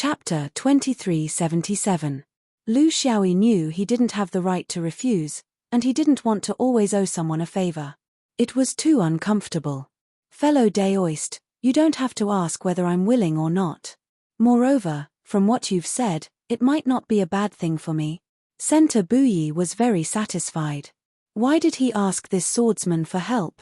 Chapter 2377. Lu Xiaoyi knew he didn't have the right to refuse, and he didn't want to always owe someone a favor. It was too uncomfortable. Fellow Daoist, you don't have to ask whether I'm willing or not. Moreover, from what you've said, it might not be a bad thing for me. Center Buyi was very satisfied. Why did he ask this swordsman for help?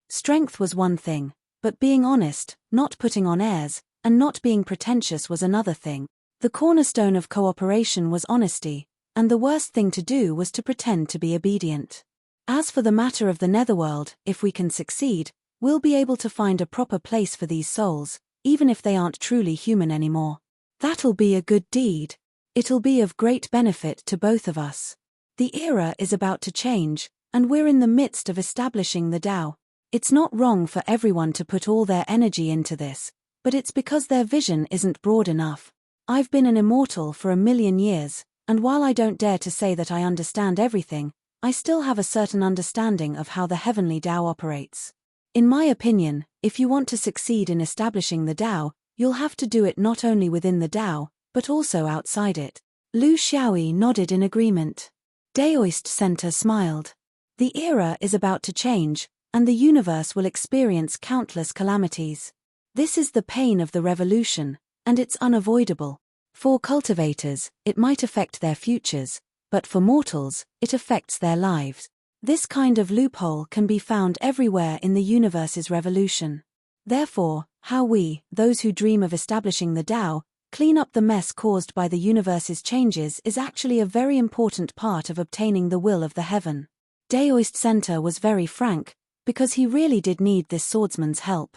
Strength was one thing, but being honest, not putting on airs, and not being pretentious was another thing. The cornerstone of cooperation was honesty, and the worst thing to do was to pretend to be obedient. As for the matter of the netherworld, if we can succeed, we'll be able to find a proper place for these souls, even if they aren't truly human anymore. That'll be a good deed. It'll be of great benefit to both of us. The era is about to change, and we're in the midst of establishing the Tao. It's not wrong for everyone to put all their energy into this, but it's because their vision isn't broad enough. I've been an immortal for 1,000,000 years, and while I don't dare to say that I understand everything, I still have a certain understanding of how the heavenly Tao operates. In my opinion, if you want to succeed in establishing the Tao, you'll have to do it not only within the Tao, but also outside it. Lu Xiaoyi nodded in agreement. Daoist Center smiled. The era is about to change, and the universe will experience countless calamities. This is the pain of the revolution, and it's unavoidable. For cultivators, it might affect their futures, but for mortals, it affects their lives. This kind of loophole can be found everywhere in the universe's revolution. Therefore, how we, those who dream of establishing the Tao, clean up the mess caused by the universe's changes is actually a very important part of obtaining the will of the heaven. Daoist Center was very frank, because he really did need this swordsman's help.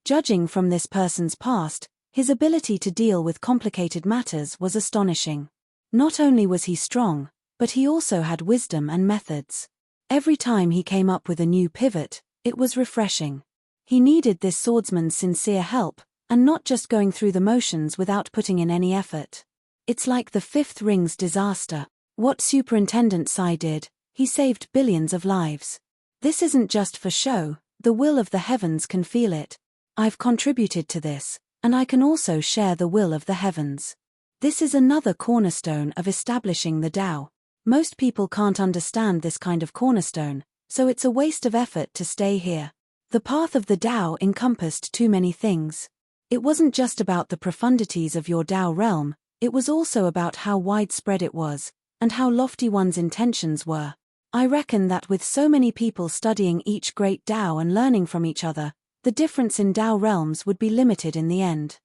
Judging from this person's past, his ability to deal with complicated matters was astonishing. Not only was he strong, but he also had wisdom and methods. Every time he came up with a new pivot, it was refreshing. He needed this swordsman's sincere help, and not just going through the motions without putting in any effort. It's like the Fifth Ring's disaster. What Superintendent Sai did, he saved billions of lives. This isn't just for show, the will of the heavens can feel it. I've contributed to this, and I can also share the will of the heavens. This is another cornerstone of establishing the Tao. Most people can't understand this kind of cornerstone, so it's a waste of effort to stay here. The path of the Tao encompassed too many things. It wasn't just about the profundities of your Tao realm, it was also about how widespread it was, and how lofty one's intentions were. I reckon that with so many people studying each great Tao and learning from each other, the difference in Tao realms would be limited in the end.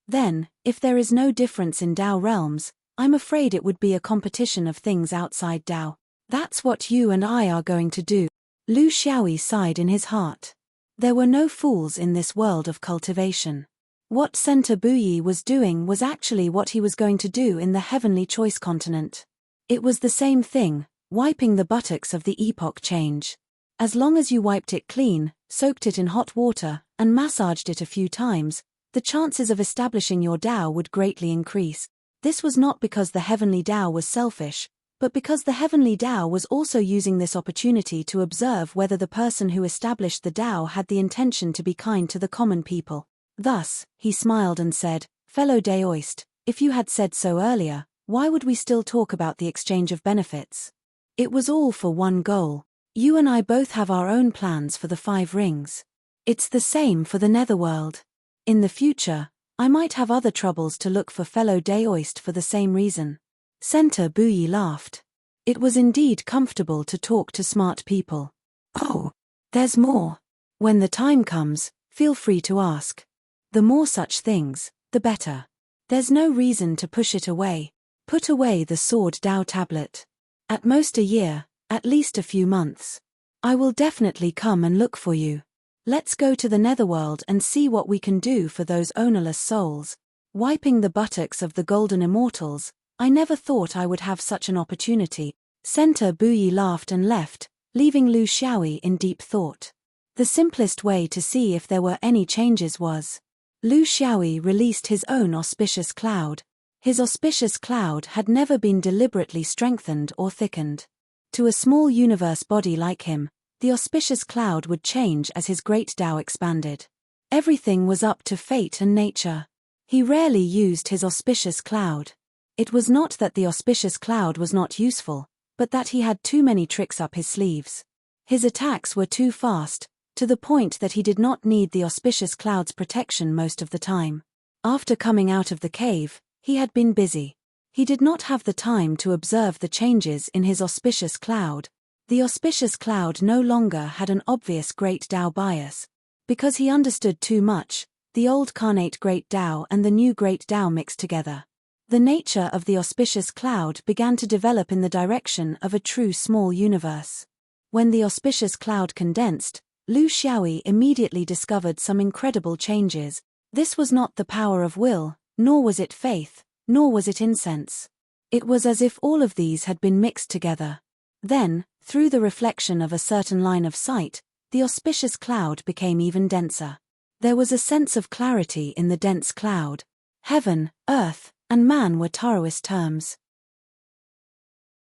Then, if there is no difference in Tao realms, I'm afraid it would be a competition of things outside Tao. That's what you and I are going to do. Lu Xiaoyi sighed in his heart. There were no fools in this world of cultivation. What Center Buyi was doing was actually what he was going to do in the heavenly choice continent. It was the same thing, wiping the buttocks of the epoch change. As long as you wiped it clean, soaked it in hot water, and massaged it a few times, the chances of establishing your Tao would greatly increase. This was not because the heavenly Tao was selfish, but because the heavenly Tao was also using this opportunity to observe whether the person who established the Tao had the intention to be kind to the common people. Thus, he smiled and said, "Fellow Daoist, if you had said so earlier, why would we still talk about the exchange of benefits? It was all for one goal. You and I both have our own plans for the 5 rings. It's the same for the netherworld. In the future, I might have other troubles to look for fellow Daoist for the same reason." Center Buyi laughed. It was indeed comfortable to talk to smart people. "Oh, there's more. When the time comes, feel free to ask. The more such things, the better. There's no reason to push it away. Put away the sword Tao tablet. At most a year, at least a few months. I will definitely come and look for you. Let's go to the netherworld and see what we can do for those ownerless souls." Wiping the buttocks of the golden immortals, I never thought I would have such an opportunity. Center Buyi laughed and left, leaving Lu Xiaoyi in deep thought. The simplest way to see if there were any changes was. Lu Xiaoyi released his own auspicious cloud. His auspicious cloud had never been deliberately strengthened or thickened. To a small universe body like him, the auspicious cloud would change as his great Tao expanded. Everything was up to fate and nature. He rarely used his auspicious cloud. It was not that the auspicious cloud was not useful, but that he had too many tricks up his sleeves. His attacks were too fast, to the point that he did not need the auspicious cloud's protection most of the time. After coming out of the cave, he had been busy. He did not have the time to observe the changes in his auspicious cloud. The auspicious cloud no longer had an obvious Great Tao bias. Because he understood too much, the old carnate Great Tao and the new Great Tao mixed together. The nature of the auspicious cloud began to develop in the direction of a true small universe. When the auspicious cloud condensed, Lu Xiaoyi immediately discovered some incredible changes. This was not the power of will, nor was it faith, nor was it incense. It was as if all of these had been mixed together. Then, through the reflection of a certain line of sight, the auspicious cloud became even denser. There was a sense of clarity in the dense cloud. Heaven, earth, and man were Taoist terms.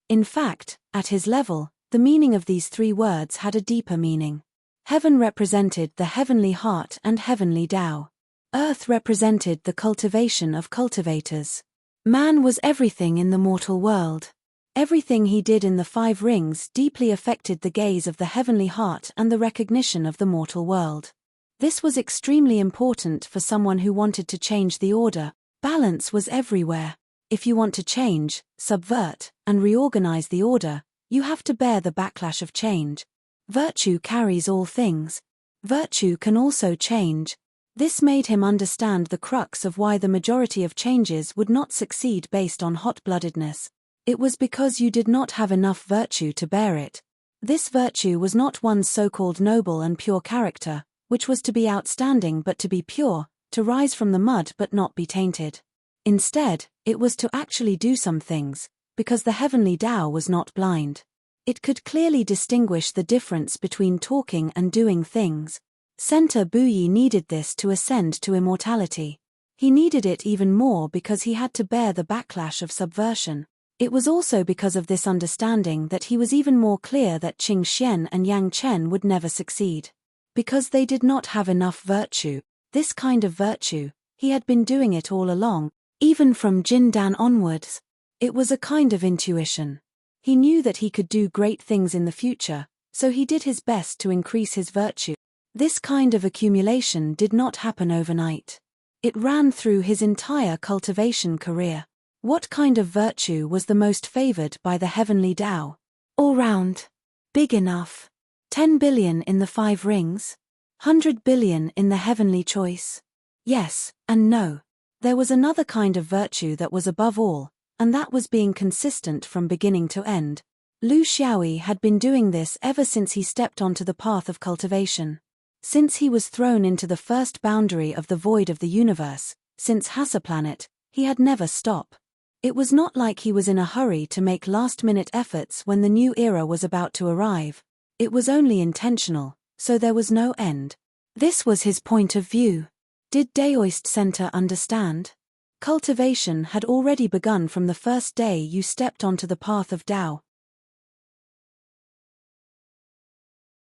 In fact, at his level, the meaning of these three words had a deeper meaning. Heaven represented the heavenly heart and heavenly Tao. Earth represented the cultivation of cultivators. Man was everything in the mortal world. Everything he did in the 5 rings deeply affected the gaze of the heavenly heart and the recognition of the mortal world. This was extremely important for someone who wanted to change the order. Balance was everywhere. If you want to change, subvert, and reorganize the order, you have to bear the backlash of change. Virtue carries all things. Virtue can also change. This made him understand the crux of why the majority of changes would not succeed based on hot-bloodedness. It was because you did not have enough virtue to bear it. This virtue was not one's so-called noble and pure character, which was to be outstanding but to be pure, to rise from the mud but not be tainted. Instead, it was to actually do some things, because the heavenly Tao was not blind. It could clearly distinguish the difference between talking and doing things. Center Buyi needed this to ascend to immortality. He needed it even more because he had to bear the backlash of subversion. It was also because of this understanding that he was even more clear that Qing Xian and Yang Chen would never succeed. Because they did not have enough virtue, this kind of virtue, he had been doing it all along, even from Jin Dan onwards. It was a kind of intuition. He knew that he could do great things in the future, so he did his best to increase his virtue. This kind of accumulation did not happen overnight. It ran through his entire cultivation career. What kind of virtue was the most favored by the heavenly Tao? All round. Big enough. 10 billion in the 5 rings? 100 billion in the heavenly choice? Yes, and no. There was another kind of virtue that was above all, and that was being consistent from beginning to end. Lu Xiaoyi had been doing this ever since he stepped onto the path of cultivation. Since he was thrown into the first boundary of the void of the universe, since Hassa planet, he had never stopped. It was not like he was in a hurry to make last-minute efforts when the new era was about to arrive. It was only intentional, so there was no end. This was his point of view. Did Daoist Center understand? Cultivation had already begun from the first day you stepped onto the path of Tao.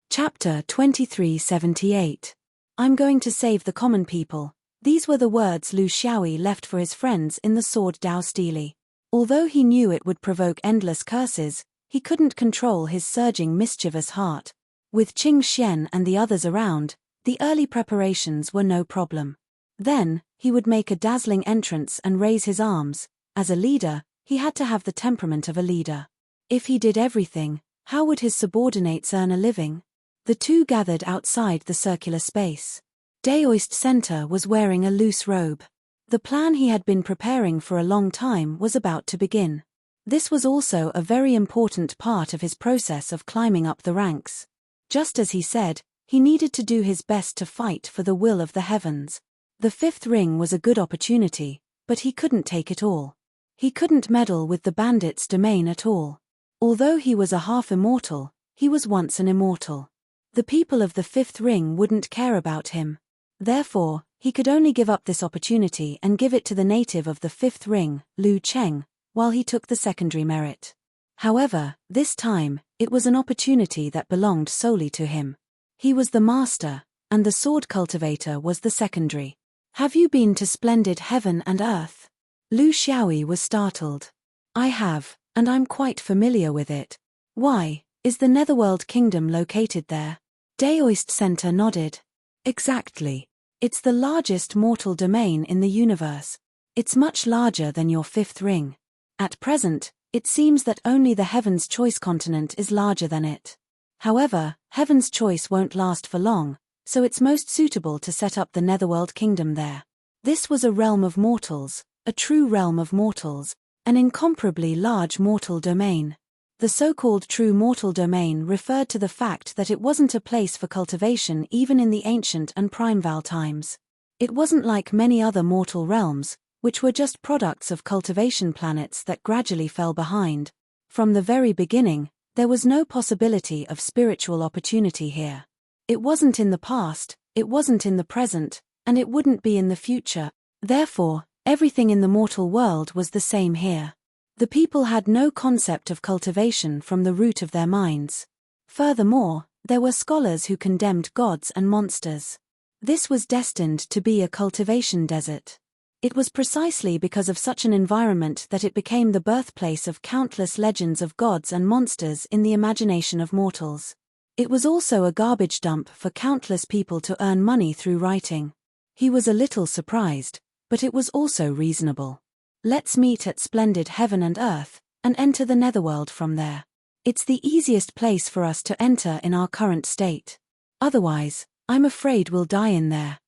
Chapter 2378. I'm going to save the common people. These were the words Lu Xiaoyi left for his friends in the sword Dao Stele. Although he knew it would provoke endless curses, he couldn't control his surging mischievous heart. With Qing Xian and the others around, the early preparations were no problem. Then, he would make a dazzling entrance and raise his arms. As a leader, he had to have the temperament of a leader. If he did everything, how would his subordinates earn a living? The two gathered outside the circular space. Daoist Center was wearing a loose robe. The plan he had been preparing for a long time was about to begin. This was also a very important part of his process of climbing up the ranks. Just as he said, he needed to do his best to fight for the will of the heavens. The 5th ring was a good opportunity, but he couldn't take it all. He couldn't meddle with the bandits' domain at all. Although he was a half-immortal, he was once an immortal. The people of the 5th ring wouldn't care about him. Therefore, he could only give up this opportunity and give it to the native of the 5th ring, Lu Cheng, while he took the secondary merit. However, this time, it was an opportunity that belonged solely to him. He was the master, and the sword cultivator was the secondary. Have you been to splendid heaven and earth? Lu Xiaoyi was startled. I have, and I'm quite familiar with it. Why, is the Netherworld Kingdom located there? Daoist Center nodded. Exactly. It's the largest mortal domain in the universe. It's much larger than your fifth ring. At present, it seems that only the Heaven's Choice continent is larger than it. However, Heaven's Choice won't last for long, so it's most suitable to set up the Netherworld Kingdom there. This was a realm of mortals, a true realm of mortals, an incomparably large mortal domain. The so-called true mortal domain referred to the fact that it wasn't a place for cultivation even in the ancient and primeval times. It wasn't like many other mortal realms, which were just products of cultivation planets that gradually fell behind. From the very beginning, there was no possibility of spiritual opportunity here. It wasn't in the past, it wasn't in the present, and it wouldn't be in the future. Therefore, everything in the mortal world was the same here. The people had no concept of cultivation from the root of their minds. Furthermore, there were scholars who condemned gods and monsters. This was destined to be a cultivation desert. It was precisely because of such an environment that it became the birthplace of countless legends of gods and monsters in the imagination of mortals. It was also a garbage dump for countless people to earn money through writing. He was a little surprised, but it was also reasonable. Let's meet at splendid heaven and earth, and enter the netherworld from there. It's the easiest place for us to enter in our current state. Otherwise, I'm afraid we'll die in there.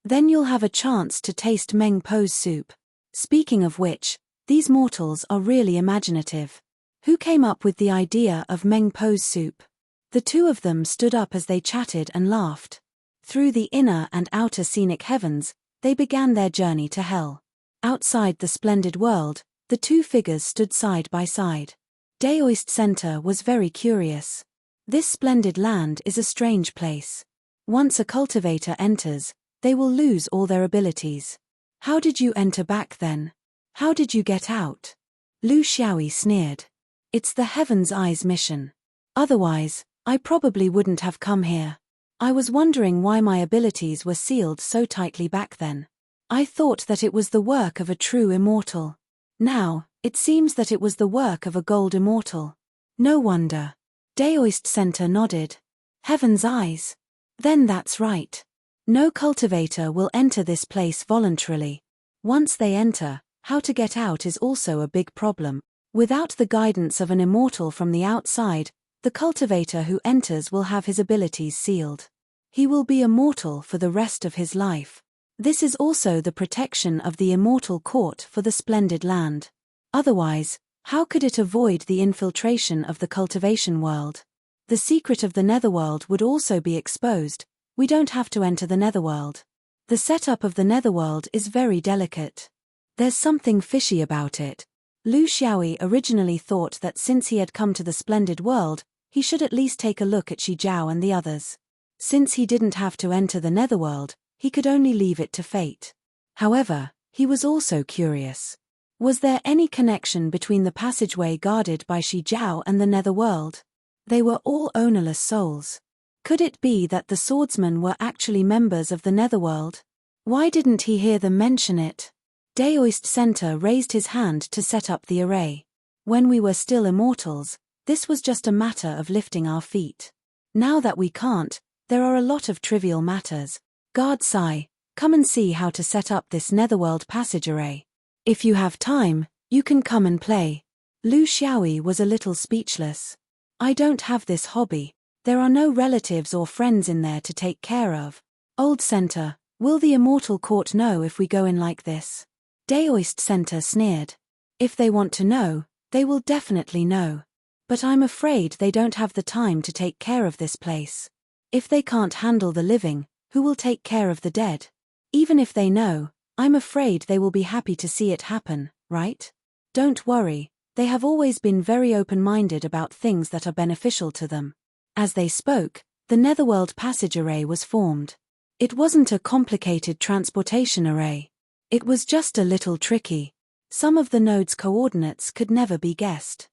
Then you'll have a chance to taste Meng Po's soup. Speaking of which, these mortals are really imaginative. Who came up with the idea of Meng Po's soup? The two of them stood up as they chatted and laughed. Through the inner and outer scenic heavens, they began their journey to hell. Outside the splendid world, the two figures stood side by side. Daoist Center was very curious. This splendid land is a strange place. Once a cultivator enters, they will lose all their abilities. How did you enter back then? How did you get out? Lu Xiaoyi sneered. It's the Heaven's Eyes mission. Otherwise, I probably wouldn't have come here. I was wondering why my abilities were sealed so tightly back then. I thought that it was the work of a true immortal. Now, it seems that it was the work of a gold immortal. No wonder. Daoist Center nodded. Heaven's Eyes. Then that's right. No cultivator will enter this place voluntarily. Once they enter, how to get out is also a big problem. Without the guidance of an immortal from the outside, the cultivator who enters will have his abilities sealed. He will be immortal for the rest of his life. This is also the protection of the immortal court for the splendid land. Otherwise, how could it avoid the infiltration of the cultivation world? The secret of the netherworld would also be exposed. We don't have to enter the netherworld. The setup of the netherworld is very delicate. There's something fishy about it. Lu Xiaoyi originally thought that since he had come to the splendid world, he should at least take a look at Xi Jiao and the others. Since he didn't have to enter the netherworld, he could only leave it to fate. However, he was also curious. Was there any connection between the passageway guarded by Xi Jiao and the netherworld? They were all ownerless souls. Could it be that the swordsmen were actually members of the netherworld? Why didn't he hear them mention it? Daoist Center raised his hand to set up the array. When we were still immortals, this was just a matter of lifting our feet. Now that we can't, there are a lot of trivial matters. Guard Sai, come and see how to set up this netherworld passage array. If you have time, you can come and play. Lu Xiaoyi was a little speechless. I don't have this hobby. There are no relatives or friends in there to take care of. Old Center, will the immortal court know if we go in like this? Daoist Center sneered. If they want to know, they will definitely know. But I'm afraid they don't have the time to take care of this place. If they can't handle the living, who will take care of the dead? Even if they know, I'm afraid they will be happy to see it happen, right? Don't worry, they have always been very open-minded about things that are beneficial to them. As they spoke, the netherworld passage array was formed. It wasn't a complicated transportation array. It was just a little tricky. Some of the node's coordinates could never be guessed.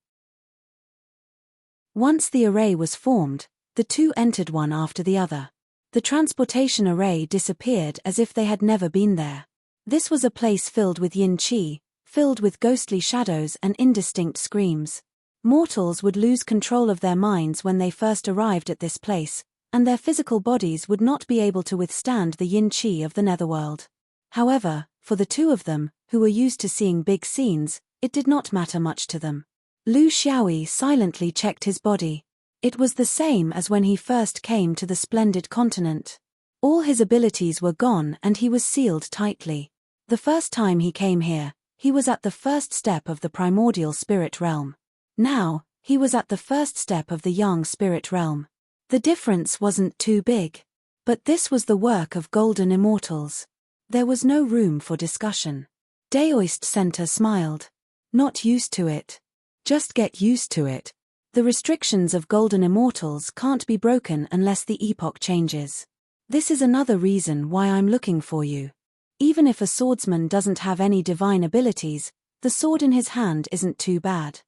Once the array was formed, the two entered one after the other. The transportation array disappeared as if they had never been there. This was a place filled with yin qi, filled with ghostly shadows and indistinct screams. Mortals would lose control of their minds when they first arrived at this place, and their physical bodies would not be able to withstand the yin qi of the netherworld. However, for the two of them, who were used to seeing big scenes, it did not matter much to them. Lu Xiaoyi silently checked his body. It was the same as when he first came to the splendid continent. All his abilities were gone and he was sealed tightly. The first time he came here, he was at the first step of the primordial spirit realm. Now, he was at the first step of the yang spirit realm. The difference wasn't too big. But this was the work of golden immortals. There was no room for discussion. Daoist Center smiled. Not used to it. Just get used to it. The restrictions of golden immortals can't be broken unless the epoch changes. This is another reason why I'm looking for you. Even if a swordsman doesn't have any divine abilities, the sword in his hand isn't too bad.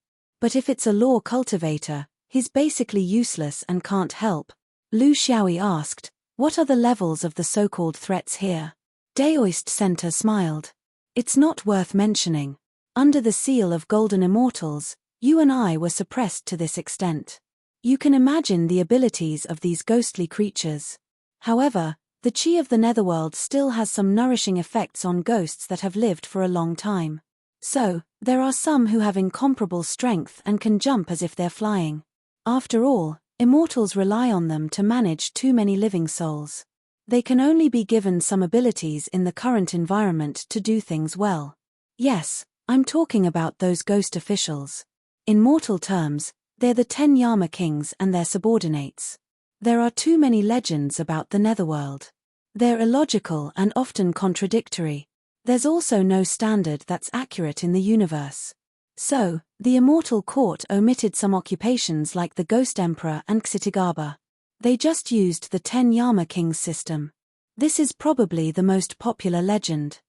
But if it's a law cultivator, he's basically useless and can't help. Lu Xiaoyi asked, what are the levels of the so-called threats here? Daoist Center smiled. It's not worth mentioning. Under the seal of golden immortals, you and I were suppressed to this extent. You can imagine the abilities of these ghostly creatures. However, the qi of the netherworld still has some nourishing effects on ghosts that have lived for a long time. So, there are some who have incomparable strength and can jump as if they're flying. After all, immortals rely on them to manage too many living souls. They can only be given some abilities in the current environment to do things well. Yes, I'm talking about those ghost officials. In mortal terms, they're the 10 Yama kings and their subordinates. There are too many legends about the netherworld. They're illogical and often contradictory. There's also no standard that's accurate in the universe. So, the immortal court omitted some occupations like the Ghost Emperor and Xitigaba. They just used the 10 Yama kings system. This is probably the most popular legend.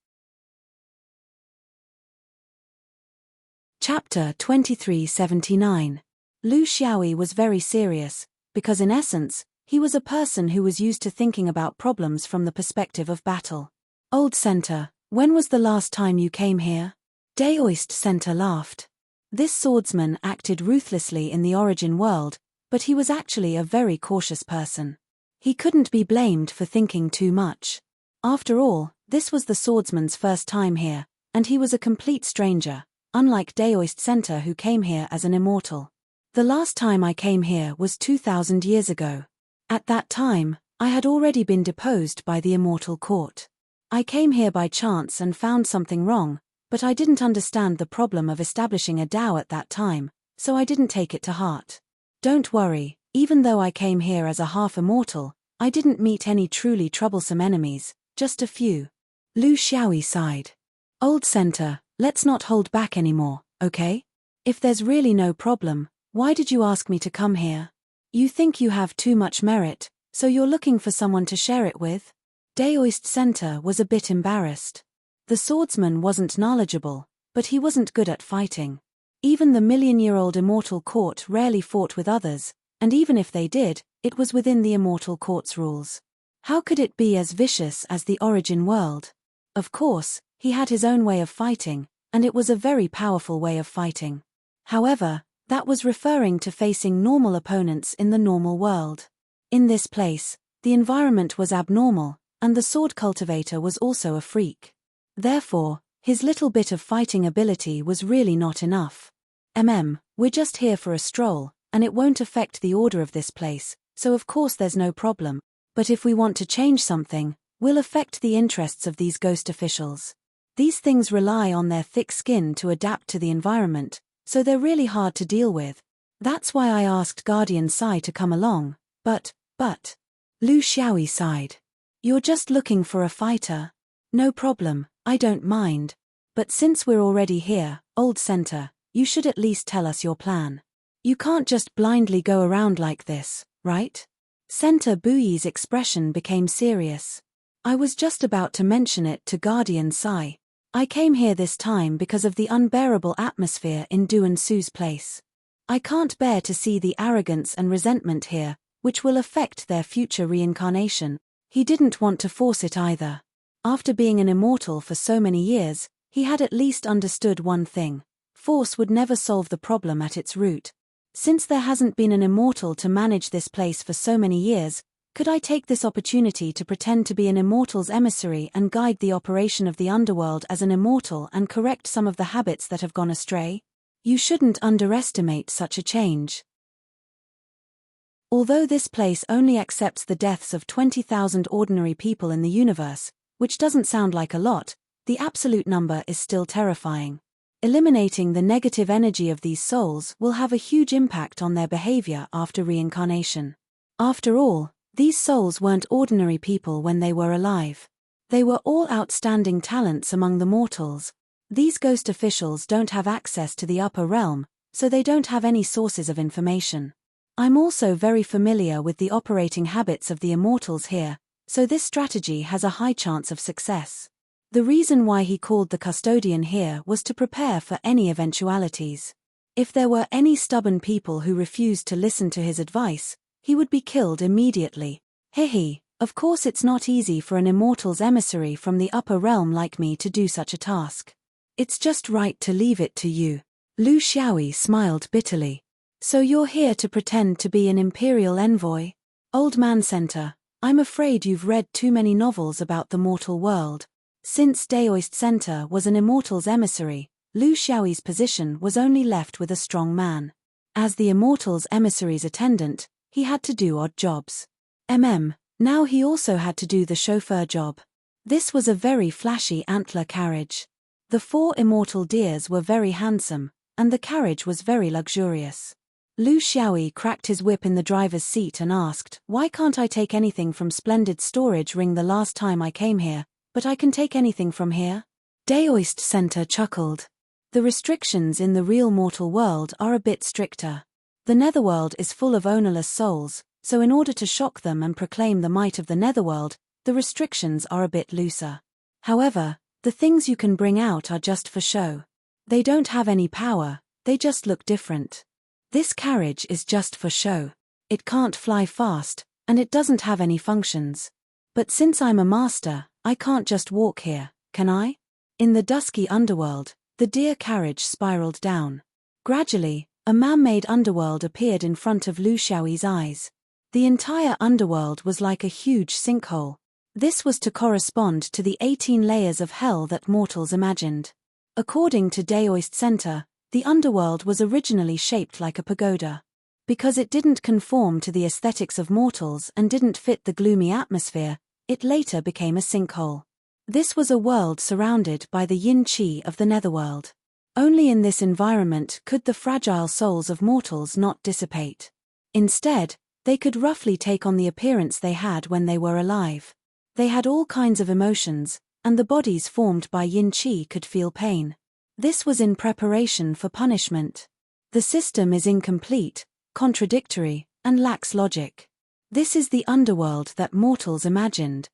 Chapter 2379. Lu Xiaoyi was very serious, because in essence, he was a person who was used to thinking about problems from the perspective of battle. Old Center, when was the last time you came here? Daoist Center laughed. This swordsman acted ruthlessly in the origin world, but he was actually a very cautious person. He couldn't be blamed for thinking too much. After all, this was the swordsman's first time here, and he was a complete stranger, unlike Daoist Center who came here as an immortal. The last time I came here was 2,000 years ago. At that time, I had already been deposed by the immortal court. I came here by chance and found something wrong, but I didn't understand the problem of establishing a Dao at that time, so I didn't take it to heart. Don't worry, even though I came here as a half-immortal, I didn't meet any truly troublesome enemies, just a few. Lu Xiaoyi sighed. Old Center, let's not hold back anymore, okay? If there's really no problem, why did you ask me to come here? You think you have too much merit, so you're looking for someone to share it with? Daoist Center was a bit embarrassed. The swordsman wasn't knowledgeable, but he wasn't good at fighting. Even the million-year-old immortal court rarely fought with others, and even if they did, it was within the immortal court's rules. How could it be as vicious as the origin world? Of course, he had his own way of fighting, and it was a very powerful way of fighting. However, that was referring to facing normal opponents in the normal world. In this place, the environment was abnormal, and the sword cultivator was also a freak. Therefore, his little bit of fighting ability was really not enough. We're just here for a stroll, and it won't affect the order of this place, so of course there's no problem. But if we want to change something, we'll affect the interests of these ghost officials. These things rely on their thick skin to adapt to the environment, so they're really hard to deal with. That's why I asked Guardian Sai to come along, but, Lu Xiaoyi sighed. You're just looking for a fighter. No problem, I don't mind. But since we're already here, Old Center, you should at least tell us your plan. You can't just blindly go around like this, right? Center Buyi's expression became serious. I was just about to mention it to Guardian Sai. I came here this time because of the unbearable atmosphere in Duan Su's place. I can't bear to see the arrogance and resentment here, which will affect their future reincarnation. He didn't want to force it either. After being an immortal for so many years, he had at least understood one thing: force would never solve the problem at its root. Since there hasn't been an immortal to manage this place for so many years, could I take this opportunity to pretend to be an immortal's emissary and guide the operation of the underworld as an immortal and correct some of the habits that have gone astray? You shouldn't underestimate such a change. Although this place only accepts the deaths of 20,000 ordinary people in the universe, which doesn't sound like a lot, the absolute number is still terrifying. Eliminating the negative energy of these souls will have a huge impact on their behavior after reincarnation. After all, these souls weren't ordinary people when they were alive. They were all outstanding talents among the mortals. These ghost officials don't have access to the upper realm, so they don't have any sources of information. I'm also very familiar with the operating habits of the immortals here, so this strategy has a high chance of success. The reason why he called the custodian here was to prepare for any eventualities. If there were any stubborn people who refused to listen to his advice, he would be killed immediately. Hehe, of course it's not easy for an immortal's emissary from the upper realm like me to do such a task. It's just right to leave it to you. Lu Xiaoyi smiled bitterly. So you're here to pretend to be an imperial envoy? Old Man Center, I'm afraid you've read too many novels about the mortal world. Since Daoist Center was an immortal's emissary, Lu Xiaoyi's position was only left with a strong man. As the immortal's emissary's attendant, he had to do odd jobs. Now he also had to do the chauffeur job. This was a very flashy antler carriage. The 4 immortal deers were very handsome, and the carriage was very luxurious. Lu Xiaoyi cracked his whip in the driver's seat and asked, "Why can't I take anything from Splendid Storage Ring the last time I came here, but I can take anything from here?" Daoist Center chuckled. The restrictions in the real mortal world are a bit stricter. The netherworld is full of ownerless souls, so in order to shock them and proclaim the might of the netherworld, the restrictions are a bit looser. However, the things you can bring out are just for show. They don't have any power, they just look different. This carriage is just for show. It can't fly fast, and it doesn't have any functions. But since I'm a master, I can't just walk here, can I? In the dusky underworld, the deer carriage spiraled down. Gradually, a man-made underworld appeared in front of Lu Xiaoyi's eyes. The entire underworld was like a huge sinkhole. This was to correspond to the 18 layers of hell that mortals imagined. According to Daoist Center, the underworld was originally shaped like a pagoda. Because it didn't conform to the aesthetics of mortals and didn't fit the gloomy atmosphere, it later became a sinkhole. This was a world surrounded by the yin-chi of the netherworld. Only in this environment could the fragile souls of mortals not dissipate. Instead, they could roughly take on the appearance they had when they were alive. They had all kinds of emotions, and the bodies formed by yin-chi could feel pain. This was in preparation for punishment. The system is incomplete, contradictory, and lacks logic. This is the underworld that mortals imagined.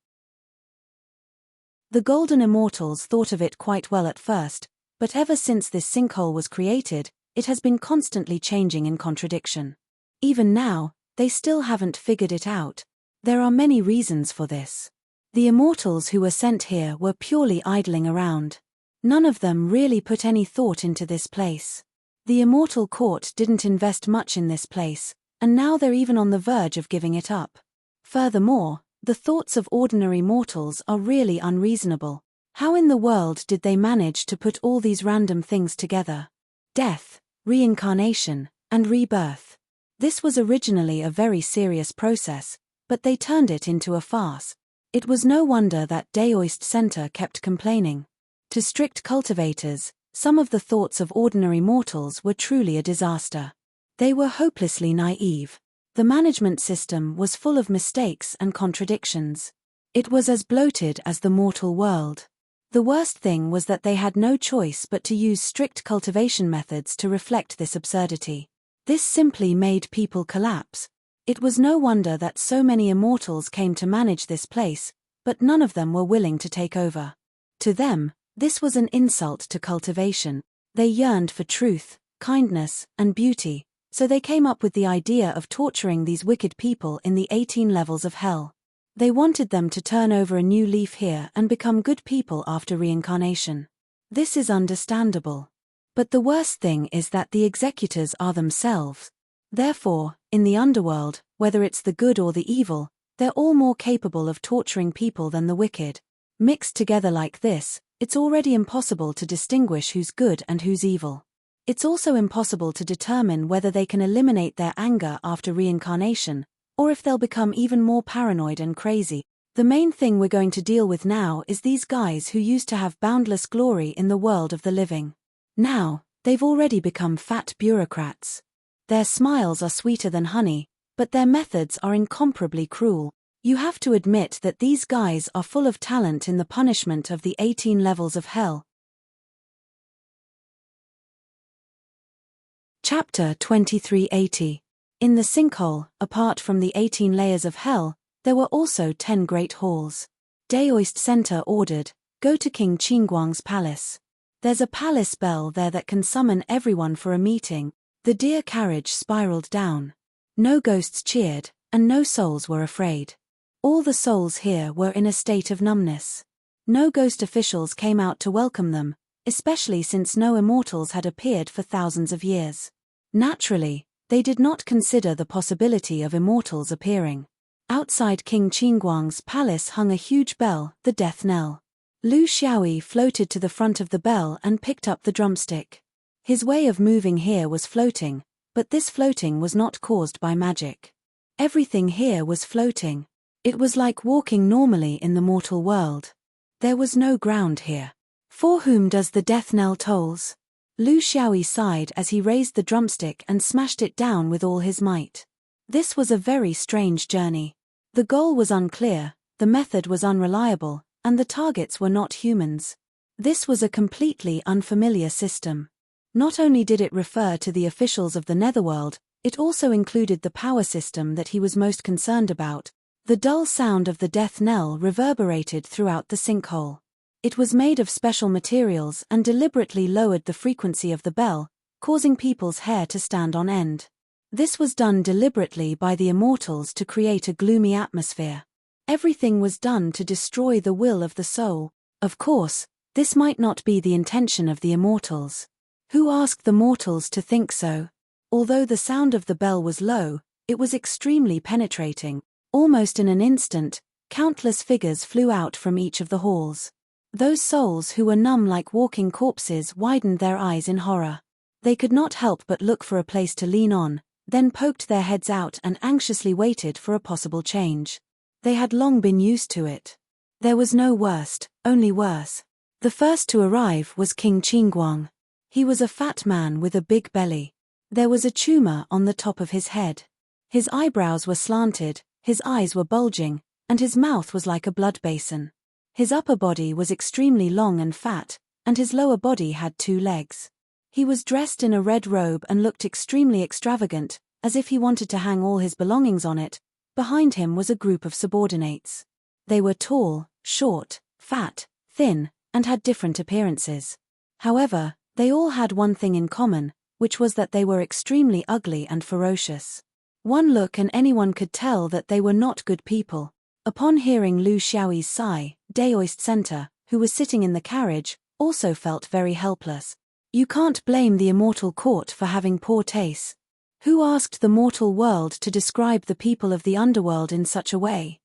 The Golden Immortals thought of it quite well at first, but ever since this sinkhole was created, it has been constantly changing in contradiction. Even now, they still haven't figured it out. There are many reasons for this. The immortals who were sent here were purely idling around. None of them really put any thought into this place. The immortal court didn't invest much in this place, and now they're even on the verge of giving it up. Furthermore, the thoughts of ordinary mortals are really unreasonable. How in the world did they manage to put all these random things together? Death, reincarnation, and rebirth. This was originally a very serious process, but they turned it into a farce. It was no wonder that Daoist Center kept complaining. To strict cultivators, some of the thoughts of ordinary mortals were truly a disaster. They were hopelessly naive. The management system was full of mistakes and contradictions. It was as bloated as the mortal world. The worst thing was that they had no choice but to use strict cultivation methods to reflect this absurdity. This simply made people collapse. It was no wonder that so many immortals came to manage this place, but none of them were willing to take over. To them, this was an insult to cultivation. They yearned for truth, kindness, and beauty, so they came up with the idea of torturing these wicked people in the 18 levels of hell. They wanted them to turn over a new leaf here and become good people after reincarnation. This is understandable. But the worst thing is that the executors are themselves. Therefore, in the underworld, whether it's the good or the evil, they're all more capable of torturing people than the wicked. Mixed together like this, it's already impossible to distinguish who's good and who's evil. It's also impossible to determine whether they can eliminate their anger after reincarnation, or if they'll become even more paranoid and crazy. The main thing we're going to deal with now is these guys who used to have boundless glory in the world of the living. Now, they've already become fat bureaucrats. Their smiles are sweeter than honey, but their methods are incomparably cruel. You have to admit that these guys are full of talent in the punishment of the 18 levels of hell. Chapter 2380. In the sinkhole, apart from the 18 layers of hell, there were also 10 great halls. Daoist Center ordered, "Go to King Qingguang's palace. There's a palace bell there that can summon everyone for a meeting." The deer carriage spiraled down. No ghosts cheered, and no souls were afraid. All the souls here were in a state of numbness. No ghost officials came out to welcome them, especially since no immortals had appeared for thousands of years. Naturally, they did not consider the possibility of immortals appearing. Outside King Qingguang's palace hung a huge bell, the death knell. Lu Xiaoyi floated to the front of the bell and picked up the drumstick. His way of moving here was floating, but this floating was not caused by magic. Everything here was floating. It was like walking normally in the mortal world. There was no ground here. "For whom does the death knell tolls?" Lu Xiaoyi sighed as he raised the drumstick and smashed it down with all his might. This was a very strange journey. The goal was unclear, the method was unreliable, and the targets were not humans. This was a completely unfamiliar system. Not only did it refer to the officials of the netherworld, it also included the power system that he was most concerned about. The dull sound of the death knell reverberated throughout the sinkhole. It was made of special materials and deliberately lowered the frequency of the bell, causing people's hair to stand on end. This was done deliberately by the immortals to create a gloomy atmosphere. Everything was done to destroy the will of the soul. Of course, this might not be the intention of the immortals. Who asked the mortals to think so? Although the sound of the bell was low, it was extremely penetrating. Almost in an instant, countless figures flew out from each of the halls. Those souls who were numb like walking corpses widened their eyes in horror. They could not help but look for a place to lean on, then poked their heads out and anxiously waited for a possible change. They had long been used to it. There was no worst, only worse. The first to arrive was King Qingguang. He was a fat man with a big belly. There was a tumor on the top of his head. His eyebrows were slanted, his eyes were bulging, and his mouth was like a blood basin. His upper body was extremely long and fat, and his lower body had 2 legs. He was dressed in a red robe and looked extremely extravagant, as if he wanted to hang all his belongings on it. Behind him was a group of subordinates. They were tall, short, fat, thin, and had different appearances. However, they all had one thing in common, which was that they were extremely ugly and ferocious. One look and anyone could tell that they were not good people. Upon hearing Lu Xiaoyi's sigh, Daoist Center, who was sitting in the carriage, also felt very helpless. You can't blame the immortal court for having poor taste. Who asked the mortal world to describe the people of the underworld in such a way?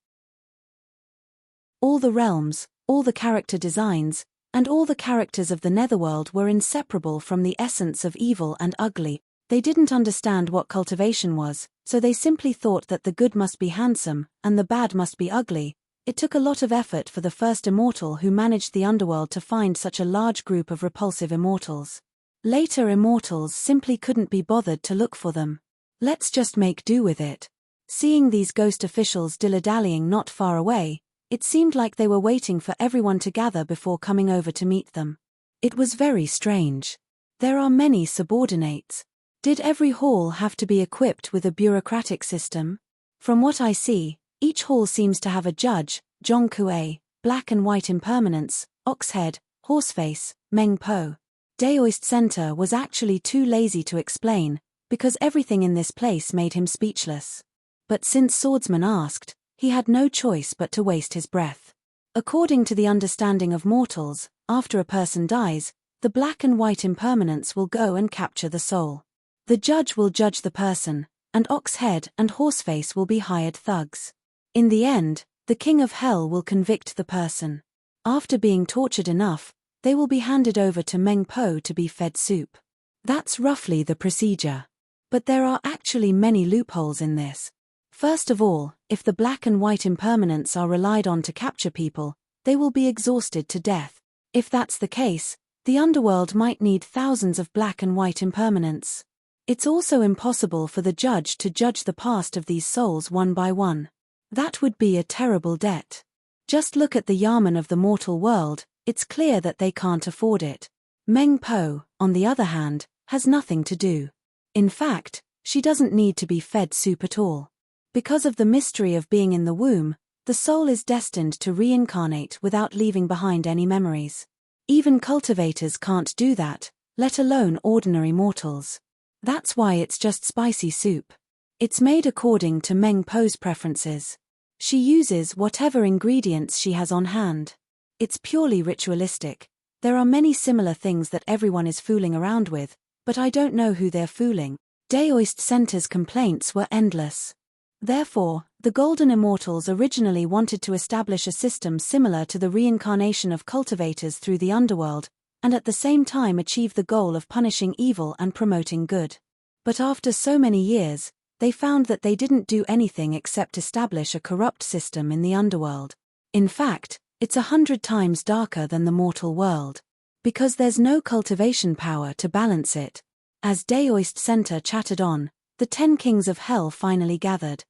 All the realms, all the character designs, and all the characters of the netherworld were inseparable from the essence of evil and ugly. They didn't understand what cultivation was, so they simply thought that the good must be handsome, and the bad must be ugly. It took a lot of effort for the first immortal who managed the underworld to find such a large group of repulsive immortals. Later immortals simply couldn't be bothered to look for them. Let's just make do with it. Seeing these ghost officials dilly-dallying not far away, it seemed like they were waiting for everyone to gather before coming over to meet them. It was very strange. There are many subordinates. Did every hall have to be equipped with a bureaucratic system? From what I see, each hall seems to have a judge, Zhongkue, black and white impermanence, oxhead, horseface, Meng Po. Daoist Center was actually too lazy to explain, because everything in this place made him speechless. But since Swordsman asked, he had no choice but to waste his breath. According to the understanding of mortals, after a person dies, the black and white impermanence will go and capture the soul. The judge will judge the person, and Oxhead and Horseface will be hired thugs. In the end, the king of hell will convict the person. After being tortured enough, they will be handed over to Meng Po to be fed soup. That's roughly the procedure. But there are actually many loopholes in this. First of all, if the black and white impermanents are relied on to capture people, they will be exhausted to death. If that's the case, the underworld might need thousands of black and white impermanents. It's also impossible for the judge to judge the past of these souls one by one. That would be a terrible debt. Just look at the Yamen of the mortal world, it's clear that they can't afford it. Meng Po, on the other hand, has nothing to do. In fact, she doesn't need to be fed soup at all. Because of the mystery of being in the womb, the soul is destined to reincarnate without leaving behind any memories. Even cultivators can't do that, let alone ordinary mortals. That's why it's just spicy soup. It's made according to Meng Po's preferences. She uses whatever ingredients she has on hand. It's purely ritualistic. There are many similar things that everyone is fooling around with, but I don't know who they're fooling. Daoist Center's complaints were endless. Therefore, the Golden Immortals originally wanted to establish a system similar to the reincarnation of cultivators through the underworld, and at the same time achieve the goal of punishing evil and promoting good. But after so many years, they found that they didn't do anything except establish a corrupt system in the underworld. In fact, it's 100 times darker than the mortal world. Because there's no cultivation power to balance it. As Daoist Center chattered on, the 10 kings of hell finally gathered.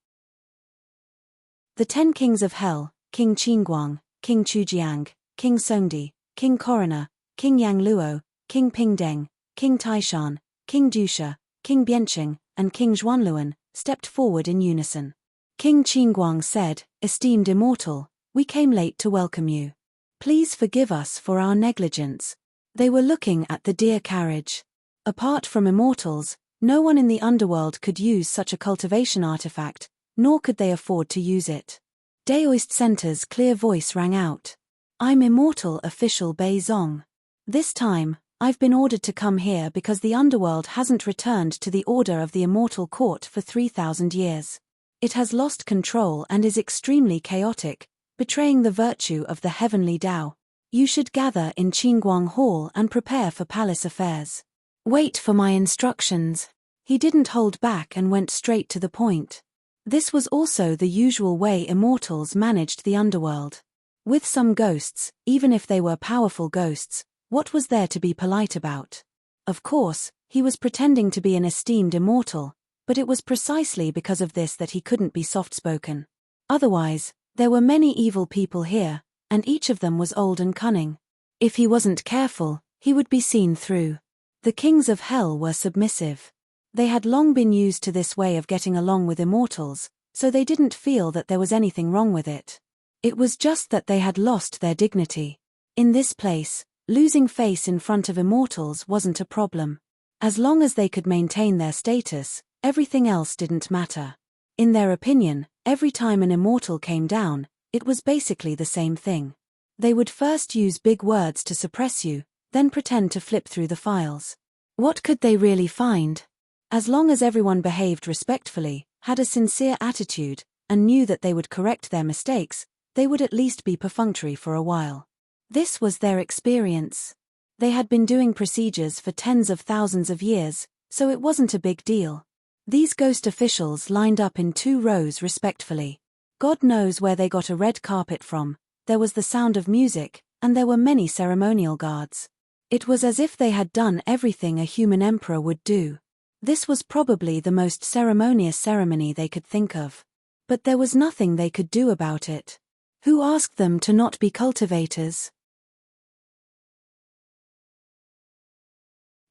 The 10 kings of hell, King Qingguang, King Chujiang, King Songdi, King Coroner, King Yang Luo, King Pingdeng, King Taishan, King Dusha, King Bianqing, and King Zhuanluan, stepped forward in unison. King Qingguang said, "Esteemed immortal, we came late to welcome you. Please forgive us for our negligence." They were looking at the deer carriage. Apart from immortals, no one in the underworld could use such a cultivation artifact, nor could they afford to use it. Daoist Center's clear voice rang out. "I'm immortal official Bei Zong. This time, I've been ordered to come here because the underworld hasn't returned to the order of the immortal court for 3,000 years. It has lost control and is extremely chaotic, betraying the virtue of the heavenly Tao. You should gather in Qingguang Hall and prepare for palace affairs. Wait for my instructions." He didn't hold back and went straight to the point. This was also the usual way immortals managed the underworld. With some ghosts, even if they were powerful ghosts, what was there to be polite about? Of course, he was pretending to be an esteemed immortal, but it was precisely because of this that he couldn't be soft-spoken. Otherwise, there were many evil people here, and each of them was old and cunning. If he wasn't careful, he would be seen through. The kings of hell were submissive. They had long been used to this way of getting along with immortals, so they didn't feel that there was anything wrong with it. It was just that they had lost their dignity. In this place, losing face in front of immortals wasn't a problem. As long as they could maintain their status, everything else didn't matter. In their opinion, every time an immortal came down, it was basically the same thing. They would first use big words to suppress you, then pretend to flip through the files. What could they really find? As long as everyone behaved respectfully, had a sincere attitude, and knew that they would correct their mistakes, they would at least be perfunctory for a while. This was their experience. They had been doing procedures for tens of thousands of years, so it wasn't a big deal. These ghost officials lined up in 2 rows respectfully. God knows where they got a red carpet from, there was the sound of music, and there were many ceremonial guards. It was as if they had done everything a human emperor would do. This was probably the most ceremonious ceremony they could think of. But there was nothing they could do about it. Who asked them to not be cultivators?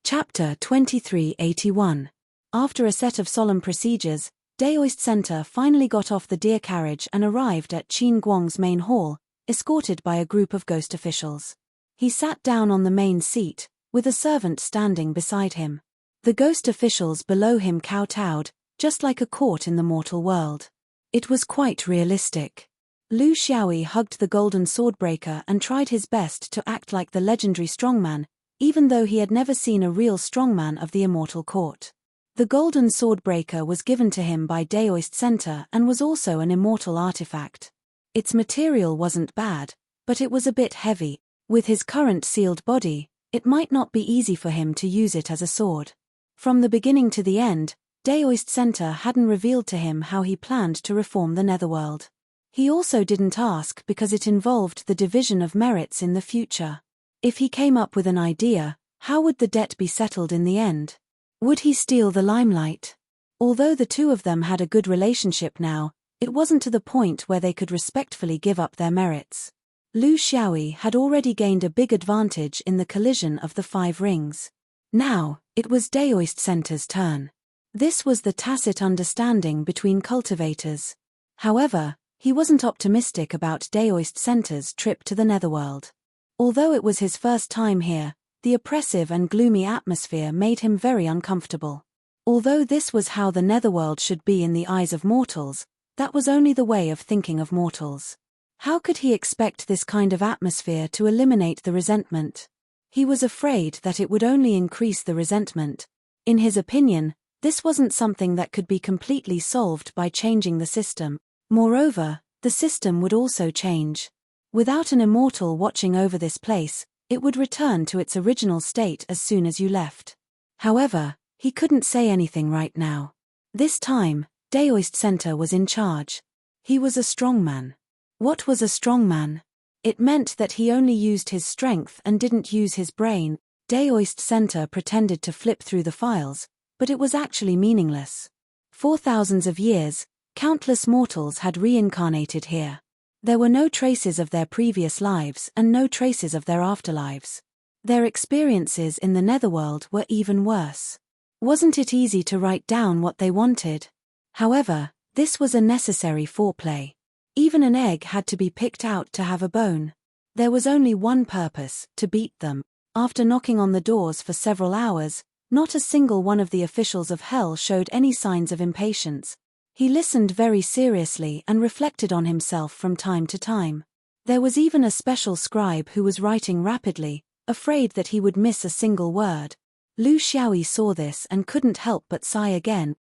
Chapter 2381. After a set of solemn procedures, Daoist Center finally got off the deer carriage and arrived at Qingguang's main hall, escorted by a group of ghost officials. He sat down on the main seat, with a servant standing beside him. The ghost officials below him kowtowed, just like a court in the mortal world. It was quite realistic. Lu Xiaoyi hugged the golden swordbreaker and tried his best to act like the legendary strongman, even though he had never seen a real strongman of the immortal court. The golden swordbreaker was given to him by Daoist Center and was also an immortal artifact. Its material wasn't bad, but it was a bit heavy. With his current sealed body, it might not be easy for him to use it as a sword. From the beginning to the end, Daoist Center hadn't revealed to him how he planned to reform the Netherworld. He also didn't ask because it involved the division of merits in the future. If he came up with an idea, how would the debt be settled in the end? Would he steal the limelight? Although the two of them had a good relationship now, it wasn't to the point where they could respectfully give up their merits. Lu Xiaoyi had already gained a big advantage in the collision of the 5 rings. Now, it was Daoist Center's turn. This was the tacit understanding between cultivators. However, he wasn't optimistic about Daoist Center's trip to the Netherworld. Although it was his first time here, the oppressive and gloomy atmosphere made him very uncomfortable. Although this was how the Netherworld should be in the eyes of mortals, that was only the way of thinking of mortals. How could he expect this kind of atmosphere to eliminate the resentment? He was afraid that it would only increase the resentment. In his opinion, this wasn't something that could be completely solved by changing the system. Moreover, the system would also change. Without an immortal watching over this place, it would return to its original state as soon as you left. However, he couldn't say anything right now. This time, Daoist Center was in charge. He was a strongman. What was a strongman? It meant that he only used his strength and didn't use his brain. Daoist Center pretended to flip through the files, but it was actually meaningless. For thousands of years, countless mortals had reincarnated here. There were no traces of their previous lives and no traces of their afterlives. Their experiences in the Netherworld were even worse. Wasn't it easy to write down what they wanted? However, this was a necessary foreplay. Even an egg had to be picked out to have a bone. There was only one purpose: to beat them. After knocking on the doors for several hours, not a single one of the officials of Hell showed any signs of impatience. He listened very seriously and reflected on himself from time to time. There was even a special scribe who was writing rapidly, afraid that he would miss a single word. Lu Xiaoyi saw this and couldn't help but sigh again.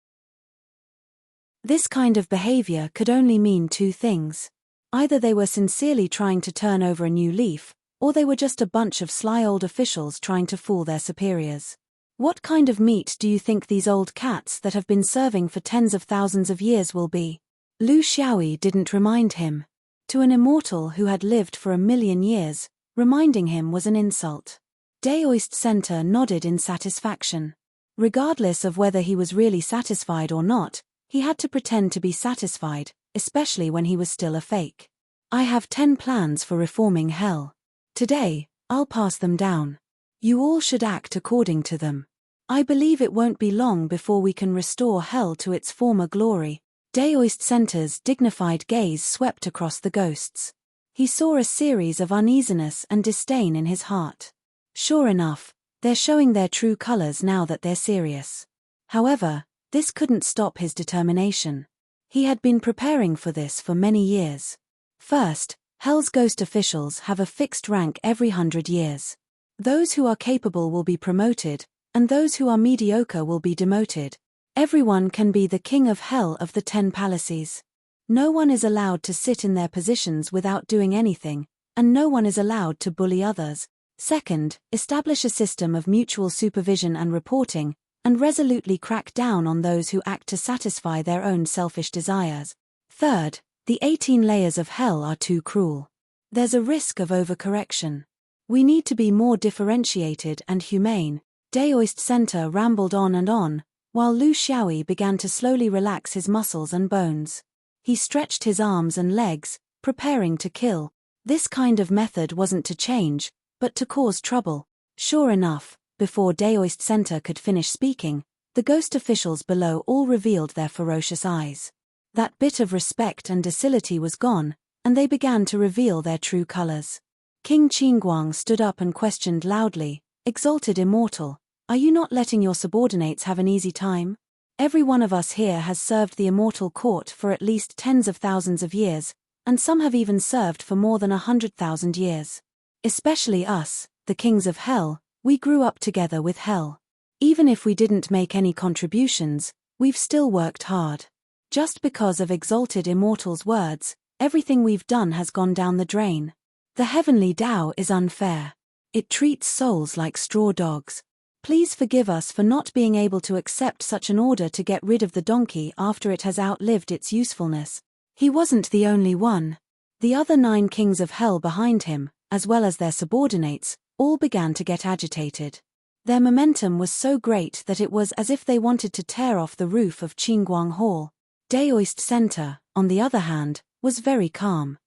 This kind of behavior could only mean 2 things. Either they were sincerely trying to turn over a new leaf, or they were just a bunch of sly old officials trying to fool their superiors. What kind of meat do you think these old cats that have been serving for tens of thousands of years will be? Lu Xiaoyi didn't remind him. To an immortal who had lived for 1,000,000 years, reminding him was an insult. Daoist Center nodded in satisfaction. Regardless of whether he was really satisfied or not, he had to pretend to be satisfied, especially when he was still a fake. I have 10 plans for reforming Hell. Today, I'll pass them down. You all should act according to them. I believe it won't be long before we can restore Hell to its former glory. Daoist Center's dignified gaze swept across the ghosts. He saw a series of uneasiness and disdain in his heart. Sure enough, they're showing their true colors now that they're serious. However, this couldn't stop his determination. He had been preparing for this for many years. First, Hell's ghost officials have a fixed rank every 100 years. Those who are capable will be promoted, and those who are mediocre will be demoted. Everyone can be the king of Hell of the 10 palaces. No one is allowed to sit in their positions without doing anything, and no one is allowed to bully others. Second, establish a system of mutual supervision and reporting, and resolutely crack down on those who act to satisfy their own selfish desires. Third, the 18 layers of Hell are too cruel. There's a risk of overcorrection. We need to be more differentiated and humane. Daoist Center rambled on and on, while Lu Xiaoyi began to slowly relax his muscles and bones. He stretched his arms and legs, preparing to kill. This kind of method wasn't to change, but to cause trouble. Sure enough, before Daoist Center could finish speaking, the ghost officials below all revealed their ferocious eyes. That bit of respect and docility was gone, and they began to reveal their true colors. King Qingguang stood up and questioned loudly, "Exalted Immortal, are you not letting your subordinates have an easy time? Every one of us here has served the immortal court for at least tens of thousands of years, and some have even served for more than 100,000 years. Especially us, the kings of hell, we grew up together with hell. Even if we didn't make any contributions, we've still worked hard. Just because of Exalted Immortal's words, everything we've done has gone down the drain. The heavenly Tao is unfair. It treats souls like straw dogs. Please forgive us for not being able to accept such an order to get rid of the donkey after it has outlived its usefulness. He wasn't the only one. The other 9 kings of hell behind him, as well as their subordinates, all began to get agitated. Their momentum was so great that it was as if they wanted to tear off the roof of Qingguang Hall. Daoist Center, on the other hand, was very calm.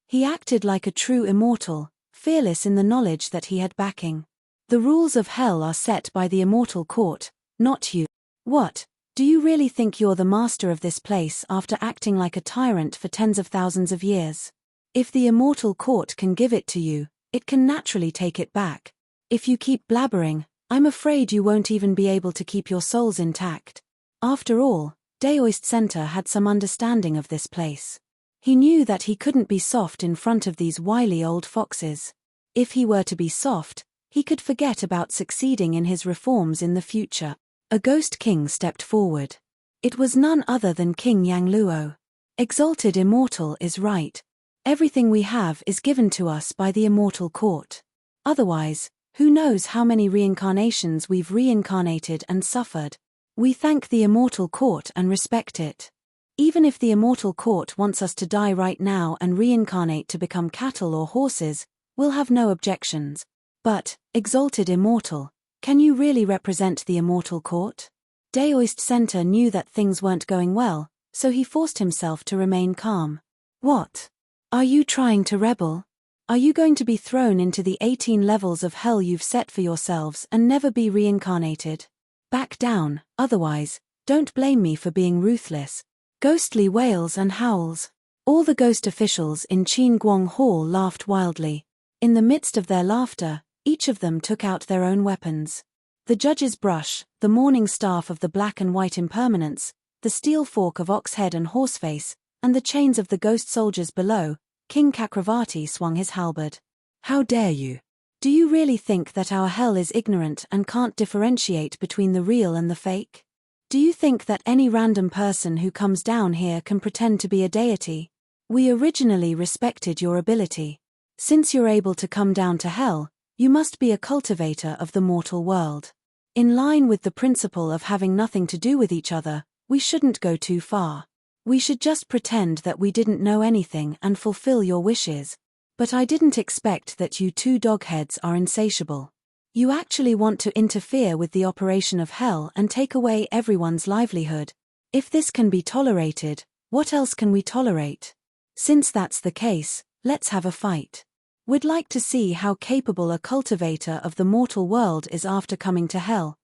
He acted like a true immortal, fearless in the knowledge that he had backing. The rules of hell are set by the immortal court, not you. What? Do you really think you're the master of this place after acting like a tyrant for tens of thousands of years? If the immortal court can give it to you, it can naturally take it back. If you keep blabbering, I'm afraid you won't even be able to keep your souls intact. After all, Daoist Center had some understanding of this place. He knew that he couldn't be soft in front of these wily old foxes. If he were to be soft, he could forget about succeeding in his reforms in the future. A ghost king stepped forward. It was none other than King Yang Luo. Exalted Immortal is right. Everything we have is given to us by the immortal court. Otherwise, who knows how many reincarnations we've reincarnated and suffered. We thank the immortal court and respect it. Even if the immortal court wants us to die right now and reincarnate to become cattle or horses, we'll have no objections. But, Exalted Immortal, can you really represent the immortal court? Daoist Center knew that things weren't going well, so he forced himself to remain calm. What? Are you trying to rebel? Are you going to be thrown into the 18 levels of hell you've set for yourselves and never be reincarnated? Back down, otherwise, don't blame me for being ruthless. Ghostly wails and howls. All the ghost officials in Qingguang Hall laughed wildly. In the midst of their laughter, each of them took out their own weapons. The judge's brush, the morning staff of the black and white impermanence, the steel fork of Oxhead and Horseface, and the chains of the ghost soldiers below, King Kakravati swung his halberd. How dare you? Do you really think that our hell is ignorant and can't differentiate between the real and the fake? Do you think that any random person who comes down here can pretend to be a deity? We originally respected your ability. Since you're able to come down to hell, you must be a cultivator of the mortal world. In line with the principle of having nothing to do with each other, we shouldn't go too far. We should just pretend that we didn't know anything and fulfill your wishes. But I didn't expect that you 2 dogheads are insatiable. You actually want to interfere with the operation of hell and take away everyone's livelihood. If this can be tolerated, what else can we tolerate? Since that's the case, let's have a fight. We'd like to see how capable a cultivator of the mortal world is after coming to hell.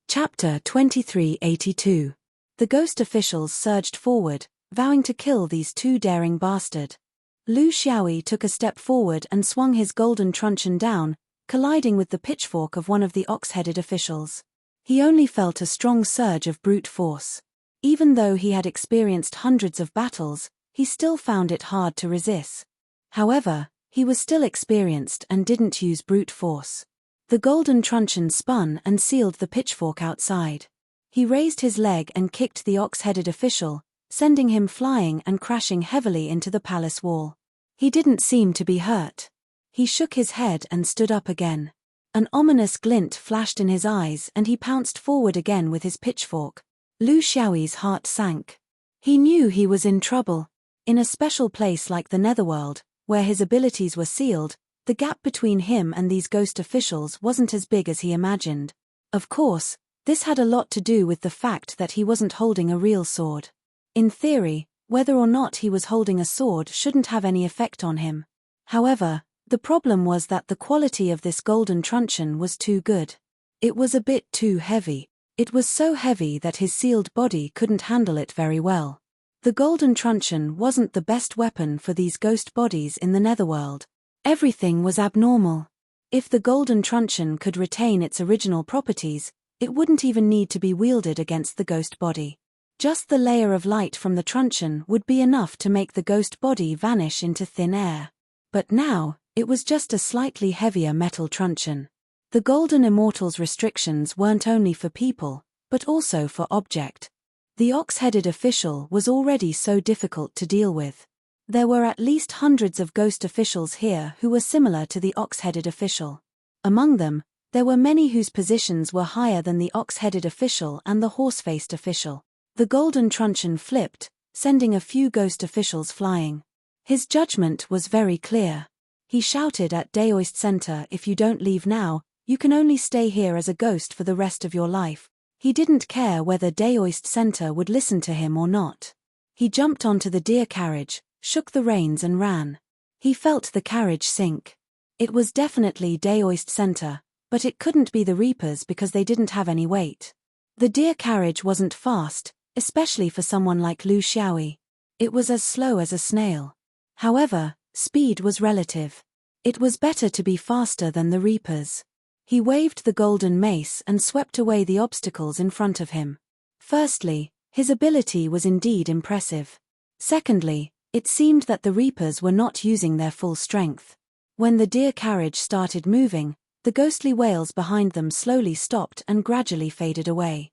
Chapter 2382. The ghost officials surged forward, vowing to kill these 2 daring bastards. Lu Xiaoyi took a step forward and swung his golden truncheon down, colliding with the pitchfork of one of the ox-headed officials. He only felt a strong surge of brute force. Even though he had experienced hundreds of battles, he still found it hard to resist. However, he was still experienced and didn't use brute force. The golden truncheon spun and sealed the pitchfork outside. He raised his leg and kicked the ox-headed official, sending him flying and crashing heavily into the palace wall. He didn't seem to be hurt. He shook his head and stood up again. An ominous glint flashed in his eyes and he pounced forward again with his pitchfork. Lu Xiaoyi's heart sank. He knew he was in trouble. In a special place like the Netherworld, where his abilities were sealed, the gap between him and these ghost officials wasn't as big as he imagined. Of course, this had a lot to do with the fact that he wasn't holding a real sword. In theory, whether or not he was holding a sword shouldn't have any effect on him. However, the problem was that the quality of this golden truncheon was too good. It was a bit too heavy. It was so heavy that his sealed body couldn't handle it very well. The golden truncheon wasn't the best weapon for these ghost bodies in the Netherworld. Everything was abnormal. If the golden truncheon could retain its original properties, it wouldn't even need to be wielded against the ghost body. Just the layer of light from the truncheon would be enough to make the ghost body vanish into thin air. But now, it was just a slightly heavier metal truncheon. The Golden Immortal's restrictions weren't only for people, but also for object. The ox-headed official was already so difficult to deal with. There were at least hundreds of ghost officials here who were similar to the ox-headed official. Among them, there were many whose positions were higher than the ox-headed official and the horse-faced official. The golden truncheon flipped, sending a few ghost officials flying. His judgment was very clear. He shouted at Daoist Center, "If you don't leave now, you can only stay here as a ghost for the rest of your life." He didn't care whether Daoist Center would listen to him or not. He jumped onto the deer carriage, shook the reins and ran. He felt the carriage sink. It was definitely Daoist Center, but it couldn't be the Reapers because they didn't have any weight. The deer carriage wasn't fast, especially for someone like Lu Xiaoyi. It was as slow as a snail. However, speed was relative. It was better to be faster than the Reapers. He waved the golden mace and swept away the obstacles in front of him. Firstly, his ability was indeed impressive. Secondly, it seemed that the Reapers were not using their full strength. When the deer carriage started moving, the ghostly wails behind them slowly stopped and gradually faded away.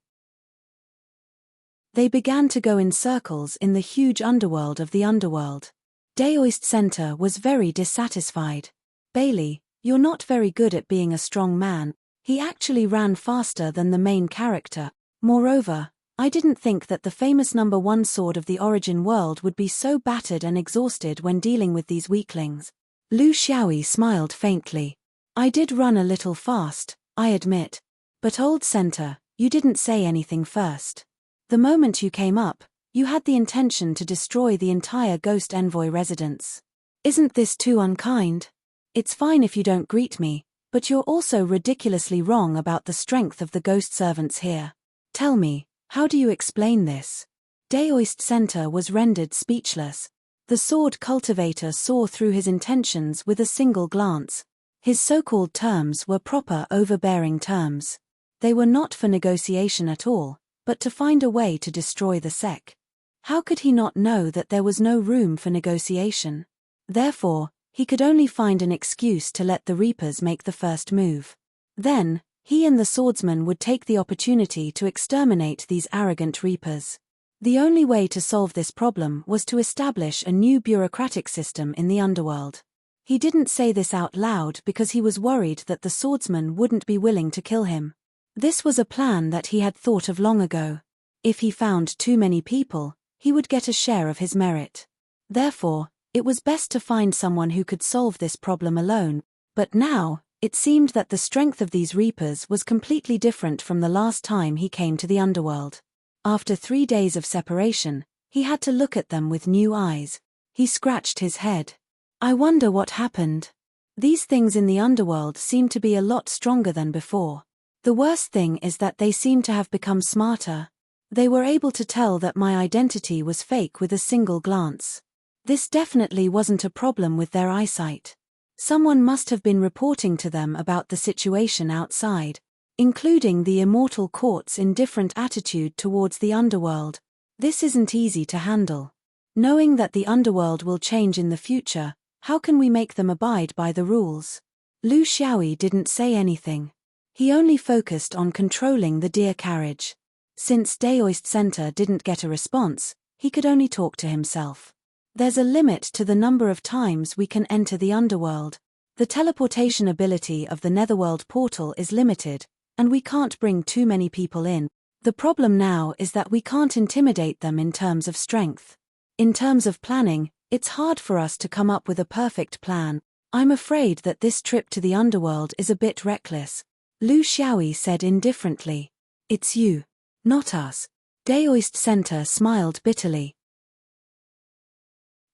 They began to go in circles in the huge underworld of the underworld. Daoist Center was very dissatisfied. "Bailey, you're not very good at being a strong man." He actually ran faster than the main character. Moreover, I didn't think that the famous #1 sword of the origin world would be so battered and exhausted when dealing with these weaklings. Lu Xiaoyi smiled faintly. "I did run a little fast, I admit. But Old Center, you didn't say anything first. The moment you came up, you had the intention to destroy the entire Ghost Envoy residence. Isn't this too unkind? It's fine if you don't greet me, but you're also ridiculously wrong about the strength of the ghost servants here. Tell me, how do you explain this?" Daoist Center was rendered speechless. The sword cultivator saw through his intentions with a single glance. His so-called terms were proper overbearing terms. They were not for negotiation at all, but to find a way to destroy the sect. How could he not know that there was no room for negotiation? Therefore, he could only find an excuse to let the Reapers make the first move. Then, he and the swordsman would take the opportunity to exterminate these arrogant Reapers. The only way to solve this problem was to establish a new bureaucratic system in the underworld. He didn't say this out loud because he was worried that the swordsman wouldn't be willing to kill him. This was a plan that he had thought of long ago. If he found too many people, he would get a share of his merit. Therefore, it was best to find someone who could solve this problem alone. But now, it seemed that the strength of these Reapers was completely different from the last time he came to the underworld. After 3 days of separation, he had to look at them with new eyes. He scratched his head. I wonder what happened. These things in the underworld seem to be a lot stronger than before. The worst thing is that they seem to have become smarter. They were able to tell that my identity was fake with a single glance. This definitely wasn't a problem with their eyesight. Someone must have been reporting to them about the situation outside, including the immortal court's indifferent attitude towards the underworld. This isn't easy to handle. Knowing that the underworld will change in the future, how can we make them abide by the rules? Lu Xiaoyi didn't say anything. He only focused on controlling the deer carriage. Since Daoist Center didn't get a response, he could only talk to himself. There's a limit to the number of times we can enter the underworld. The teleportation ability of the Netherworld portal is limited, and we can't bring too many people in. The problem now is that we can't intimidate them in terms of strength. In terms of planning, it's hard for us to come up with a perfect plan. I'm afraid that this trip to the underworld is a bit reckless. Lu Xiaoyi said indifferently. It's you, not us. Daoist Center smiled bitterly.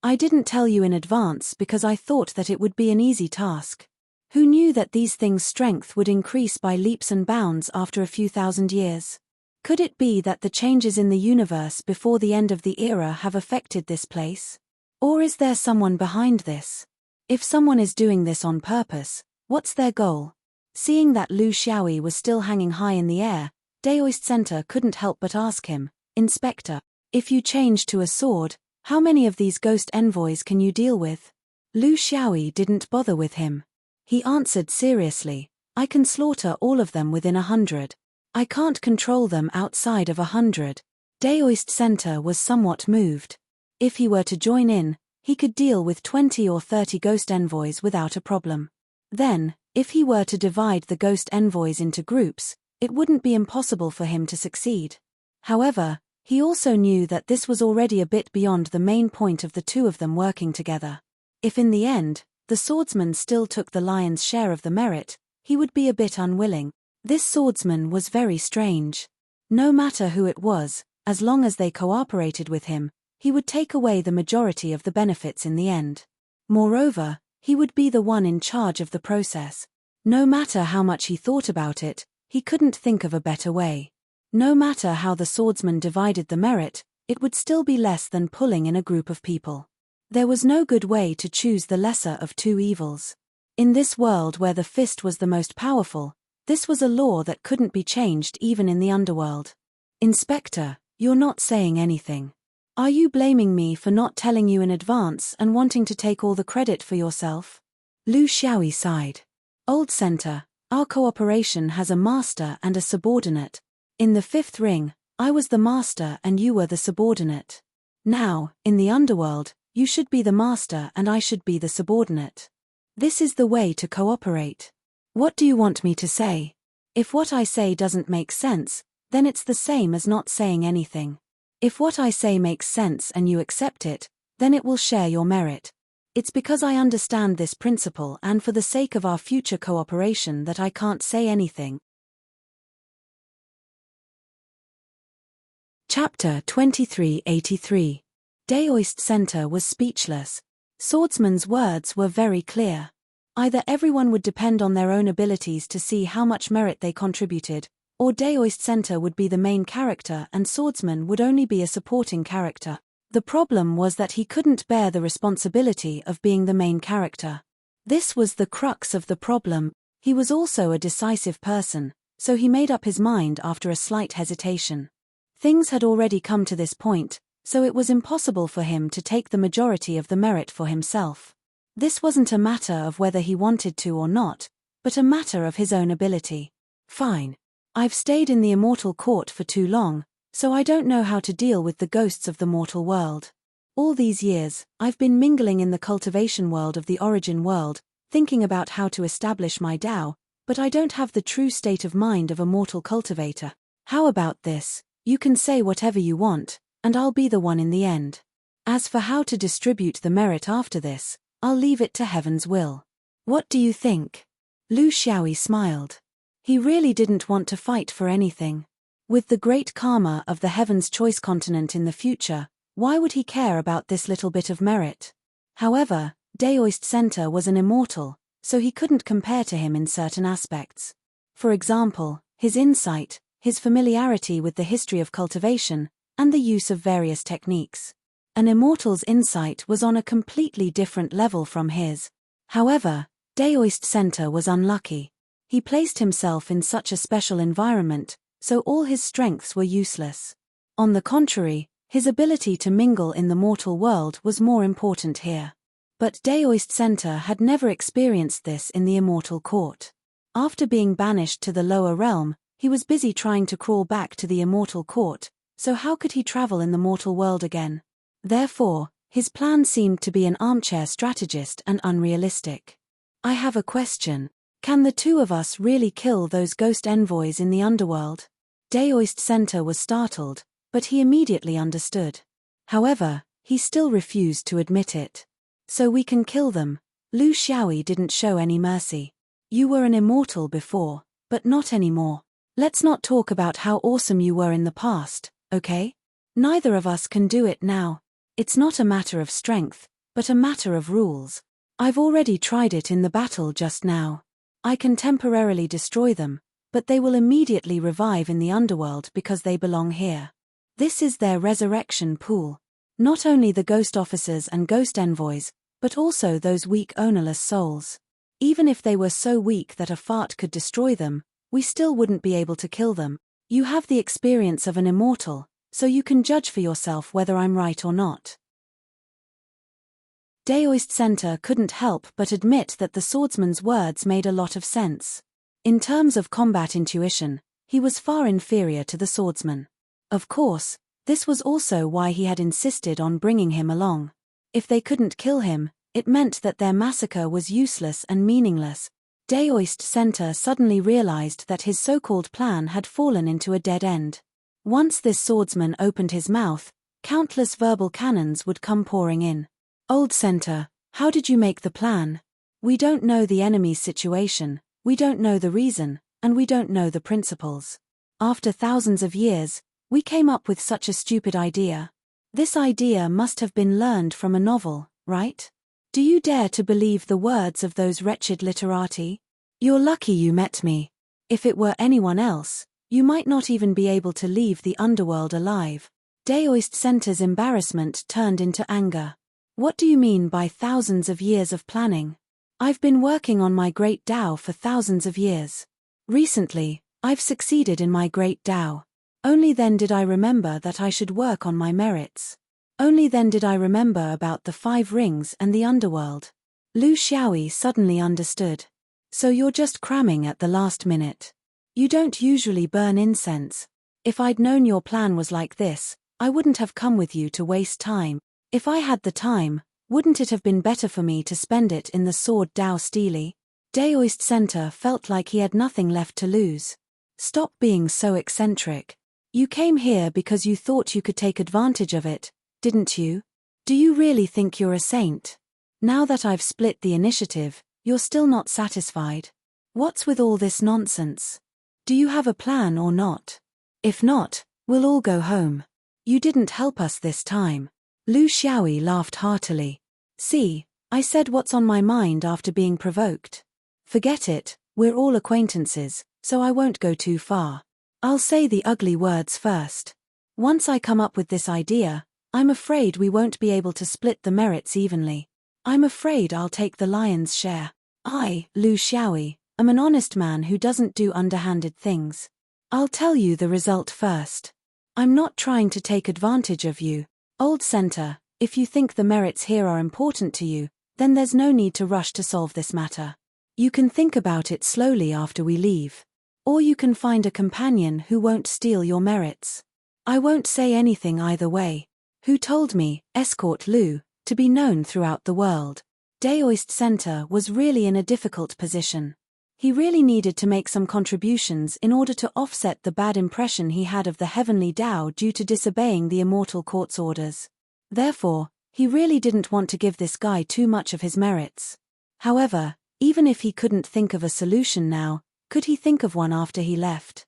I didn't tell you in advance because I thought that it would be an easy task. Who knew that these things' strength would increase by leaps and bounds after a few thousand years? Could it be that the changes in the universe before the end of the era have affected this place? Or is there someone behind this? If someone is doing this on purpose, What's their goal? Seeing that Lu Xiaoyi was still hanging high in the air, Daoist Center couldn't help but ask him, Inspector, if you change to a sword, how many of these ghost envoys can you deal with? Lu Xiaoyi didn't bother with him. He answered seriously, I can slaughter all of them within 100. I can't control them outside of 100. Daoist Center was somewhat moved. If he were to join in, he could deal with 20 or 30 ghost envoys without a problem. Then, if he were to divide the ghost envoys into groups, it wouldn't be impossible for him to succeed. However, he also knew that this was already a bit beyond the main point of the two of them working together. If in the end, the swordsman still took the lion's share of the merit, he would be a bit unwilling. This swordsman was very strange. No matter who it was, as long as they cooperated with him, he would take away the majority of the benefits in the end. Moreover, he would be the one in charge of the process. No matter how much he thought about it, he couldn't think of a better way. No matter how the swordsman divided the merit, it would still be less than pulling in a group of people. There was no good way to choose the lesser of two evils. In this world where the fist was the most powerful, this was a law that couldn't be changed even in the underworld. Inspector, you're not saying anything. Are you blaming me for not telling you in advance and wanting to take all the credit for yourself? Lu Xiaoyi sighed. Old Center, our cooperation has a master and a subordinate. In the fifth ring, I was the master and you were the subordinate. Now, in the underworld, you should be the master and I should be the subordinate. This is the way to cooperate. What do you want me to say? If what I say doesn't make sense, then it's the same as not saying anything. If what I say makes sense and you accept it, then it will share your merit. It's because I understand this principle and for the sake of our future cooperation that I can't say anything. Chapter 2383. Daoist Center was speechless. Swordsman's words were very clear. Either everyone would depend on their own abilities to see how much merit they contributed, or Daoist Center would be the main character and Swordsman would only be a supporting character. The problem was that he couldn't bear the responsibility of being the main character. This was the crux of the problem. He was also a decisive person, so he made up his mind after a slight hesitation. Things had already come to this point, so it was impossible for him to take the majority of the merit for himself. This wasn't a matter of whether he wanted to or not, but a matter of his own ability. Fine. I've stayed in the immortal court for too long, so I don't know how to deal with the ghosts of the mortal world. All these years, I've been mingling in the cultivation world of the origin world, thinking about how to establish my Tao, but I don't have the true state of mind of a mortal cultivator. How about this? You can say whatever you want, and I'll be the one in the end. As for how to distribute the merit after this, I'll leave it to heaven's will. What do you think? Lu Xiaoyi smiled. He really didn't want to fight for anything. With the great karma of the Heaven's Choice continent in the future, why would he care about this little bit of merit? However, Daoist Center was an immortal, so he couldn't compare to him in certain aspects. For example, his insight, his familiarity with the history of cultivation, and the use of various techniques. An immortal's insight was on a completely different level from his. However, Daoist Center was unlucky. He placed himself in such a special environment, so all his strengths were useless. On the contrary, his ability to mingle in the mortal world was more important here. But Daoist Center had never experienced this in the immortal court. After being banished to the lower realm, he was busy trying to crawl back to the immortal court, so how could he travel in the mortal world again? Therefore, his plan seemed to be an armchair strategist and unrealistic. I have a question. Can the two of us really kill those ghost envoys in the underworld? Daoist Center was startled, but he immediately understood. However, he still refused to admit it. So we can kill them. Lu Xiaoyi didn't show any mercy. You were an immortal before, but not anymore. Let's not talk about how awesome you were in the past, okay? Neither of us can do it now. It's not a matter of strength, but a matter of rules. I've already tried it in the battle just now. I can temporarily destroy them, but they will immediately revive in the underworld because they belong here. This is their resurrection pool. Not only the ghost officers and ghost envoys, but also those weak ownerless souls. Even if they were so weak that a fart could destroy them, we still wouldn't be able to kill them. You have the experience of an immortal, so you can judge for yourself whether I'm right or not. Daoist Center couldn't help but admit that the swordsman's words made a lot of sense. In terms of combat intuition, he was far inferior to the swordsman. Of course, this was also why he had insisted on bringing him along. If they couldn't kill him, it meant that their massacre was useless and meaningless. Daoist Center suddenly realized that his so-called plan had fallen into a dead end. Once this swordsman opened his mouth, countless verbal cannons would come pouring in. Old Center, how did you make the plan? We don't know the enemy's situation, we don't know the reason, and we don't know the principles. After thousands of years, we came up with such a stupid idea. This idea must have been learned from a novel, right? Do you dare to believe the words of those wretched literati? You're lucky you met me. If it were anyone else, you might not even be able to leave the underworld alive. Daoist Center's embarrassment turned into anger. What do you mean by thousands of years of planning? I've been working on my great Tao for thousands of years. Recently, I've succeeded in my great Tao. Only then did I remember that I should work on my merits. Only then did I remember about the 5 rings and the underworld. Lu Xiaoyi suddenly understood. So you're just cramming at the last minute. You don't usually burn incense. If I'd known your plan was like this, I wouldn't have come with you to waste time. If I had the time, wouldn't it have been better for me to spend it in the sword Dao Steely? Daoist Center felt like he had nothing left to lose. Stop being so eccentric. You came here because you thought you could take advantage of it, didn't you? Do you really think you're a saint? Now that I've split the initiative, you're still not satisfied. What's with all this nonsense? Do you have a plan or not? If not, we'll all go home. You didn't help us this time. Lu Xiaoyi laughed heartily. See, I said what's on my mind after being provoked. Forget it, we're all acquaintances, so I won't go too far. I'll say the ugly words first. Once I come up with this idea, I'm afraid we won't be able to split the merits evenly. I'm afraid I'll take the lion's share. I, Lu Xiaoyi, am an honest man who doesn't do underhanded things. I'll tell you the result first. I'm not trying to take advantage of you. Old Center, if you think the merits here are important to you, then there's no need to rush to solve this matter. You can think about it slowly after we leave. Or you can find a companion who won't steal your merits. I won't say anything either way. Who told me, escort Lu, to be known throughout the world? Daoist Center was really in a difficult position. He really needed to make some contributions in order to offset the bad impression he had of the heavenly Tao due to disobeying the immortal court's orders. Therefore, he really didn't want to give this guy too much of his merits. However, even if he couldn't think of a solution now, could he think of one after he left?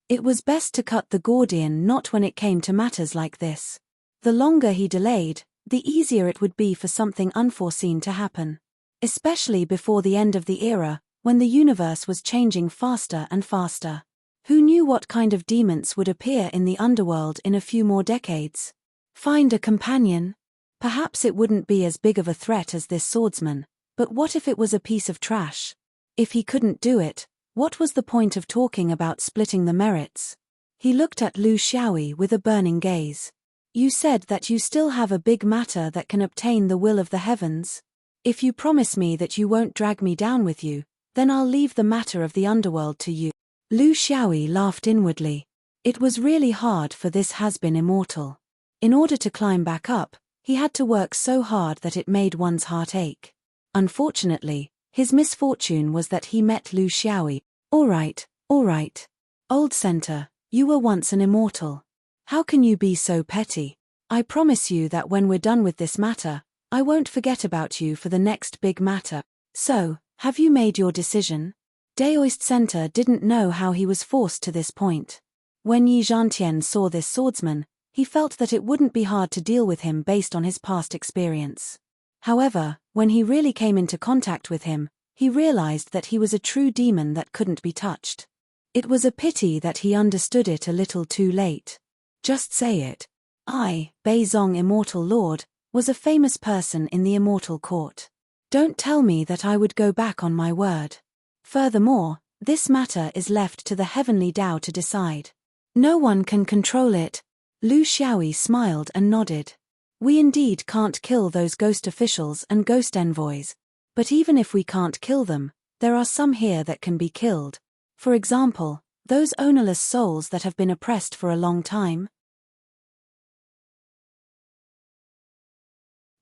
It was best to cut the Gordian knot when it came to matters like this. The longer he delayed, the easier it would be for something unforeseen to happen. Especially before the end of the era, when the universe was changing faster and faster. Who knew what kind of demons would appear in the underworld in a few more decades? Find a companion? Perhaps it wouldn't be as big of a threat as this swordsman, but what if it was a piece of trash? If he couldn't do it, what was the point of talking about splitting the merits? He looked at Lu Xiaoyi with a burning gaze. You said that you still have a big matter that can obtain the will of the heavens. If you promise me that you won't drag me down with you, then I'll leave the matter of the underworld to you. Lu Xiaoyi laughed inwardly. It was really hard for this has-been immortal. In order to climb back up, he had to work so hard that it made one's heart ache. Unfortunately, his misfortune was that he met Lu Xiaoyi. All right. Old Center, you were once an immortal. How can you be so petty? I promise you that when we're done with this matter, I won't forget about you for the next big matter. So, have you made your decision? Daoist Center didn't know how he was forced to this point. When Yi Zhantian saw this swordsman, he felt that it wouldn't be hard to deal with him based on his past experience. However, when he really came into contact with him, he realized that he was a true demon that couldn't be touched. It was a pity that he understood it a little too late. Just say it. I, Beizong Immortal Lord, was a famous person in the immortal court. Don't tell me that I would go back on my word. Furthermore, this matter is left to the heavenly Tao to decide. No one can control it. Lu Xiaoyi smiled and nodded. We indeed can't kill those ghost officials and ghost envoys. But even if we can't kill them, there are some here that can be killed. For example, those ownerless souls that have been oppressed for a long time.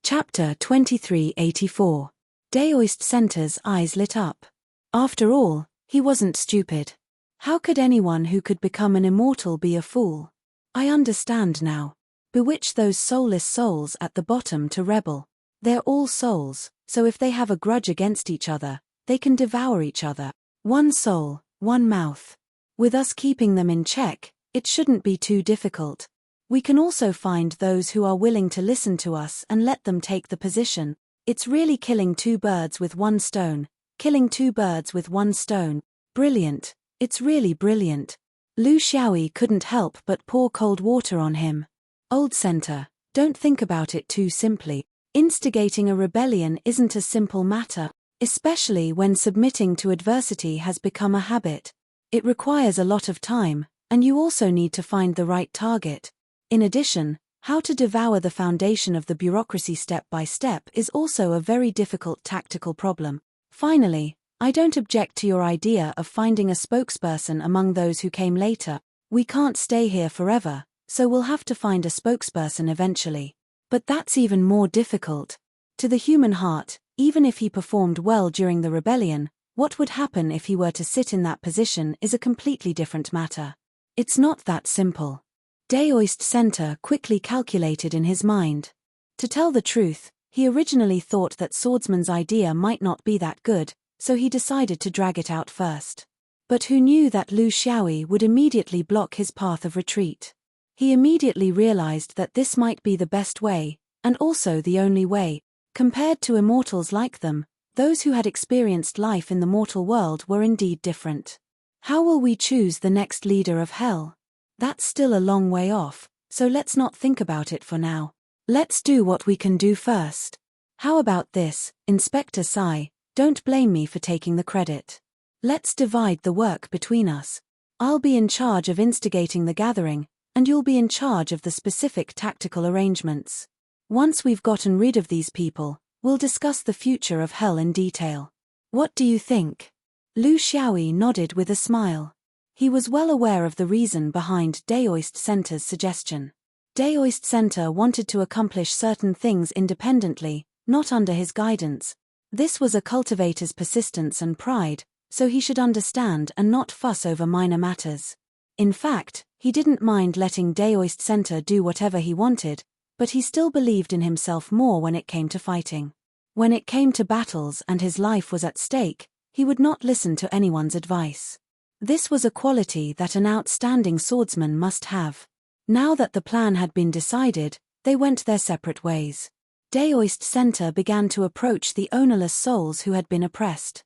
Chapter 2384. Daoist Center's eyes lit up. After all, he wasn't stupid. How could anyone who could become an immortal be a fool? I understand now. Bewitch those soulless souls at the bottom to rebel. They're all souls, so if they have a grudge against each other, they can devour each other. One soul, one mouth. With us keeping them in check, it shouldn't be too difficult. We can also find those who are willing to listen to us and let them take the position. It's really killing two birds with one stone. Killing two birds with one stone. Brilliant. It's really brilliant. Lu Xiaoyi couldn't help but pour cold water on him. Old Center, don't think about it too simply. Instigating a rebellion isn't a simple matter, especially when submitting to adversity has become a habit. It requires a lot of time, and you also need to find the right target. In addition, how to devour the foundation of the bureaucracy step by step is also a very difficult tactical problem. Finally, I don't object to your idea of finding a spokesperson among those who came later. We can't stay here forever, so we'll have to find a spokesperson eventually. But that's even more difficult. To the human heart, even if he performed well during the rebellion, what would happen if he were to sit in that position is a completely different matter. It's not that simple. Daoist Center quickly calculated in his mind. To tell the truth, he originally thought that Swordsman's idea might not be that good, so he decided to drag it out first. But who knew that Lu Xiaoyi would immediately block his path of retreat? He immediately realized that this might be the best way, and also the only way. Compared to immortals like them, those who had experienced life in the mortal world were indeed different. How will we choose the next leader of hell? That's still a long way off, so let's not think about it for now. Let's do what we can do first. How about this, Inspector Sai? Don't blame me for taking the credit. Let's divide the work between us. I'll be in charge of instigating the gathering, and you'll be in charge of the specific tactical arrangements. Once we've gotten rid of these people, we'll discuss the future of hell in detail. What do you think? Lu Xiaoyi nodded with a smile. He was well aware of the reason behind Daoist Center's suggestion. Daoist Center wanted to accomplish certain things independently, not under his guidance. This was a cultivator's persistence and pride, so he should understand and not fuss over minor matters. In fact, he didn't mind letting Daoist Center do whatever he wanted, but he still believed in himself more when it came to fighting. When it came to battles and his life was at stake, he would not listen to anyone's advice. This was a quality that an outstanding swordsman must have. Now that the plan had been decided, they went their separate ways. Daoist Center began to approach the ownerless souls who had been oppressed.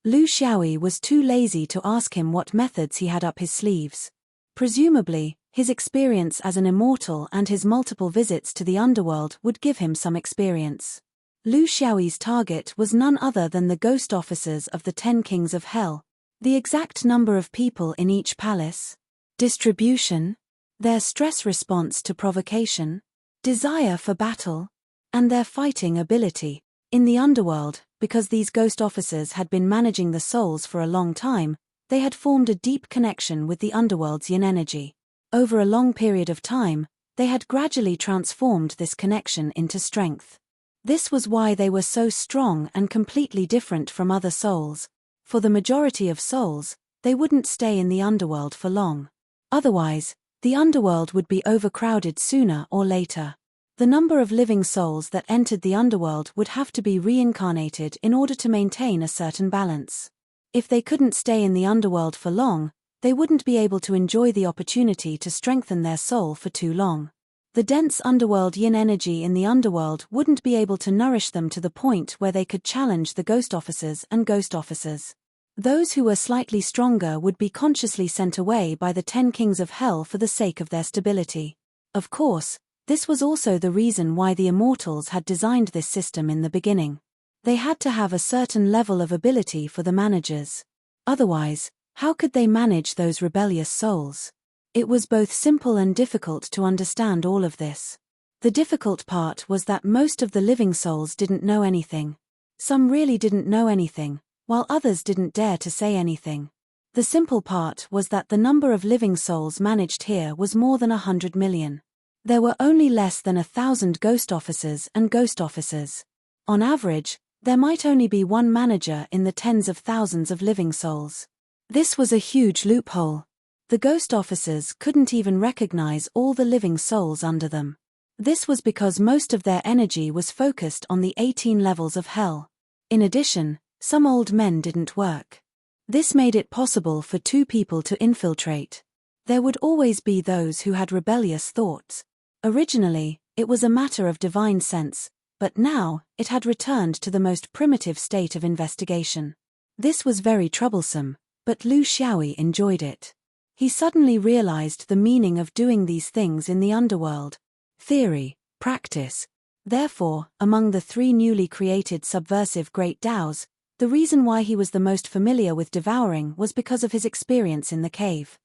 Lu Xiaoyi was too lazy to ask him what methods he had up his sleeves. Presumably, his experience as an immortal and his multiple visits to the underworld would give him some experience. Lu Xiaoyi's target was none other than the ghost officers of the 10 Kings of Hell. The exact number of people in each palace, distribution, their stress response to provocation, desire for battle, and their fighting ability. In the underworld, because these ghost officers had been managing the souls for a long time, they had formed a deep connection with the underworld's yin energy. Over a long period of time, they had gradually transformed this connection into strength. This was why they were so strong and completely different from other souls. For the majority of souls, they wouldn't stay in the underworld for long. Otherwise, the underworld would be overcrowded sooner or later. The number of living souls that entered the underworld would have to be reincarnated in order to maintain a certain balance. If they couldn't stay in the underworld for long, they wouldn't be able to enjoy the opportunity to strengthen their soul for too long. The dense underworld yin energy in the underworld wouldn't be able to nourish them to the point where they could challenge the ghost officers and ghost officers. Those who were slightly stronger would be consciously sent away by the 10 Kings of Hell for the sake of their stability. Of course, This was also the reason why the immortals had designed this system in the beginning. They had to have a certain level of ability for the managers. Otherwise, how could they manage those rebellious souls? It was both simple and difficult to understand all of this. The difficult part was that most of the living souls didn't know anything. Some really didn't know anything, while others didn't dare to say anything. The simple part was that the number of living souls managed here was more than 100 million. There were only less than 1,000 ghost officers and ghost officers. On average, there might only be one manager in the tens of thousands of living souls. This was a huge loophole. The ghost officers couldn't even recognize all the living souls under them. This was because most of their energy was focused on the 18 levels of hell. In addition, some old men didn't work. This made it possible for two people to infiltrate. There would always be those who had rebellious thoughts. Originally, it was a matter of divine sense, but now, it had returned to the most primitive state of investigation. This was very troublesome, but Lu Xiaoyi enjoyed it. He suddenly realized the meaning of doing these things in the underworld. Theory, practice. Therefore, among the three newly created subversive great Taos, the reason why he was the most familiar with devouring was because of his experience in the cave.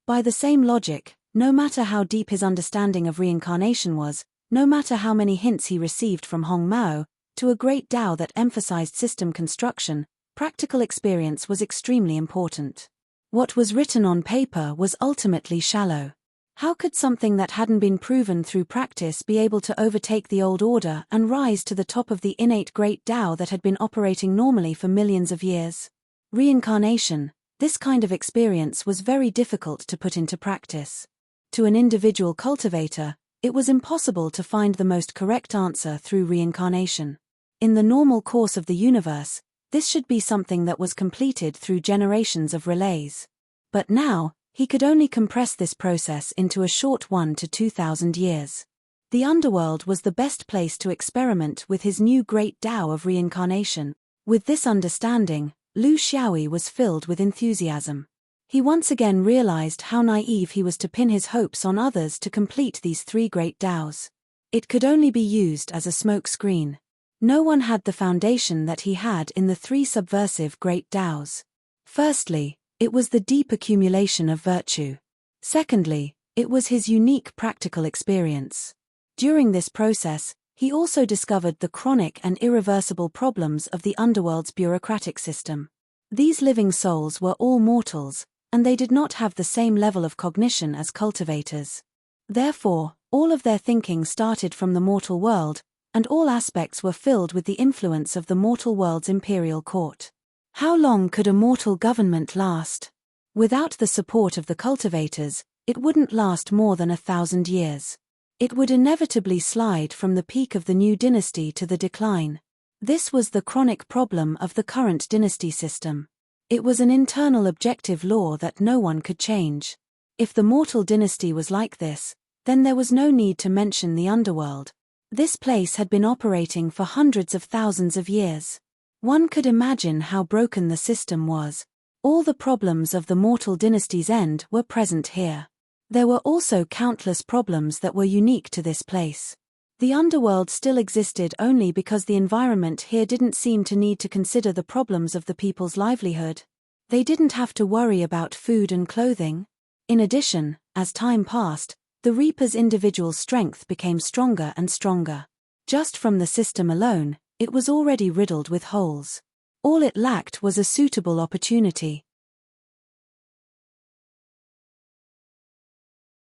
By the same logic, no matter how deep his understanding of reincarnation was, no matter how many hints he received from Hong Mao, to a great Tao that emphasized system construction, practical experience was extremely important. What was written on paper was ultimately shallow. How could something that hadn't been proven through practice be able to overtake the old order and rise to the top of the innate great Tao that had been operating normally for millions of years? Reincarnation, this kind of experience was very difficult to put into practice. To an individual cultivator, it was impossible to find the most correct answer through reincarnation. In the normal course of the universe, this should be something that was completed through generations of relays. But now, he could only compress this process into a short 1 to 2,000 years. The underworld was the best place to experiment with his new great Tao of reincarnation. With this understanding, Lu Xiaoyi was filled with enthusiasm. He once again realized how naive he was to pin his hopes on others to complete these three great Taos. It could only be used as a smoke screen. No one had the foundation that he had in the three subversive great Taos. Firstly, it was the deep accumulation of virtue. Secondly, it was his unique practical experience. During this process, he also discovered the chronic and irreversible problems of the underworld's bureaucratic system. These living souls were all mortals, and they did not have the same level of cognition as cultivators. Therefore, all of their thinking started from the mortal world, and all aspects were filled with the influence of the mortal world's imperial court. How long could a mortal government last? Without the support of the cultivators, it wouldn't last more than 1,000 years. It would inevitably slide from the peak of the new dynasty to the decline. This was the chronic problem of the current dynasty system. It was an internal objective law that no one could change. If the mortal dynasty was like this, then there was no need to mention the underworld. This place had been operating for hundreds of thousands of years. One could imagine how broken the system was. All the problems of the mortal dynasty's end were present here. There were also countless problems that were unique to this place. The underworld still existed only because the environment here didn't seem to need to consider the problems of the people's livelihood. They didn't have to worry about food and clothing. In addition, as time passed, the Reaper's individual strength became stronger and stronger. Just from the system alone, it was already riddled with holes. All it lacked was a suitable opportunity.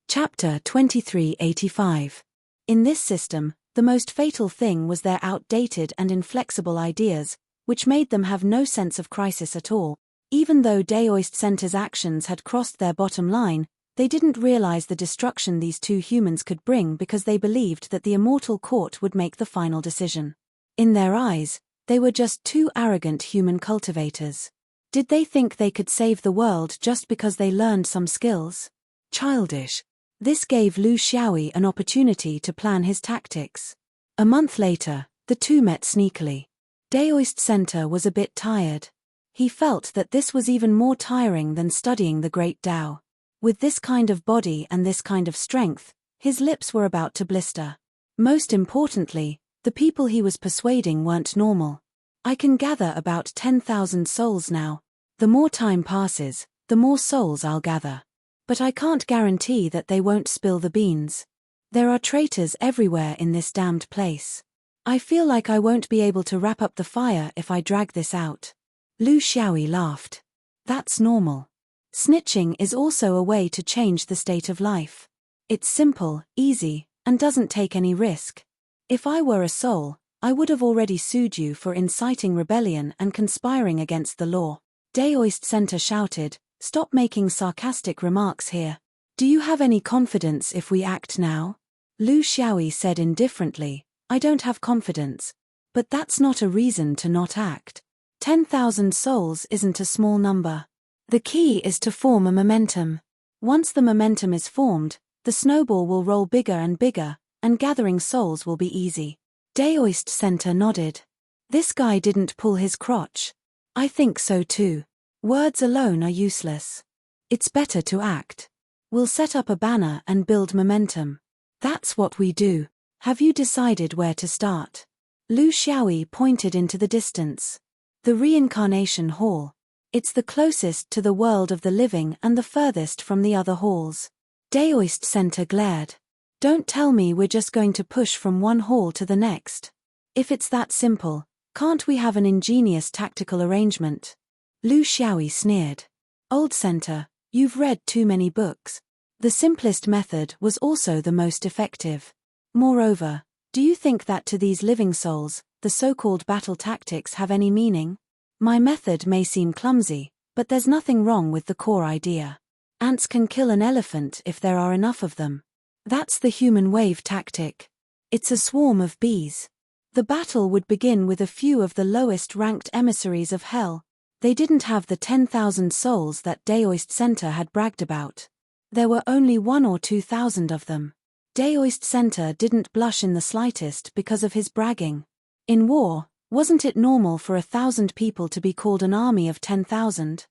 Chapter 2385. In this system, the most fatal thing was their outdated and inflexible ideas, which made them have no sense of crisis at all. Even though Daoist Center's actions had crossed their bottom line, they didn't realize the destruction these two humans could bring because they believed that the immortal court would make the final decision. In their eyes, they were just two arrogant human cultivators. Did they think they could save the world just because they learned some skills? Childish. This gave Lu Xiaoyi an opportunity to plan his tactics. A month later, the two met sneakily. Daoist Center was a bit tired. He felt that this was even more tiring than studying the Great Tao. With this kind of body and this kind of strength, His lips were about to blister. Most importantly, the people he was persuading weren't normal. I can gather about 10,000 souls now. The more time passes, the more souls I'll gather. But I can't guarantee that they won't spill the beans. There are traitors everywhere in this damned place. I feel like I won't be able to wrap up the fire if I drag this out. Lu Xiaoyi laughed. That's normal. Snitching is also a way to change the state of life. It's simple, easy, and doesn't take any risk. If I were a soul, I would have already sued you for inciting rebellion and conspiring against the law. Daoist Center shouted, "Stop making sarcastic remarks here. Do you have any confidence if we act now?" Lu Xiaoyi said indifferently, "I don't have confidence. But that's not a reason to not act. 10,000 souls isn't a small number. The key is to form a momentum. Once the momentum is formed, the snowball will roll bigger and bigger, and gathering souls will be easy." Daoist Center nodded. This guy didn't pull his crotch. I think so too. Words alone are useless. It's better to act. We'll set up a banner and build momentum. That's what we do. Have you decided where to start? Lu Xiaoyi pointed into the distance. The reincarnation hall. It's the closest to the world of the living and the furthest from the other halls. Daoist Center glared. Don't tell me we're just going to push from one hall to the next. If it's that simple, can't we have an ingenious tactical arrangement? Lu Xiaoyi sneered. Old Center, you've read too many books. The simplest method was also the most effective. Moreover, do you think that to these living souls, the so-called battle tactics have any meaning? My method may seem clumsy, but there's nothing wrong with the core idea. Ants can kill an elephant if there are enough of them. That's the human wave tactic. It's a swarm of bees. The battle would begin with a few of the lowest-ranked emissaries of hell. They didn't have the 10,000 souls that Daoist Center had bragged about. There were only 1,000 or 2,000 of them. Daoist Center didn't blush in the slightest because of his bragging. In war, wasn't it normal for 1,000 people to be called an army of 10,000?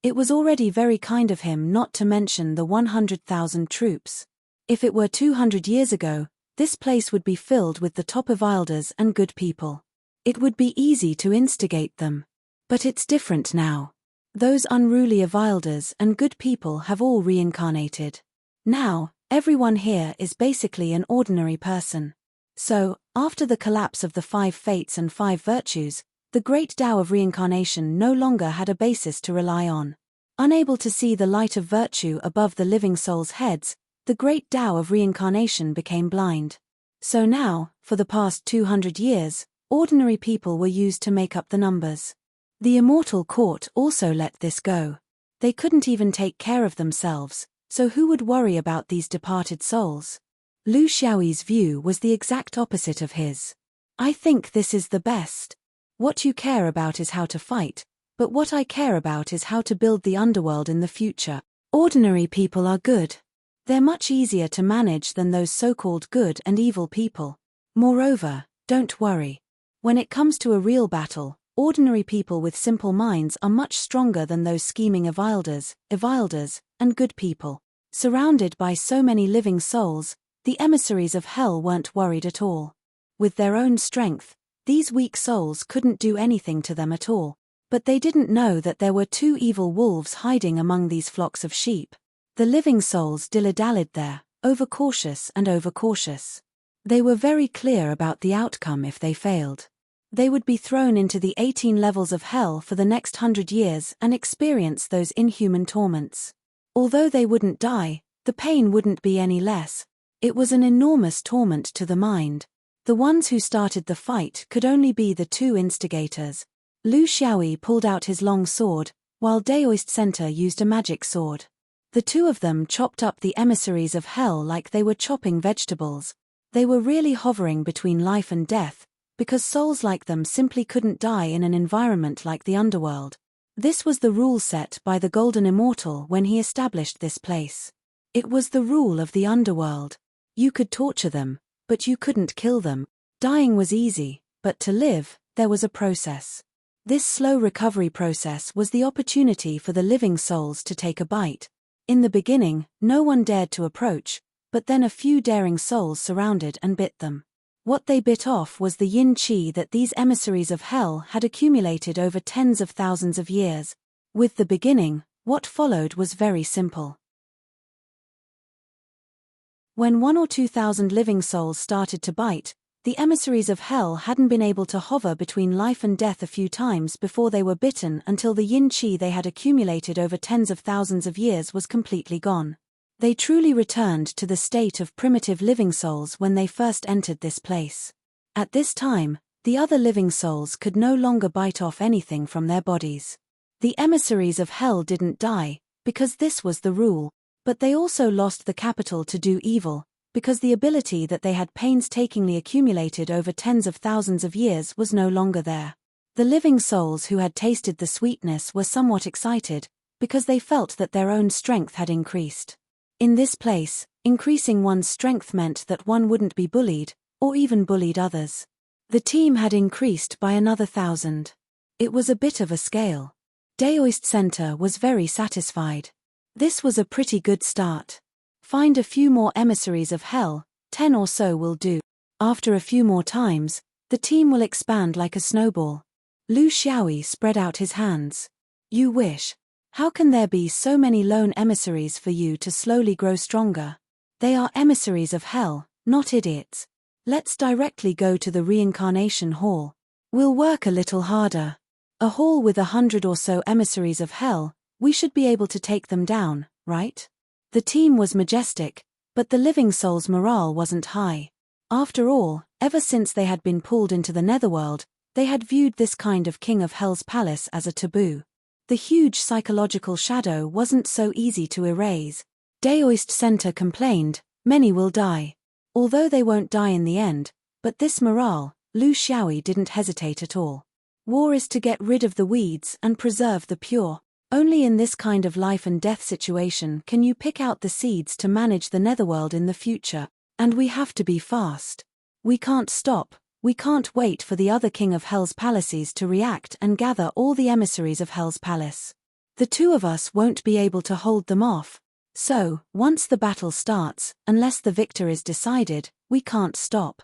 It was already very kind of him not to mention the 100,000 troops. If it were 200 years ago, this place would be filled with the top Avilders and good people. It would be easy to instigate them. But it's different now. Those unruly Avilders and good people have all reincarnated. Now, everyone here is basically an ordinary person. So, after the collapse of the 5 fates and 5 virtues, the great Tao of reincarnation no longer had a basis to rely on. Unable to see the light of virtue above the living souls' heads, the great Tao of reincarnation became blind. So now, for the past 200 years, ordinary people were used to make up the numbers. The immortal court also let this go. They couldn't even take care of themselves, so who would worry about these departed souls? Lu Xiaoyi's view was the exact opposite of his. I think this is the best. What you care about is how to fight, but what I care about is how to build the underworld in the future. Ordinary people are good. They're much easier to manage than those so-called good and evil people. Moreover, don't worry. When it comes to a real battle, ordinary people with simple minds are much stronger than those scheming Avilders, and good people. Surrounded by so many living souls, the emissaries of hell weren't worried at all. With their own strength, these weak souls couldn't do anything to them at all. But they didn't know that there were 2 evil wolves hiding among these flocks of sheep. The living souls dilly-dallied there, overcautious and overcautious. They were very clear about the outcome if they failed. They would be thrown into the 18 levels of hell for the next 100 years and experience those inhuman torments. Although they wouldn't die, the pain wouldn't be any less. It was an enormous torment to the mind. The ones who started the fight could only be the 2 instigators. Lu Xiaoyi pulled out his long sword, while Daoist Center used a magic sword. The 2 of them chopped up the emissaries of hell like they were chopping vegetables. They were really hovering between life and death, because souls like them simply couldn't die in an environment like the underworld. This was the rule set by the Golden Immortal when he established this place. It was the rule of the underworld. You could torture them, but you couldn't kill them. Dying was easy, but to live, there was a process. This slow recovery process was the opportunity for the living souls to take a bite. In the beginning, no one dared to approach, but then a few daring souls surrounded and bit them. What they bit off was the yin qi that these emissaries of hell had accumulated over tens of thousands of years. With the beginning, what followed was very simple. When 1 or 2,000 living souls started to bite, the emissaries of hell hadn't been able to hover between life and death a few times before they were bitten until the yin qi they had accumulated over tens of thousands of years was completely gone. They truly returned to the state of primitive living souls when they first entered this place. At this time, the other living souls could no longer bite off anything from their bodies. The emissaries of hell didn't die, because this was the rule, but they also lost the capital to do evil, because the ability that they had painstakingly accumulated over tens of thousands of years was no longer there. The living souls who had tasted the sweetness were somewhat excited, because they felt that their own strength had increased. In this place, increasing one's strength meant that one wouldn't be bullied, or even bullied others. The team had increased by another 1,000. It was a bit of a scale. Daoist Center was very satisfied. This was a pretty good start. Find a few more emissaries of hell, 10 or so will do. After a few more times, the team will expand like a snowball. Lu Xiaoyi spread out his hands. You wish. How can there be so many lone emissaries for you to slowly grow stronger? They are emissaries of hell, not idiots. Let's directly go to the reincarnation hall. We'll work a little harder. A hall with 100 or so emissaries of hell, we should be able to take them down, right? The team was majestic, but the living souls' morale wasn't high. After all, ever since they had been pulled into the netherworld, they had viewed this kind of king of hell's palace as a taboo. The huge psychological shadow wasn't so easy to erase. Daoist Center complained, many will die. Although they won't die in the end, but this morale, Lu Xiaoyi didn't hesitate at all. War is to get rid of the weeds and preserve the pure. Only in this kind of life and death situation can you pick out the seeds to manage the netherworld in the future, and we have to be fast. We can't stop. We can't wait for the other king of hell's palaces to react and gather all the emissaries of hell's palace. The two of us won't be able to hold them off. So, once the battle starts, unless the victor is decided, we can't stop.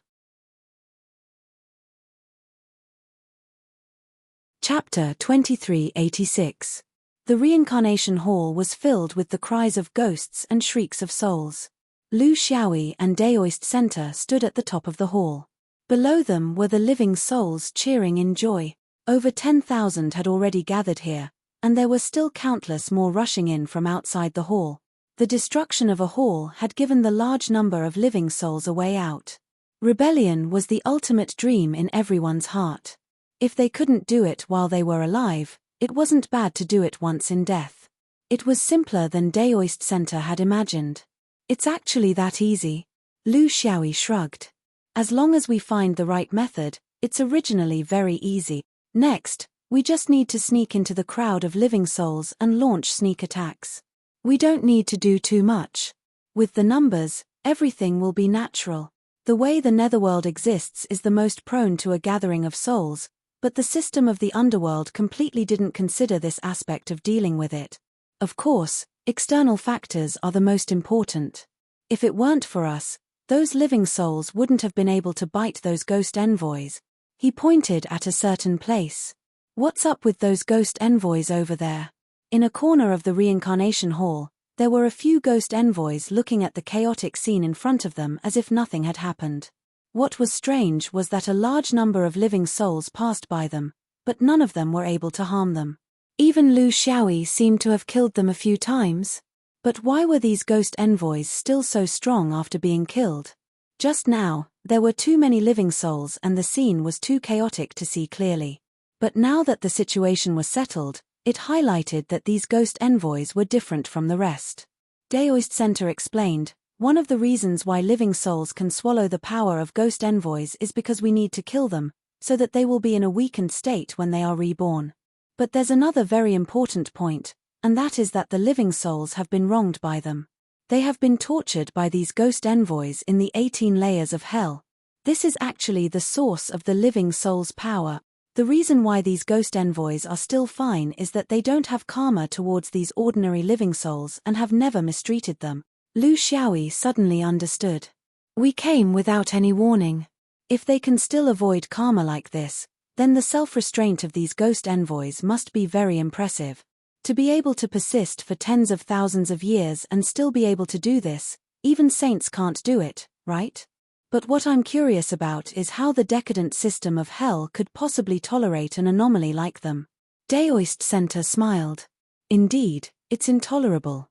Chapter 2386. The reincarnation hall was filled with the cries of ghosts and shrieks of souls. Lu Xiaoyi and Daoist Center stood at the top of the hall. Below them were the living souls cheering in joy. Over 10,000 had already gathered here, and there were still countless more rushing in from outside the hall. The destruction of a hall had given the large number of living souls a way out. Rebellion was the ultimate dream in everyone's heart. If they couldn't do it while they were alive, it wasn't bad to do it once in death. It was simpler than Daoist Center had imagined. It's actually that easy. Lu Xiaoyi shrugged. As long as we find the right method, it's originally very easy. Next, we just need to sneak into the crowd of living souls and launch sneak attacks. We don't need to do too much. With the numbers, everything will be natural. The way the netherworld exists is the most prone to a gathering of souls, but the system of the underworld completely didn't consider this aspect of dealing with it. Of course, external factors are the most important. If it weren't for us, those living souls wouldn't have been able to bite those ghost envoys. He pointed at a certain place. What's up with those ghost envoys over there? In a corner of the reincarnation hall, there were a few ghost envoys looking at the chaotic scene in front of them as if nothing had happened. What was strange was that a large number of living souls passed by them, but none of them were able to harm them. Even Lu Xiaoyi seemed to have killed them a few times. But why were these ghost envoys still so strong after being killed? Just now, there were too many living souls and the scene was too chaotic to see clearly. But now that the situation was settled, it highlighted that these ghost envoys were different from the rest. Daoist Center explained, one of the reasons why living souls can swallow the power of ghost envoys is because we need to kill them, so that they will be in a weakened state when they are reborn. But there's another very important point, and that is that the living souls have been wronged by them. They have been tortured by these ghost envoys in the 18 layers of hell. This is actually the source of the living soul's power. The reason why these ghost envoys are still fine is that they don't have karma towards these ordinary living souls and have never mistreated them. Lu Xiaoyi suddenly understood. We came without any warning. If they can still avoid karma like this, then the self-restraint of these ghost envoys must be very impressive. To be able to persist for tens of thousands of years and still be able to do this, even saints can't do it, right? But what I'm curious about is how the decadent system of hell could possibly tolerate an anomaly like them. Daoist Center smiled. Indeed, it's intolerable.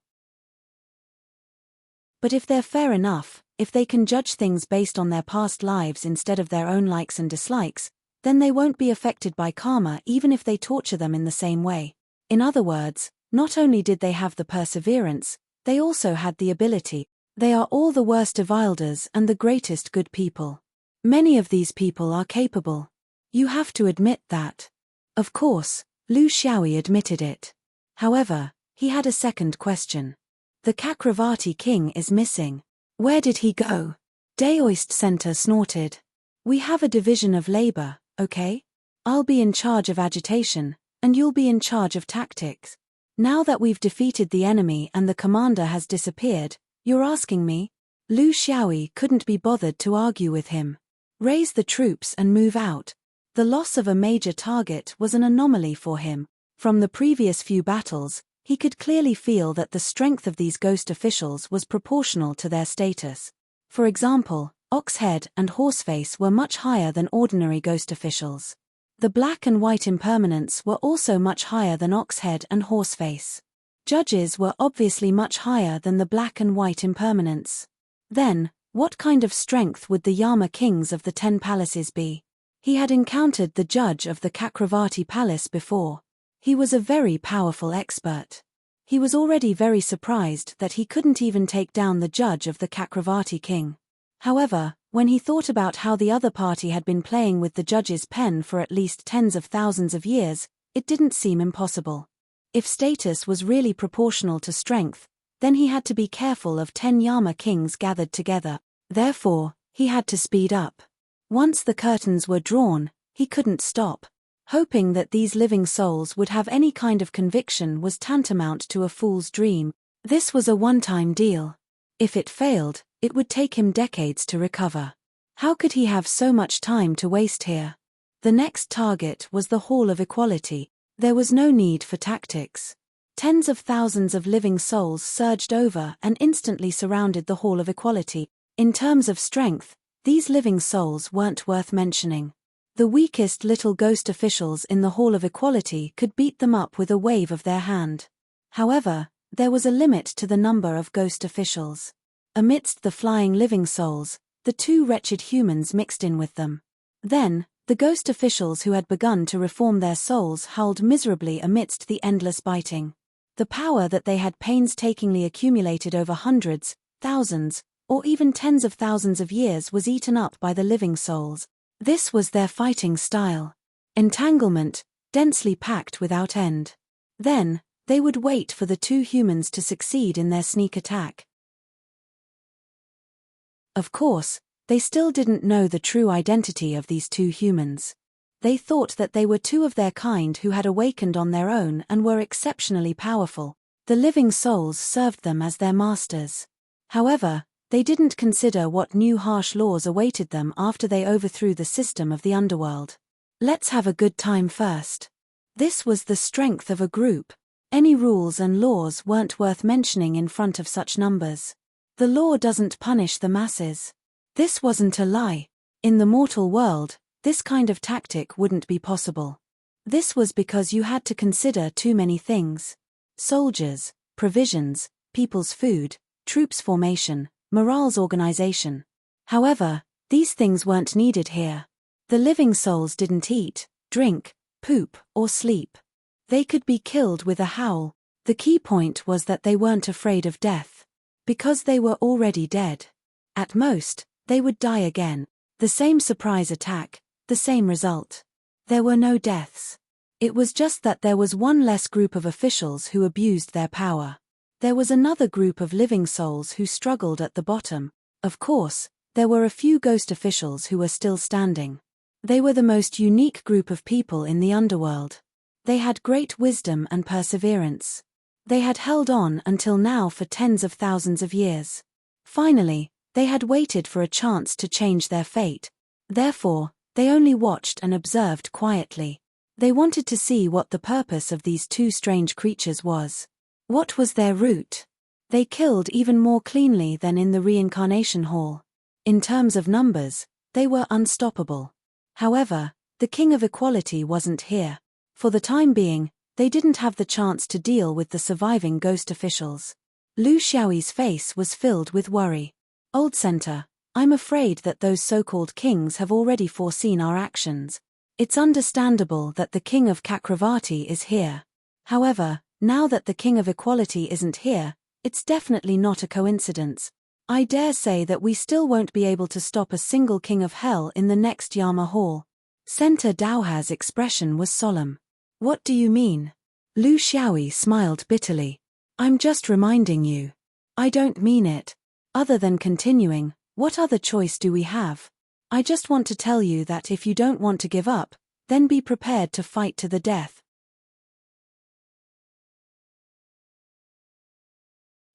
But if they're fair enough, if they can judge things based on their past lives instead of their own likes and dislikes, then they won't be affected by karma even if they torture them in the same way. In other words, not only did they have the perseverance, they also had the ability. They are all the worst Evilders and the greatest good people. Many of these people are capable. You have to admit that. Of course, Lu Xiaoyi admitted it. However, he had a second question. The Kakravati king is missing. Where did he go? Daoist Center snorted. We have a division of labor, okay? I'll be in charge of agitation, and you'll be in charge of tactics. Now that we've defeated the enemy and the commander has disappeared, you're asking me? Lu Xiaoyi couldn't be bothered to argue with him. Raise the troops and move out. The loss of a major target was an anomaly for him. From the previous few battles, he could clearly feel that the strength of these ghost officials was proportional to their status. For example, Oxhead and Horseface were much higher than ordinary ghost officials. The black and white impermanents were also much higher than Oxhead and Horseface. Judges were obviously much higher than the black and white impermanents. Then, what kind of strength would the Yama kings of the 10 palaces be? He had encountered the judge of the Kakravati palace before. He was a very powerful expert. He was already very surprised that he couldn't even take down the judge of the Kakravati king. However, when he thought about how the other party had been playing with the judge's pen for at least tens of thousands of years, it didn't seem impossible. If status was really proportional to strength, then he had to be careful of 10 Yama kings gathered together. Therefore, he had to speed up. Once the curtains were drawn, he couldn't stop. Hoping that these living souls would have any kind of conviction was tantamount to a fool's dream. This was a one-time deal. If it failed, it would take him decades to recover. How could he have so much time to waste here? The next target was the Hall of Equality. There was no need for tactics. Tens of thousands of living souls surged over and instantly surrounded the Hall of Equality. In terms of strength, these living souls weren't worth mentioning. The weakest little ghost officials in the Hall of Equality could beat them up with a wave of their hand. However, there was a limit to the number of ghost officials. Amidst the flying living souls, the 2 wretched humans mixed in with them. Then, the ghost officials who had begun to reform their souls howled miserably amidst the endless biting. The power that they had painstakingly accumulated over hundreds, thousands, or even tens of thousands of years was eaten up by the living souls. This was their fighting style. Entanglement, densely packed without end. Then, they would wait for the 2 humans to succeed in their sneak attack. Of course, they still didn't know the true identity of these 2 humans. They thought that they were 2 of their kind who had awakened on their own and were exceptionally powerful. The living souls served them as their masters. However, they didn't consider what new harsh laws awaited them after they overthrew the system of the underworld. Let's have a good time first. This was the strength of a group. Any rules and laws weren't worth mentioning in front of such numbers. The law doesn't punish the masses. This wasn't a lie. In the mortal world, this kind of tactic wouldn't be possible. This was because you had to consider too many things. Soldiers, provisions, people's food, troops formation, morale's organization. However, these things weren't needed here. The living souls didn't eat, drink, poop, or sleep. They could be killed with a howl. The key point was that they weren't afraid of death. Because they were already dead. At most, they would die again. The same surprise attack, the same result. There were no deaths. It was just that there was one less group of officials who abused their power. There was another group of living souls who struggled at the bottom. Of course, there were a few ghost officials who were still standing. They were the most unique group of people in the underworld. They had great wisdom and perseverance. They had held on until now for tens of thousands of years. Finally, they had waited for a chance to change their fate. Therefore, they only watched and observed quietly. They wanted to see what the purpose of these two strange creatures was. What was their route? They killed even more cleanly than in the reincarnation hall. In terms of numbers, they were unstoppable. However, the King of Equality wasn't here. For the time being, they didn't have the chance to deal with the surviving ghost officials. Lu Xiaoyi's face was filled with worry. Old Center, I'm afraid that those so-called kings have already foreseen our actions. It's understandable that the King of Kakravati is here. However, now that the King of Equality isn't here, it's definitely not a coincidence. I dare say that we still won't be able to stop a single King of Hell in the next Yama Hall. Center Daoha's expression was solemn. What do you mean? Lu Xiaoyi smiled bitterly. I'm just reminding you. I don't mean it. Other than continuing, what other choice do we have? I just want to tell you that if you don't want to give up, then be prepared to fight to the death.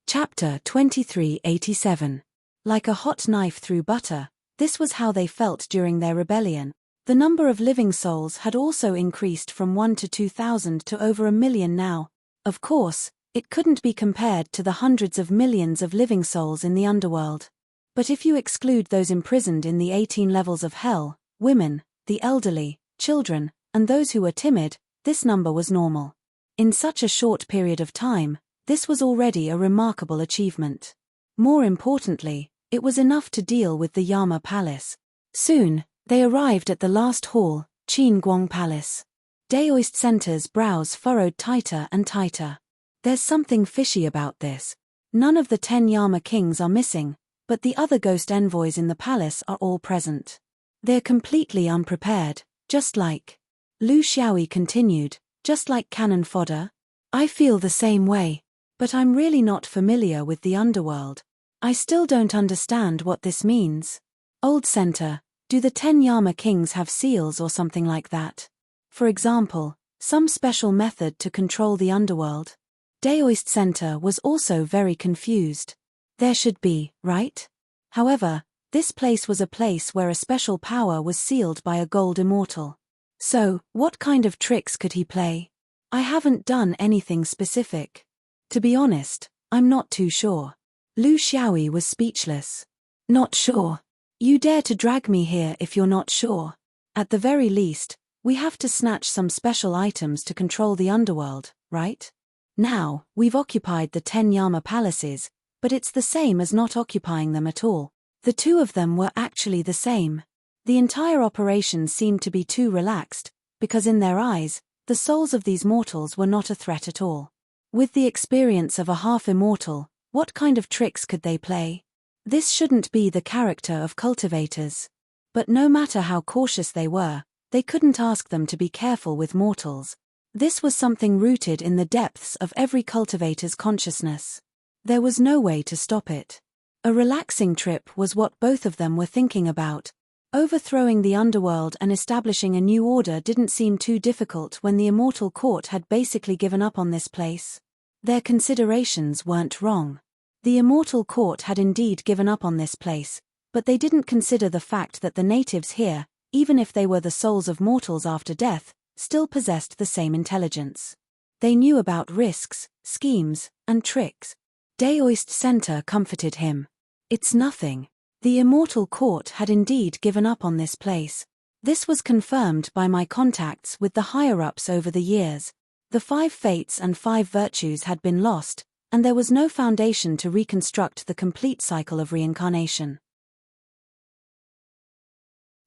Chapter 2387. Like a hot knife through butter, this was how they felt during their rebellion. The number of living souls had also increased from 1 to 2,000 to over 1 million now. Of course, it couldn't be compared to the hundreds of millions of living souls in the underworld. But if you exclude those imprisoned in the 18 levels of hell, women, the elderly, children, and those who were timid, this number was normal. In such a short period of time, this was already a remarkable achievement. More importantly, it was enough to deal with the Yama Palace. Soon, they arrived at the last hall, Qin Guang Palace. Daoist Center's brows furrowed tighter and tighter. There's something fishy about this. None of the 10 Yama kings are missing, but the other ghost envoys in the palace are all present. They're completely unprepared, just like. Lu Xiaoyi continued, just like cannon fodder. I feel the same way. But I'm really not familiar with the underworld. I still don't understand what this means. Old Center, do the 10 Yama kings have seals or something like that? For example, some special method to control the underworld? Daoist Center was also very confused. There should be, right? However, this place was a place where a special power was sealed by a gold immortal. So, what kind of tricks could he play? I haven't done anything specific. To be honest, I'm not too sure. Lu Xiaoyi was speechless. Not sure? You dare to drag me here if you're not sure? At the very least, we have to snatch some special items to control the underworld, right? Now, we've occupied the 10 Yama palaces, but it's the same as not occupying them at all. The two of them were actually the same. The entire operation seemed to be too relaxed, because in their eyes, the souls of these mortals were not a threat at all. With the experience of a half-immortal, what kind of tricks could they play? This shouldn't be the character of cultivators. But no matter how cautious they were, they couldn't ask them to be careful with mortals. This was something rooted in the depths of every cultivator's consciousness. There was no way to stop it. A relaxing trip was what both of them were thinking about. Overthrowing the underworld and establishing a new order didn't seem too difficult when the Immortal Court had basically given up on this place. Their considerations weren't wrong. The Immortal Court had indeed given up on this place, but they didn't consider the fact that the natives here, even if they were the souls of mortals after death, still possessed the same intelligence. They knew about risks, schemes, and tricks. Daoist Center comforted him. It's nothing. The Immortal Court had indeed given up on this place. This was confirmed by my contacts with the higher-ups over the years. The 5 fates and 5 virtues had been lost, and there was no foundation to reconstruct the complete cycle of reincarnation.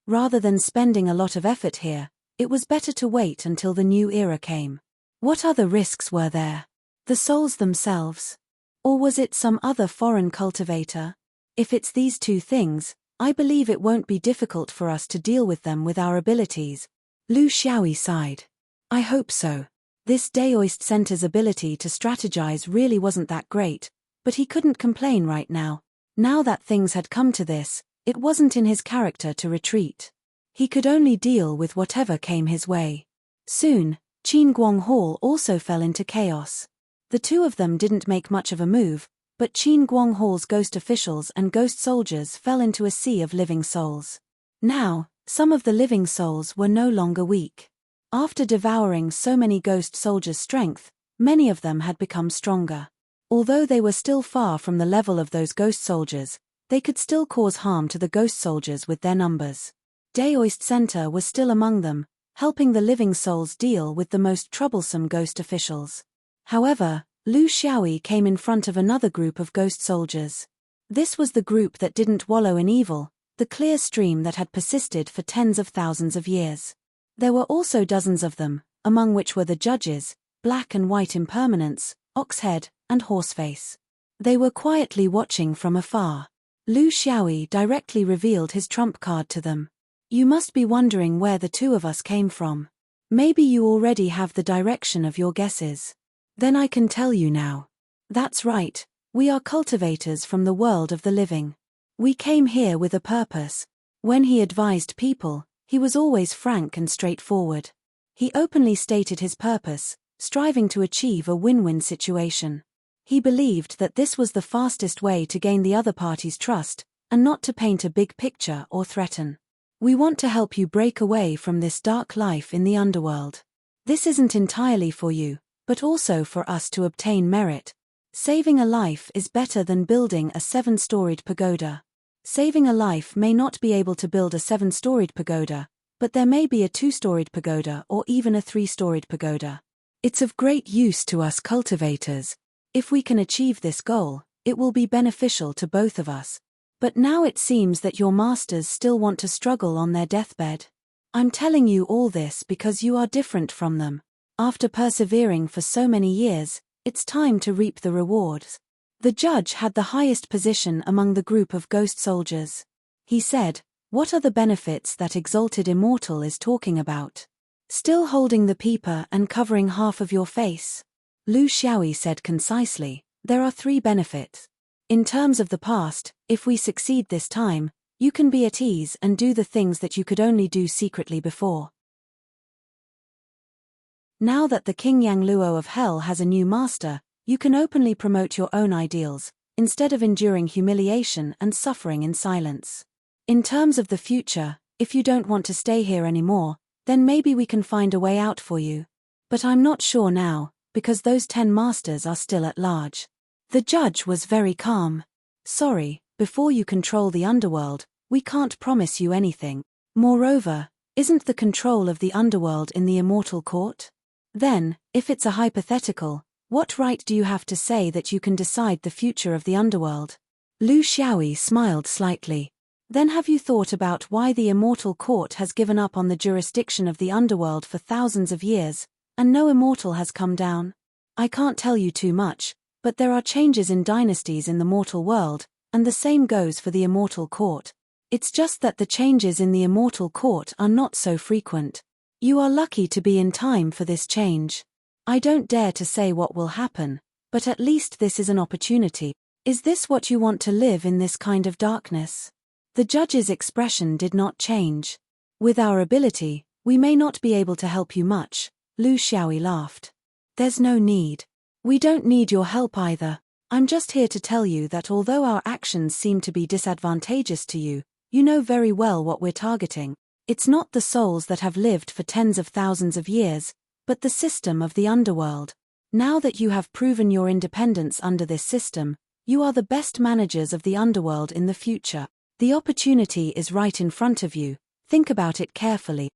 Rather than spending a lot of effort here, it was better to wait until the new era came. What other risks were there? The souls themselves? Or was it some other foreign cultivator? If it's these two things, I believe it won't be difficult for us to deal with them with our abilities. Lu Xiaoyi sighed. I hope so. This Daoist Center's ability to strategize really wasn't that great, but he couldn't complain right now. Now that things had come to this, it wasn't in his character to retreat. He could only deal with whatever came his way. Soon, Qin Hall also fell into chaos. The two of them didn't make much of a move, but Qin Hall's ghost officials and ghost soldiers fell into a sea of living souls. Now, some of the living souls were no longer weak. After devouring so many ghost soldiers' strength, many of them had become stronger. Although they were still far from the level of those ghost soldiers, they could still cause harm to the ghost soldiers with their numbers. Daoist Center was still among them, helping the living souls deal with the most troublesome ghost officials. However, Lu Xiaoyi came in front of another group of ghost soldiers. This was the group that didn't wallow in evil, the clear stream that had persisted for tens of thousands of years. There were also dozens of them, among which were the judges, black and white impermanence, oxhead, and horseface. They were quietly watching from afar. Lu Xiaoyi directly revealed his trump card to them. You must be wondering where the two of us came from. Maybe you already have the direction of your guesses. Then I can tell you now. That's right, we are cultivators from the world of the living. We came here with a purpose. When he advised people, he was always frank and straightforward. He openly stated his purpose, striving to achieve a win-win situation. He believed that this was the fastest way to gain the other party's trust, and not to paint a big picture or threaten. We want to help you break away from this dark life in the underworld. This isn't entirely for you, but also for us to obtain merit. Saving a life is better than building a 7-storied pagoda. Saving a life may not be able to build a 7-storied pagoda, but there may be a 2-storied pagoda or even a 3-storied pagoda. It's of great use to us cultivators. If we can achieve this goal, it will be beneficial to both of us. But now it seems that your masters still want to struggle on their deathbed. I'm telling you all this because you are different from them. After persevering for so many years, it's time to reap the rewards. The judge had the highest position among the group of ghost soldiers. He said, "What are the benefits that Exalted Immortal is talking about? Still holding the peeper and covering half of your face?" Lu Xiaoyi said concisely, "There are 3 benefits. In terms of the past, if we succeed this time, you can be at ease and do the things that you could only do secretly before. Now that the King Yang Luo of Hell has a new master, you can openly promote your own ideals, instead of enduring humiliation and suffering in silence. In terms of the future, if you don't want to stay here anymore, then maybe we can find a way out for you. But I'm not sure now, because those 10 masters are still at large." The judge was very calm. "Sorry, before you control the underworld, we can't promise you anything. Moreover, isn't the control of the underworld in the immortal court? Then, if it's a hypothetical, what right do you have to say that you can decide the future of the underworld?" Lu Xiaoyi smiled slightly. "Then have you thought about why the immortal court has given up on the jurisdiction of the underworld for thousands of years, and no immortal has come down? I can't tell you too much, but there are changes in dynasties in the mortal world, and the same goes for the immortal court. It's just that the changes in the immortal court are not so frequent. You are lucky to be in time for this change. I don't dare to say what will happen, but at least this is an opportunity. Is this what you want to live in, this kind of darkness?" The judge's expression did not change. "With our ability, we may not be able to help you much," Lu Xiaoyi laughed. "There's no need. We don't need your help either. I'm just here to tell you that although our actions seem to be disadvantageous to you, you know very well what we're targeting. It's not the souls that have lived for tens of thousands of years, but the system of the underworld. Now that you have proven your independence under this system, you are the best managers of the underworld in the future. The opportunity is right in front of you. Think about it carefully."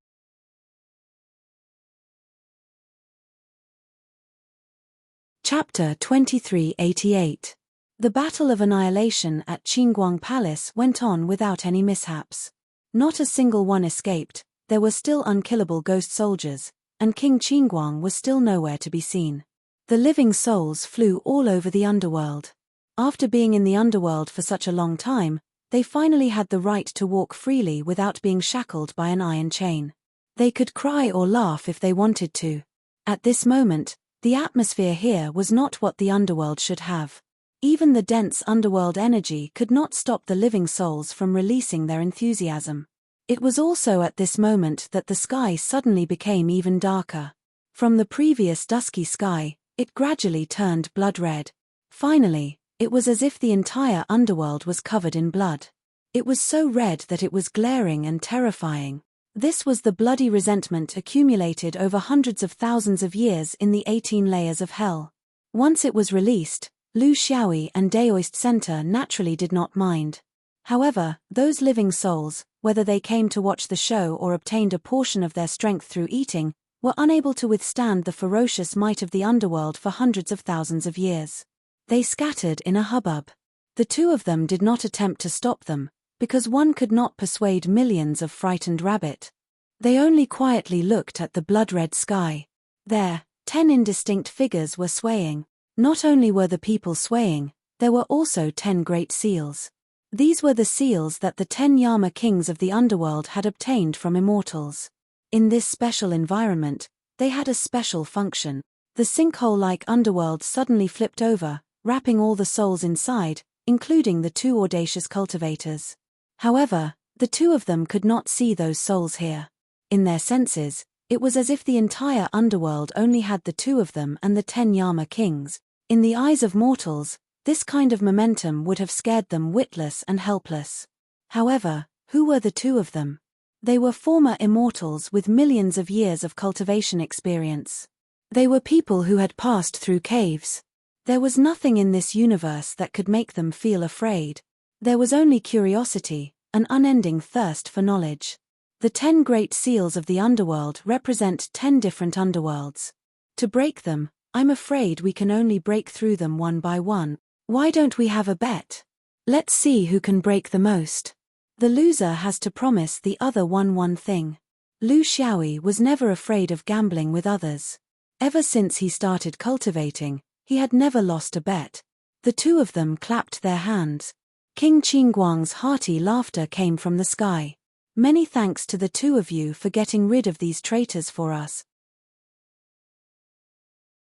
Chapter 2388. The Battle of Annihilation at Qingguang Palace went on without any mishaps. Not a single one escaped, there were still unkillable ghost soldiers, and King Qingguang was still nowhere to be seen. The living souls flew all over the underworld. After being in the underworld for such a long time, they finally had the right to walk freely without being shackled by an iron chain. They could cry or laugh if they wanted to. At this moment, the atmosphere here was not what the underworld should have. Even the dense underworld energy could not stop the living souls from releasing their enthusiasm. It was also at this moment that the sky suddenly became even darker. From the previous dusky sky, it gradually turned blood red. Finally, it was as if the entire underworld was covered in blood. It was so red that it was glaring and terrifying. This was the bloody resentment accumulated over hundreds of thousands of years in the 18 layers of hell. Once it was released, Lu Xiaoyi and Daoist Center naturally did not mind. However, those living souls, whether they came to watch the show or obtained a portion of their strength through eating, were unable to withstand the ferocious might of the underworld for hundreds of thousands of years. They scattered in a hubbub. The two of them did not attempt to stop them, because one could not persuade millions of frightened rabbit. They only quietly looked at the blood-red sky. There, 10 indistinct figures were swaying. Not only were the people swaying, there were also 10 great seals. These were the seals that the 10 Yama kings of the underworld had obtained from immortals. In this special environment, they had a special function. The sinkhole-like underworld suddenly flipped over, wrapping all the souls inside, including the 2 audacious cultivators. However, the 2 of them could not see those souls here. In their senses, it was as if the entire underworld only had the 2 of them and the 10 Yama kings. In the eyes of mortals, this kind of momentum would have scared them witless and helpless. However, who were the 2 of them? They were former immortals with millions of years of cultivation experience. They were people who had passed through caves. There was nothing in this universe that could make them feel afraid. There was only curiosity, an unending thirst for knowledge. The 10 great seals of the underworld represent 10 different underworlds. To break them, I'm afraid we can only break through them one by one. Why don't we have a bet? Let's see who can break the most. The loser has to promise the other one thing. Lu Xiaoyi was never afraid of gambling with others. Ever since he started cultivating, he had never lost a bet. The 2 of them clapped their hands. King Qingguang's hearty laughter came from the sky. Many thanks to the 2 of you for getting rid of these traitors for us.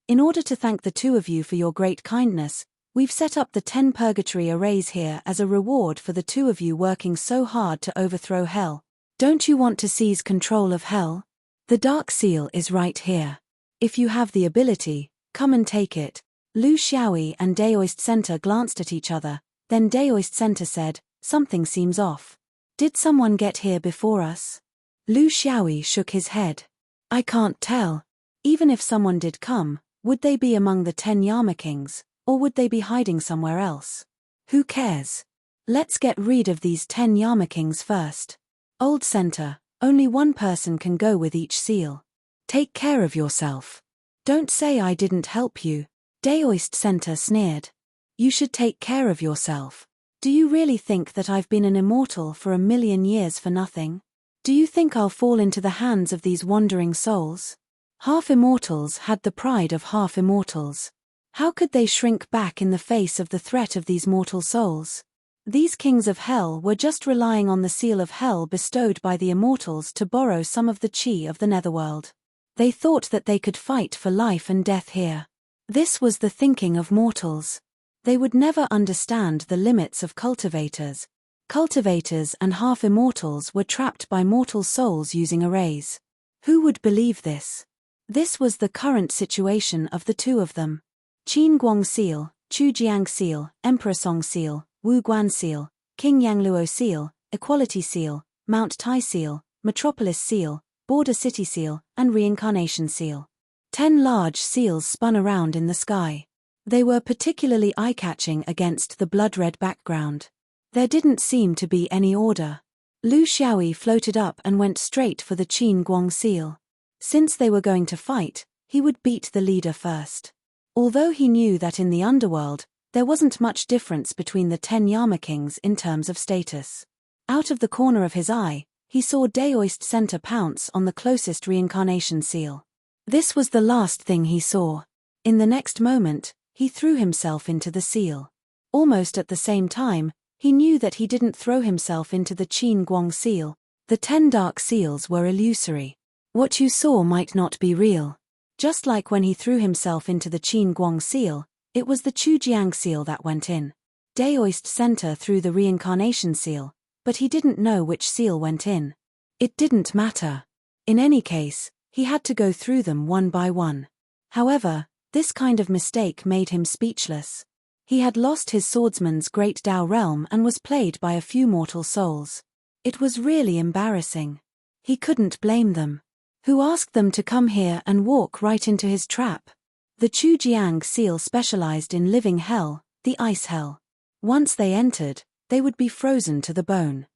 In order to thank the 2 of you for your great kindness, we've set up the 10 purgatory arrays here as a reward for the 2 of you working so hard to overthrow hell. Don't you want to seize control of hell? The dark seal is right here. If you have the ability, come and take it. Lu Xiaoyi and Daoist Center glanced at each other, then Daoist Center said, something seems off. Did someone get here before us? Lu Xiaoyi shook his head. I can't tell. Even if someone did come, would they be among the 10 Yama kings, or would they be hiding somewhere else? Who cares? Let's get rid of these 10 Yama kings first. Old Center, only one person can go with each seal. Take care of yourself. Don't say I didn't help you. Daoist Center sneered. You should take care of yourself. Do you really think that I've been an immortal for 1,000,000 years for nothing? Do you think I'll fall into the hands of these wandering souls? Half-immortals had the pride of half-immortals. How could they shrink back in the face of the threat of these mortal souls? These kings of hell were just relying on the seal of hell bestowed by the immortals to borrow some of the chi of the netherworld. They thought that they could fight for life and death here. This was the thinking of mortals. They would never understand the limits of cultivators. Cultivators and half-immortals were trapped by mortal souls using arrays. Who would believe this? This was the current situation of the 2 of them. Qingguang Seal, Chujiang Seal, Emperor Song Seal, Wu Guan Seal, King Yangluo Seal, Equality Seal, Mount Tai Seal, Metropolis Seal, Border City Seal, and Reincarnation Seal. 10 large seals spun around in the sky. They were particularly eye-catching against the blood-red background. There didn't seem to be any order. Lu Xiaoyi floated up and went straight for the Qingguang seal. Since they were going to fight, he would beat the leader first. Although he knew that in the underworld, there wasn't much difference between the 10 Yama kings in terms of status. Out of the corner of his eye, he saw Daoist Center pounce on the closest reincarnation seal. This was the last thing he saw. In the next moment, he threw himself into the seal. Almost at the same time, he knew that he didn't throw himself into the Qingguang seal. The 10 dark seals were illusory. What you saw might not be real. Just like when he threw himself into the Qingguang seal, it was the Chujiang seal that went in. Daoist Center threw the reincarnation seal, but he didn't know which seal went in. It didn't matter. In any case, he had to go through them one by one. However, this kind of mistake made him speechless. He had lost his swordsman's great Tao realm and was played by a few mortal souls. It was really embarrassing. He couldn't blame them. Who asked them to come here and walk right into his trap? The Chujiang seal specialized in living hell, the ice hell. Once they entered, they would be frozen to the bone.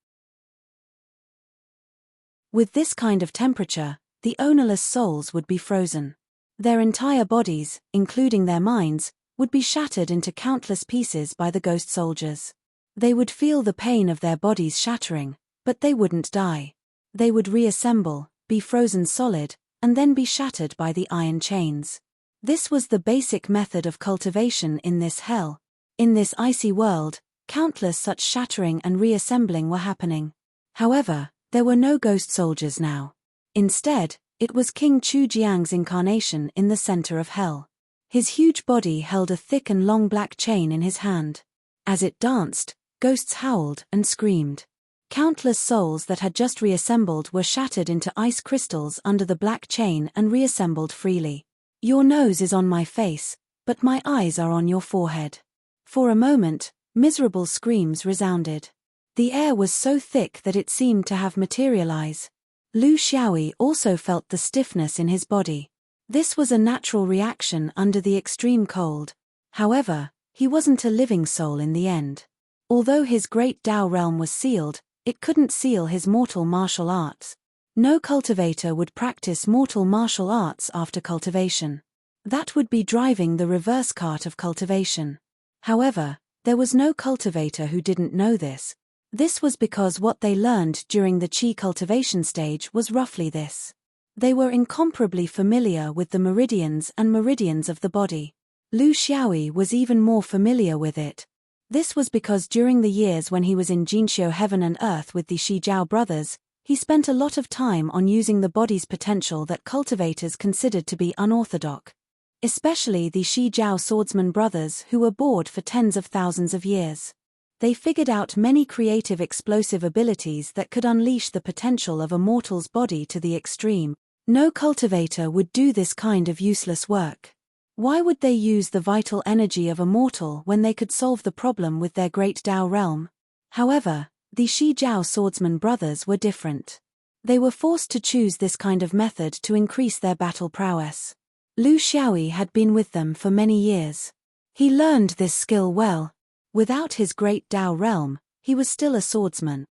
With this kind of temperature, the ownerless souls would be frozen. Their entire bodies, including their minds, would be shattered into countless pieces by the ghost soldiers. They would feel the pain of their bodies shattering, but they wouldn't die. They would reassemble, be frozen solid, and then be shattered by the iron chains. This was the basic method of cultivation in this hell. In this icy world, countless such shattering and reassembling were happening. However, there were no ghost soldiers now. Instead, it was King Chujiang's incarnation in the center of hell. His huge body held a thick and long black chain in his hand. As it danced, ghosts howled and screamed. Countless souls that had just reassembled were shattered into ice crystals under the black chain and reassembled freely. Your nose is on my face, but my eyes are on your forehead. For a moment, miserable screams resounded. The air was so thick that it seemed to have materialized. Lu Xiaoyi also felt the stiffness in his body. This was a natural reaction under the extreme cold. However, he wasn't a living soul in the end. Although his great Tao realm was sealed, it couldn't seal his mortal martial arts. No cultivator would practice mortal martial arts after cultivation. That would be driving the reverse cart of cultivation. However, there was no cultivator who didn't know this. This was because what they learned during the qi cultivation stage was roughly this. They were incomparably familiar with the meridians of the body. Lu Xiaoyi was even more familiar with it. This was because during the years when he was in Jinxiu Heaven and Earth with the Shijiao brothers, he spent a lot of time on using the body's potential that cultivators considered to be unorthodox. Especially the Shijiao swordsman brothers who were bored for tens of thousands of years. They figured out many creative explosive abilities that could unleash the potential of a mortal's body to the extreme. No cultivator would do this kind of useless work. Why would they use the vital energy of a mortal when they could solve the problem with their great Tao realm? However, the Shijiao swordsman brothers were different. They were forced to choose this kind of method to increase their battle prowess. Lu Xiaoyi had been with them for many years. He learned this skill well. Without his great Tao realm, he was still a swordsman.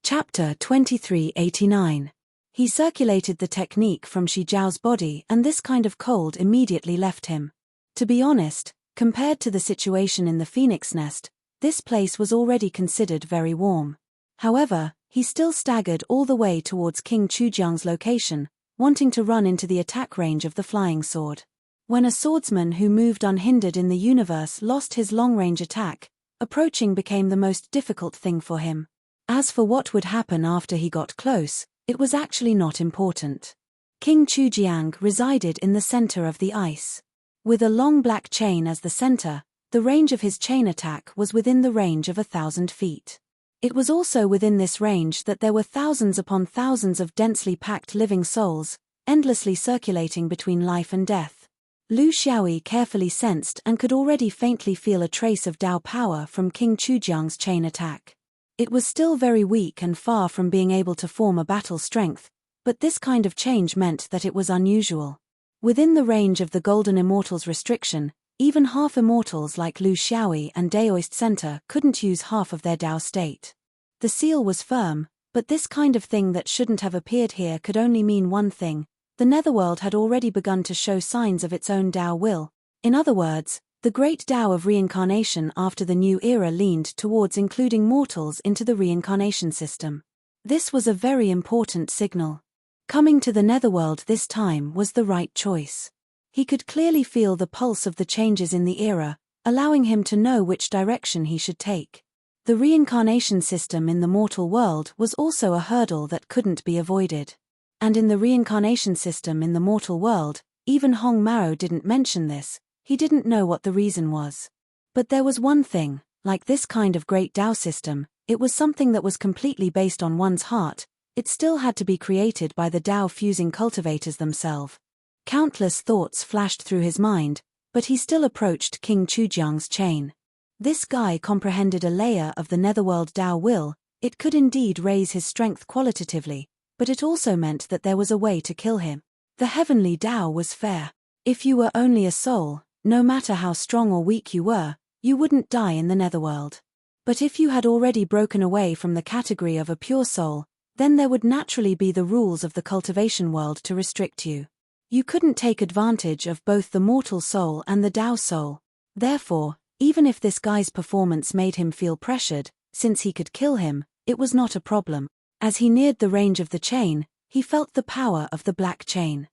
Chapter 2389. He circulated the technique from Shijiao's body and this kind of cold immediately left him. To be honest, compared to the situation in the phoenix nest, this place was already considered very warm. However, he still staggered all the way towards King Chujiang's location, wanting to run into the attack range of the flying sword. When a swordsman who moved unhindered in the universe lost his long-range attack, approaching became the most difficult thing for him. As for what would happen after he got close, it was actually not important. King Chujiang resided in the center of the ice. With a long black chain as the center, the range of his chain attack was within the range of 1,000 feet. It was also within this range that there were thousands upon thousands of densely packed living souls, endlessly circulating between life and death. Lu Xiaoyi carefully sensed and could already faintly feel a trace of Tao power from King Chujiang's chain attack. It was still very weak and far from being able to form a battle strength, but this kind of change meant that it was unusual. Within the range of the Golden Immortals restriction, even half-immortals like Lu Xiaoyi and Daoist Center couldn't use half of their Tao state. The seal was firm, but this kind of thing that shouldn't have appeared here could only mean one thing: the netherworld had already begun to show signs of its own Tao will. In other words, the great Tao of reincarnation after the new era leaned towards including mortals into the reincarnation system. This was a very important signal. Coming to the netherworld this time was the right choice. He could clearly feel the pulse of the changes in the era, allowing him to know which direction he should take. The reincarnation system in the mortal world was also a hurdle that couldn't be avoided. And in the reincarnation system in the mortal world, even Hong Mao didn't mention this, he didn't know what the reason was. But there was one thing: Like this kind of great Tao system, it was something that was completely based on one's heart. It still had to be created by the Tao-fusing cultivators themselves. Countless thoughts flashed through his mind, but he still approached King Chujiang's chain. This guy comprehended a layer of the netherworld Tao will. It could indeed raise his strength qualitatively, but it also meant that there was a way to kill him. The heavenly Tao was fair. If you were only a soul, no matter how strong or weak you were, you wouldn't die in the netherworld. But if you had already broken away from the category of a pure soul, then there would naturally be the rules of the cultivation world to restrict you. You couldn't take advantage of both the mortal soul and the Tao soul. Therefore, even if this guy's performance made him feel pressured, since he could kill him, it was not a problem. As he neared the range of the chain, he felt the power of the black chain.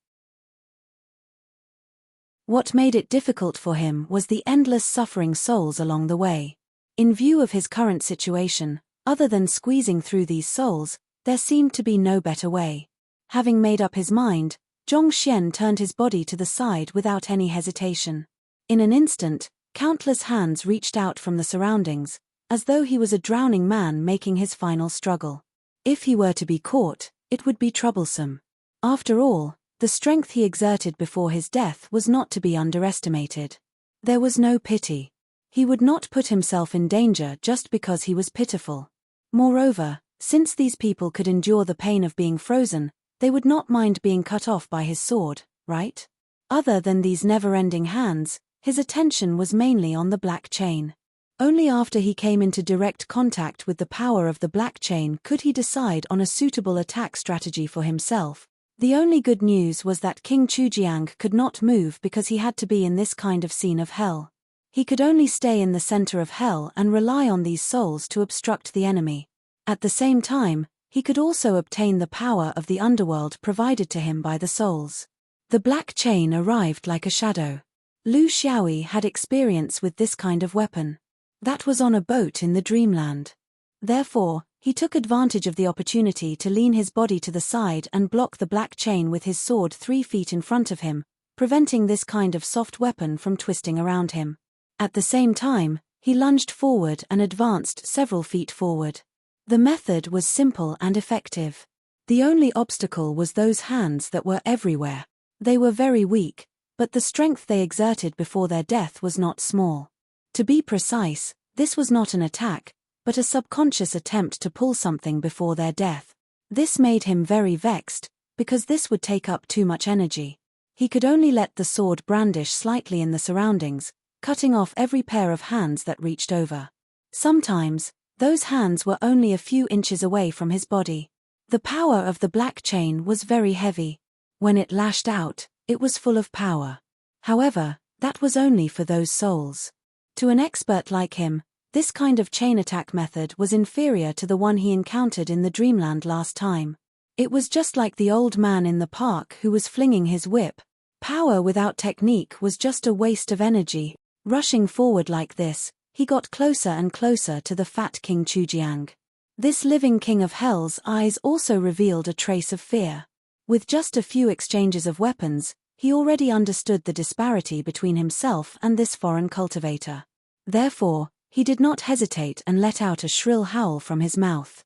What made it difficult for him was the endless suffering souls along the way. In view of his current situation, other than squeezing through these souls, there seemed to be no better way. Having made up his mind, Zhong Xian turned his body to the side without any hesitation. In an instant, countless hands reached out from the surroundings, as though he was a drowning man making his final struggle. If he were to be caught, it would be troublesome. After all, the strength he exerted before his death was not to be underestimated. There was no pity. He would not put himself in danger just because he was pitiful. Moreover, since these people could endure the pain of being frozen, they would not mind being cut off by his sword, right? Other than these never-ending hands, his attention was mainly on the black chain. Only after he came into direct contact with the power of the black chain could he decide on a suitable attack strategy for himself. The only good news was that King Chujiang could not move because he had to be in this kind of scene of hell. He could only stay in the center of hell and rely on these souls to obstruct the enemy. At the same time, he could also obtain the power of the underworld provided to him by the souls. The black chain arrived like a shadow. Lu Xiaoyi had experience with this kind of weapon. That was on a boat in the dreamland. Therefore, he took advantage of the opportunity to lean his body to the side and block the black chain with his sword 3 feet in front of him, preventing this kind of soft weapon from twisting around him. At the same time, he lunged forward and advanced several feet forward. The method was simple and effective. The only obstacle was those hands that were everywhere. They were very weak, but the strength they exerted before their death was not small. To be precise, this was not an attack, but a subconscious attempt to pull something before their death. This made him very vexed, because this would take up too much energy. He could only let the sword brandish slightly in the surroundings, cutting off every pair of hands that reached over. Sometimes, those hands were only a few inches away from his body. The power of the black chain was very heavy. When it lashed out, it was full of power. However, that was only for those souls. To an expert like him, this kind of chain attack method was inferior to the one he encountered in the dreamland last time. It was just like the old man in the park who was flinging his whip. Power without technique was just a waste of energy. Rushing forward like this, he got closer and closer to the fat King Chujiang. This living king of hell's eyes also revealed a trace of fear. With just a few exchanges of weapons, he already understood the disparity between himself and this foreign cultivator. Therefore, he did not hesitate and let out a shrill howl from his mouth.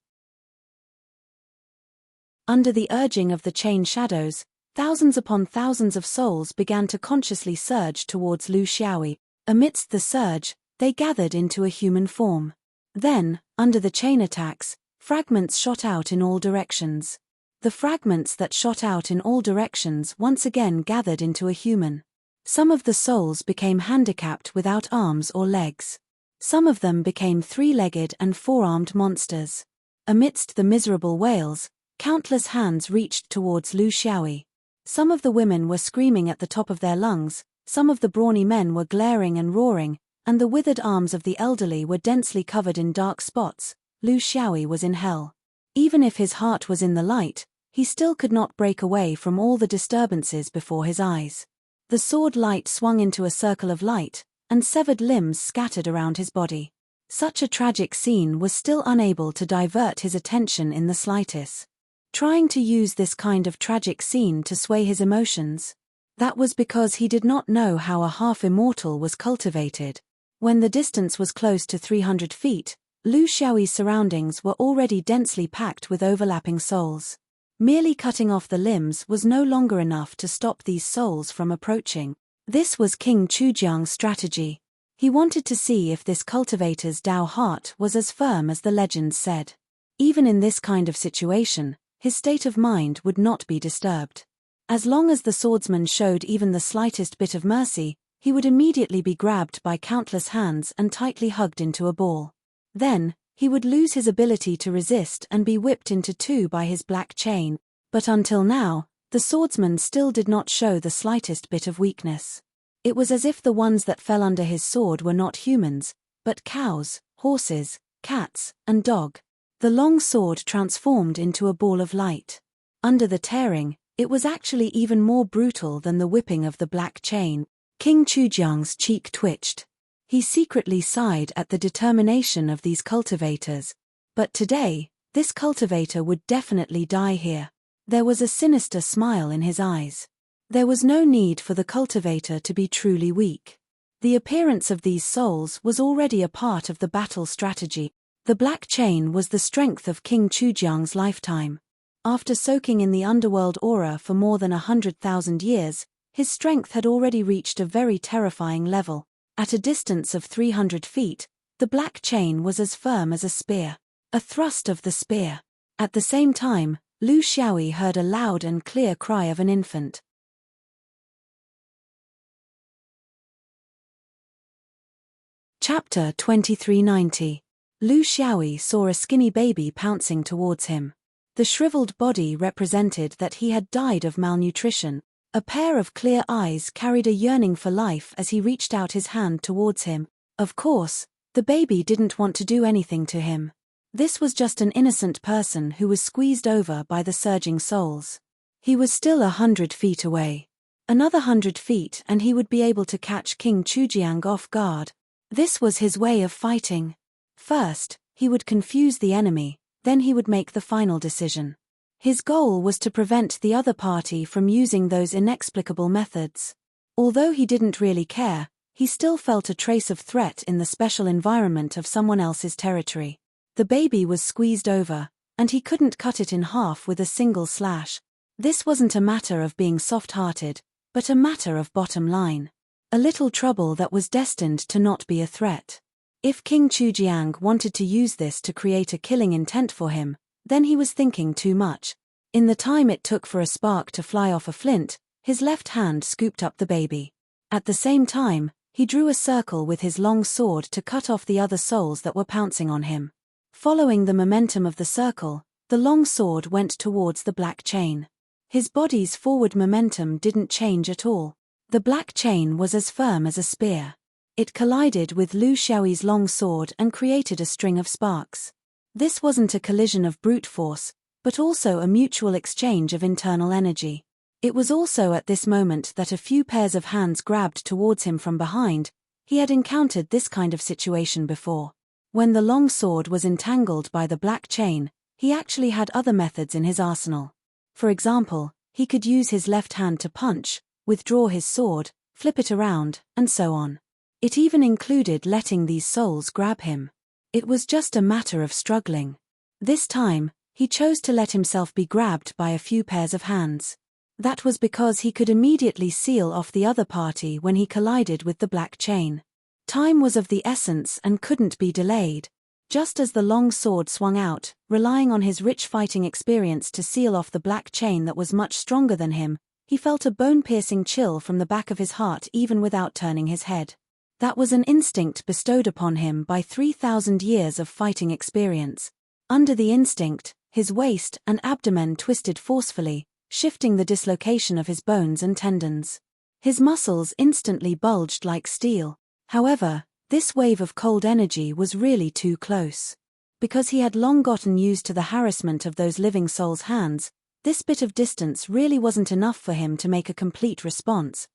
Under the urging of the chain shadows, thousands upon thousands of souls began to consciously surge towards Lu Xiaoyi. Amidst the surge, they gathered into a human form. Then, under the chain attacks, fragments shot out in all directions. The fragments that shot out in all directions once again gathered into a human. Some of the souls became handicapped without arms or legs. Some of them became 3-legged and 4-armed monsters. Amidst the miserable wails, countless hands reached towards Lu Xiaoyi. Some of the women were screaming at the top of their lungs, some of the brawny men were glaring and roaring, and the withered arms of the elderly were densely covered in dark spots. Lu Xiaoyi was in hell. Even if his heart was in the light, he still could not break away from all the disturbances before his eyes. The sword light swung into a circle of light, and severed limbs scattered around his body. Such a tragic scene was still unable to divert his attention in the slightest. Trying to use this kind of tragic scene to sway his emotions. That was because he did not know how a half-immortal was cultivated. When the distance was close to 300 feet, Lu Xiaoyi's surroundings were already densely packed with overlapping souls. Merely cutting off the limbs was no longer enough to stop these souls from approaching. This was King Chujiang's strategy. He wanted to see if this cultivator's Dao heart was as firm as the legends said. Even in this kind of situation, his state of mind would not be disturbed. As long as the swordsman showed even the slightest bit of mercy, he would immediately be grabbed by countless hands and tightly hugged into a ball. Then, he would lose his ability to resist and be whipped into two by his black chain. But until now, the swordsman still did not show the slightest bit of weakness. It was as if the ones that fell under his sword were not humans, but cows, horses, cats, and dog. The long sword transformed into a ball of light. Under the tearing, it was actually even more brutal than the whipping of the black chain. King Chujiang's cheek twitched. He secretly sighed at the determination of these cultivators. But today, this cultivator would definitely die here. There was a sinister smile in his eyes. There was no need for the cultivator to be truly weak. The appearance of these souls was already a part of the battle strategy. The black chain was the strength of King Chujiang's lifetime. After soaking in the underworld aura for more than 100,000 years, his strength had already reached a very terrifying level. At a distance of 300 feet, the black chain was as firm as a spear. A thrust of the spear. At the same time, Lu Xiaoyi heard a loud and clear cry of an infant. Chapter 2390. Lu Xiaoyi saw a skinny baby pouncing towards him. The shriveled body represented that he had died of malnutrition. A pair of clear eyes carried a yearning for life as he reached out his hand towards him. Of course, the baby didn't want to do anything to him. This was just an innocent person who was squeezed over by the surging souls. He was still 100 feet away. Another 100 feet and he would be able to catch King Chujiang off guard. This was his way of fighting. First, he would confuse the enemy, then he would make the final decision. His goal was to prevent the other party from using those inexplicable methods. Although he didn't really care, he still felt a trace of threat in the special environment of someone else's territory. The baby was squeezed over, and he couldn't cut it in half with a single slash. This wasn't a matter of being soft-hearted, but a matter of bottom line. A little trouble that was destined to not be a threat. If King Chujiang wanted to use this to create a killing intent for him, then he was thinking too much. In the time it took for a spark to fly off a flint, his left hand scooped up the baby. At the same time, he drew a circle with his long sword to cut off the other souls that were pouncing on him. Following the momentum of the circle, the long sword went towards the black chain. His body's forward momentum didn't change at all. The black chain was as firm as a spear. It collided with Lu Xiaoyi's long sword and created a string of sparks. This wasn't a collision of brute force, but also a mutual exchange of internal energy. It was also at this moment that a few pairs of hands grabbed towards him from behind. He had encountered this kind of situation before. When the long sword was entangled by the black chain, he actually had other methods in his arsenal. For example, he could use his left hand to punch, withdraw his sword, flip it around, and so on. It even included letting these souls grab him. It was just a matter of struggling. This time, he chose to let himself be grabbed by a few pairs of hands. That was because he could immediately seal off the other party when he collided with the black chain. Time was of the essence and couldn't be delayed. Just as the long sword swung out, relying on his rich fighting experience to seal off the black chain that was much stronger than him, he felt a bone-piercing chill from the back of his heart even without turning his head. That was an instinct bestowed upon him by 3,000 years of fighting experience. Under the instinct, his waist and abdomen twisted forcefully, shifting the dislocation of his bones and tendons. His muscles instantly bulged like steel. However, this wave of cold energy was really too close. Because he had long gotten used to the harassment of those living souls' hands, this bit of distance really wasn't enough for him to make a complete response.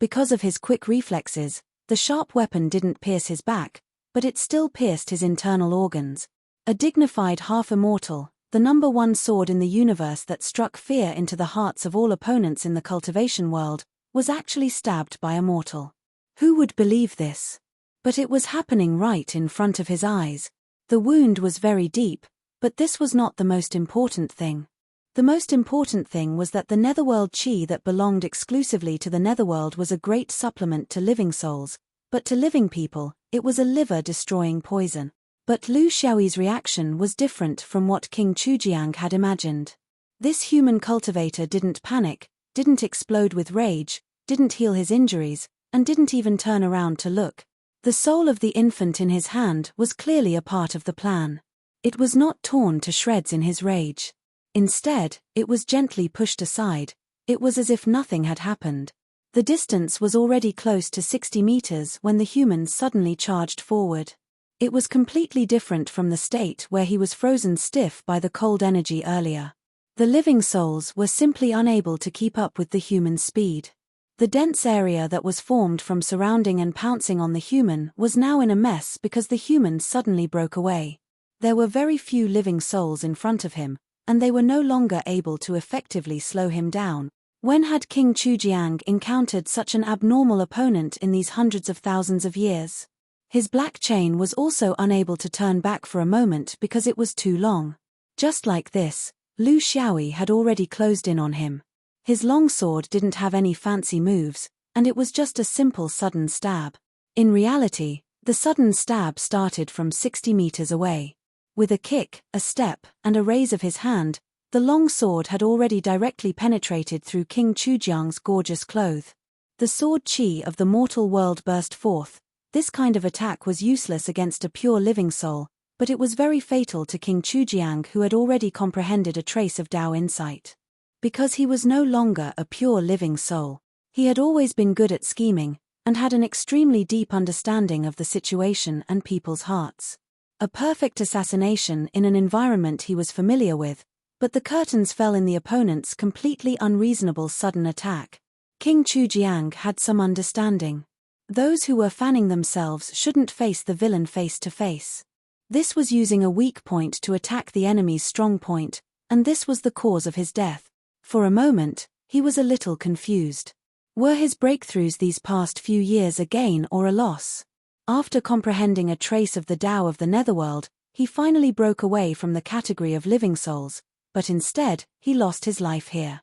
Because of his quick reflexes, the sharp weapon didn't pierce his back, but it still pierced his internal organs. A dignified half-immortal, the number one sword in the universe that struck fear into the hearts of all opponents in the cultivation world, was actually stabbed by a mortal. Who would believe this? But it was happening right in front of his eyes. The wound was very deep, but this was not the most important thing. The most important thing was that the netherworld chi that belonged exclusively to the netherworld was a great supplement to living souls, but to living people, it was a liver-destroying poison. But Lu Xiaoyi's reaction was different from what King Chujiang had imagined. This human cultivator didn't panic, didn't explode with rage, didn't heal his injuries, and didn't even turn around to look. The soul of the infant in his hand was clearly a part of the plan. It was not torn to shreds in his rage. Instead, it was gently pushed aside. It was as if nothing had happened. The distance was already close to 60 meters when the human suddenly charged forward. It was completely different from the state where he was frozen stiff by the cold energy earlier. The living souls were simply unable to keep up with the human's speed. The dense area that was formed from surrounding and pouncing on the human was now in a mess because the human suddenly broke away. There were very few living souls in front of him, and they were no longer able to effectively slow him down. When had King Chujiang encountered such an abnormal opponent in these hundreds of thousands of years? His black chain was also unable to turn back for a moment because it was too long. Just like this, Lu Xiaoyi had already closed in on him. His long sword didn't have any fancy moves, and it was just a simple sudden stab. In reality, the sudden stab started from 60 meters away. With a kick, a step, and a raise of his hand, the long sword had already directly penetrated through King Chujiang's gorgeous cloth. The sword chi of the mortal world burst forth. This kind of attack was useless against a pure living soul, but it was very fatal to King Chujiang, who had already comprehended a trace of Tao insight. Because he was no longer a pure living soul, he had always been good at scheming, and had an extremely deep understanding of the situation and people's hearts. A perfect assassination in an environment he was familiar with, but the curtains fell in the opponent's completely unreasonable sudden attack. King Chujiang had some understanding. Those who were fanning themselves shouldn't face the villain face to face. This was using a weak point to attack the enemy's strong point, and this was the cause of his death. For a moment, he was a little confused. Were his breakthroughs these past few years a gain or a loss? After comprehending a trace of the Tao of the netherworld, he finally broke away from the category of living souls, but instead, he lost his life here.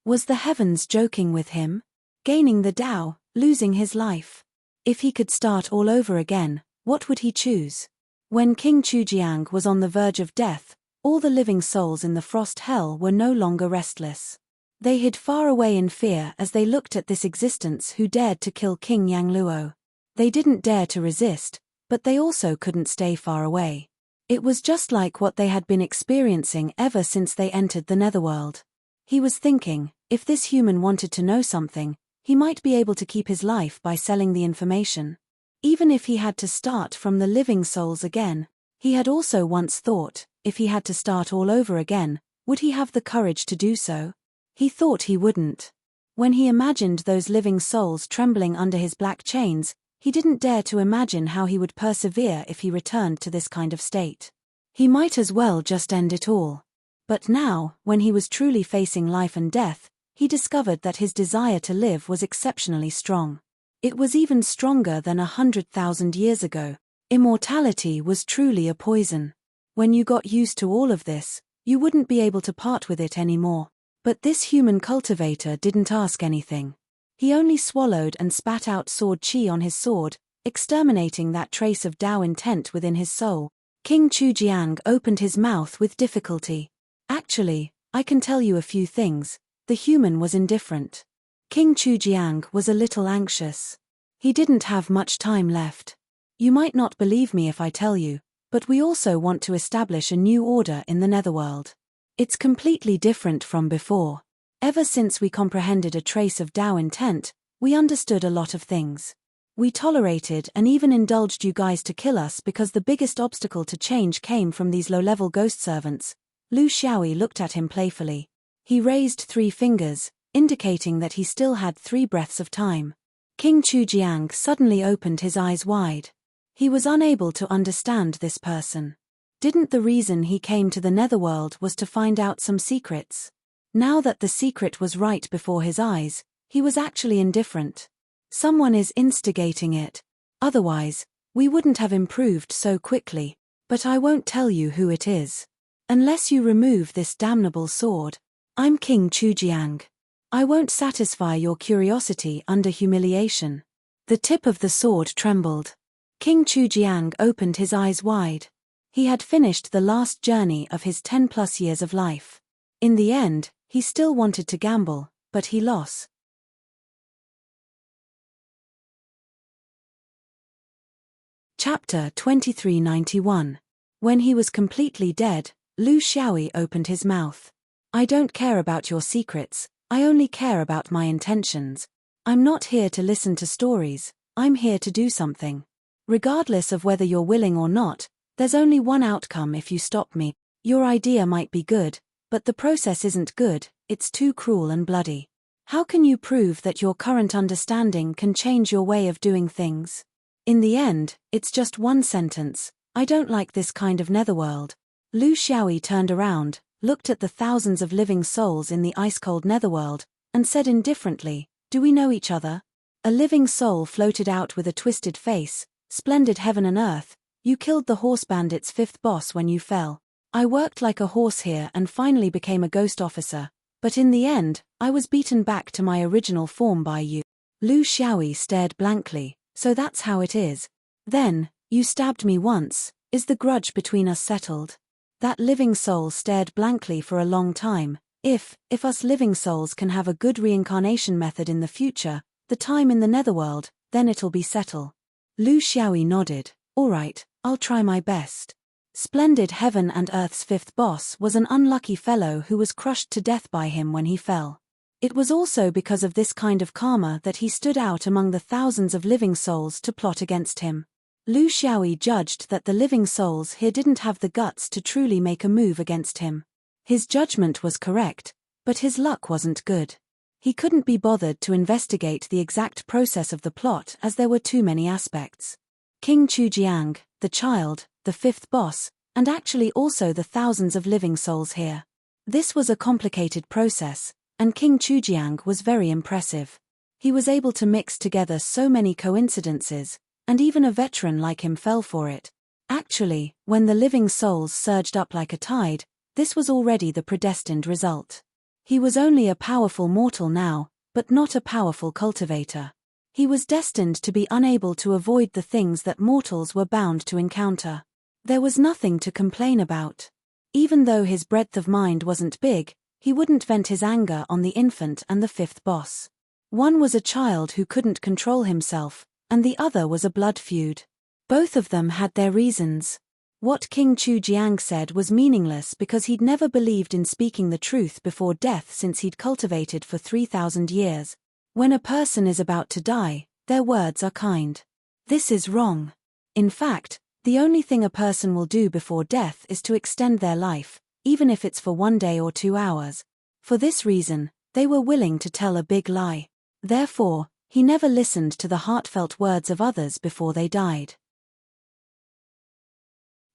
Was the heavens joking with him? Gaining the Tao, losing his life. If he could start all over again, what would he choose? When King Chujiang was on the verge of death, all the living souls in the frost hell were no longer restless. They hid far away in fear as they looked at this existence who dared to kill King Yangluo. They didn't dare to resist, but they also couldn't stay far away. It was just like what they had been experiencing ever since they entered the netherworld. He was thinking, if this human wanted to know something, he might be able to keep his life by selling the information. Even if he had to start from the living souls again, he had also once thought, if he had to start all over again, would he have the courage to do so? He thought he wouldn't. When he imagined those living souls trembling under his black chains, he didn't dare to imagine how he would persevere if he returned to this kind of state. He might as well just end it all. But now, when he was truly facing life and death, he discovered that his desire to live was exceptionally strong. It was even stronger than 100,000 years ago. Immortality was truly a poison. When you got used to all of this, you wouldn't be able to part with it anymore. But this human cultivator didn't ask anything. He only swallowed and spat out sword chi on his sword, exterminating that trace of Tao intent within his soul. King Chujiang opened his mouth with difficulty. Actually, I can tell you a few things. The human was indifferent. King Chujiang was a little anxious. He didn't have much time left. You might not believe me if I tell you, but we also want to establish a new order in the netherworld. It's completely different from before. Ever since we comprehended a trace of Tao intent, we understood a lot of things. We tolerated and even indulged you guys to kill us because the biggest obstacle to change came from these low-level ghost servants. Lu Xiaoyi looked at him playfully. He raised 3 fingers, indicating that he still had 3 breaths of time. King Chujiang suddenly opened his eyes wide. He was unable to understand this person. Didn't the reason he came to the netherworld was to find out some secrets? Now that the secret was right before his eyes, He was actually indifferent. Someone is instigating it. Otherwise, we wouldn't have improved so quickly. But I won't tell you who it is. Unless you remove this damnable sword. I'm King Chujiang. I won't satisfy your curiosity under humiliation. The tip of the sword trembled. King Chujiang opened his eyes wide. He had finished the last journey of his 10+ years of life. In the end, he still wanted to gamble, but he lost. Chapter 2391. When he was completely dead, Lu Xiaoyi opened his mouth. I don't care about your secrets, I only care about my intentions. I'm not here to listen to stories, I'm here to do something. Regardless of whether you're willing or not, there's only one outcome if you stop me. Your idea might be good, but the process isn't good, it's too cruel and bloody. How can you prove that your current understanding can change your way of doing things? In the end, it's just one sentence. I don't like this kind of netherworld. Lu Xiaoyi turned around, looked at the thousands of living souls in the ice-cold netherworld, and said indifferently, do we know each other? A living soul floated out with a twisted face. Splendid heaven and earth, you killed the horse bandit's 5th boss when you fell. I worked like a horse here and finally became a ghost officer, but in the end, I was beaten back to my original form by you. Lu Xiaoyi stared blankly. So that's how it is. Then, you stabbed me once, is the grudge between us settled? That living soul stared blankly for a long time. If us living souls can have a good reincarnation method in the future, the time in the netherworld, then it'll be settled. Lu Xiaoyi nodded. Alright, I'll try my best. Splendid heaven and earth's 5th boss was an unlucky fellow who was crushed to death by him when he fell. It was also because of this kind of karma that he stood out among the thousands of living souls to plot against him. Lu Xiaoyi judged that the living souls here didn't have the guts to truly make a move against him. His judgment was correct, but his luck wasn't good. He couldn't be bothered to investigate the exact process of the plot as there were too many aspects. King Chujiang, the child, the 5th boss, and actually also the thousands of living souls here. This was a complicated process. And King Chujiang was very impressive. He was able to mix together so many coincidences, and even a veteran like him fell for it. Actually, when the living souls surged up like a tide, this was already the predestined result. He was only a powerful mortal now, but not a powerful cultivator. He was destined to be unable to avoid the things that mortals were bound to encounter. There was nothing to complain about. Even though his breadth of mind wasn't big, he wouldn't vent his anger on the infant and the 5th boss. One was a child who couldn't control himself, and the other was a blood feud. Both of them had their reasons. What King Chujiang said was meaningless because he'd never believed in speaking the truth before death since he'd cultivated for 3,000 years. When a person is about to die, their words are kind. This is wrong. In fact, the only thing a person will do before death is to extend their life, even if it's for 1 day or 2 hours. For this reason, they were willing to tell a big lie. Therefore, he never listened to the heartfelt words of others before they died.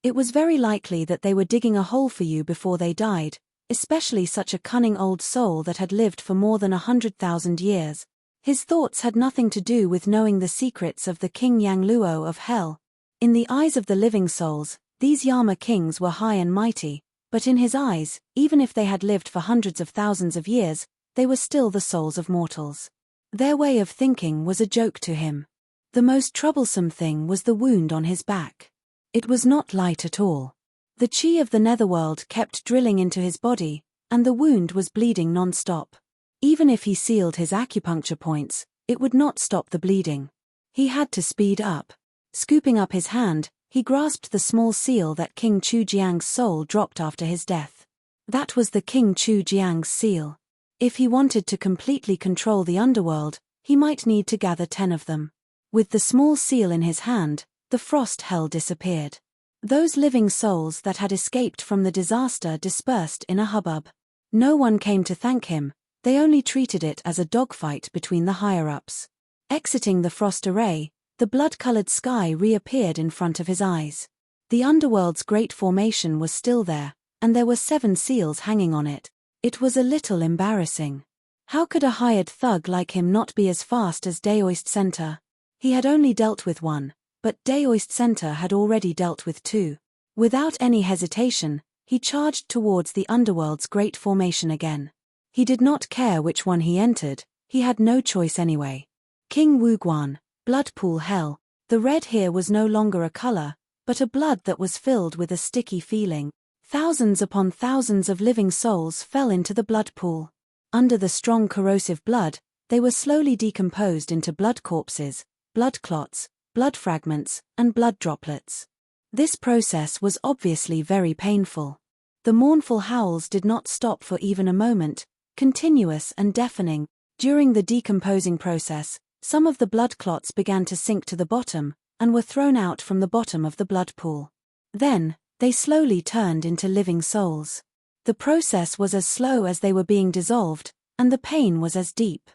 It was very likely that they were digging a hole for you before they died, especially such a cunning old soul that had lived for more than 100,000 years. His thoughts had nothing to do with knowing the secrets of the King Yang Luo of hell. In the eyes of the living souls, these Yama kings were high and mighty, but in his eyes, even if they had lived for hundreds of thousands of years, they were still the souls of mortals. Their way of thinking was a joke to him. The most troublesome thing was the wound on his back. It was not light at all. The chi of the netherworld kept drilling into his body, and the wound was bleeding non-stop. Even if he sealed his acupuncture points, it would not stop the bleeding. He had to speed up. Scooping up his hand, he grasped the small seal that King Chujiang's soul dropped after his death. That was the King Chujiang's seal. If he wanted to completely control the underworld, he might need to gather 10 of them. With the small seal in his hand, the frost hell disappeared. Those living souls that had escaped from the disaster dispersed in a hubbub. No one came to thank him, they only treated it as a dogfight between the higher-ups. Exiting the frost array, the blood-colored sky reappeared in front of his eyes. The underworld's great formation was still there, and there were 7 seals hanging on it. It was a little embarrassing. How could a hired thug like him not be as fast as Daoist Center? He had only dealt with one, but Daoist Center had already dealt with two. Without any hesitation, he charged towards the underworld's great formation again. He did not care which one he entered, he had no choice anyway. King Wuguan, blood pool hell. The red here was no longer a color, but a blood that was filled with a sticky feeling. Thousands upon thousands of living souls fell into the blood pool. Under the strong corrosive blood, they were slowly decomposed into blood corpses, blood clots, blood fragments, and blood droplets. This process was obviously very painful. The mournful howls did not stop for even a moment, continuous and deafening. During the decomposing process, some of the blood clots began to sink to the bottom, and were thrown out from the bottom of the blood pool. Then, they slowly turned into living souls. The process was as slow as they were being dissolved, and the pain was as deep.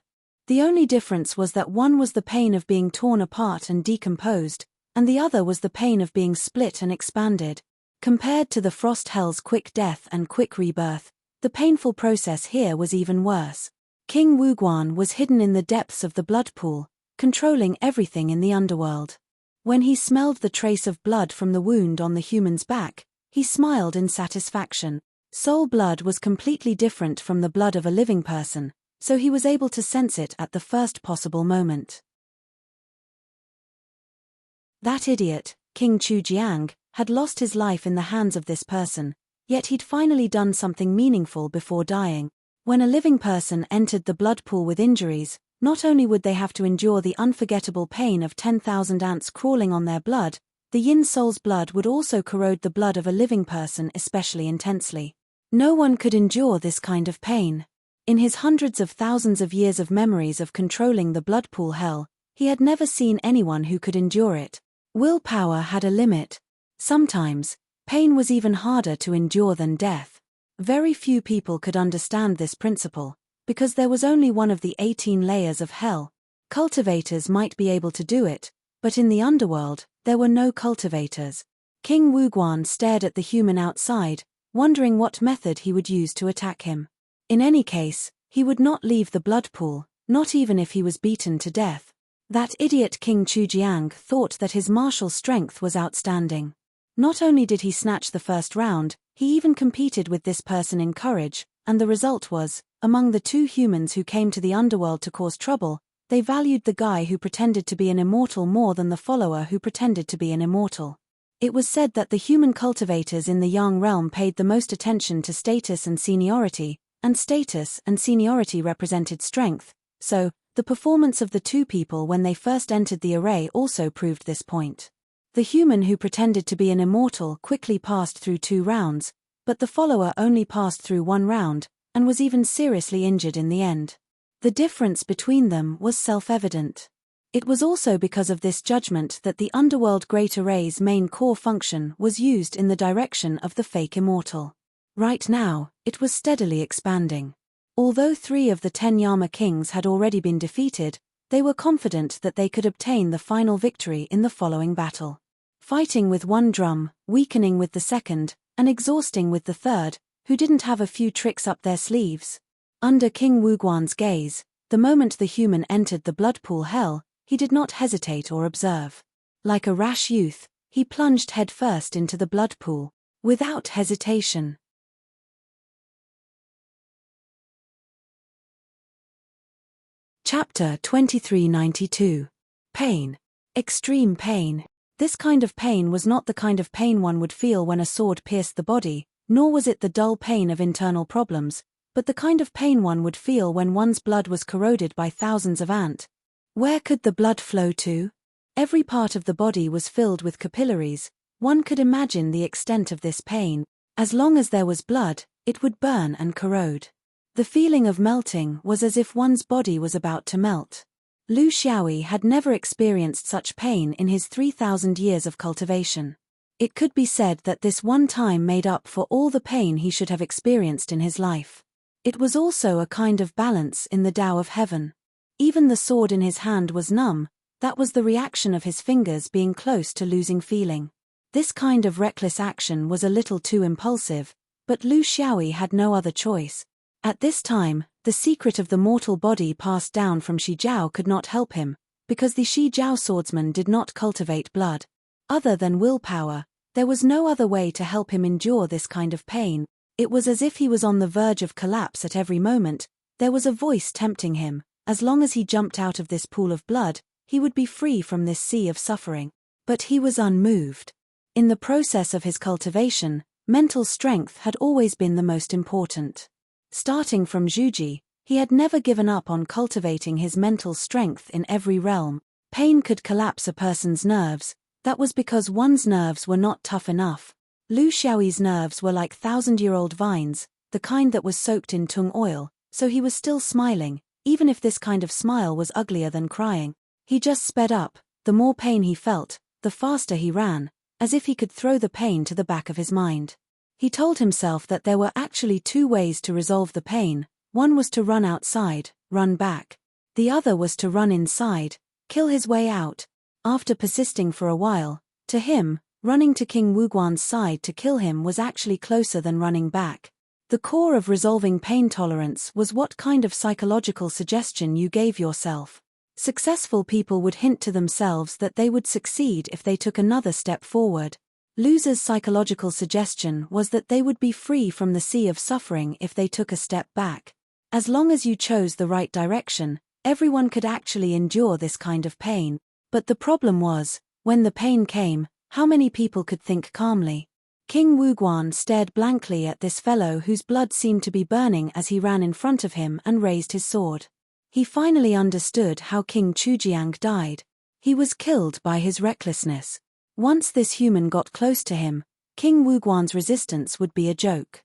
The only difference was that one was the pain of being torn apart and decomposed, and the other was the pain of being split and expanded. Compared to the frost hell's quick death and quick rebirth, the painful process here was even worse. King Wuguan was hidden in the depths of the blood pool, controlling everything in the underworld. When he smelled the trace of blood from the wound on the human's back, he smiled in satisfaction. Soul blood was completely different from the blood of a living person, so he was able to sense it at the first possible moment. That idiot, King Chujiang, had lost his life in the hands of this person, yet he'd finally done something meaningful before dying. When a living person entered the blood pool with injuries, not only would they have to endure the unforgettable pain of 10,000 ants crawling on their blood, the yin soul's blood would also corrode the blood of a living person especially intensely. No one could endure this kind of pain. In his hundreds of thousands of years of memories of controlling the blood pool hell, he had never seen anyone who could endure it. Willpower had a limit. Sometimes, pain was even harder to endure than death. Very few people could understand this principle, because there was only one of the 18 layers of hell. Cultivators might be able to do it, but in the underworld, there were no cultivators. King Wuguan stared at the human outside, wondering what method he would use to attack him. In any case, he would not leave the blood pool, not even if he was beaten to death. That idiot King Chujiang thought that his martial strength was outstanding. Not only did he snatch the first round, he even competed with this person in courage, and the result was, among the two humans who came to the underworld to cause trouble, they valued the guy who pretended to be an immortal more than the follower who pretended to be an immortal. It was said that the human cultivators in the Yang realm paid the most attention to status and seniority represented strength, so, the performance of the two people when they first entered the array also proved this point. The human who pretended to be an immortal quickly passed through 2 rounds, but the follower only passed through 1 round, and was even seriously injured in the end. The difference between them was self-evident. It was also because of this judgment that the Underworld Great Array's main core function was used in the direction of the fake immortal. Right now, it was steadily expanding. Although 3 of the 10 Yama kings had already been defeated, they were confident that they could obtain the final victory in the following battle. Fighting with one drum, weakening with the second, and exhausting with the third, who didn't have a few tricks up their sleeves. Under King Wuguan's gaze, the moment the human entered the blood pool hell, he did not hesitate or observe. Like a rash youth, he plunged headfirst into the blood pool, without hesitation. Chapter 2392. Pain. Extreme pain. This kind of pain was not the kind of pain one would feel when a sword pierced the body, nor was it the dull pain of internal problems, but the kind of pain one would feel when one's blood was corroded by thousands of ants. Where could the blood flow to? Every part of the body was filled with capillaries. One could imagine the extent of this pain. As long as there was blood, it would burn and corrode. The feeling of melting was as if one's body was about to melt. Lu Xiaoyi had never experienced such pain in his 3,000 years of cultivation. It could be said that this one time made up for all the pain he should have experienced in his life. It was also a kind of balance in the Tao of heaven. Even the sword in his hand was numb, that was the reaction of his fingers being close to losing feeling. This kind of reckless action was a little too impulsive, but Lu Xiaoyi had no other choice. At this time, The secret of the mortal body passed down from Shi Jiao could not help him, because the Shi Jiao swordsman did not cultivate blood. Other than willpower, there was no other way to help him endure this kind of pain. It was as if he was on the verge of collapse at every moment. There was a voice tempting him. As long as he jumped out of this pool of blood, he would be free from this sea of suffering. But he was unmoved. In the process of his cultivation, mental strength had always been the most important. Starting from Zhuji, he had never given up on cultivating his mental strength in every realm. Pain could collapse a person's nerves. That was because one's nerves were not tough enough. Lu Xiaoyi's nerves were like thousand-year-old vines, the kind that was soaked in tung oil, so he was still smiling, even if this kind of smile was uglier than crying. He just sped up. The more pain he felt, the faster he ran, as if he could throw the pain to the back of his mind. He told himself that there were actually two ways to resolve the pain. One was to run outside, run back. The other was to run inside, kill his way out. After persisting for a while, to him, running to King Wuguan's side to kill him was actually closer than running back. The core of resolving pain tolerance was what kind of psychological suggestion you gave yourself. Successful people would hint to themselves that they would succeed if they took another step forward. Losers' psychological suggestion was that they would be free from the sea of suffering if they took a step back. As long as you chose the right direction, everyone could actually endure this kind of pain. But the problem was, when the pain came, how many people could think calmly? King Wuguan stared blankly at this fellow whose blood seemed to be burning as he ran in front of him and raised his sword. He finally understood how King Chujiang died. He was killed by his recklessness. Once this human got close to him, King Wuguan's resistance would be a joke.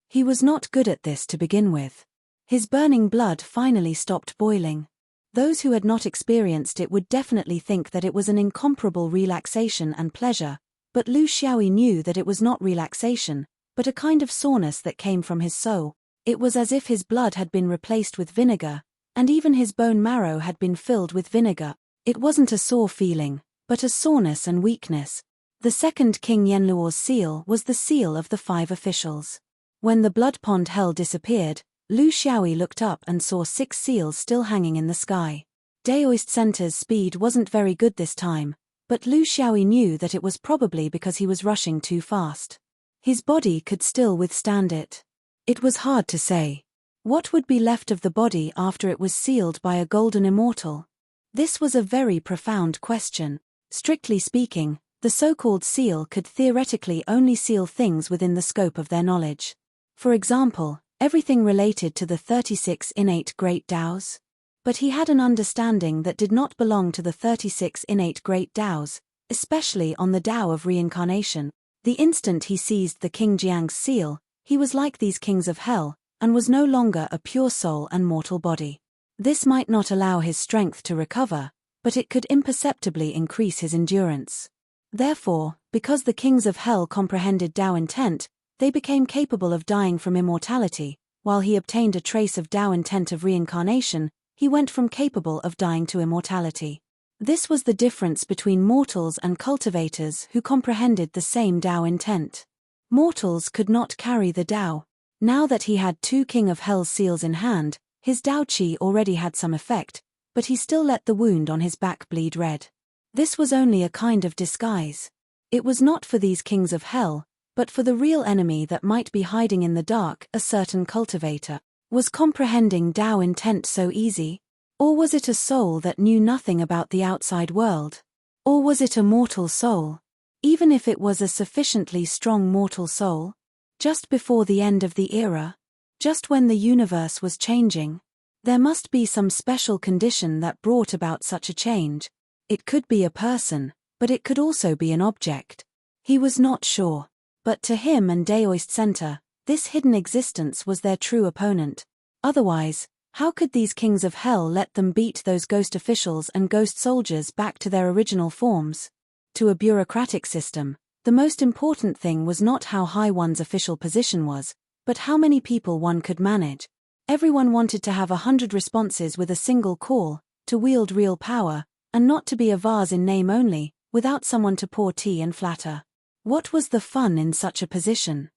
He was not good at this to begin with. His burning blood finally stopped boiling. Those who had not experienced it would definitely think that it was an incomparable relaxation and pleasure, but Lu Xiaoyi knew that it was not relaxation, but a kind of soreness that came from his soul. It was as if his blood had been replaced with vinegar, and even his bone marrow had been filled with vinegar. It wasn't a sore feeling, but a soreness and weakness. The second King Yenluo's seal was the seal of the 5 officials. When the blood pond hell disappeared, Lu Xiaoyi looked up and saw 6 seals still hanging in the sky. Daoist Center's speed wasn't very good this time, but Lu Xiaoyi knew that it was probably because he was rushing too fast. His body could still withstand it. It was hard to say. What would be left of the body after it was sealed by a golden immortal? This was a very profound question. Strictly speaking, the so-called seal could theoretically only seal things within the scope of their knowledge. For example, everything related to the 36 innate great Taos. But he had an understanding that did not belong to the 36 innate great Taos, especially on the Tao of reincarnation. The instant he seized the King Jiang's seal, he was like these kings of hell, and was no longer a pure soul and mortal body. This might not allow his strength to recover, but it could imperceptibly increase his endurance. Therefore, because the kings of hell comprehended Tao intent, they became capable of dying from immortality. While he obtained a trace of Tao intent of reincarnation, he went from capable of dying to immortality. This was the difference between mortals and cultivators who comprehended the same Tao intent. Mortals could not carry the Tao. Now that he had 2 King of Hell's seals in hand, his Tao Qi already had some effect, but he still let the wound on his back bleed red. This was only a kind of disguise. It was not for these kings of hell, but for the real enemy that might be hiding in the dark, a certain cultivator. Was comprehending Tao intent so easy? Or was it a soul that knew nothing about the outside world? Or was it a mortal soul? Even if it was a sufficiently strong mortal soul? Just before the end of the era? Just when the universe was changing? There must be some special condition that brought about such a change. It could be a person, but it could also be an object. He was not sure. But to him and Daoist Center, this hidden existence was their true opponent. Otherwise, how could these kings of hell let them beat those ghost officials and ghost soldiers back to their original forms? To a bureaucratic system, the most important thing was not how high one's official position was, but how many people one could manage. Everyone wanted to have 100 responses with a single call, to wield real power, and not to be a vase in name only, without someone to pour tea and flatter. What was the fun in such a position?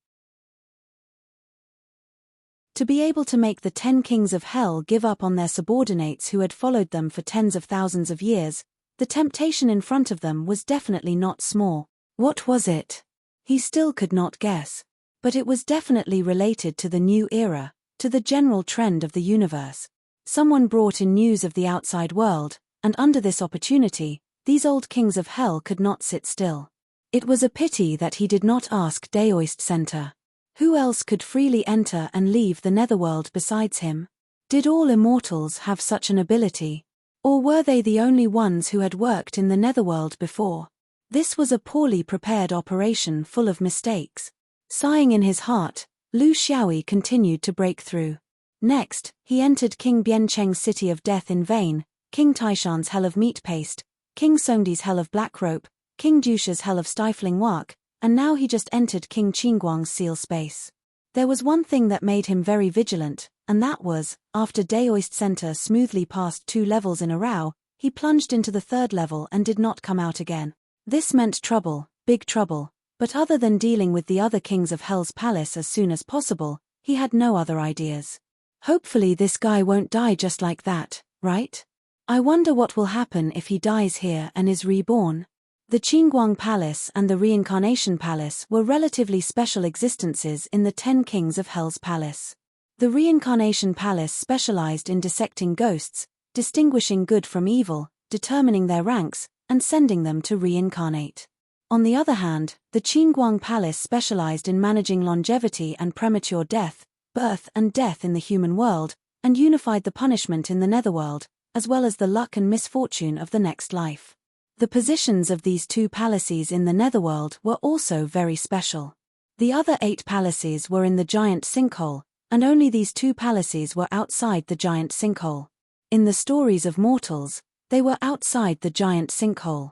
To be able to make the 10 kings of hell give up on their subordinates who had followed them for tens of thousands of years, the temptation in front of them was definitely not small. What was it? He still could not guess. But it was definitely related to the new era, to the general trend of the universe. Someone brought in news of the outside world, and under this opportunity, these old kings of hell could not sit still. It was a pity that he did not ask Daoist Center. Who else could freely enter and leave the netherworld besides him? Did all immortals have such an ability? Or were they the only ones who had worked in the netherworld before? This was a poorly prepared operation full of mistakes. Sighing in his heart, Lu Xiaoyi continued to break through. Next, he entered King Biancheng's city of death in vain, King Taishan's hell of meat paste, King Songdi's hell of black rope, King Jusha's hell of stifling work, and now he just entered King Qingguang's seal space. There was one thing that made him very vigilant, and that was, after Daoist Center smoothly passed 2 levels in a row, he plunged into the 3rd level and did not come out again. This meant trouble, big trouble, but other than dealing with the other kings of Hell's palace as soon as possible, he had no other ideas. Hopefully this guy won't die just like that, right? I wonder what will happen if he dies here and is reborn. The Qingguang Palace and the Reincarnation Palace were relatively special existences in the 10 kings of Hell's palace. The Reincarnation Palace specialized in dissecting ghosts, distinguishing good from evil, determining their ranks, and sending them to reincarnate. On the other hand, the Qingguang Palace specialized in managing longevity and premature death, birth and death in the human world, and unified the punishment in the netherworld, as well as the luck and misfortune of the next life. The positions of these 2 palaces in the netherworld were also very special. The other 8 palaces were in the giant sinkhole, and only these 2 palaces were outside the giant sinkhole. In the stories of mortals, they were outside the giant sinkhole.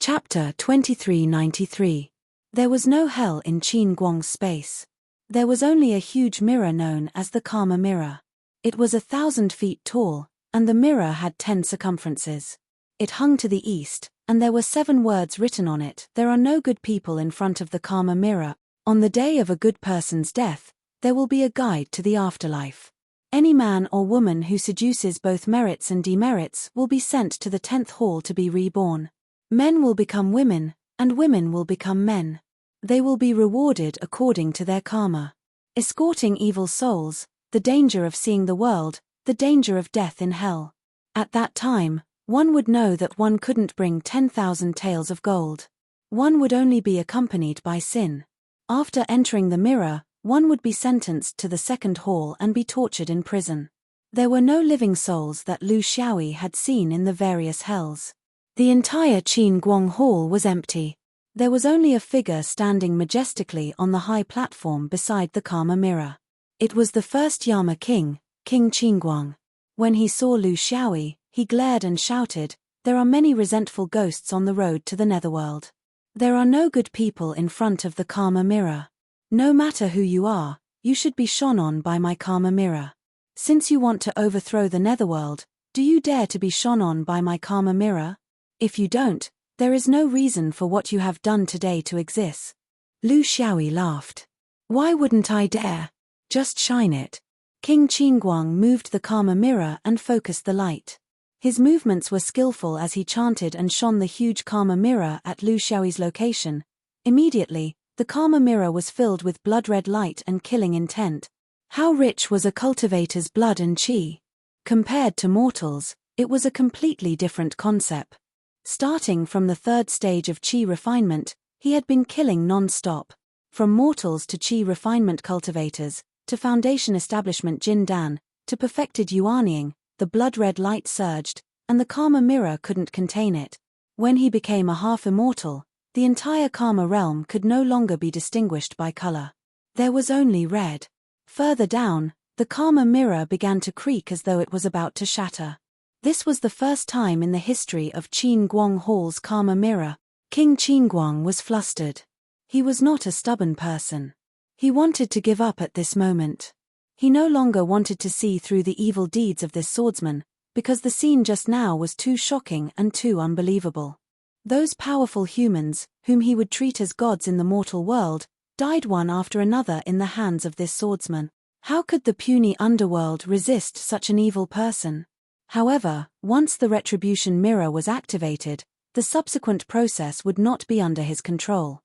Chapter 2393. There was no hell in Qingguang's space. There was only a huge mirror known as the Karma Mirror. It was 1,000 feet tall, and the mirror had 10 circumferences. It hung to the east, and there were 7 words written on it. There are no good people in front of the Karma Mirror. On the day of a good person's death, there will be a guide to the afterlife. Any man or woman who seduces both merits and demerits will be sent to the 10th hall to be reborn. Men will become women, and women will become men. They will be rewarded according to their karma. Escorting evil souls, the danger of seeing the world, the danger of death in hell. At that time, one would know that one couldn't bring 10,000 taels of gold. One would only be accompanied by sin. After entering the mirror, one would be sentenced to the 2nd hall and be tortured in prison. There were no living souls that Lu Xiaoyi had seen in the various hells. The entire Qingguang Hall was empty. There was only a figure standing majestically on the high platform beside the Karma Mirror. It was the first Yama king, King Qingguang. When he saw Lu Xiaoyi, he glared and shouted, "There are many resentful ghosts on the road to the netherworld. There are no good people in front of the Karma Mirror. No matter who you are, you should be shone on by my Karma Mirror. Since you want to overthrow the netherworld, do you dare to be shone on by my Karma Mirror? If you don't, there is no reason for what you have done today to exist." Lu Xiaoyi laughed. "Why wouldn't I dare? Just shine it." King Qingguang moved the Karma Mirror and focused the light. His movements were skillful as he chanted and shone the huge Karma Mirror at Lu Xiaoyi's location. Immediately, the Karma Mirror was filled with blood-red light and killing intent. How rich was a cultivator's blood and qi? Compared to mortals, it was a completely different concept. Starting from the 3rd stage of qi refinement, he had been killing non-stop. From mortals to qi refinement cultivators, to foundation establishment Jin Dan, to perfected yuanying, the blood-red light surged, and the Karma Mirror couldn't contain it. When he became a half-immortal, the entire Karma realm could no longer be distinguished by color. There was only red. Further down, the Karma Mirror began to creak as though it was about to shatter. This was the first time in the history of Qingguang Hall's Karma Mirror. King Qingguang was flustered. He was not a stubborn person. He wanted to give up at this moment. He no longer wanted to see through the evil deeds of this swordsman, because the scene just now was too shocking and too unbelievable. Those powerful humans, whom he would treat as gods in the mortal world, died one after another in the hands of this swordsman. How could the puny underworld resist such an evil person? However, once the retribution mirror was activated, the subsequent process would not be under his control.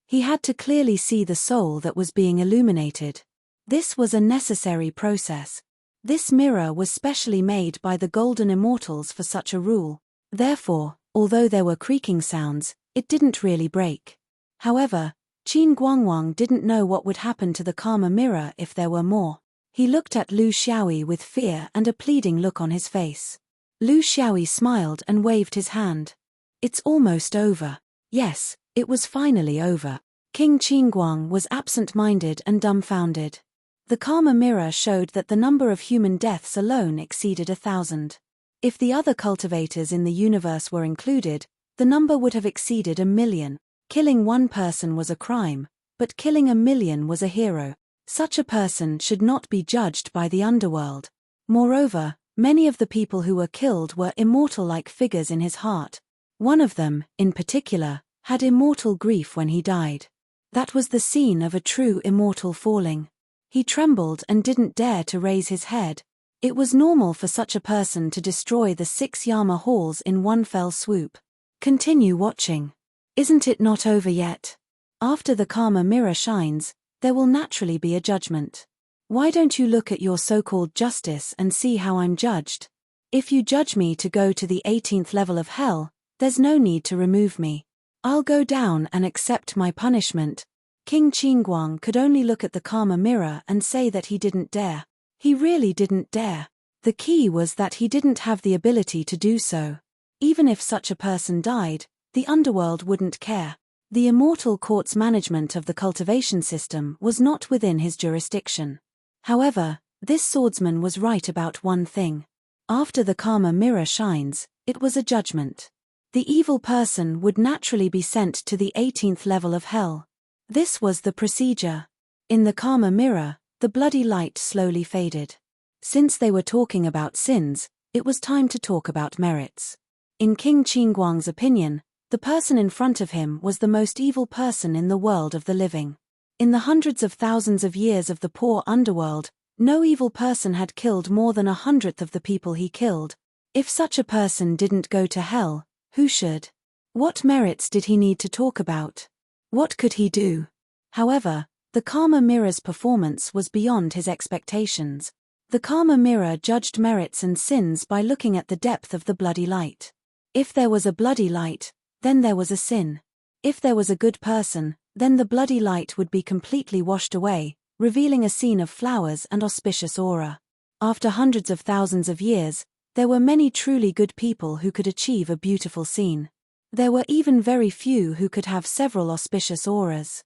He had to clearly see the soul that was being illuminated. This was a necessary process. This mirror was specially made by the golden immortals for such a rule. Therefore, although there were creaking sounds, it didn't really break. However, Qin Guangwang didn't know what would happen to the karma mirror if there were more. He looked at Lu Xiaoyi with fear and a pleading look on his face. Lu Xiaoyi smiled and waved his hand. It's almost over. Yes, it was finally over. King Qingguang was absent-minded and dumbfounded. The karma mirror showed that the number of human deaths alone exceeded 1,000. If the other cultivators in the universe were included, the number would have exceeded 1,000,000. Killing one person was a crime, but killing 1,000,000 was a hero. Such a person should not be judged by the underworld. Moreover, many of the people who were killed were immortal-like figures in his heart. One of them, in particular, had immortal grief when he died. That was the scene of a true immortal falling. He trembled and didn't dare to raise his head. It was normal for such a person to destroy the 6 Yama halls in one fell swoop. Continue watching. Isn't it not over yet? After the karma mirror shines, there will naturally be a judgment. Why don't you look at your so-called justice and see how I'm judged? If you judge me to go to the 18th level of hell, there's no need to remove me. I'll go down and accept my punishment. King Qingguang could only look at the karma mirror and say that he didn't dare. He really didn't dare. The key was that he didn't have the ability to do so. Even if such a person died, the underworld wouldn't care. The immortal court's management of the cultivation system was not within his jurisdiction. However, this swordsman was right about one thing. After the karma mirror shines, it was a judgment. The evil person would naturally be sent to the 18th level of hell. This was the procedure. In the karma mirror, the bloody light slowly faded. Since they were talking about sins, it was time to talk about merits. In King Qingguang's opinion, the person in front of him was the most evil person in the world of the living. In the hundreds of thousands of years of the poor underworld, no evil person had killed more than 1/100th of the people he killed. If such a person didn't go to hell, who should? What merits did he need to talk about? What could he do? However, the karma mirror's performance was beyond his expectations. The karma mirror judged merits and sins by looking at the depth of the bloody light. If there was a bloody light, then there was a sin. If there was a good person, then the bloody light would be completely washed away, revealing a scene of flowers and auspicious aura. After hundreds of thousands of years, there were many truly good people who could achieve a beautiful scene. There were even very few who could have several auspicious auras.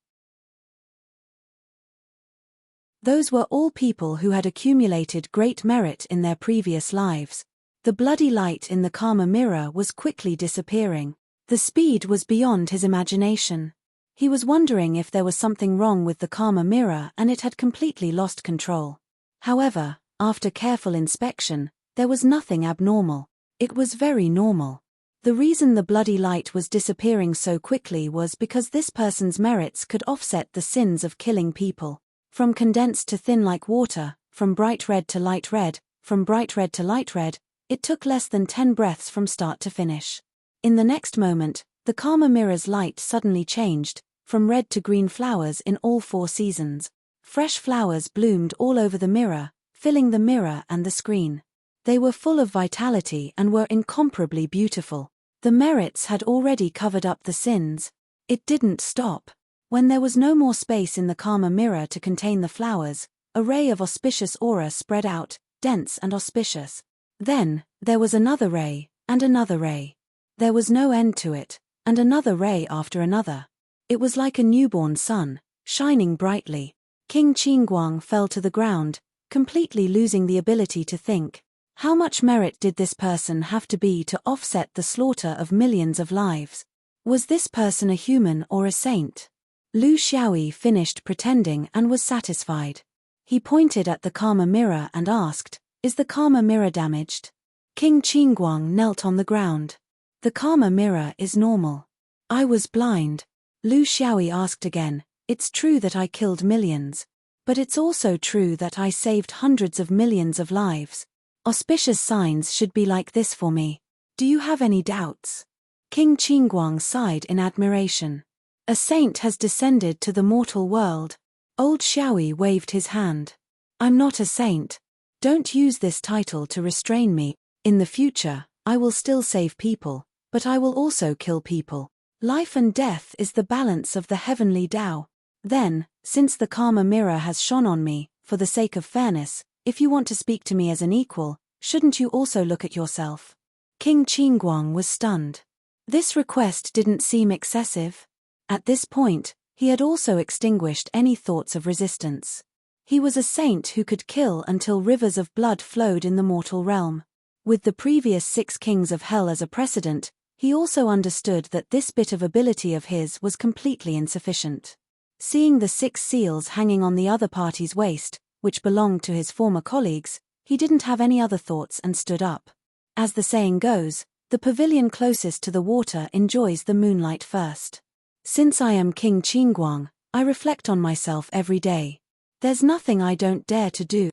Those were all people who had accumulated great merit in their previous lives. The bloody light in the karma mirror was quickly disappearing. The speed was beyond his imagination. He was wondering if there was something wrong with the karma mirror and it had completely lost control. However, after careful inspection, there was nothing abnormal. It was very normal. The reason the bloody light was disappearing so quickly was because this person's merits could offset the sins of killing people. From condensed to thin like water, from bright red to light red, from bright red to light red, it took less than 10 breaths from start to finish. In the next moment, the karma mirror's light suddenly changed, from red to green flowers in all 4 seasons. Fresh flowers bloomed all over the mirror, filling the mirror and the screen. They were full of vitality and were incomparably beautiful. The merits had already covered up the sins. It didn't stop. When there was no more space in the karma mirror to contain the flowers, a ray of auspicious aura spread out, dense and auspicious. Then, there was another ray, and another ray. There was no end to it, and another ray after another. It was like a newborn sun, shining brightly. King Qingguang fell to the ground, completely losing the ability to think. How much merit did this person have to be to offset the slaughter of millions of lives? Was this person a human or a saint? Lu Xiaoyi finished pretending and was satisfied. He pointed at the karma mirror and asked, "Is the karma mirror damaged?" King Qingguang knelt on the ground. The karma mirror is normal. I was blind. Lu Xiaoyi asked again, it's true that I killed millions. But it's also true that I saved hundreds of millions of lives. Auspicious signs should be like this for me. Do you have any doubts? King Qingguang sighed in admiration. A saint has descended to the mortal world. Old Xiaoyi waved his hand. I'm not a saint. Don't use this title to restrain me. In the future, I will still save people, but I will also kill people. Life and death is the balance of the heavenly Tao. Then, since the karma mirror has shone on me, for the sake of fairness, if you want to speak to me as an equal, shouldn't you also look at yourself? King Qingguang was stunned. This request didn't seem excessive. At this point, he had also extinguished any thoughts of resistance. He was a saint who could kill until rivers of blood flowed in the mortal realm. With the previous 6 kings of hell as a precedent, he also understood that this bit of ability of his was completely insufficient. Seeing the 6 seals hanging on the other party's waist, which belonged to his former colleagues, he didn't have any other thoughts and stood up. As the saying goes, the pavilion closest to the water enjoys the moonlight first. Since I am King Qingguang, I reflect on myself every day. There's nothing I don't dare to do.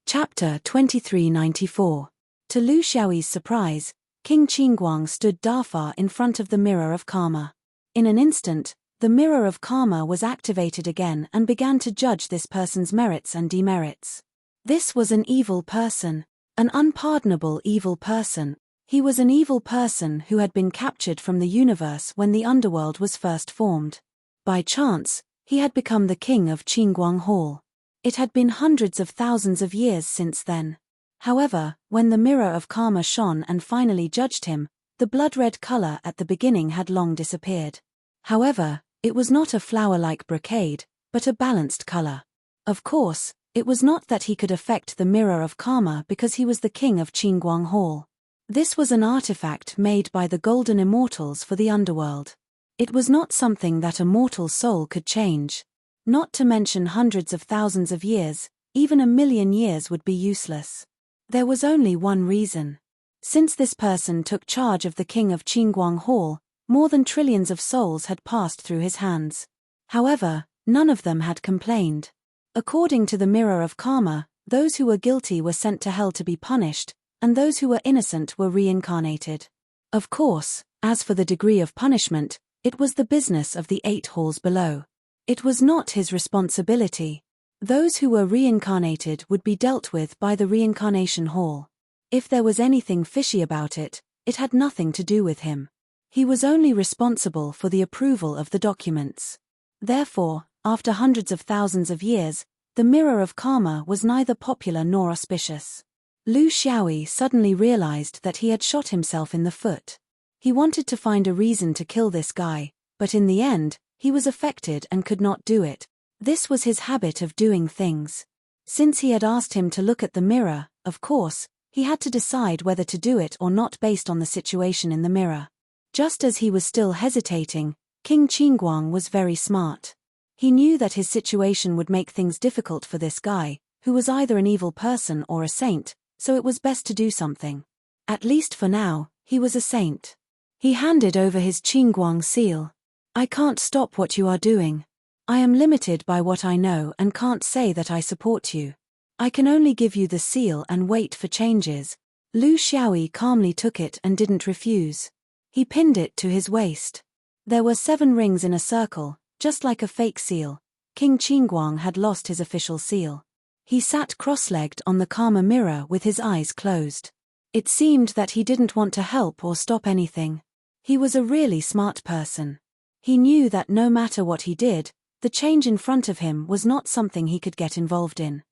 Chapter 2394. To Lu Xiaoyi's surprise, King Qingguang stood defy in front of the mirror of karma. In an instant, the mirror of karma was activated again and began to judge this person's merits and demerits. This was an evil person, an unpardonable evil person. He was an evil person who had been captured from the universe when the underworld was first formed. By chance, he had become the king of Qingguang Hall. It had been hundreds of thousands of years since then. However, when the mirror of karma shone and finally judged him, the blood-red color at the beginning had long disappeared. However, it was not a flower-like brocade, but a balanced color. Of course, it was not that he could affect the mirror of karma because he was the king of Qingguang Hall. This was an artifact made by the golden immortals for the underworld. It was not something that a mortal soul could change. Not to mention hundreds of thousands of years, even 1,000,000 years would be useless. There was only one reason. Since this person took charge of the king of Qingguang Hall, more than trillions of souls had passed through his hands. However, none of them had complained. According to the mirror of karma, those who were guilty were sent to hell to be punished, and those who were innocent were reincarnated. Of course, as for the degree of punishment, it was the business of the 8 halls below. It was not his responsibility. Those who were reincarnated would be dealt with by the reincarnation hall. If there was anything fishy about it, it had nothing to do with him. He was only responsible for the approval of the documents. Therefore, after hundreds of thousands of years, the mirror of karma was neither popular nor auspicious. Lu Xiaoyi suddenly realized that he had shot himself in the foot. He wanted to find a reason to kill this guy, but in the end, he was affected and could not do it. This was his habit of doing things. Since he had asked him to look at the mirror, of course, he had to decide whether to do it or not based on the situation in the mirror. Just as he was still hesitating, King Qingguang was very smart. He knew that his situation would make things difficult for this guy, who was either an evil person or a saint, so it was best to do something. At least for now, he was a saint. He handed over his Qingguang seal. I can't stop what you are doing. I am limited by what I know and can't say that I support you. I can only give you the seal and wait for changes. Lu Xiaoyi calmly took it and didn't refuse. He pinned it to his waist. There were 7 rings in a circle, just like a fake seal. King Qingguang had lost his official seal. He sat cross-legged on the karma mirror with his eyes closed. It seemed that he didn't want to help or stop anything. He was a really smart person. He knew that no matter what he did, the change in front of him was not something he could get involved in.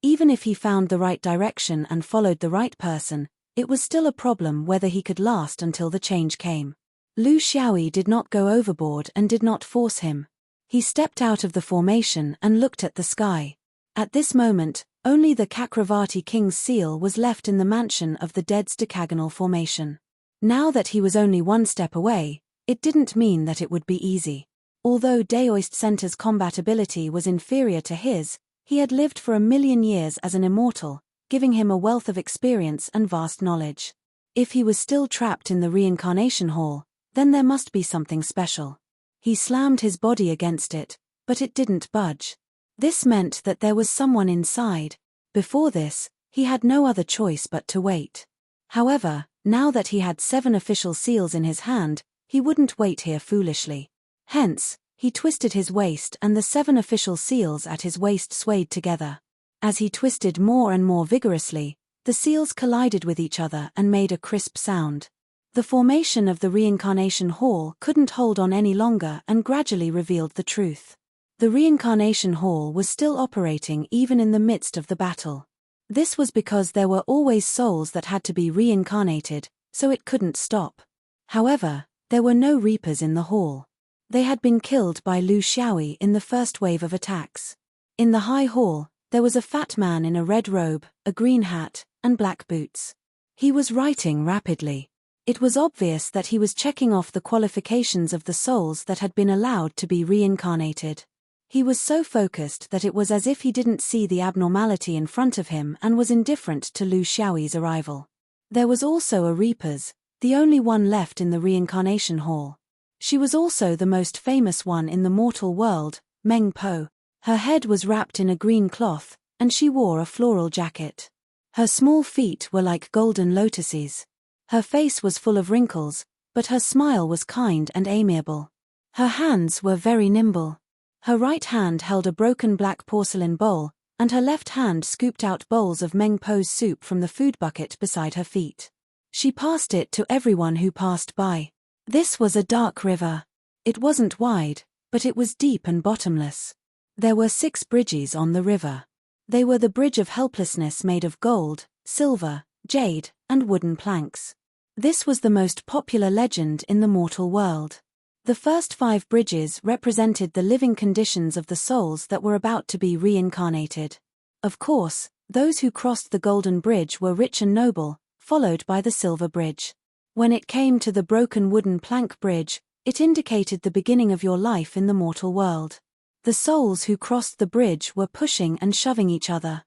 Even if he found the right direction and followed the right person, it was still a problem whether he could last until the change came. Lu Xiaoyi did not go overboard and did not force him. He stepped out of the formation and looked at the sky. At this moment, only the Chakravarti King's seal was left in the mansion of the Dead's decagonal formation. Now that he was only 1 step away, it didn't mean that it would be easy. Although Daoist Center's combat ability was inferior to his, he had lived for 1,000,000 years as an immortal, giving him a wealth of experience and vast knowledge. If he was still trapped in the reincarnation hall, then there must be something special. He slammed his body against it, but it didn't budge. This meant that there was someone inside. Before this, he had no other choice but to wait. However, now that he had 7 official seals in his hand, he wouldn't wait here foolishly. Hence, he twisted his waist and the 7 official seals at his waist swayed together. As he twisted more and more vigorously, the seals collided with each other and made a crisp sound. The formation of the reincarnation hall couldn't hold on any longer and gradually revealed the truth. The reincarnation hall was still operating even in the midst of the battle. This was because there were always souls that had to be reincarnated, so it couldn't stop. However, there were no reapers in the hall. They had been killed by Lu Xiaoyi in the first wave of attacks. In the high hall, there was a fat man in a red robe, a green hat, and black boots. He was writing rapidly. It was obvious that he was checking off the qualifications of the souls that had been allowed to be reincarnated. He was so focused that it was as if he didn't see the abnormality in front of him and was indifferent to Lu Xiaoyi's arrival. There was also a Reaper's, the only one left in the reincarnation hall. She was also the most famous one in the mortal world, Meng Po. Her head was wrapped in a green cloth, and she wore a floral jacket. Her small feet were like golden lotuses. Her face was full of wrinkles, but her smile was kind and amiable. Her hands were very nimble. Her right hand held a broken black porcelain bowl, and her left hand scooped out bowls of Meng Po's soup from the food bucket beside her feet. She passed it to everyone who passed by. This was a dark river. It wasn't wide, but it was deep and bottomless. There were 6 bridges on the river. They were the Bridge of Helplessness made of gold, silver, jade, and wooden planks. This was the most popular legend in the mortal world. The first 5 bridges represented the living conditions of the souls that were about to be reincarnated. Of course, those who crossed the Golden Bridge were rich and noble, followed by the Silver Bridge. When it came to the broken wooden plank bridge, it indicated the beginning of your life in the mortal world. The souls who crossed the bridge were pushing and shoving each other.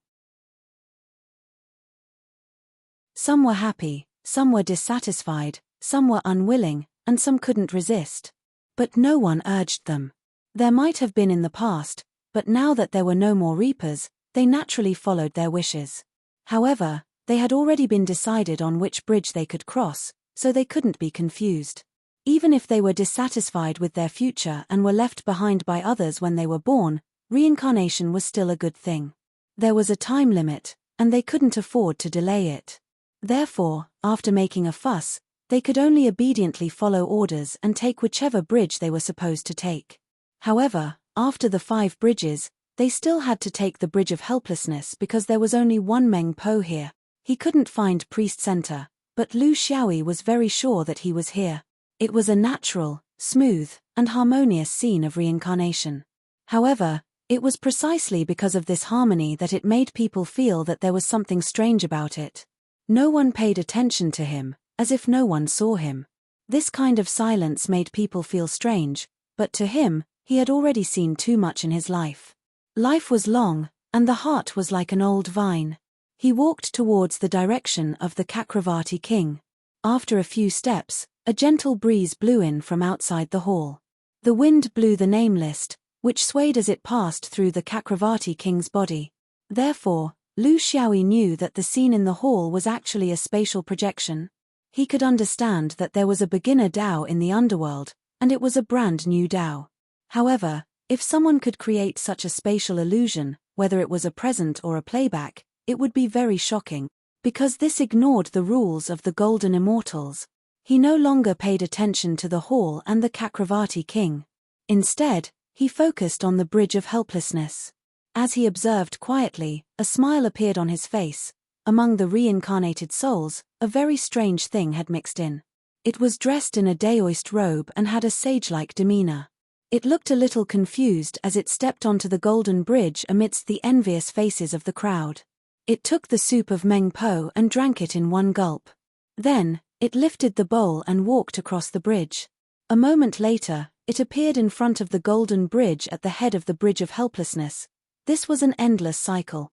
Some were happy, some were dissatisfied, some were unwilling, and some couldn't resist. But no one urged them. There might have been in the past, but now that there were no more reapers, they naturally followed their wishes. However, they had already been decided on which bridge they could cross, so they couldn't be confused. Even if they were dissatisfied with their future and were left behind by others when they were born, reincarnation was still a good thing. There was a time limit, and they couldn't afford to delay it. Therefore, after making a fuss, they could only obediently follow orders and take whichever bridge they were supposed to take. However, after the 5 bridges, they still had to take the Bridge of Helplessness because there was only one Meng Po here. He couldn't find Priest Center, but Lu Xiaoyi was very sure that he was here. It was a natural, smooth, and harmonious scene of reincarnation. However, it was precisely because of this harmony that it made people feel that there was something strange about it. No one paid attention to him, as if no one saw him. This kind of silence made people feel strange, but to him, he had already seen too much in his life. Life was long, and the heart was like an old vine. He walked towards the direction of the Chakravarti king. After a few steps, a gentle breeze blew in from outside the hall. The wind blew the name list, which swayed as it passed through the Chakravarti king's body. Therefore, Lu Xiaoyi knew that the scene in the hall was actually a spatial projection. He could understand that there was a beginner Dao in the underworld, and it was a brand new Dao. However, if someone could create such a spatial illusion, whether it was a present or a playback, it would be very shocking, because this ignored the rules of the Golden Immortals. He no longer paid attention to the hall and the Chakravarti king. Instead, he focused on the Bridge of Helplessness. As he observed quietly, a smile appeared on his face. Among the reincarnated souls, a very strange thing had mixed in. It was dressed in a Daoist robe and had a sage-like demeanor. It looked a little confused as it stepped onto the golden bridge amidst the envious faces of the crowd. It took the soup of Meng Po and drank it in one gulp. Then, it lifted the bowl and walked across the bridge. A moment later, It appeared in front of the golden bridge at the head of the bridge of helplessness. This was an endless cycle.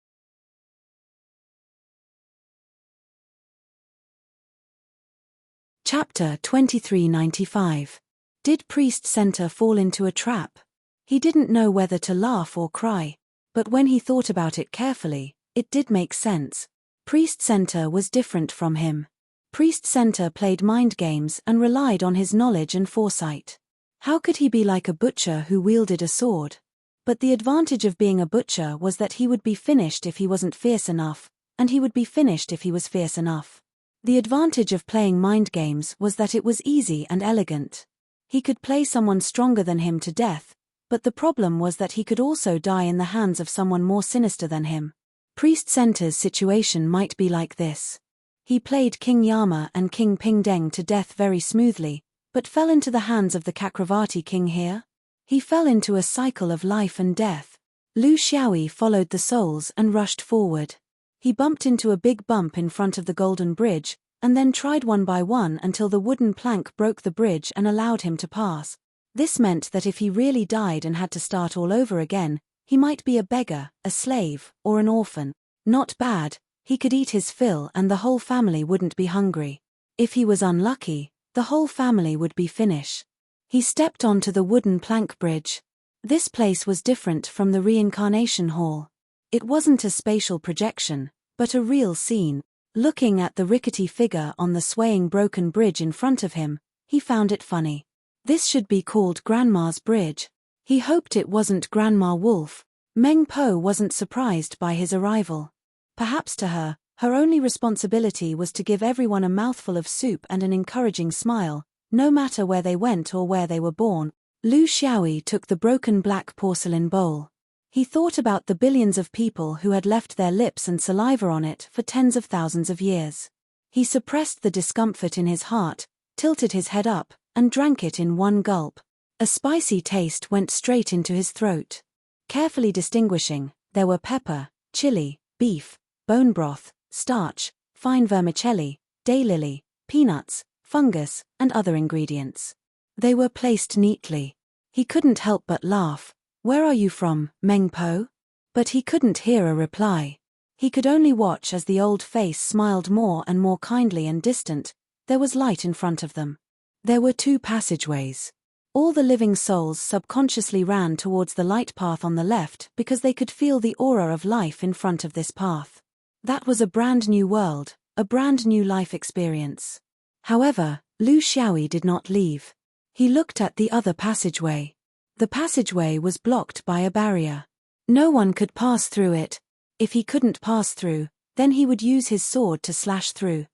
Chapter 2395. Did Priest Center fall into a trap? He didn't know whether to laugh or cry. But when he thought about it carefully, it did make sense. Priest Center was different from him. Priest Center played mind games and relied on his knowledge and foresight. How could he be like a butcher who wielded a sword? But the advantage of being a butcher was that he would be finished if he wasn't fierce enough, and he would be finished if he was fierce enough. The advantage of playing mind games was that it was easy and elegant. He could play someone stronger than him to death, but the problem was that he could also die in the hands of someone more sinister than him. Priest Center's situation might be like this. He played King Yama and King Pingdeng to death very smoothly, but fell into the hands of the Chakravarti king here. He fell into a cycle of life and death. Lu Xiaoyi followed the souls and rushed forward. He bumped into a big bump in front of the golden bridge, and then tried one by one until the wooden plank broke the bridge and allowed him to pass. This meant that if he really died and had to start all over again, he might be a beggar, a slave, or an orphan. Not bad, he could eat his fill and the whole family wouldn't be hungry. If he was unlucky, the whole family would be finished. He stepped onto the wooden plank bridge. This place was different from the reincarnation hall. It wasn't a spatial projection, but a real scene. Looking at the rickety figure on the swaying broken bridge in front of him, he found it funny. This should be called Grandma's Bridge. He hoped it wasn't Grandma Wolf. Meng Po wasn't surprised by his arrival. Perhaps to her, her only responsibility was to give everyone a mouthful of soup and an encouraging smile, no matter where they went or where they were born. Lu Xiaoyi took the broken black porcelain bowl. He thought about the billions of people who had left their lips and saliva on it for tens of thousands of years. He suppressed the discomfort in his heart, tilted his head up, and drank it in one gulp. A spicy taste went straight into his throat. Carefully distinguishing, there were pepper, chili, beef, bone broth, starch, fine vermicelli, daylily, peanuts, fungus, and other ingredients. They were placed neatly. He couldn't help but laugh. "Where are you from, Meng Po?" But he couldn't hear a reply. He could only watch as the old face smiled more and more kindly and distant. There was light in front of them. There were two passageways. All the living souls subconsciously ran towards the light path on the left because they could feel the aura of life in front of this path. That was a brand new world, a brand new life experience. However, Lu Xiaoyi did not leave. He looked at the other passageway. The passageway was blocked by a barrier. No one could pass through it. If he couldn't pass through, then he would use his sword to slash through.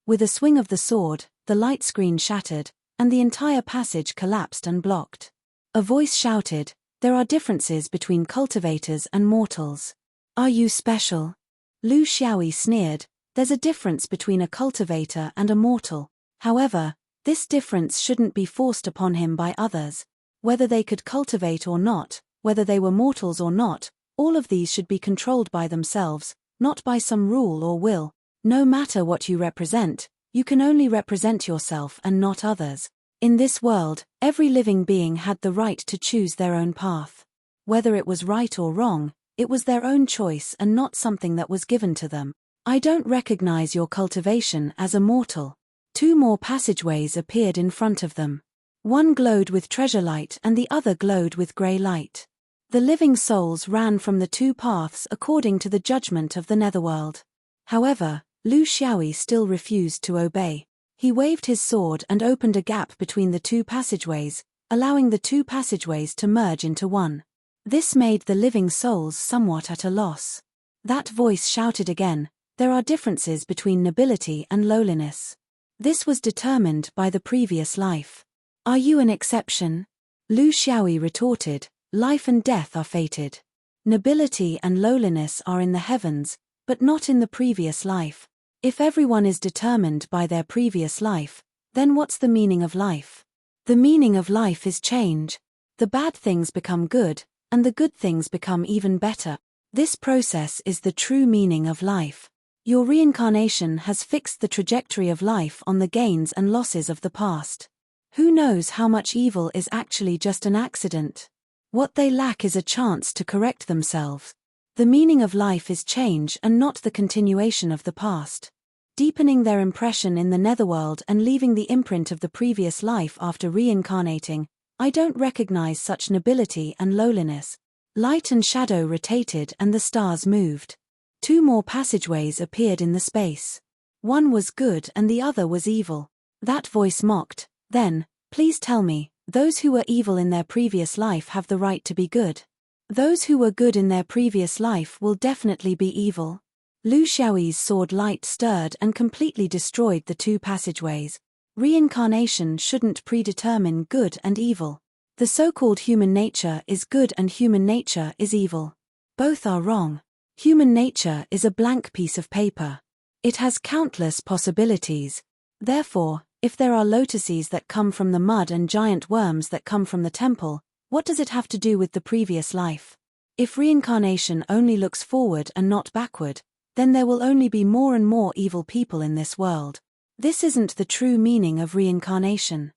With a swing of the sword, the light screen shattered, and the entire passage collapsed and blocked. A voice shouted, "There are differences between cultivators and mortals. Are you special?" Lu Xiaoyi sneered, "There's a difference between a cultivator and a mortal. However, this difference shouldn't be forced upon him by others. Whether they could cultivate or not, whether they were mortals or not, all of these should be controlled by themselves, not by some rule or will. No matter what you represent, you can only represent yourself and not others. In this world, every living being had the right to choose their own path. Whether it was right or wrong, it was their own choice and not something that was given to them. I don't recognize your cultivation as a mortal." Two more passageways appeared in front of them. One glowed with treasure light and the other glowed with grey light. The living souls ran from the two paths according to the judgment of the netherworld. However, Lu Xiaoyi still refused to obey. He waved his sword and opened a gap between the two passageways, allowing the two passageways to merge into one. This made the living souls somewhat at a loss. That voice shouted again, "There are differences between nobility and lowliness. This was determined by the previous life. Are you an exception?" Lu Xiaoyi retorted, "Life and death are fated. Nobility and lowliness are in the heavens, but not in the previous life. If everyone is determined by their previous life, then what's the meaning of life? The meaning of life is change. The bad things become good, and the good things become even better. This process is the true meaning of life. Your reincarnation has fixed the trajectory of life on the gains and losses of the past. Who knows how much evil is actually just an accident? What they lack is a chance to correct themselves. The meaning of life is change and not the continuation of the past. Deepening their impression in the netherworld and leaving the imprint of the previous life after reincarnating, I don't recognize such nobility and lowliness. Light and shadow rotated and the stars moved. 2 more passageways appeared in the space. One was good and the other was evil. That voice mocked, then, please tell me, those who were evil in their previous life have the right to be good. Those who were good in their previous life will definitely be evil. Lu Xiaoyi's sword light stirred and completely destroyed the 2 passageways. Reincarnation shouldn't predetermine good and evil. The so-called human nature is good and human nature is evil. Both are wrong. Human nature is a blank piece of paper. It has countless possibilities. Therefore, if there are lotuses that come from the mud and giant worms that come from the temple, what does it have to do with the previous life? If reincarnation only looks forward and not backward, then there will only be more and more evil people in this world. This isn't the true meaning of reincarnation.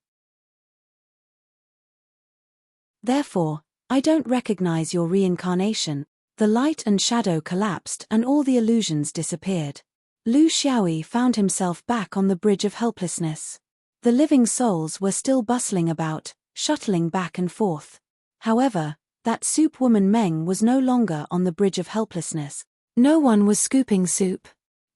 Therefore, I don't recognize your reincarnation. The light and shadow collapsed and all the illusions disappeared. Lu Xiaoyi found himself back on the bridge of helplessness. The living souls were still bustling about, shuttling back and forth. However, that soup woman Meng was no longer on the bridge of helplessness. No one was scooping soup.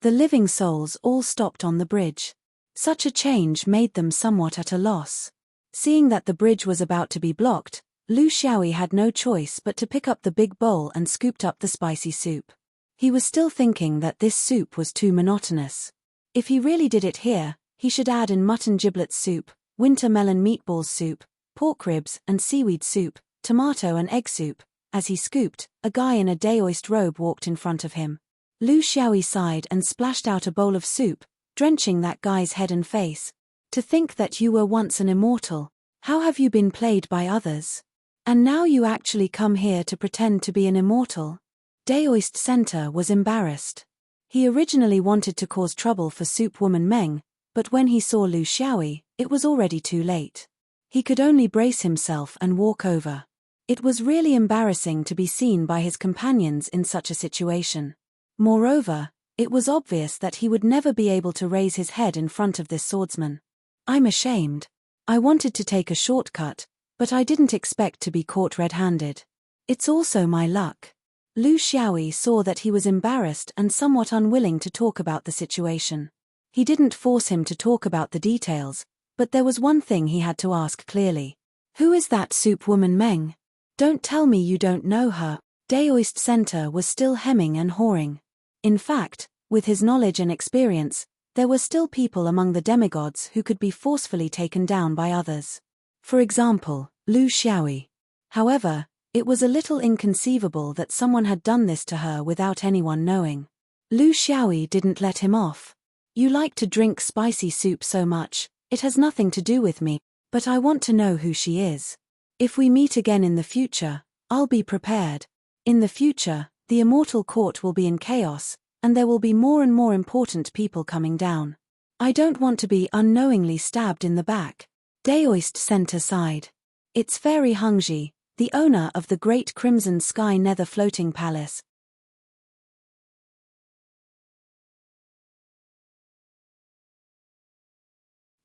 The living souls all stopped on the bridge. Such a change made them somewhat at a loss. Seeing that the bridge was about to be blocked, Lu Xiaoyi had no choice but to pick up the big bowl and scooped up the spicy soup. He was still thinking that this soup was too monotonous. If he really did it here, he should add in mutton giblets soup, winter melon meatballs soup, pork ribs and seaweed soup, tomato and egg soup. As he scooped, a guy in a Daoist robe walked in front of him. Lu Xiaoyi sighed and splashed out a bowl of soup, drenching that guy's head and face. To think that you were once an immortal. How have you been played by others? And now you actually come here to pretend to be an immortal? Daoist Center was embarrassed. He originally wanted to cause trouble for soup woman Meng, but when he saw Lu Xiaoyi, it was already too late. He could only brace himself and walk over. It was really embarrassing to be seen by his companions in such a situation. Moreover, it was obvious that he would never be able to raise his head in front of this swordsman. I'm ashamed. I wanted to take a shortcut, but I didn't expect to be caught red-handed. It's also my luck. Lu Xiaoyi saw that he was embarrassed and somewhat unwilling to talk about the situation. He didn't force him to talk about the details, but there was one thing he had to ask clearly. Who is that soup woman Meng? Don't tell me you don't know her. Daoist Center was still hemming and hawing. In fact, with his knowledge and experience, there were still people among the demigods who could be forcefully taken down by others. For example, Lu Xiaoyi. However, it was a little inconceivable that someone had done this to her without anyone knowing. Lu Xiaoyi didn't let him off. You like to drink spicy soup so much, it has nothing to do with me, but I want to know who she is. If we meet again in the future, I'll be prepared. In the future, the immortal court will be in chaos, and there will be more and more important people coming down. I don't want to be unknowingly stabbed in the back. Daoist Center sighed. It's Fairy Hengji, the owner of the Great Crimson Sky Nether Floating Palace.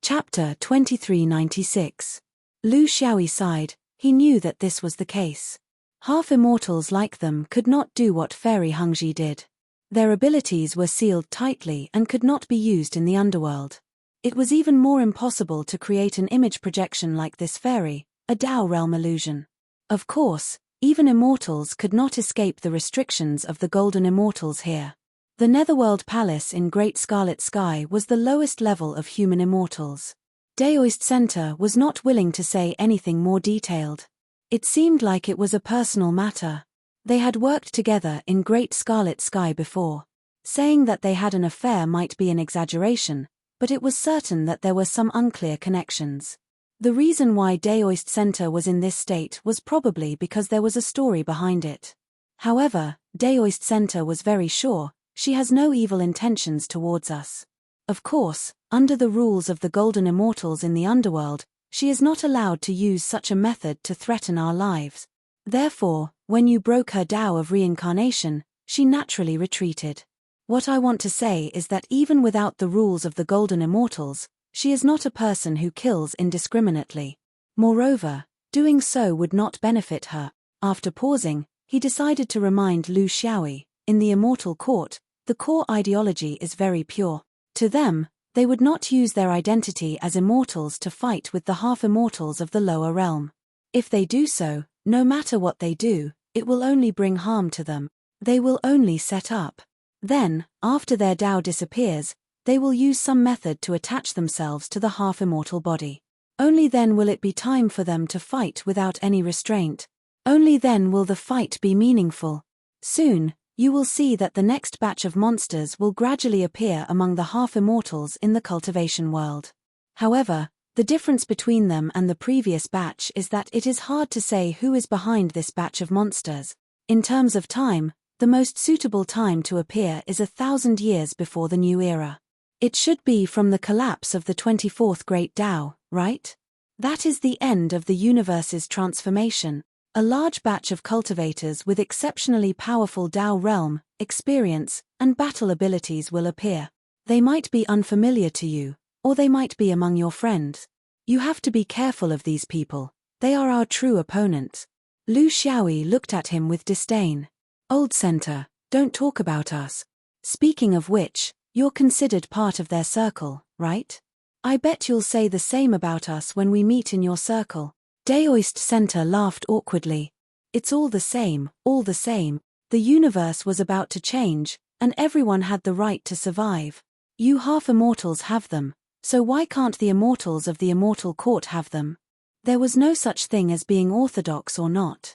Chapter 2396. Lu Xiaoyi sighed. He knew that this was the case. Half-immortals like them could not do what Fairy Hengji did. Their abilities were sealed tightly and could not be used in the underworld. It was even more impossible to create an image projection like this fairy, a Dao realm illusion. Of course, even immortals could not escape the restrictions of the golden immortals here. The Netherworld Palace in Great Scarlet Sky was the lowest level of human immortals. Daoist Center was not willing to say anything more detailed. It seemed like it was a personal matter. They had worked together in Great Scarlet Sky before. Saying that they had an affair might be an exaggeration, but it was certain that there were some unclear connections. The reason why Daoist Center was in this state was probably because there was a story behind it. However, Daoist Center was very sure, she has no evil intentions towards us. Of course, under the rules of the Golden Immortals in the underworld, She is not allowed to use such a method to threaten our lives. Therefore, when you broke her Tao of reincarnation, she naturally retreated. What I want to say is that even without the rules of the Golden Immortals, she is not a person who kills indiscriminately. Moreover, doing so would not benefit her. After pausing, he decided to remind Lu Xiaoyi, in the Immortal Court, the core ideology is very pure. To them, they would not use their identity as immortals to fight with the half-immortals of the lower realm. If they do so, no matter what they do, it will only bring harm to them. They will only set up. Then, after their Tao disappears, they will use some method to attach themselves to the half-immortal body. Only then will it be time for them to fight without any restraint. Only then will the fight be meaningful. Soon, you will see that the next batch of monsters will gradually appear among the half-immortals in the cultivation world. However, the difference between them and the previous batch is that it is hard to say who is behind this batch of monsters. In terms of time, the most suitable time to appear is 1,000 years before the new era. It should be from the collapse of the 24th Great Tao, right? That is the end of the universe's transformation. A large batch of cultivators with exceptionally powerful Tao realm, experience, and battle abilities will appear. They might be unfamiliar to you, or they might be among your friends. You have to be careful of these people. They are our true opponents. Lu Xiaoyi looked at him with disdain. Old center, don't talk about us. Speaking of which, you're considered part of their circle, right? I bet you'll say the same about us when we meet in your circle. Daoist Center laughed awkwardly. It's all the same, all the same. The universe was about to change, and everyone had the right to survive. You half-immortals have them, so why can't the immortals of the Immortal Court have them? There was no such thing as being orthodox or not.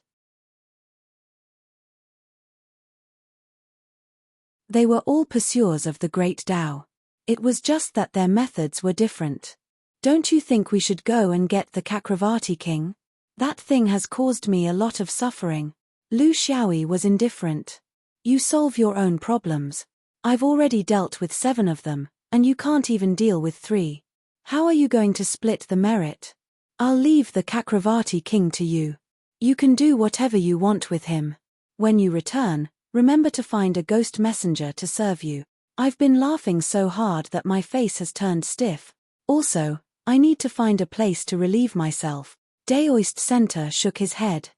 They were all pursuers of the Great Tao. It was just that their methods were different. Don't you think we should go and get the Chakravarti king? That thing has caused me a lot of suffering. Lu Xiaoyi was indifferent. You solve your own problems. I've already dealt with 7 of them, and you can't even deal with 3. How are you going to split the merit? I'll leave the Chakravarti king to you. You can do whatever you want with him. When you return, remember to find a ghost messenger to serve you. I've been laughing so hard that my face has turned stiff. Also, I need to find a place to relieve myself. Daoist Center shook his head.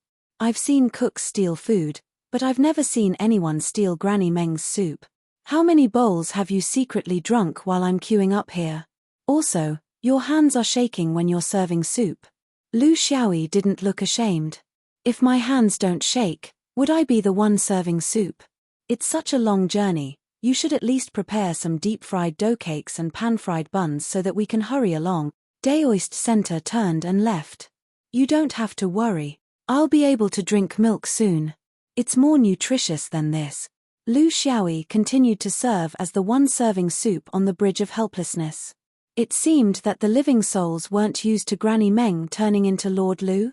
I've seen cooks steal food, but I've never seen anyone steal Granny Meng's soup. How many bowls have you secretly drunk while I'm queuing up here? Also, your hands are shaking when you're serving soup. Lu Xiaoyi didn't look ashamed. If my hands don't shake, would I be the one serving soup? It's such a long journey. You should at least prepare some deep-fried dough cakes and pan-fried buns so that we can hurry along. Daoist Center turned and left. You don't have to worry. I'll be able to drink milk soon. It's more nutritious than this. Lu Xiaoyi continued to serve as the one serving soup on the Bridge of Helplessness. It seemed that the living souls weren't used to Granny Meng turning into Lord Lu.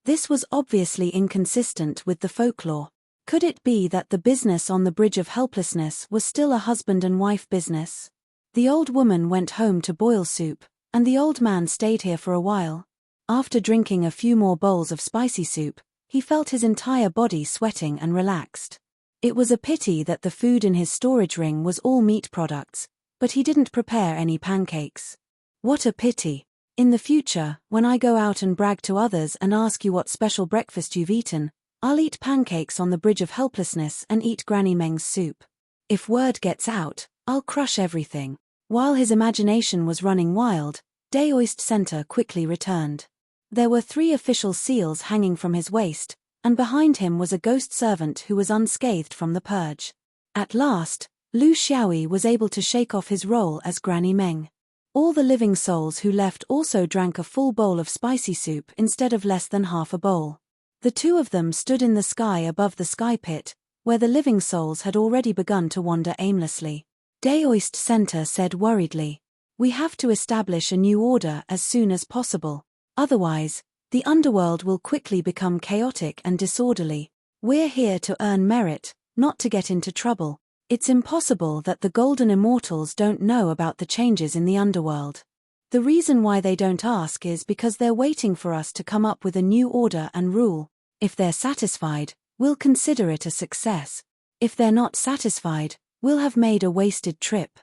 This was obviously inconsistent with the folklore. Could it be that the business on the Bridge of Helplessness was still a husband and wife business? The old woman went home to boil soup, and the old man stayed here for a while. After drinking a few more bowls of spicy soup, he felt his entire body sweating and relaxed. It was a pity that the food in his storage ring was all meat products, but he didn't prepare any pancakes. What a pity. In the future, when I go out and brag to others and ask you what special breakfast you've eaten, I'll eat pancakes on the Bridge of Helplessness and eat Granny Meng's soup. If word gets out, I'll crush everything. While his imagination was running wild, Daoist Center quickly returned. There were 3 official seals hanging from his waist, and behind him was a ghost servant who was unscathed from the purge. At last, Lu Xiaoyi was able to shake off his role as Granny Meng. All the living souls who left also drank a full bowl of spicy soup instead of less than half a bowl. The 2 of them stood in the sky above the sky pit, where the living souls had already begun to wander aimlessly. Daoist Center said worriedly, "We have to establish a new order as soon as possible. Otherwise, the underworld will quickly become chaotic and disorderly. We're here to earn merit, not to get into trouble. It's impossible that the Golden Immortals don't know about the changes in the underworld." The reason why they don't ask is because they're waiting for us to come up with a new order and rule. If they're satisfied, we'll consider it a success. If they're not satisfied, we'll have made a wasted trip.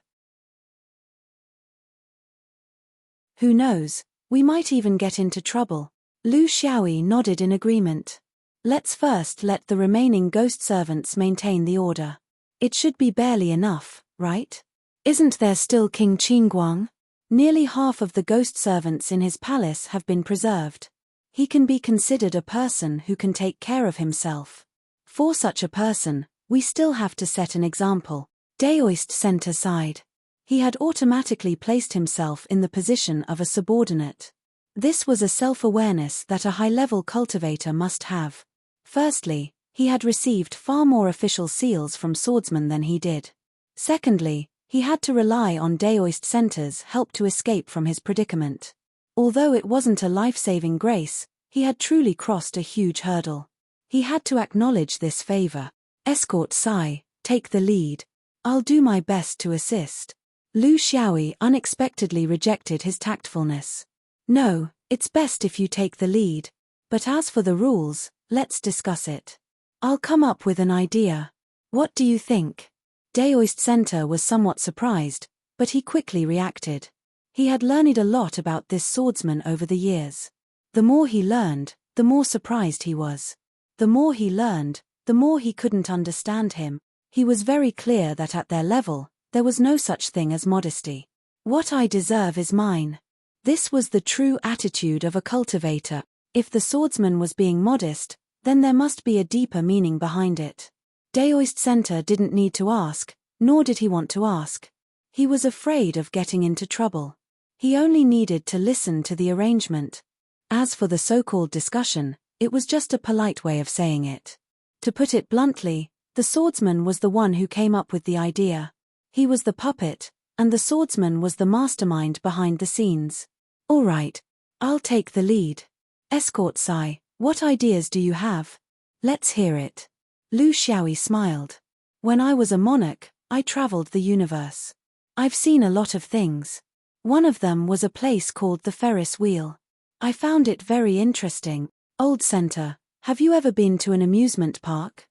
Who knows, we might even get into trouble. Lu Xiaoyi nodded in agreement. Let's first let the remaining ghost servants maintain the order. It should be barely enough, right? Isn't there still King Qingguang? Nearly half of the ghost servants in his palace have been preserved. He can be considered a person who can take care of himself. For such a person, we still have to set an example. Daoist Center sighed. He had automatically placed himself in the position of a subordinate. This was a self-awareness that a high-level cultivator must have. Firstly, he had received far more official seals from swordsmen than he did. Secondly, he had to rely on Daoist Center's help to escape from his predicament. Although it wasn't a life-saving grace, he had truly crossed a huge hurdle. He had to acknowledge this favor. Escort Sai, take the lead. I'll do my best to assist. Lu Xiaoyi unexpectedly rejected his tactfulness. No, it's best if you take the lead. But as for the rules, let's discuss it. I'll come up with an idea. What do you think? Daoist Center was somewhat surprised, but he quickly reacted. He had learned a lot about this swordsman over the years. The more he learned, the more surprised he was. The more he learned, the more he couldn't understand him. He was very clear that at their level, there was no such thing as modesty. What I deserve is mine. This was the true attitude of a cultivator. If the swordsman was being modest, then there must be a deeper meaning behind it. Daoist Center didn't need to ask, nor did he want to ask. He was afraid of getting into trouble. He only needed to listen to the arrangement. As for the so-called discussion, it was just a polite way of saying it. To put it bluntly, the swordsman was the one who came up with the idea. He was the puppet, and the swordsman was the mastermind behind the scenes. All right, I'll take the lead. Escort Sai, what ideas do you have? Let's hear it. Lu Xiaoyi smiled. When I was a monarch, I traveled the universe. I've seen a lot of things. One of them was a place called the Ferris Wheel. I found it very interesting. Old Center, have you ever been to an amusement park?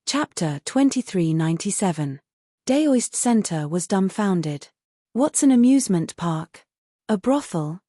Chapter 2397. Daoist Center was dumbfounded. What's an amusement park? A brothel?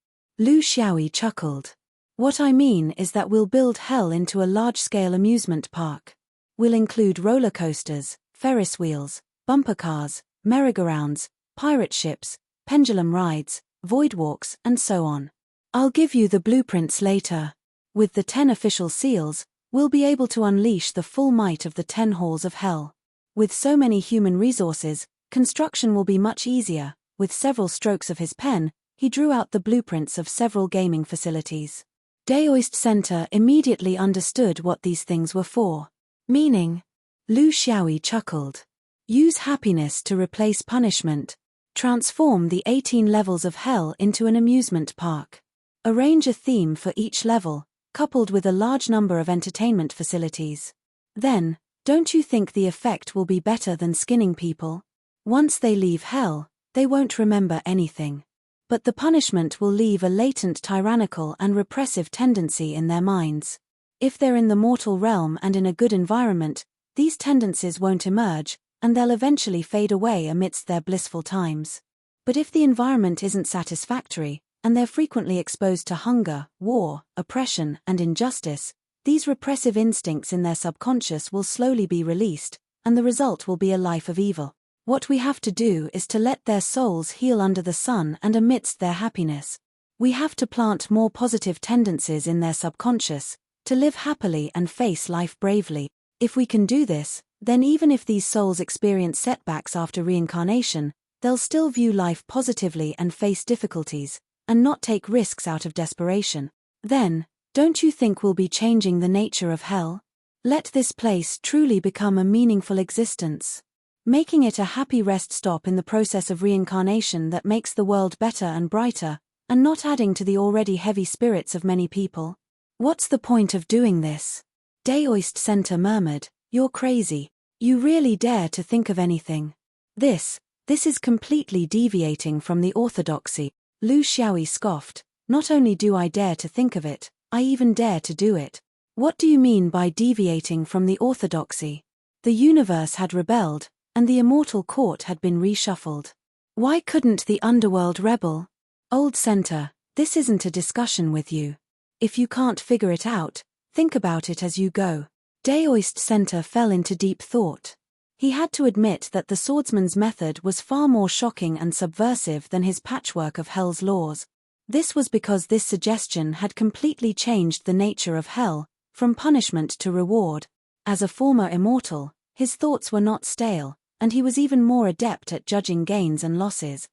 Lu Xiaoyi chuckled. What I mean is that we'll build hell into a large-scale amusement park. We'll include roller coasters, Ferris wheels, bumper cars, merry-go-rounds, pirate ships, pendulum rides, void walks, and so on. I'll give you the blueprints later. With the 10 official seals, we'll be able to unleash the full might of the 10 halls of hell. With so many human resources, construction will be much easier. With several strokes of his pen, he drew out the blueprints of several gaming facilities. Daoist Center immediately understood what these things were for. Meaning? Lu Xiaoyi chuckled. Use happiness to replace punishment. Transform the 18 levels of hell into an amusement park. Arrange a theme for each level, coupled with a large number of entertainment facilities. Then, don't you think the effect will be better than skinning people? Once they leave hell, they won't remember anything. But the punishment will leave a latent tyrannical and repressive tendency in their minds. If they're in the mortal realm and in a good environment, these tendencies won't emerge, and they'll eventually fade away amidst their blissful times. But if the environment isn't satisfactory, and they're frequently exposed to hunger, war, oppression, and injustice, these repressive instincts in their subconscious will slowly be released, and the result will be a life of evil. What we have to do is to let their souls heal under the sun and amidst their happiness. We have to plant more positive tendencies in their subconscious, to live happily and face life bravely. If we can do this, then even if these souls experience setbacks after reincarnation, they'll still view life positively and face difficulties, and not take risks out of desperation. Then, don't you think we'll be changing the nature of hell? Let this place truly become a meaningful existence. Making it a happy rest stop in the process of reincarnation that makes the world better and brighter, and not adding to the already heavy spirits of many people. What's the point of doing this? Daoist Center murmured, you're crazy. You really dare to think of anything? This is completely deviating from the orthodoxy, Lu Xiaoyi scoffed. Not only do I dare to think of it, I even dare to do it. What do you mean by deviating from the orthodoxy? The universe had rebelled, and the immortal court had been reshuffled. Why couldn't the underworld rebel? Old Center, this isn't a discussion with you. If you can't figure it out, think about it as you go. Daoist Center fell into deep thought. He had to admit that the swordsman's method was far more shocking and subversive than his patchwork of hell's laws. This was because this suggestion had completely changed the nature of hell, from punishment to reward. As a former immortal, his thoughts were not stale, and he was even more adept at judging gains and losses.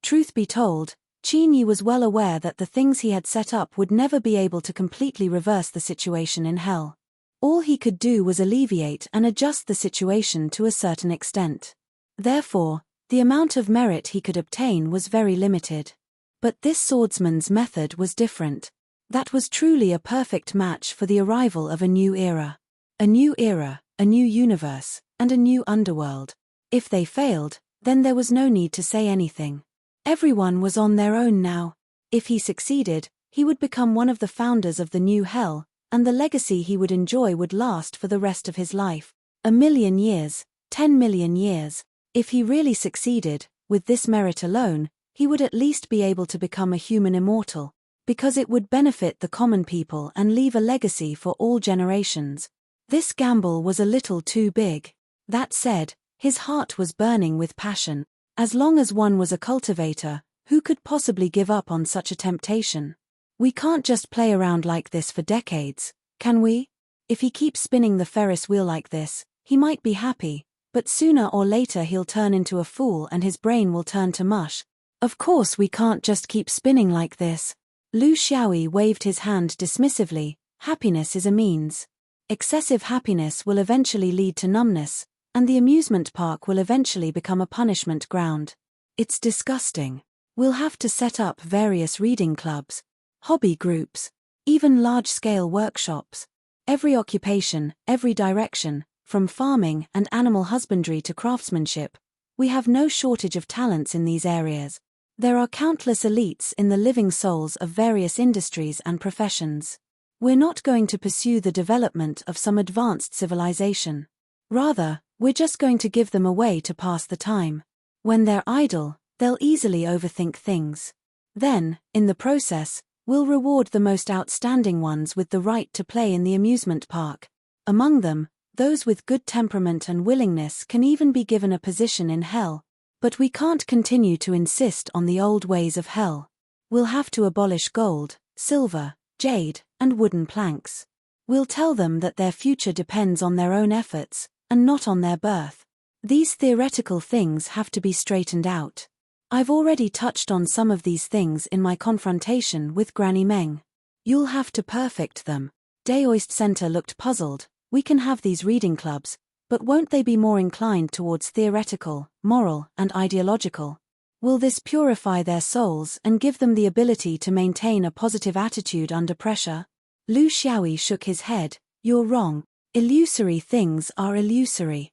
Truth be told, Qin Yi was well aware that the things he had set up would never be able to completely reverse the situation in hell. All he could do was alleviate and adjust the situation to a certain extent. Therefore, the amount of merit he could obtain was very limited. But this swordsman's method was different. That was truly a perfect match for the arrival of a new era. A new era, a new universe, and a new underworld. If they failed, then there was no need to say anything. Everyone was on their own now. If he succeeded, he would become one of the founders of the new hell, and the legacy he would enjoy would last for the rest of his life. 1,000,000 years, 10 million years. If he really succeeded, with this merit alone, he would at least be able to become a human immortal, because it would benefit the common people and leave a legacy for all generations. This gamble was a little too big. That said, his heart was burning with passion. As long as one was a cultivator, who could possibly give up on such a temptation? We can't just play around like this for decades, can we? If he keeps spinning the Ferris wheel like this, he might be happy, but sooner or later he'll turn into a fool and his brain will turn to mush. Of course we can't just keep spinning like this. Lu Xiaoyi waved his hand dismissively. Happiness is a means. Excessive happiness will eventually lead to numbness, and the amusement park will eventually become a punishment ground. It's disgusting. We'll have to set up various reading clubs, hobby groups, even large-scale workshops. Every occupation, every direction, from farming and animal husbandry to craftsmanship, we have no shortage of talents in these areas. There are countless elites in the living souls of various industries and professions. We're not going to pursue the development of some advanced civilization. Rather, we're just going to give them a way to pass the time. When they're idle, they'll easily overthink things. Then, in the process, we'll reward the most outstanding ones with the right to play in the amusement park. Among them, those with good temperament and willingness can even be given a position in hell. But we can't continue to insist on the old ways of hell. We'll have to abolish gold, silver, jade, and wooden planks. We'll tell them that their future depends on their own efforts, and not on their birth. These theoretical things have to be straightened out. I've already touched on some of these things in my confrontation with Granny Meng. You'll have to perfect them. Daoist Center looked puzzled. We can have these reading clubs, but won't they be more inclined towards theoretical, moral, and ideological? Will this purify their souls and give them the ability to maintain a positive attitude under pressure? Lu Xiaoyi shook his head. You're wrong. Illusory things are illusory.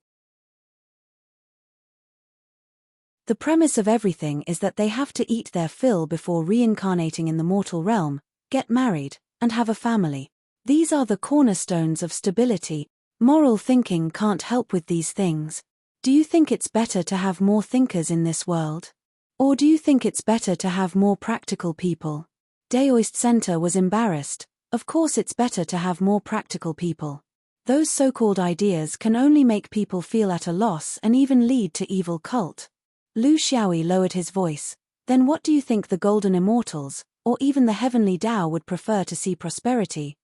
The premise of everything is that they have to eat their fill before reincarnating in the mortal realm, get married, and have a family. These are the cornerstones of stability. Moral thinking can't help with these things. Do you think it's better to have more thinkers in this world? Or do you think it's better to have more practical people? Daoist Center was embarrassed. Of course it's better to have more practical people. Those so-called ideas can only make people feel at a loss and even lead to evil cult. Lu Xiaoyi lowered his voice. Then what do you think the Golden Immortals, or even the Heavenly Tao would prefer to see prosperity,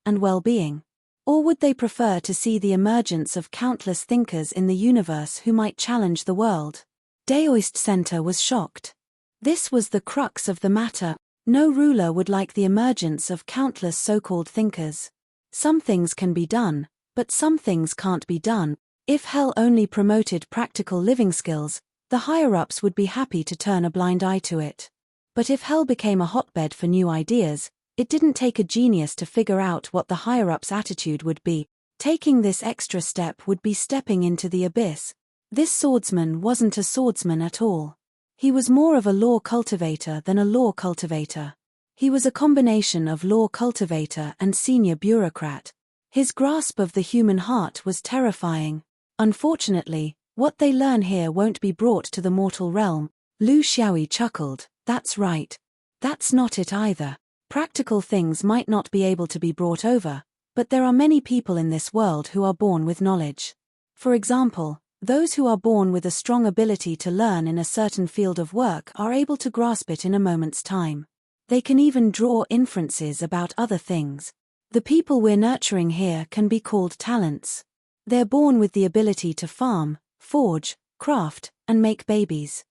and well-being? Or would they prefer to see the emergence of countless thinkers in the universe who might challenge the world? Daoist Center was shocked. This was the crux of the matter. No ruler would like the emergence of countless so-called thinkers. Some things can be done, but some things can't be done. If hell only promoted practical living skills, the higher-ups would be happy to turn a blind eye to it. But if hell became a hotbed for new ideas, It didn't take a genius to figure out what the higher-ups' attitude would be. Taking this extra step would be stepping into the abyss. This swordsman wasn't a swordsman at all. He was more of a law cultivator than a law cultivator. He was a combination of law cultivator and senior bureaucrat. His grasp of the human heart was terrifying. Unfortunately, what they learn here won't be brought to the mortal realm. Lu Xiaoyi chuckled. That's right. That's not it either. Practical things might not be able to be brought over, but there are many people in this world who are born with knowledge. For example, those who are born with a strong ability to learn in a certain field of work are able to grasp it in a moment's time. They can even draw inferences about other things. The people we're nurturing here can be called talents. They're born with the ability to farm, forge, craft, and make babies.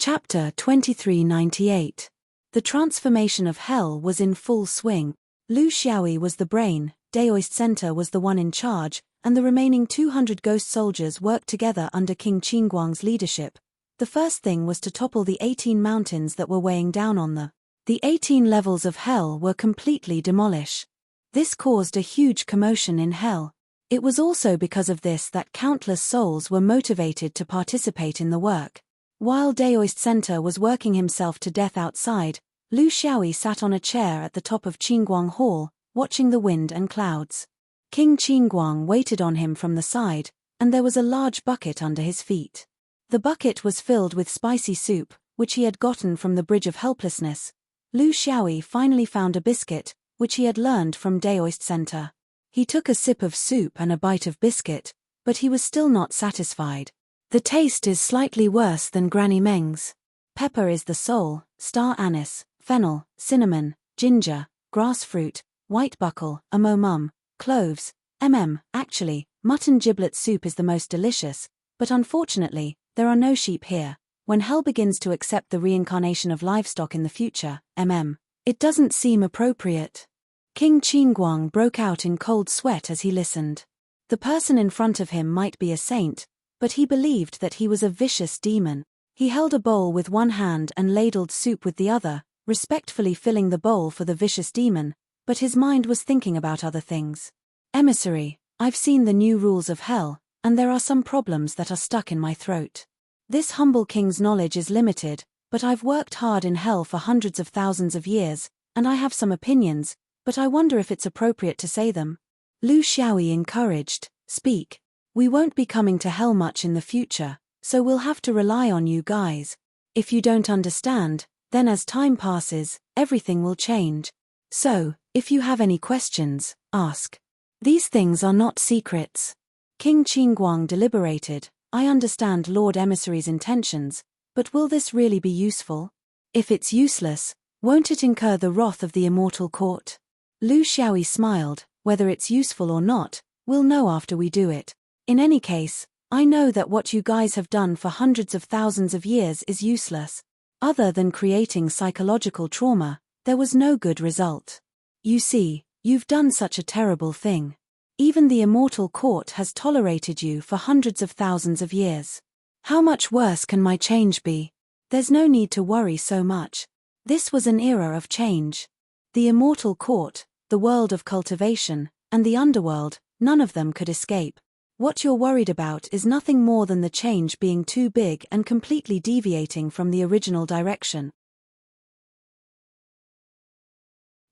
Chapter 2398. The transformation of hell was in full swing. Lu Xiaoyi was the brain, Daoist Center was the one in charge, and the remaining 200 ghost soldiers worked together under King Qingguang's leadership. The first thing was to topple the 18 mountains that were weighing down on them. The 18 levels of hell were completely demolished. This caused a huge commotion in hell. It was also because of this that countless souls were motivated to participate in the work. While Daoist Center was working himself to death outside, Lu Xiaoyi sat on a chair at the top of Qingguang Hall, watching the wind and clouds. King Qingguang waited on him from the side, and there was a large bucket under his feet. The bucket was filled with spicy soup, which he had gotten from the Bridge of Helplessness. Lu Xiaoyi finally found a biscuit, which he had learned from Daoist Center. He took a sip of soup and a bite of biscuit, but he was still not satisfied. The taste is slightly worse than Granny Meng's. Pepper is the soul, star anise, fennel, cinnamon, ginger, grass fruit, white buckle, mum, cloves, Actually, mutton giblet soup is the most delicious, but unfortunately, there are no sheep here. When hell begins to accept the reincarnation of livestock in the future, it doesn't seem appropriate. King Qingguang broke out in cold sweat as he listened. The person in front of him might be a saint, but he believed that he was a vicious demon. He held a bowl with one hand and ladled soup with the other, respectfully filling the bowl for the vicious demon, but his mind was thinking about other things. Emissary, I've seen the new rules of hell, and there are some problems that are stuck in my throat. This humble king's knowledge is limited, but I've worked hard in hell for hundreds of thousands of years, and I have some opinions, but I wonder if it's appropriate to say them. Lu Xiaoyi encouraged, speak. We won't be coming to hell much in the future, so we'll have to rely on you guys. If you don't understand, then as time passes, everything will change. So, if you have any questions, ask. These things are not secrets. King Qingguang deliberated. I understand Lord Emissary's intentions, but will this really be useful? If it's useless, won't it incur the wrath of the immortal court? Lu Xiaoyi smiled. Whether it's useful or not, we'll know after we do it. In any case, I know that what you guys have done for hundreds of thousands of years is useless. Other than creating psychological trauma, there was no good result. You see, you've done such a terrible thing. Even the immortal court has tolerated you for hundreds of thousands of years. How much worse can my change be? There's no need to worry so much. This was an era of change. The immortal court, the world of cultivation, and the underworld, none of them could escape. What you're worried about is nothing more than the change being too big and completely deviating from the original direction.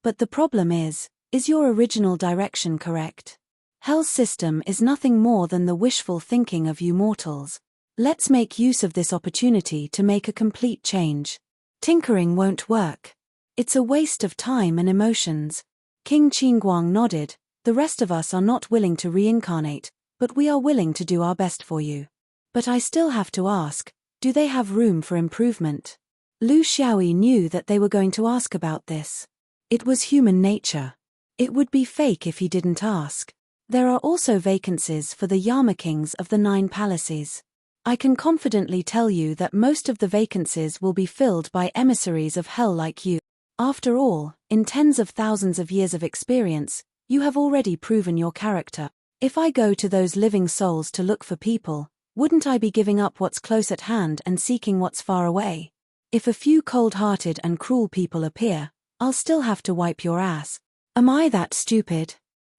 But the problem is your original direction correct? Hell's system is nothing more than the wishful thinking of you mortals. Let's make use of this opportunity to make a complete change. Tinkering won't work. It's a waste of time and emotions. King Qingguang nodded. The rest of us are not willing to reincarnate, but we are willing to do our best for you. But I still have to ask, do they have room for improvement? Lu Xiaoyi knew that they were going to ask about this. It was human nature. It would be fake if he didn't ask. There are also vacancies for the Yama kings of the 9 palaces. I can confidently tell you that most of the vacancies will be filled by emissaries of hell like you. After all, in tens of thousands of years of experience, you have already proven your character. If I go to those living souls to look for people, Wouldn't I be giving up what's close at hand and seeking what's far away? If a few cold-hearted and cruel people appear, I'll still have to wipe your ass. Am I that stupid?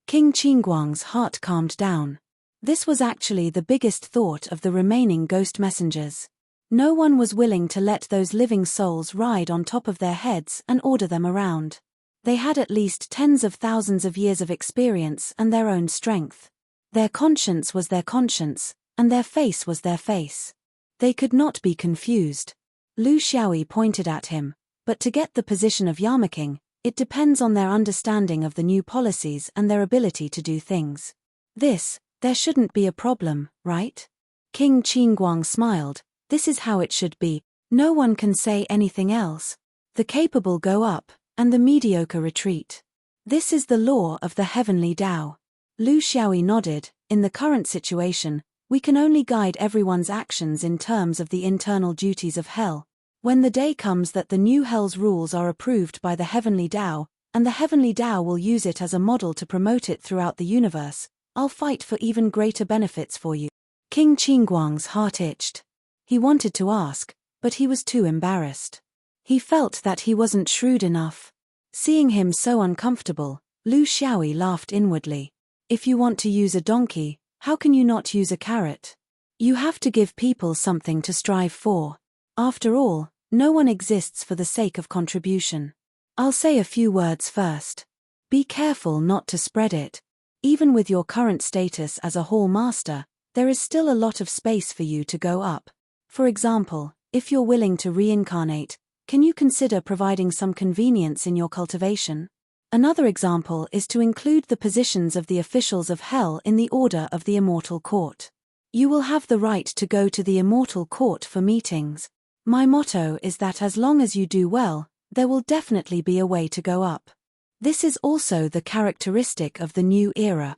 King Qingguang's heart calmed down. This was actually the biggest thought of the remaining ghost messengers. No one was willing to let those living souls ride on top of their heads and order them around. They had at least tens of thousands of years of experience and their own strength. Their conscience was their conscience, and their face was their face. They could not be confused. Lu Xiaoyi pointed at him, but to get the position of Yamaking, it depends on their understanding of the new policies and their ability to do things. There shouldn't be a problem, right? King Qingguang smiled. This is how it should be. No one can say anything else. The capable go up, and the mediocre retreat. This is the law of the heavenly Tao. Lu Xiaoyi nodded. In the current situation, we can only guide everyone's actions in terms of the internal duties of hell. When the day comes that the new hell's rules are approved by the heavenly Tao, and the heavenly Tao will use it as a model to promote it throughout the universe, I'll fight for even greater benefits for you. King Qingguang's heart itched. He wanted to ask, but he was too embarrassed. He felt that he wasn't shrewd enough. Seeing him so uncomfortable, Lu Xiaoyi laughed inwardly. If you want to use a donkey, how can you not use a carrot? You have to give people something to strive for. After all, no one exists for the sake of contribution. I'll say a few words first. Be careful not to spread it. Even with your current status as a hall master, there is still a lot of space for you to go up. For example, if you're willing to reincarnate, can you consider providing some convenience in your cultivation? Another example is to include the positions of the officials of hell in the order of the Immortal Court. You will have the right to go to the Immortal Court for meetings. My motto is that as long as you do well, there will definitely be a way to go up. This is also the characteristic of the new era.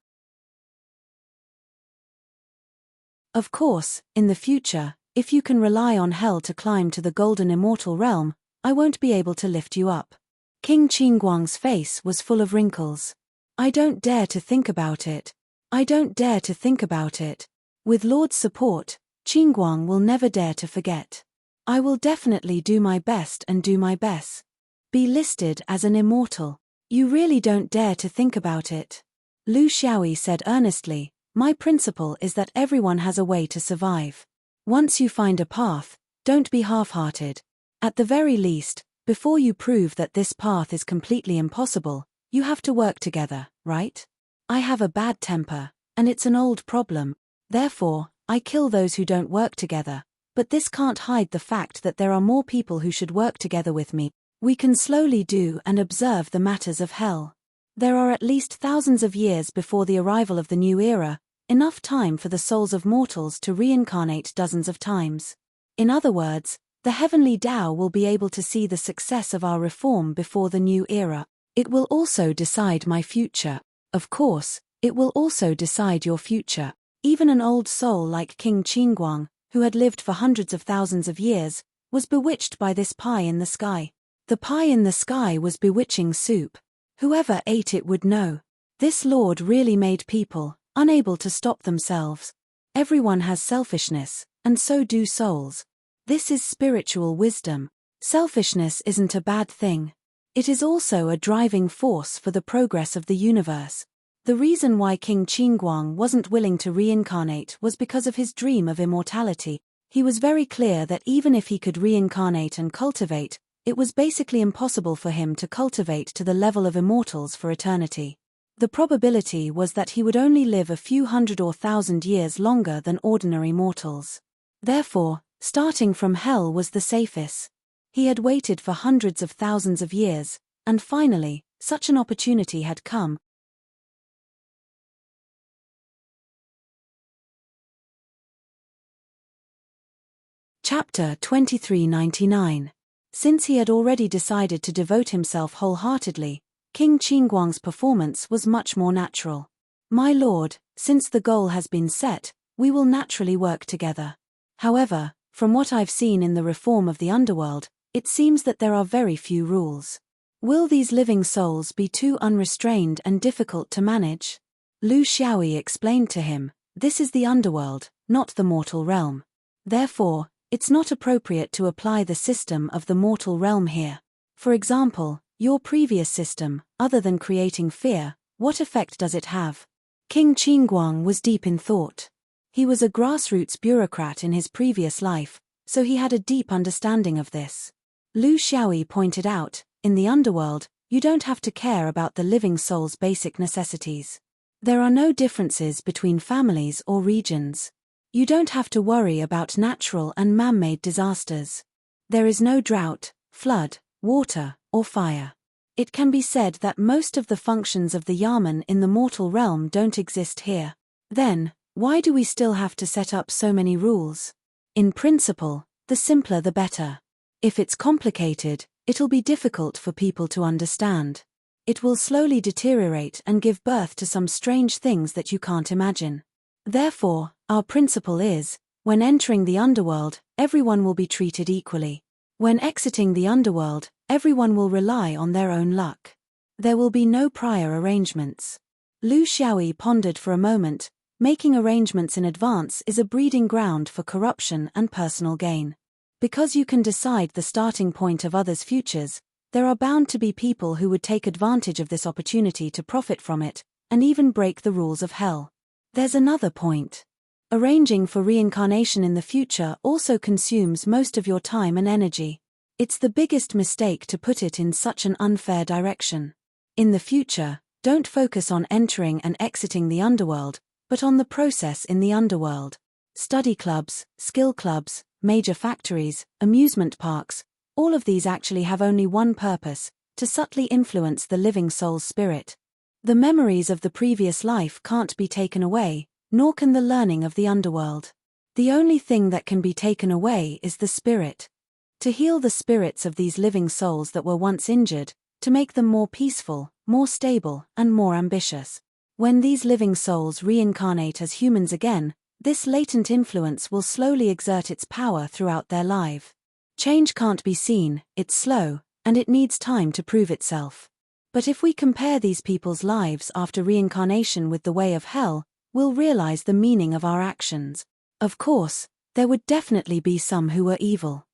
Of course, in the future, if you can rely on hell to climb to the golden immortal realm, I won't be able to lift you up. King Qingguang's face was full of wrinkles. I don't dare to think about it. I don't dare to think about it. With Lord's support, Qingguang will never dare to forget. I will definitely do my best and do my best. Be listed as an immortal. You really don't dare to think about it. Lu Xiaoyi said earnestly, my principle is that everyone has a way to survive. Once you find a path, don't be half-hearted. At the very least, before you prove that this path is completely impossible, you have to work together, right? I have a bad temper, and it's an old problem. Therefore, I kill those who don't work together. But this can't hide the fact that there are more people who should work together with me. We can slowly do and observe the matters of hell. There are at least thousands of years before the arrival of the new era, enough time for the souls of mortals to reincarnate dozens of times. In other words, the heavenly Tao will be able to see the success of our reform before the new era. It will also decide my future. Of course, it will also decide your future. Even an old soul like King Qingguang, who had lived for hundreds of thousands of years, was bewitched by this pie in the sky. The pie in the sky was bewitching soup. Whoever ate it would know. This Lord really made people unable to stop themselves. Everyone has selfishness, and so do souls. This is spiritual wisdom. Selfishness isn't a bad thing. It is also a driving force for the progress of the universe. The reason why King Qingguang wasn't willing to reincarnate was because of his dream of immortality. He was very clear that even if he could reincarnate and cultivate, it was basically impossible for him to cultivate to the level of immortals for eternity. The probability was that he would only live a few hundred or thousand years longer than ordinary mortals. Therefore, starting from hell was the safest. He had waited for hundreds of thousands of years, and finally, such an opportunity had come. Chapter 2399. Since he had already decided to devote himself wholeheartedly, King Qingguang's performance was much more natural. My lord, since the goal has been set, we will naturally work together. However, from what I've seen in the reform of the underworld, it seems that there are very few rules. Will these living souls be too unrestrained and difficult to manage? Lu Xiaoyi explained to him, this is the underworld, not the mortal realm. Therefore, it's not appropriate to apply the system of the mortal realm here. For example, your previous system, other than creating fear, what effect does it have? King Qingguang was deep in thought. He was a grassroots bureaucrat in his previous life, so he had a deep understanding of this. Lu Xiaoyi pointed out, in the underworld, you don't have to care about the living soul's basic necessities. There are no differences between families or regions. You don't have to worry about natural and man-made disasters. There is no drought, flood, water, or fire. It can be said that most of the functions of the Yamen in the mortal realm don't exist here. Then, why do we still have to set up so many rules? In principle, the simpler the better. If it's complicated, it'll be difficult for people to understand. It will slowly deteriorate and give birth to some strange things that you can't imagine. Therefore, our principle is, when entering the underworld, everyone will be treated equally. When exiting the underworld, everyone will rely on their own luck. There will be no prior arrangements. Lu Xiaoyi pondered for a moment. Making arrangements in advance is a breeding ground for corruption and personal gain. Because you can decide the starting point of others' futures, there are bound to be people who would take advantage of this opportunity to profit from it, and even break the rules of hell. There's another point. Arranging for reincarnation in the future also consumes most of your time and energy. It's the biggest mistake to put it in such an unfair direction. In the future, don't focus on entering and exiting the underworld, but on the process in the underworld. Study clubs, skill clubs, major factories, amusement parks, all of these actually have only one purpose, to subtly influence the living soul's spirit. The memories of the previous life can't be taken away, nor can the learning of the underworld. The only thing that can be taken away is the spirit. To heal the spirits of these living souls that were once injured, to make them more peaceful, more stable, and more ambitious. When these living souls reincarnate as humans again, this latent influence will slowly exert its power throughout their life. Change can't be seen, it's slow, and it needs time to prove itself. But if we compare these people's lives after reincarnation with the way of hell, we'll realize the meaning of our actions. Of course, there would definitely be some who were evil.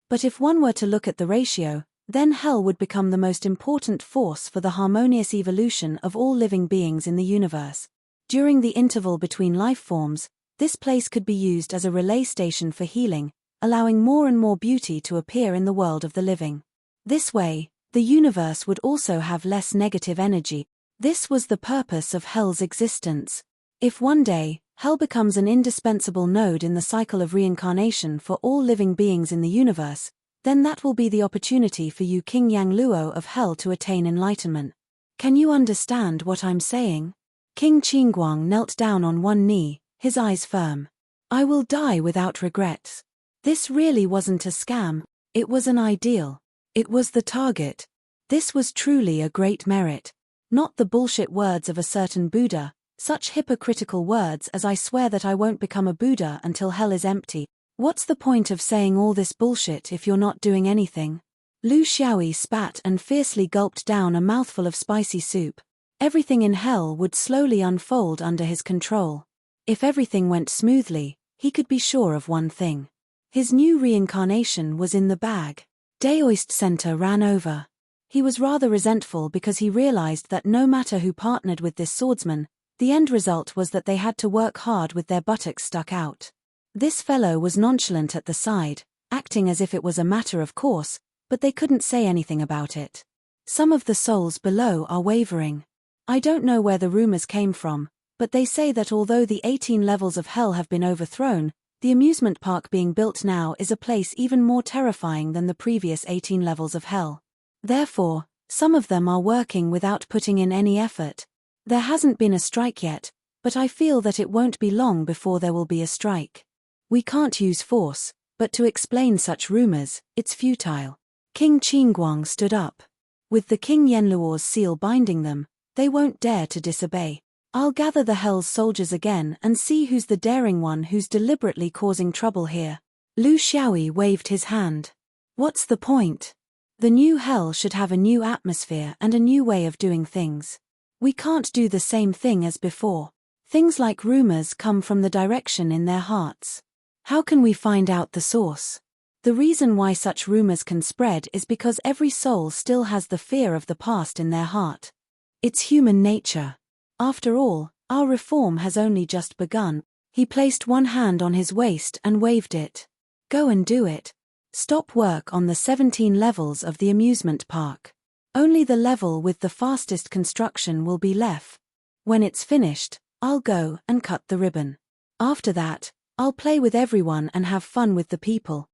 But if one were to look at the ratio, then hell would become the most important force for the harmonious evolution of all living beings in the universe. During the interval between life forms, this place could be used as a relay station for healing, allowing more and more beauty to appear in the world of the living. This way, the universe would also have less negative energy. This was the purpose of hell's existence. If one day, hell becomes an indispensable node in the cycle of reincarnation for all living beings in the universe, then that will be the opportunity for you King Yang Luo of hell to attain enlightenment. Can you understand what I'm saying? King Qingguang knelt down on one knee, his eyes firm. I will die without regrets. This really wasn't a scam, it was an ideal. It was the target. This was truly a great merit. Not the bullshit words of a certain Buddha, such hypocritical words as I swear that I won't become a Buddha until hell is empty. What's the point of saying all this bullshit if you're not doing anything? Lu Xiaoyi spat and fiercely gulped down a mouthful of spicy soup. Everything in hell would slowly unfold under his control. If everything went smoothly, he could be sure of one thing. His new reincarnation was in the bag. Daoist Center ran over. He was rather resentful because he realized that no matter who partnered with this swordsman, the end result was that they had to work hard with their buttocks stuck out. This fellow was nonchalant at the side, acting as if it was a matter of course, but they couldn't say anything about it. Some of the souls below are wavering. I don't know where the rumors came from, but they say that although the 18 levels of hell have been overthrown, the amusement park being built now is a place even more terrifying than the previous 18 levels of hell. Therefore, some of them are working without putting in any effort. There hasn't been a strike yet, but I feel that it won't be long before there will be a strike. We can't use force, but to explain such rumors, it's futile. King Qingguang stood up. With the King Yenluo's seal binding them, they won't dare to disobey. I'll gather the hell's soldiers again and see who's the daring one who's deliberately causing trouble here. Lu Xiaoyi waved his hand. What's the point? The new hell should have a new atmosphere and a new way of doing things. We can't do the same thing as before. Things like rumors come from the direction in their hearts. How can we find out the source? The reason why such rumors can spread is because every soul still has the fear of the past in their heart. It's human nature. After all, our reform has only just begun. He placed one hand on his waist and waved it. Go and do it. Stop work on the 17 levels of the amusement park. Only the level with the fastest construction will be left. When it's finished, I'll go and cut the ribbon. After that, I'll play with everyone and have fun with the people.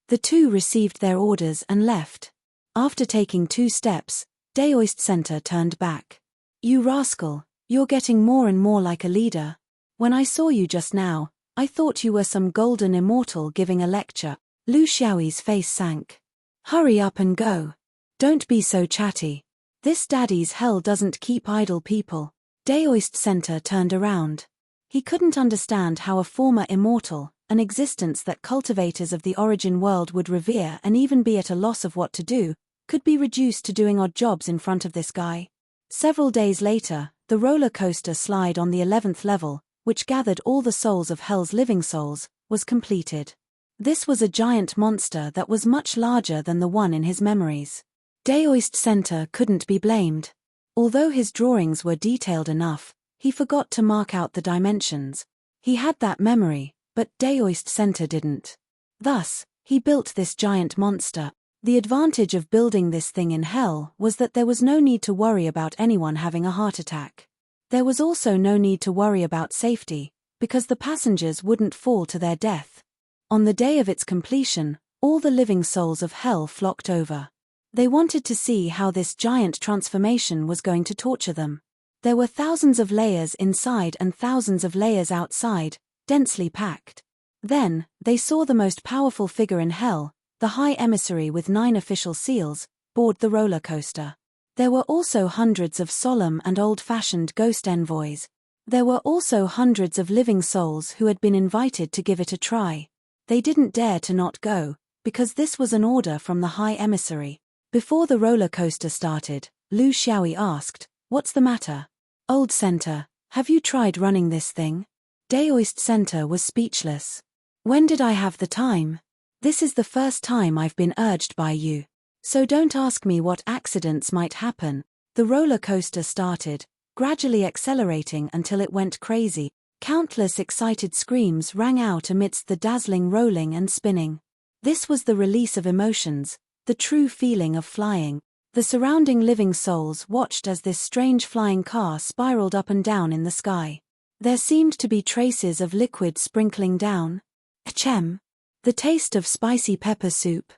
The two received their orders and left. After taking 2 steps, Daoist Center turned back. You rascal, you're getting more and more like a leader. When I saw you just now, I thought you were some golden immortal giving a lecture. Lu Xiaoyi's face sank. Hurry up and go. Don't be so chatty. This daddy's hell doesn't keep idle people. Daoist Center turned around. He couldn't understand how a former immortal, an existence that cultivators of the origin world would revere and even be at a loss of what to do, could be reduced to doing odd jobs in front of this guy. Several days later, the roller coaster slide on the 11th level, which gathered all the souls of Hell's living souls, was completed. This was a giant monster that was much larger than the one in his memories. Daoist Center couldn't be blamed. Although his drawings were detailed enough, he forgot to mark out the dimensions. He had that memory, but Daoist Center didn't. Thus, he built this giant monster. The advantage of building this thing in Hell was that there was no need to worry about anyone having a heart attack. There was also no need to worry about safety, because the passengers wouldn't fall to their death. On the day of its completion, all the living souls of Hell flocked over. They wanted to see how this giant transformation was going to torture them. There were thousands of layers inside and thousands of layers outside, densely packed. Then, they saw the most powerful figure in Hell, the High Emissary with 9 official seals, board the roller coaster. There were also hundreds of solemn and old-fashioned ghost envoys. There were also hundreds of living souls who had been invited to give it a try. They didn't dare to not go, because this was an order from the High Emissary. Before the roller coaster started, Lu Xiaoyi asked, "What's the matter? Old Center, have you tried running this thing?" Daoist Center was speechless. "When did I have the time? This is the first time I've been urged by you. So don't ask me what accidents might happen." The roller coaster started, gradually accelerating until it went crazy. Countless excited screams rang out amidst the dazzling rolling and spinning. This was the release of emotions, the true feeling of flying. The surrounding living souls watched as this strange flying car spiraled up and down in the sky. There seemed to be traces of liquid sprinkling down. Achem! The taste of spicy pepper soup.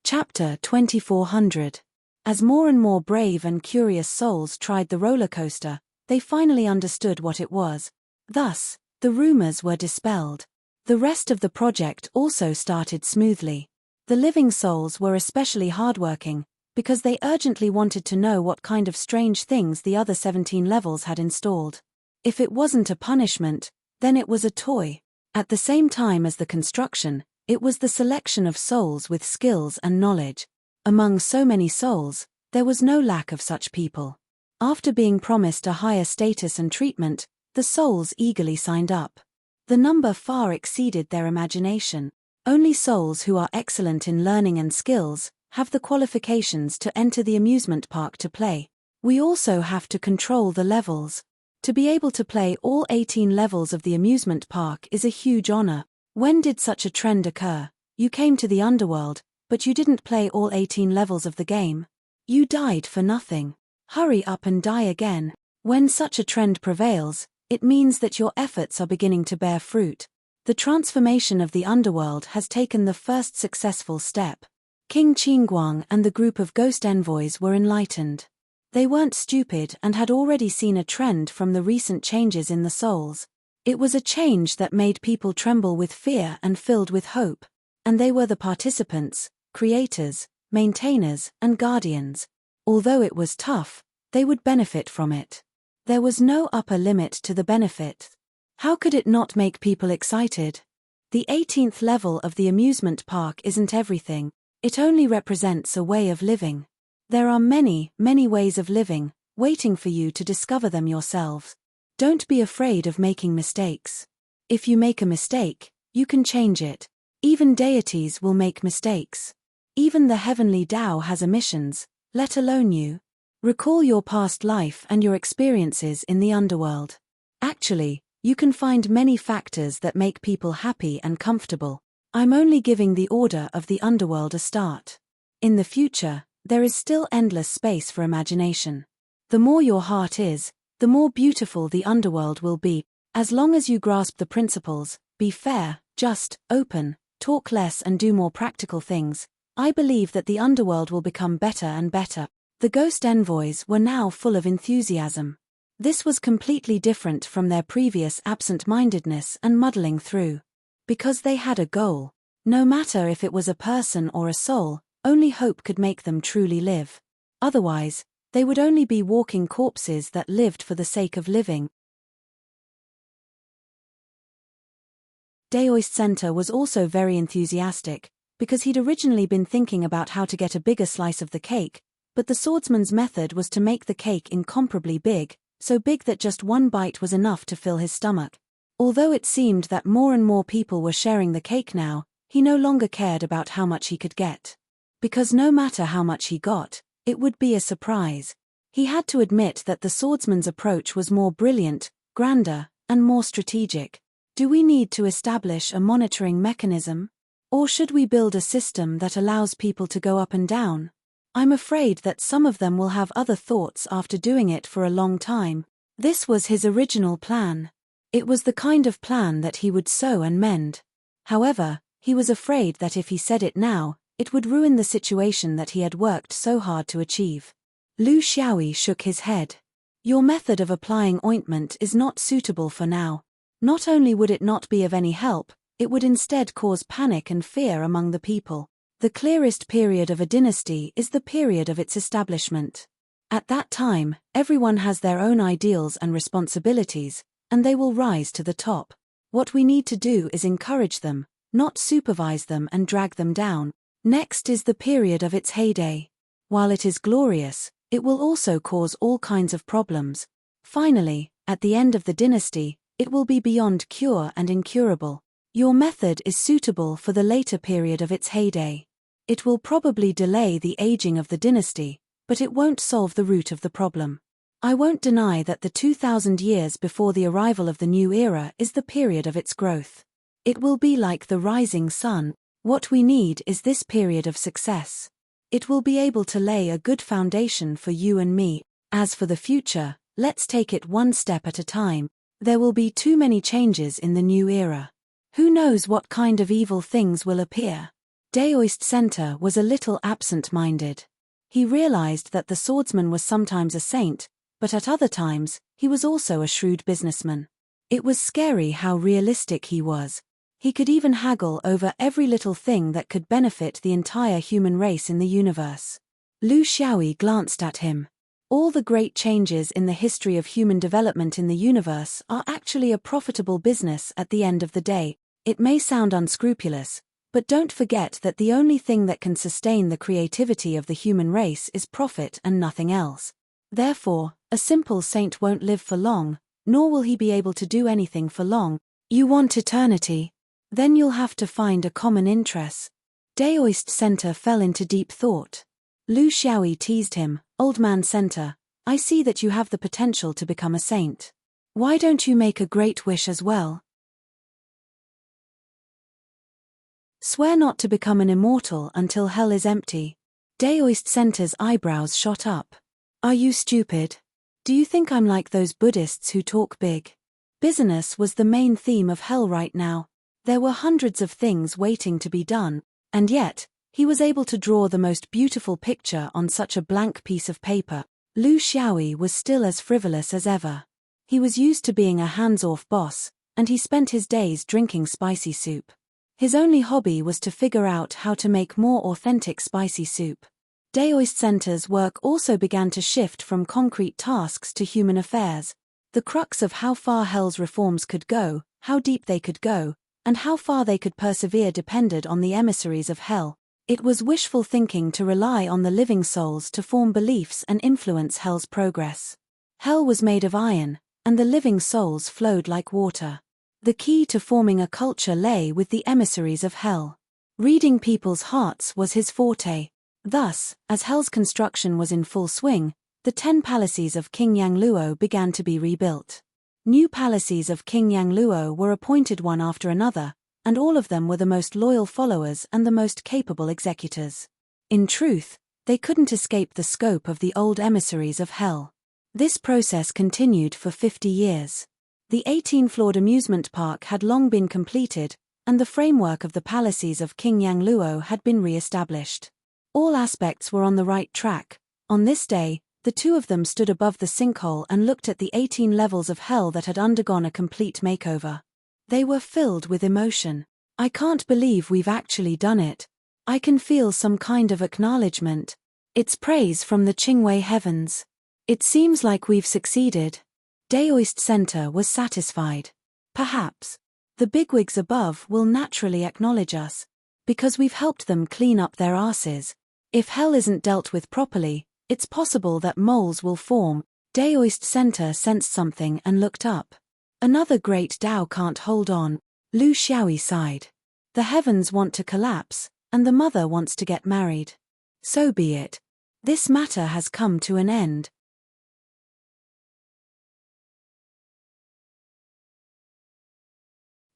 Chapter 2400. As more and more brave and curious souls tried the roller coaster, they finally understood what it was. Thus, the rumors were dispelled. The rest of the project also started smoothly. The living souls were especially hardworking, because they urgently wanted to know what kind of strange things the other 17 levels had installed. If it wasn't a punishment, then it was a toy. At the same time as the construction, it was the selection of souls with skills and knowledge. Among so many souls, there was no lack of such people. After being promised a higher status and treatment, the souls eagerly signed up. The number far exceeded their imagination. Only souls who are excellent in learning and skills have the qualifications to enter the amusement park to play. We also have to control the levels. To be able to play all 18 levels of the amusement park is a huge honor. When did such a trend occur? You came to the underworld, but you didn't play all 18 levels of the game. You died for nothing. Hurry up and die again. When such a trend prevails, it means that your efforts are beginning to bear fruit. The transformation of the underworld has taken the first successful step. King Qingguang and the group of ghost envoys were enlightened. They weren't stupid and had already seen a trend from the recent changes in the souls. It was a change that made people tremble with fear and filled with hope. And they were the participants, creators, maintainers, and guardians. Although it was tough, they would benefit from it. There was no upper limit to the benefit. How could it not make people excited? The 18th level of the amusement park isn't everything, it only represents a way of living. There are many, many ways of living, waiting for you to discover them yourselves. Don't be afraid of making mistakes. If you make a mistake, you can change it. Even deities will make mistakes. Even the heavenly Tao has omissions, let alone you. Recall your past life and your experiences in the underworld. Actually, you can find many factors that make people happy and comfortable. I'm only giving the order of the underworld a start. In the future, there is still endless space for imagination. The more your heart is, the more beautiful the underworld will be, as long as you grasp the principles, be fair, just, open, talk less and do more practical things. I believe that the underworld will become better and better. The ghost envoys were now full of enthusiasm. This was completely different from their previous absent-mindedness and muddling through. Because they had a goal. No matter if it was a person or a soul, only hope could make them truly live. Otherwise, they would only be walking corpses that lived for the sake of living. Daoist Center was also very enthusiastic, because he'd originally been thinking about how to get a bigger slice of the cake, but the swordsman's method was to make the cake incomparably big, so big that just one bite was enough to fill his stomach. Although it seemed that more and more people were sharing the cake now, he no longer cared about how much he could get. Because no matter how much he got, it would be a surprise. He had to admit that the swordsman's approach was more brilliant, grander, and more strategic. Do we need to establish a monitoring mechanism? Or should we build a system that allows people to go up and down? I'm afraid that some of them will have other thoughts after doing it for a long time. This was his original plan. It was the kind of plan that he would sow and mend. However, he was afraid that if he said it now, it would ruin the situation that he had worked so hard to achieve. Lu Xiaoyi shook his head. Your method of applying ointment is not suitable for now. Not only would it not be of any help, it would instead cause panic and fear among the people. The clearest period of a dynasty is the period of its establishment. At that time, everyone has their own ideals and responsibilities, and they will rise to the top. What we need to do is encourage them, not supervise them and drag them down. Next is the period of its heyday. While it is glorious, it will also cause all kinds of problems. Finally, at the end of the dynasty, it will be beyond cure and incurable. Your method is suitable for the later period of its heyday. It will probably delay the aging of the dynasty, but it won't solve the root of the problem. I won't deny that the 2,000 years before the arrival of the new era is the period of its growth. It will be like the rising sun. What we need is this period of success. It will be able to lay a good foundation for you and me. As for the future, let's take it one step at a time. There will be too many changes in the new era. Who knows what kind of evil things will appear? Daoist Center was a little absent-minded. He realized that the swordsman was sometimes a saint, but at other times, he was also a shrewd businessman. It was scary how realistic he was. He could even haggle over every little thing that could benefit the entire human race in the universe. Lu Xiaoyi glanced at him. All the great changes in the history of human development in the universe are actually a profitable business at the end of the day. It may sound unscrupulous, but don't forget that the only thing that can sustain the creativity of the human race is profit and nothing else. Therefore, a simple saint won't live for long, nor will he be able to do anything for long. You want eternity? Then you'll have to find a common interest. Daoist Center fell into deep thought. Lu Xiaoyi teased him, Old Man Center, I see that you have the potential to become a saint. Why don't you make a great wish as well? Swear not to become an immortal until hell is empty. Daoist Center's eyebrows shot up. Are you stupid? Do you think I'm like those Buddhists who talk big? Business was the main theme of hell right now. There were hundreds of things waiting to be done, and yet, he was able to draw the most beautiful picture on such a blank piece of paper. Lu Xiaoyi was still as frivolous as ever. He was used to being a hands-off boss, and he spent his days drinking spicy soup. His only hobby was to figure out how to make more authentic spicy soup. Daoist Center's work also began to shift from concrete tasks to human affairs. The crux of how far hell's reforms could go, how deep they could go, and how far they could persevere depended on the emissaries of hell. It was wishful thinking to rely on the living souls to form beliefs and influence hell's progress. Hell was made of iron, and the living souls flowed like water. The key to forming a culture lay with the emissaries of hell. Reading people's hearts was his forte. Thus, as hell's construction was in full swing, the 10 palaces of King Yangluo began to be rebuilt. New palaces of King Yangluo were appointed one after another, and all of them were the most loyal followers and the most capable executors. In truth, they couldn't escape the scope of the old emissaries of hell. This process continued for 50 years. The 18-floored amusement park had long been completed, and the framework of the palaces of King Yangluo had been re-established. All aspects were on the right track. On this day, the two of them stood above the sinkhole and looked at the 18 levels of hell that had undergone a complete makeover. They were filled with emotion. "I can't believe we've actually done it. I can feel some kind of acknowledgement. It's praise from the Qingwei heavens. It seems like we've succeeded." Daoist Center was satisfied. "Perhaps. The bigwigs above will naturally acknowledge us. Because we've helped them clean up their asses. If hell isn't dealt with properly, it's possible that moles will form." Daoist Center sensed something and looked up. "Another great Tao can't hold on," Lu Xiaoyi sighed. "The heavens want to collapse, and the mother wants to get married. So be it. This matter has come to an end."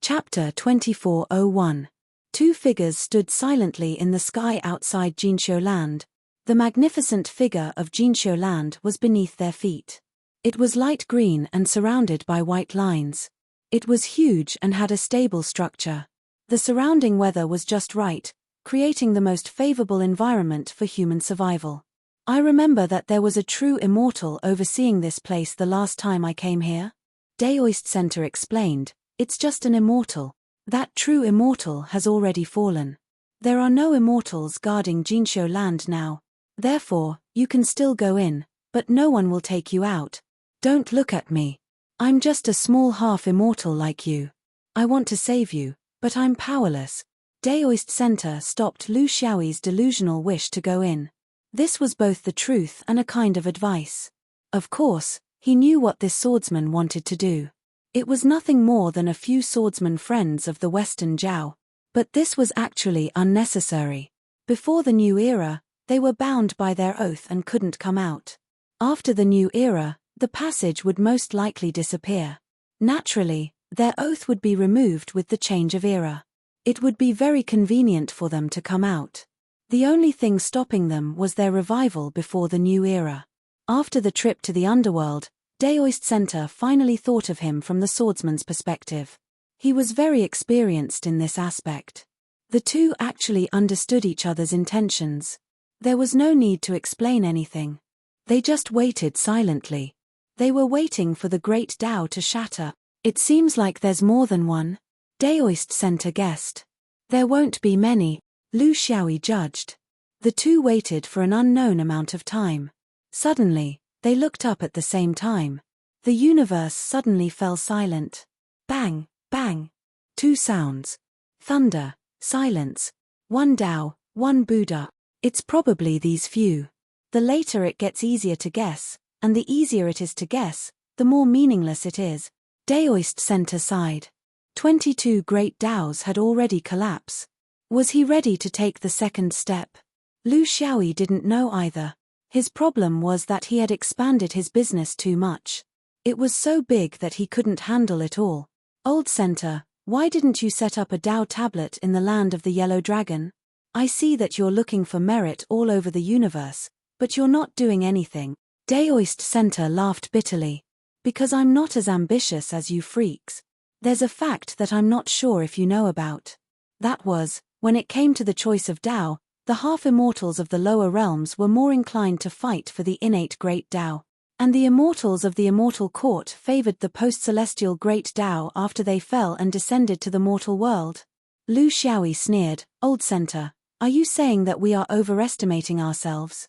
Chapter 2401. Two figures stood silently in the sky outside Jinqiu Land. The magnificent figure of Jinqiu Land was beneath their feet. It was light green and surrounded by white lines. It was huge and had a stable structure. The surrounding weather was just right, creating the most favorable environment for human survival. "I remember that there was a true immortal overseeing this place the last time I came here," Daoist Center explained. "It's just an immortal. That true immortal has already fallen. There are no immortals guarding Jinqiu Land now. Therefore, you can still go in, but no one will take you out. Don't look at me. I'm just a small half-immortal like you. I want to save you, but I'm powerless." Daoist Center stopped Lu Xiaoyi's delusional wish to go in. This was both the truth and a kind of advice. Of course, he knew what this swordsman wanted to do. It was nothing more than a few swordsman friends of the Western Zhao. But this was actually unnecessary. Before the new era, they were bound by their oath and couldn't come out. After the new era, the passage would most likely disappear. Naturally, their oath would be removed with the change of era. It would be very convenient for them to come out. The only thing stopping them was their revival before the new era. After the trip to the underworld, Daoist Center finally thought of him from the swordsman's perspective. He was very experienced in this aspect. The two actually understood each other's intentions. There was no need to explain anything. They just waited silently. They were waiting for the great Tao to shatter. "It seems like there's more than one," Daoist Center guessed. "There won't be many," Lu Xiaoyi judged. The two waited for an unknown amount of time. Suddenly, they looked up at the same time. The universe suddenly fell silent. Bang, bang. Two sounds. Thunder, silence. One Tao, one Buddha. It's probably these few. The later it gets easier to guess, and the easier it is to guess, the more meaningless it is. Daoist Center sighed. 22 great Taos had already collapsed. Was he ready to take the second step? Lu Xiaoyi didn't know either. His problem was that he had expanded his business too much. It was so big that he couldn't handle it all. "Old Center, why didn't you set up a Tao tablet in the land of the Yellow Dragon? I see that you're looking for merit all over the universe, but you're not doing anything." Daoist Center laughed bitterly. "Because I'm not as ambitious as you freaks. There's a fact that I'm not sure if you know about. That was, when it came to the choice of Tao, the half-immortals of the lower realms were more inclined to fight for the innate great Tao, and the immortals of the immortal court favored the post-celestial great Tao after they fell and descended to the mortal world." Lu Xiaoyi sneered. "Old Center, are you saying that we are overestimating ourselves?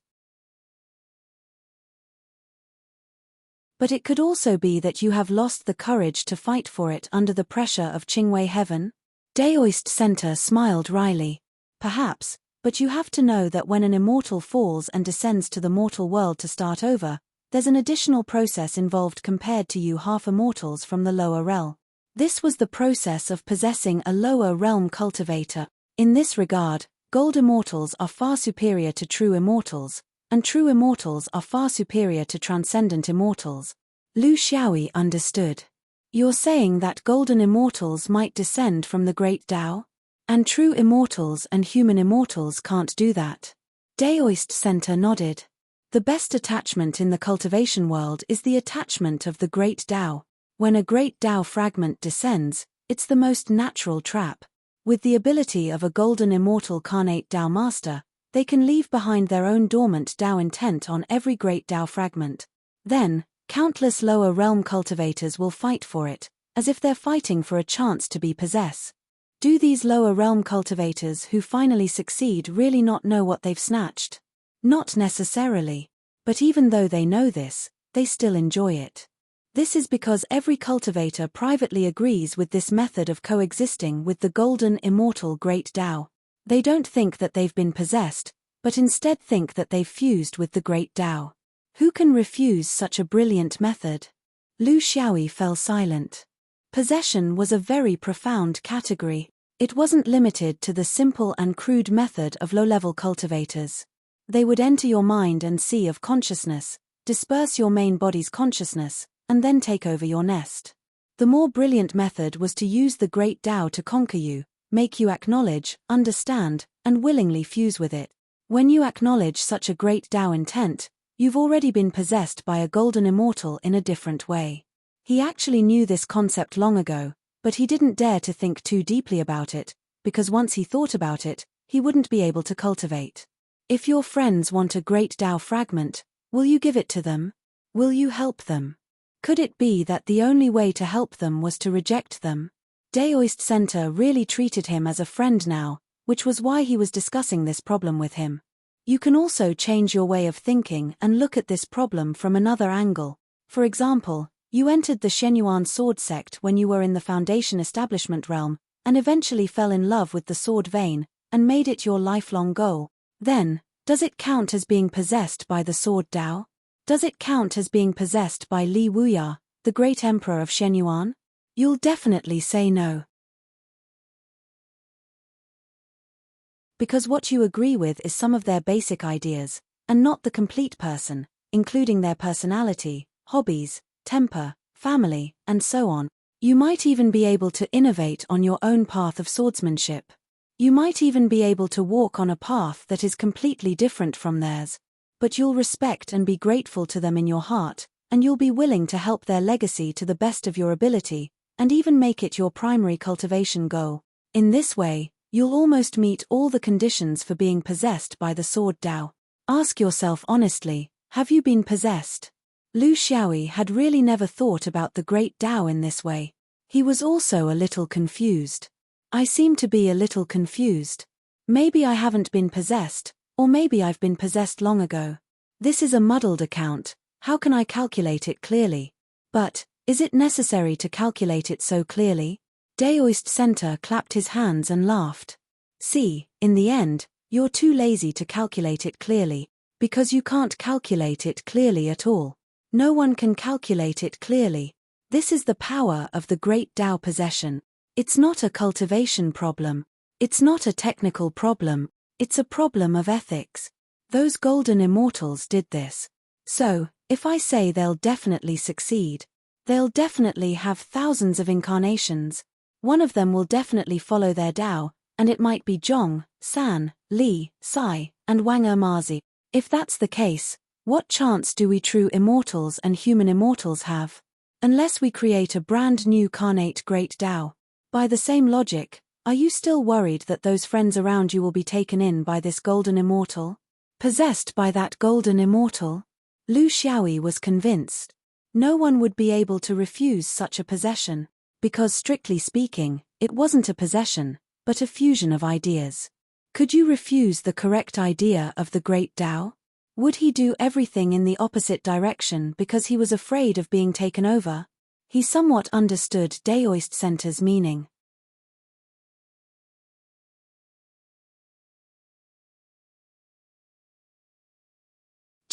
But it could also be that you have lost the courage to fight for it under the pressure of Qingwei heaven?" Daoist Center smiled wryly. Perhaps, but you have to know that when an immortal falls and descends to the mortal world to start over, there's an additional process involved compared to you half-immortals from the lower realm. This was the process of possessing a lower realm cultivator. In this regard, gold immortals are far superior to true immortals, and true immortals are far superior to transcendent immortals. Lu Xiaoyi understood. You're saying that golden immortals might descend from the great Tao? And true immortals and human immortals can't do that? Daoist Center nodded. The best attachment in the cultivation world is the attachment of the great Tao. When a great Tao fragment descends, it's the most natural trap. With the ability of a golden immortal carnate Tao master, they can leave behind their own dormant Tao intent on every great Tao fragment. Then, countless lower realm cultivators will fight for it, as if they're fighting for a chance to be possessed. Do these lower realm cultivators who finally succeed really not know what they've snatched? Not necessarily. But even though they know this, they still enjoy it. This is because every cultivator privately agrees with this method of coexisting with the golden immortal great Tao. They don't think that they've been possessed, but instead think that they've fused with the great Tao. Who can refuse such a brilliant method? Lu Xiaoyi fell silent. Possession was a very profound category. It wasn't limited to the simple and crude method of low-level cultivators. They would enter your mind and sea of consciousness, disperse your main body's consciousness, and then take over your nest. The more brilliant method was to use the great Tao to conquer you, make you acknowledge, understand, and willingly fuse with it. When you acknowledge such a great Tao intent, you've already been possessed by a golden immortal in a different way. He actually knew this concept long ago, but he didn't dare to think too deeply about it, because once he thought about it, he wouldn't be able to cultivate. If your friends want a great Tao fragment, will you give it to them? Will you help them? Could it be that the only way to help them was to reject them? Daoist Center really treated him as a friend now, which was why he was discussing this problem with him. You can also change your way of thinking and look at this problem from another angle. For example, you entered the Shenyuan sword sect when you were in the Foundation establishment realm, and eventually fell in love with the sword vein, and made it your lifelong goal. Then, does it count as being possessed by the sword Tao? Does it count as being possessed by Li Wuya, the great emperor of Shenyuan? You'll definitely say no. Because what you agree with is some of their basic ideas, and not the complete person, including their personality, hobbies, temper, family, and so on. You might even be able to innovate on your own path of swordsmanship. You might even be able to walk on a path that is completely different from theirs. But you'll respect and be grateful to them in your heart, and you'll be willing to help their legacy to the best of your ability, and even make it your primary cultivation goal. In this way, you'll almost meet all the conditions for being possessed by the sword Tao. Ask yourself honestly, have you been possessed? Lu Xiaoyi had really never thought about the great Tao in this way. He was also a little confused. I seem to be a little confused. Maybe I haven't been possessed, or maybe I've been possessed long ago. This is a muddled account. How can I calculate it clearly? But, is it necessary to calculate it so clearly? Daoist Center clapped his hands and laughed. See, in the end, you're too lazy to calculate it clearly, because you can't calculate it clearly at all. No one can calculate it clearly. This is the power of the great Tao possession. It's not a cultivation problem. It's not a technical problem. It's a problem of ethics. Those golden immortals did this. So, if I say they'll definitely succeed, they'll definitely have thousands of incarnations. One of them will definitely follow their Tao, and it might be Zhong, San, Li, Sai, and Wang Ermazi. If that's the case, what chance do we true immortals and human immortals have? Unless we create a brand new carnate great Tao. By the same logic, are you still worried that those friends around you will be taken in by this golden immortal? Possessed by that golden immortal? Lu Xiaoyi was convinced. No one would be able to refuse such a possession, because strictly speaking, it wasn't a possession, but a fusion of ideas. Could you refuse the correct idea of the great Tao? Would he do everything in the opposite direction because he was afraid of being taken over? He somewhat understood Daoist Center's meaning.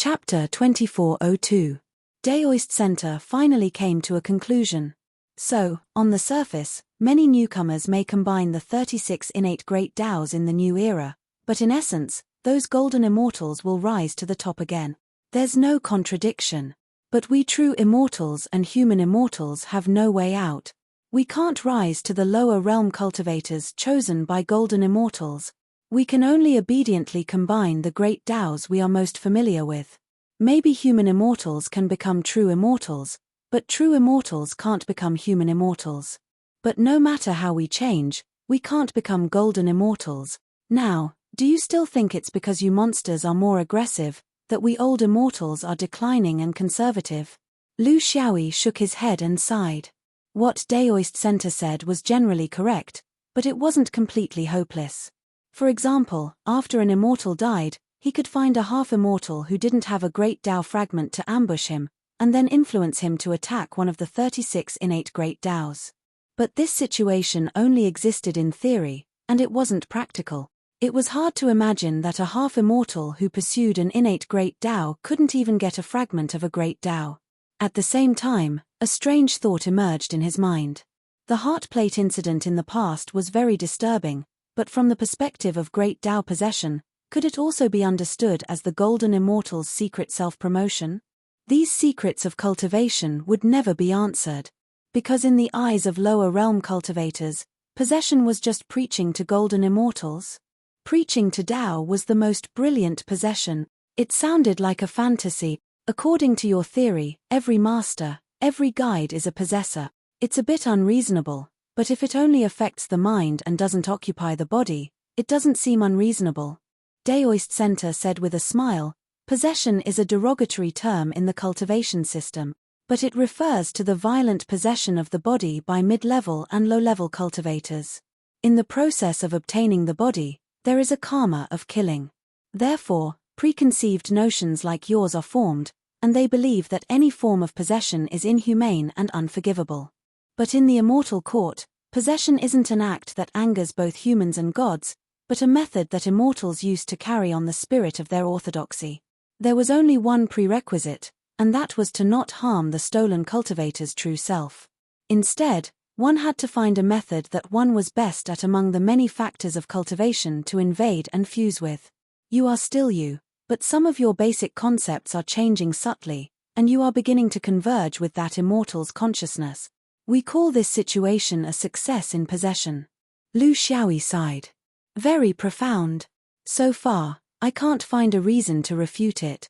Chapter 2402. Daoist Center finally came to a conclusion. So, on the surface, many newcomers may combine the 36 innate great Taos in the new era, but in essence, those golden immortals will rise to the top again. There's no contradiction. But we true immortals and human immortals have no way out. We can't rise to the lower realm cultivators chosen by golden immortals. We can only obediently combine the great Taos we are most familiar with. Maybe human immortals can become true immortals, but true immortals can't become human immortals. But no matter how we change, we can't become golden immortals. Now, do you still think it's because you monsters are more aggressive, that we old immortals are declining and conservative? Lu Xiaoyi shook his head and sighed. What Daoist Center said was generally correct, but it wasn't completely hopeless. For example, after an immortal died, he could find a half-immortal who didn't have a great Tao fragment to ambush him, and then influence him to attack one of the 36 innate great Taos. But this situation only existed in theory, and it wasn't practical. It was hard to imagine that a half-immortal who pursued an innate great Tao couldn't even get a fragment of a great Tao. At the same time, a strange thought emerged in his mind. The heart plate incident in the past was very disturbing, but from the perspective of great Tao possession, could it also be understood as the golden immortal's secret self-promotion? These secrets of cultivation would never be answered. Because in the eyes of lower realm cultivators, possession was just preaching to golden immortals. Preaching to Tao was the most brilliant possession. It sounded like a fantasy. According to your theory, every master, every guide is a possessor. It's a bit unreasonable, but if it only affects the mind and doesn't occupy the body, it doesn't seem unreasonable. Daoist Center said with a smile, possession is a derogatory term in the cultivation system, but it refers to the violent possession of the body by mid-level and low-level cultivators. In the process of obtaining the body, there is a karma of killing. Therefore, preconceived notions like yours are formed, and they believe that any form of possession is inhumane and unforgivable. But in the immortal court, possession isn't an act that angers both humans and gods, but a method that immortals use to carry on the spirit of their orthodoxy. There was only one prerequisite, and that was to not harm the stolen cultivator's true self. Instead, one had to find a method that one was best at among the many factors of cultivation to invade and fuse with. You are still you, but some of your basic concepts are changing subtly, and you are beginning to converge with that immortal's consciousness. We call this situation a success in possession. Lu Xiaoyi sighed. Very profound. So far, I can't find a reason to refute it.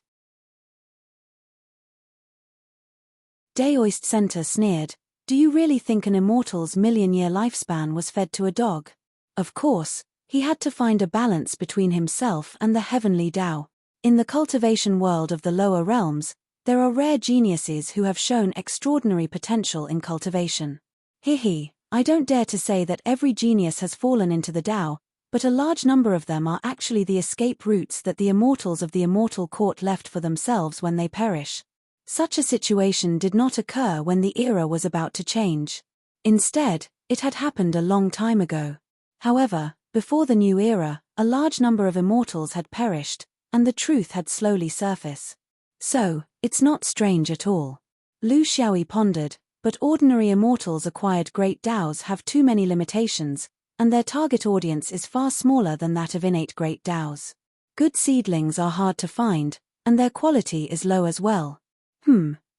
Daoist Center sneered. Do you really think an immortal's million-year lifespan was fed to a dog? Of course, he had to find a balance between himself and the heavenly Tao. In the cultivation world of the lower realms, there are rare geniuses who have shown extraordinary potential in cultivation. I don't dare to say that every genius has fallen into the Tao, but a large number of them are actually the escape routes that the immortals of the immortal court left for themselves when they perish. Such a situation did not occur when the era was about to change. Instead, it had happened a long time ago. However, before the new era, a large number of immortals had perished, and the truth had slowly surfaced. So, it's not strange at all. Lu Xiaoyi pondered, but ordinary immortals acquired great Taos have too many limitations, and their target audience is far smaller than that of innate great Taos. Good seedlings are hard to find, and their quality is low as well.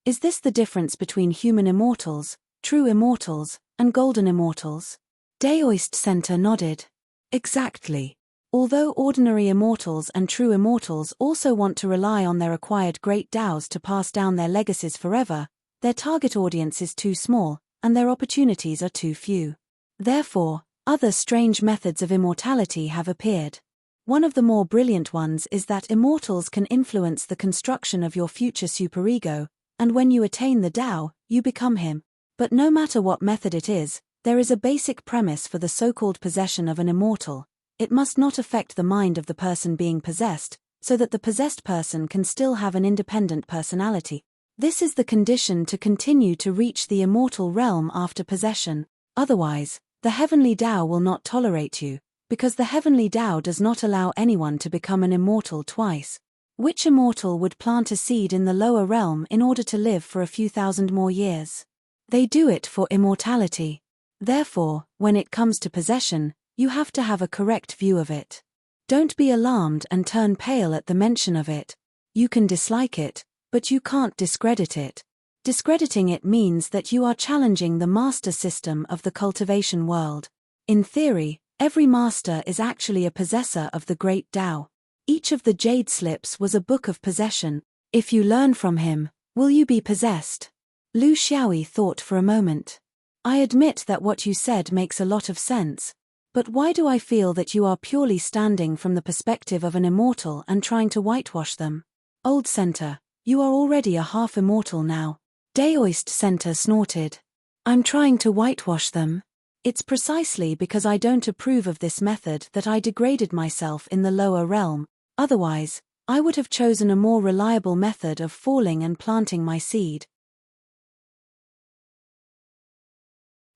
Is this the difference between human immortals, true immortals, and golden immortals? Daoist Center nodded. Exactly. Although ordinary immortals and true immortals also want to rely on their acquired great Taos to pass down their legacies forever, their target audience is too small, and their opportunities are too few. Therefore, other strange methods of immortality have appeared. One of the more brilliant ones is that immortals can influence the construction of your future superego, and when you attain the Tao, you become him. But no matter what method it is, there is a basic premise for the so-called possession of an immortal. It must not affect the mind of the person being possessed, so that the possessed person can still have an independent personality. This is the condition to continue to reach the immortal realm after possession. Otherwise, the heavenly Tao will not tolerate you, because the heavenly Tao does not allow anyone to become an immortal twice. Which immortal would plant a seed in the lower realm in order to live for a few thousand more years? They do it for immortality. Therefore, when it comes to possession, you have to have a correct view of it. Don't be alarmed and turn pale at the mention of it. You can dislike it, but you can't discredit it. Discrediting it means that you are challenging the master system of the cultivation world. In theory, every master is actually a possessor of the great Tao. Each of the jade slips was a book of possession. If you learn from him, will you be possessed? Lu Xiaoyi thought for a moment. I admit that what you said makes a lot of sense. But why do I feel that you are purely standing from the perspective of an immortal and trying to whitewash them? Old Center, you are already a half-immortal now. Daoist Center snorted. I'm trying to whitewash them? It's precisely because I don't approve of this method that I degraded myself in the lower realm. Otherwise, I would have chosen a more reliable method of falling and planting my seed.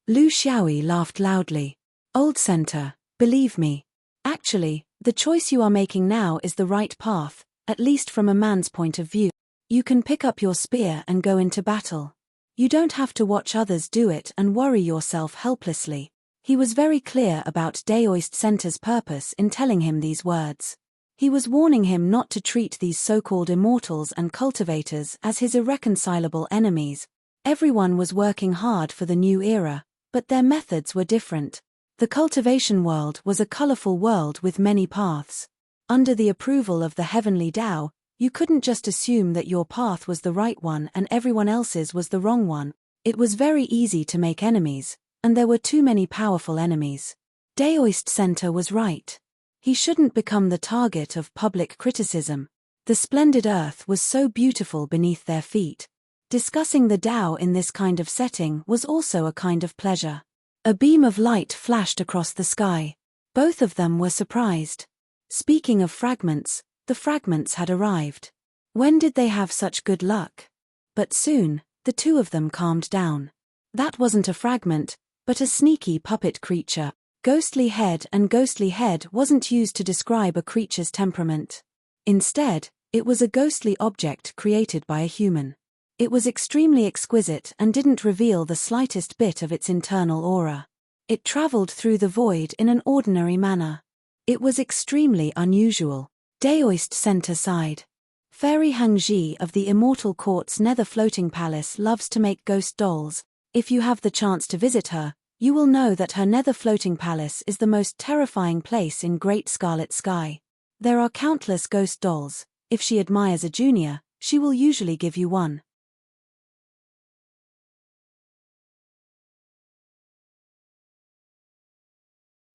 Lu Xiaoyi laughed loudly. Old Center, believe me. Actually, the choice you are making now is the right path, at least from a man's point of view. You can pick up your spear and go into battle. You don't have to watch others do it and worry yourself helplessly. He was very clear about Daoist Center's purpose in telling him these words. He was warning him not to treat these so-called immortals and cultivators as his irreconcilable enemies. Everyone was working hard for the new era, but their methods were different. The cultivation world was a colorful world with many paths. Under the approval of the heavenly Tao, you couldn't just assume that your path was the right one and everyone else's was the wrong one. It was very easy to make enemies, and there were too many powerful enemies. Daoist Center was right. He shouldn't become the target of public criticism. The splendid earth was so beautiful beneath their feet. Discussing the Tao in this kind of setting was also a kind of pleasure. A beam of light flashed across the sky. Both of them were surprised. Speaking of fragments, the fragments had arrived. When did they have such good luck? But soon, the two of them calmed down. That wasn't a fragment, but a sneaky puppet creature. Ghostly head wasn't used to describe a creature's temperament. Instead, it was a ghostly object created by a human. It was extremely exquisite and didn't reveal the slightest bit of its internal aura. It traveled through the void in an ordinary manner. It was extremely unusual. Daoist Center sighed. Fairy Hangji of the Immortal Court's Nether Floating Palace loves to make ghost dolls. If you have the chance to visit her, you will know that her Nether Floating Palace is the most terrifying place in Great Scarlet Sky. There are countless ghost dolls. If she admires a junior, she will usually give you one.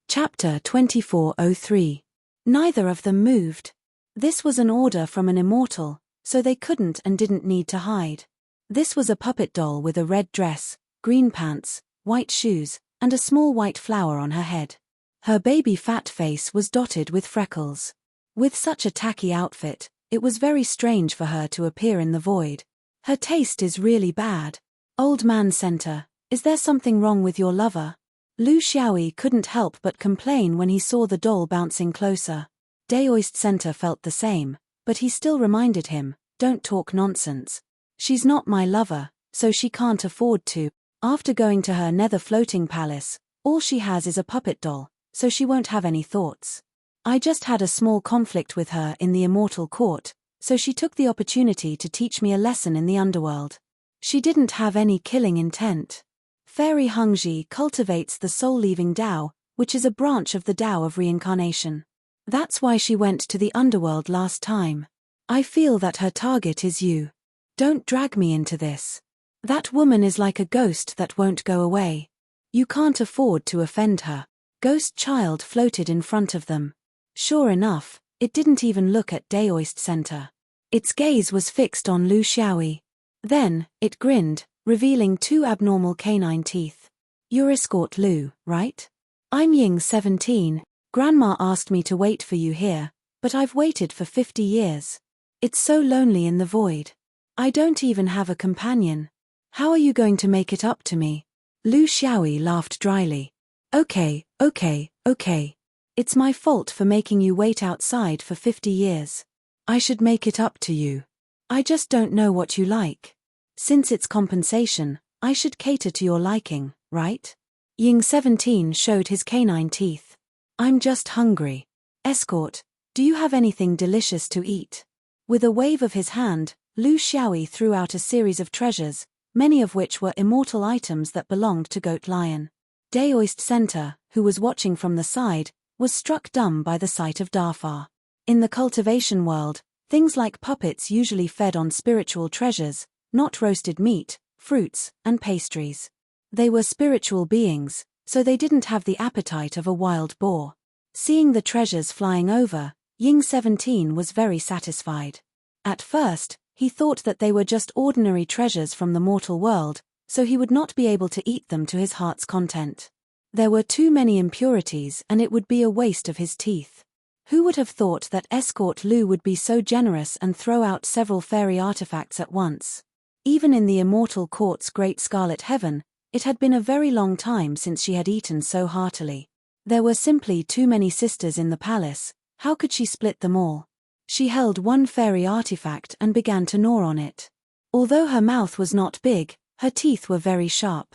Chapter 2403. Neither of them moved. This was an order from an immortal, so they couldn't and didn't need to hide. This was a puppet doll with a red dress, green pants, white shoes, and a small white flower on her head. Her baby fat face was dotted with freckles. With such a tacky outfit, it was very strange for her to appear in the void. Her taste is really bad. Old Man Center, is there something wrong with your lover? Lu Xiaoyi couldn't help but complain when he saw the doll bouncing closer. Daoist Center felt the same, but he still reminded him, don't talk nonsense. She's not my lover, so she can't afford to. After going to her Nether Floating Palace, all she has is a puppet doll, so she won't have any thoughts. I just had a small conflict with her in the Immortal Court, so she took the opportunity to teach me a lesson in the underworld. She didn't have any killing intent. Fairy Hangji cultivates the soul-leaving Tao, which is a branch of the Tao of reincarnation. That's why she went to the underworld last time. I feel that her target is you. Don't drag me into this. That woman is like a ghost that won't go away. You can't afford to offend her. Ghost Child floated in front of them. Sure enough, it didn't even look at Daoist Center. Its gaze was fixed on Lu Xiaoyi. Then, it grinned, revealing two abnormal canine teeth. You're escort Lu, right? I'm Ying 17. Grandma asked me to wait for you here, but I've waited for 50 years. It's so lonely in the void. I don't even have a companion. How are you going to make it up to me? Lu Xiaoyi laughed dryly. Okay. It's my fault for making you wait outside for 50 years. I should make it up to you. I just don't know what you like. Since it's compensation, I should cater to your liking, right? Ying 17 showed his canine teeth. I'm just hungry. Escort, do you have anything delicious to eat? With a wave of his hand, Lu Xiaoyi threw out a series of treasures, many of which were immortal items that belonged to Goat Lion. Daoist Center, who was watching from the side, was struck dumb by the sight of defy. In the cultivation world, things like puppets usually fed on spiritual treasures, not roasted meat, fruits, and pastries. They were spiritual beings, so they didn't have the appetite of a wild boar. Seeing the treasures flying over, Ying 17 was very satisfied. At first, he thought that they were just ordinary treasures from the mortal world, so he would not be able to eat them to his heart's content. There were too many impurities and it would be a waste of his teeth. Who would have thought that Escort Lu would be so generous and throw out several fairy artifacts at once? Even in the immortal court's great scarlet heaven, it had been a very long time since she had eaten so heartily. There were simply too many sisters in the palace. How could she split them all? She held one fairy artifact and began to gnaw on it. Although her mouth was not big, her teeth were very sharp.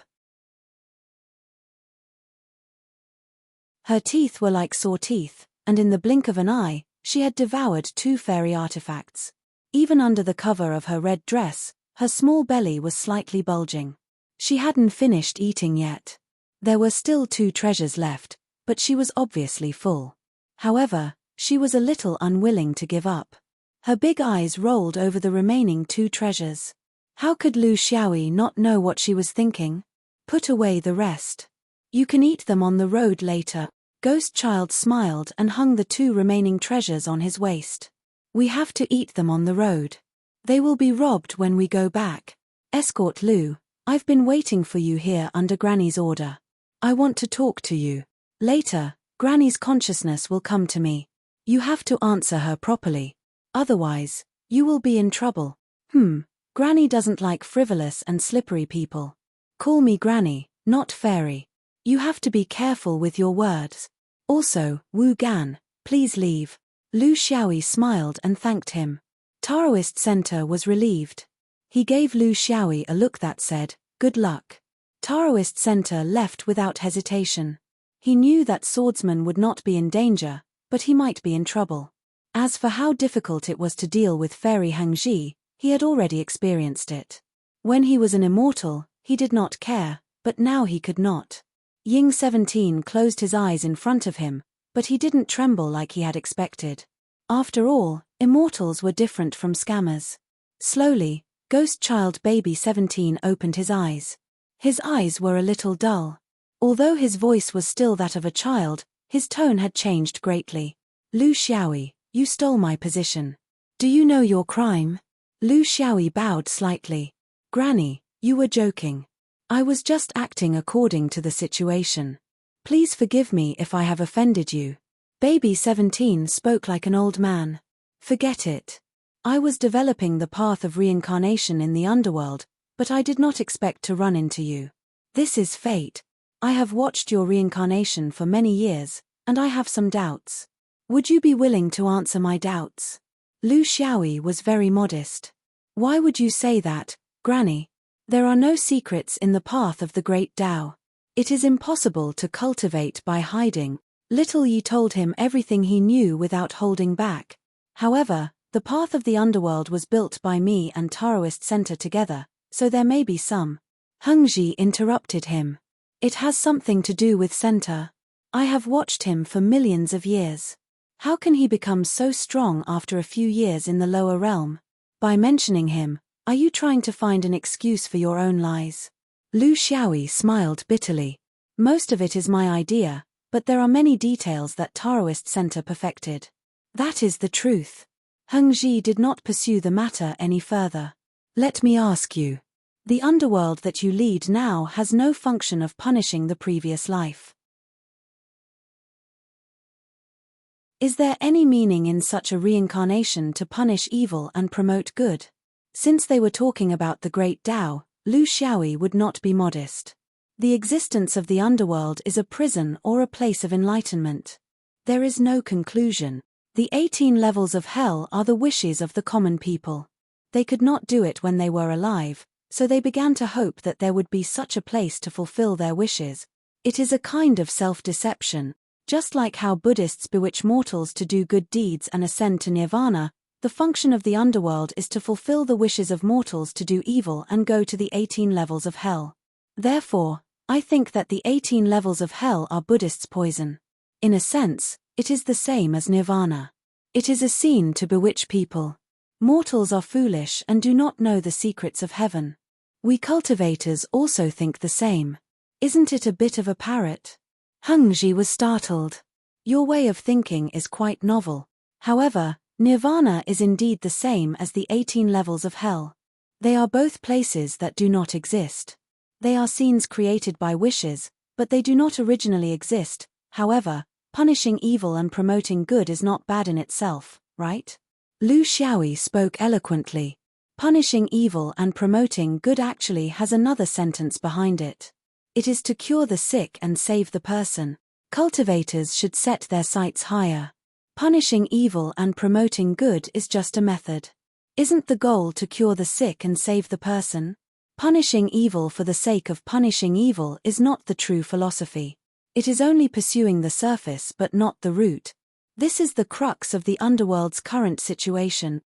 Her teeth were like saw teeth, and in the blink of an eye, she had devoured 2 fairy artifacts. Even under the cover of her red dress, her small belly was slightly bulging. She hadn't finished eating yet. There were still 2 treasures left, but she was obviously full. However, she was a little unwilling to give up. Her big eyes rolled over the remaining 2 treasures. How could Lu Xiaoyi not know what she was thinking? Put away the rest. You can eat them on the road later. Ghost Child smiled and hung the 2 remaining treasures on his waist. We have to eat them on the road. They will be robbed when we go back. Escort Lu, I've been waiting for you here under Granny's order. I want to talk to you. Later, Granny's consciousness will come to me. You have to answer her properly. Otherwise, you will be in trouble. Granny doesn't like frivolous and slippery people. Call me Granny, not Fairy. You have to be careful with your words. Also, Wu Gan, please leave. Lu Xiaoyi smiled and thanked him. Taoist Center was relieved. He gave Lu Xiaoyi a look that said, good luck. Taoist Center left without hesitation. He knew that swordsman would not be in danger, but he might be in trouble. As for how difficult it was to deal with Fairy Hangji, he had already experienced it. When he was an immortal, he did not care, but now he could not. Ying 17 closed his eyes in front of him, but he didn't tremble like he had expected. After all, immortals were different from scammers. Slowly, Ghost Child Baby 17 opened his eyes. His eyes were a little dull. Although his voice was still that of a child, his tone had changed greatly. Lu Xiaoyi, you stole my position. Do you know your crime? Lu Xiaoyi bowed slightly. Granny, you were joking. I was just acting according to the situation. Please forgive me if I have offended you. Baby 17 spoke like an old man. Forget it. I was developing the path of reincarnation in the underworld, but I did not expect to run into you. This is fate. I have watched your reincarnation for many years, and I have some doubts. Would you be willing to answer my doubts? Lu Xiaoyi was very modest. Why would you say that, Granny? There are no secrets in the path of the great Tao. It is impossible to cultivate by hiding. Little Yi told him everything he knew without holding back. However, the path of the underworld was built by me and Taoist Center together, so there may be some. Hengji interrupted him. It has something to do with Center. I have watched him for millions of years. How can he become so strong after a few years in the lower realm? By mentioning him, are you trying to find an excuse for your own lies? Lu Xiaoyi smiled bitterly. Most of it is my idea, but there are many details that Taoist Center perfected. That is the truth. Hengji did not pursue the matter any further. Let me ask you. The underworld that you lead now has no function of punishing the previous life. Is there any meaning in such a reincarnation to punish evil and promote good? Since they were talking about the great Tao, Lu Xiaoyi would not be modest. The existence of the underworld is a prison or a place of enlightenment. There is no conclusion. The 18 levels of hell are the wishes of the common people. They could not do it when they were alive, so they began to hope that there would be such a place to fulfill their wishes. It is a kind of self-deception. Just like how Buddhists bewitch mortals to do good deeds and ascend to nirvana, the function of the underworld is to fulfill the wishes of mortals to do evil and go to the 18 levels of hell. Therefore, I think that the 18 levels of hell are Buddhists' poison. In a sense, it is the same as nirvana. It is a scene to bewitch people. Mortals are foolish and do not know the secrets of heaven. We cultivators also think the same. Isn't it a bit of a parrot? Hengji was startled. Your way of thinking is quite novel. However, nirvana is indeed the same as the 18 levels of hell. They are both places that do not exist. They are scenes created by wishes, but they do not originally exist. However, punishing evil and promoting good is not bad in itself, right? Lu Xiaoyi spoke eloquently. Punishing evil and promoting good actually has another sentence behind it. It is to cure the sick and save the person. Cultivators should set their sights higher. Punishing evil and promoting good is just a method. Isn't the goal to cure the sick and save the person? Punishing evil for the sake of punishing evil is not the true philosophy. It is only pursuing the surface but not the root. This is the crux of the underworld's current situation.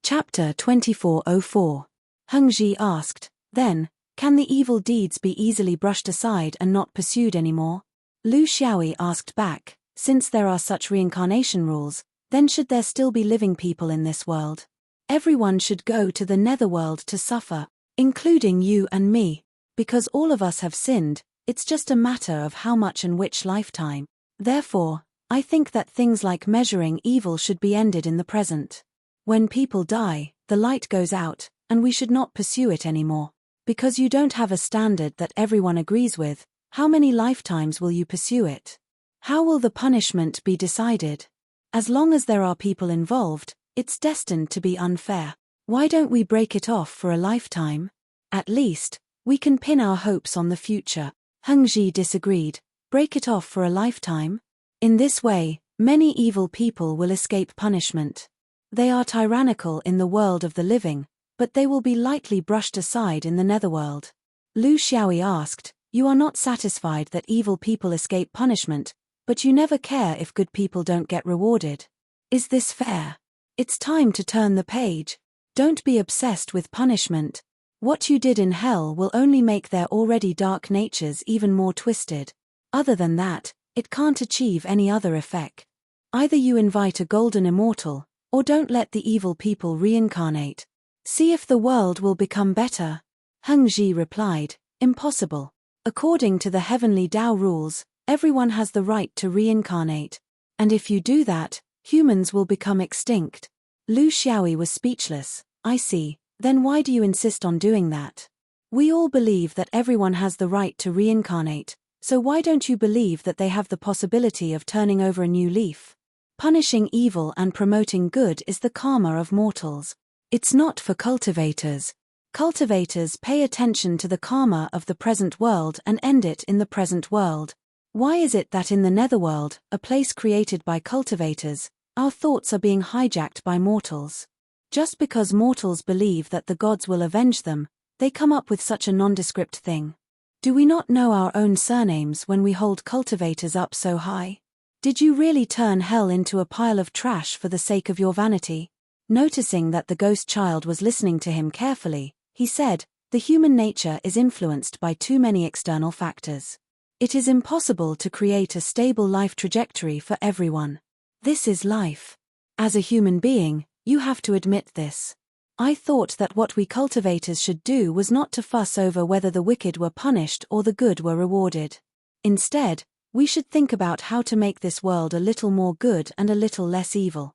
Chapter 2404. Hengji asked, then, can the evil deeds be easily brushed aside and not pursued anymore? Lu Xiaoyi asked back, since there are such reincarnation rules, then should there still be living people in this world? Everyone should go to the netherworld to suffer, including you and me. Because all of us have sinned, it's just a matter of how much and which lifetime. Therefore, I think that things like measuring evil should be ended in the present. When people die, the light goes out, and we should not pursue it anymore. Because you don't have a standard that everyone agrees with, how many lifetimes will you pursue it? How will the punishment be decided? As long as there are people involved, it's destined to be unfair. Why don't we break it off for a lifetime? At least, we can pin our hopes on the future. Hengji disagreed. Break it off for a lifetime? In this way, many evil people will escape punishment. They are tyrannical in the world of the living, but they will be lightly brushed aside in the netherworld. Lu Xiaoyi asked, you are not satisfied that evil people escape punishment, but you never care if good people don't get rewarded. Is this fair? It's time to turn the page. Don't be obsessed with punishment. What you did in hell will only make their already dark natures even more twisted. Other than that, it can't achieve any other effect. Either you invite a golden immortal, or don't let the evil people reincarnate. See if the world will become better. Hengji replied, impossible. According to the heavenly Tao rules, everyone has the right to reincarnate. And if you do that, humans will become extinct. Lu Xiaoyi was speechless. I see, then why do you insist on doing that? We all believe that everyone has the right to reincarnate, so why don't you believe that they have the possibility of turning over a new leaf? Punishing evil and promoting good is the karma of mortals. It's not for cultivators. Cultivators pay attention to the karma of the present world and end it in the present world. Why is it that in the netherworld, a place created by cultivators, our thoughts are being hijacked by mortals? Just because mortals believe that the gods will avenge them, they come up with such a nondescript thing. Do we not know our own surnames when we hold cultivators up so high? Did you really turn hell into a pile of trash for the sake of your vanity? Noticing that the ghost child was listening to him carefully, he said, the human nature is influenced by too many external factors. It is impossible to create a stable life trajectory for everyone. This is life. As a human being, you have to admit this. I thought that what we cultivators should do was not to fuss over whether the wicked were punished or the good were rewarded. Instead, we should think about how to make this world a little more good and a little less evil.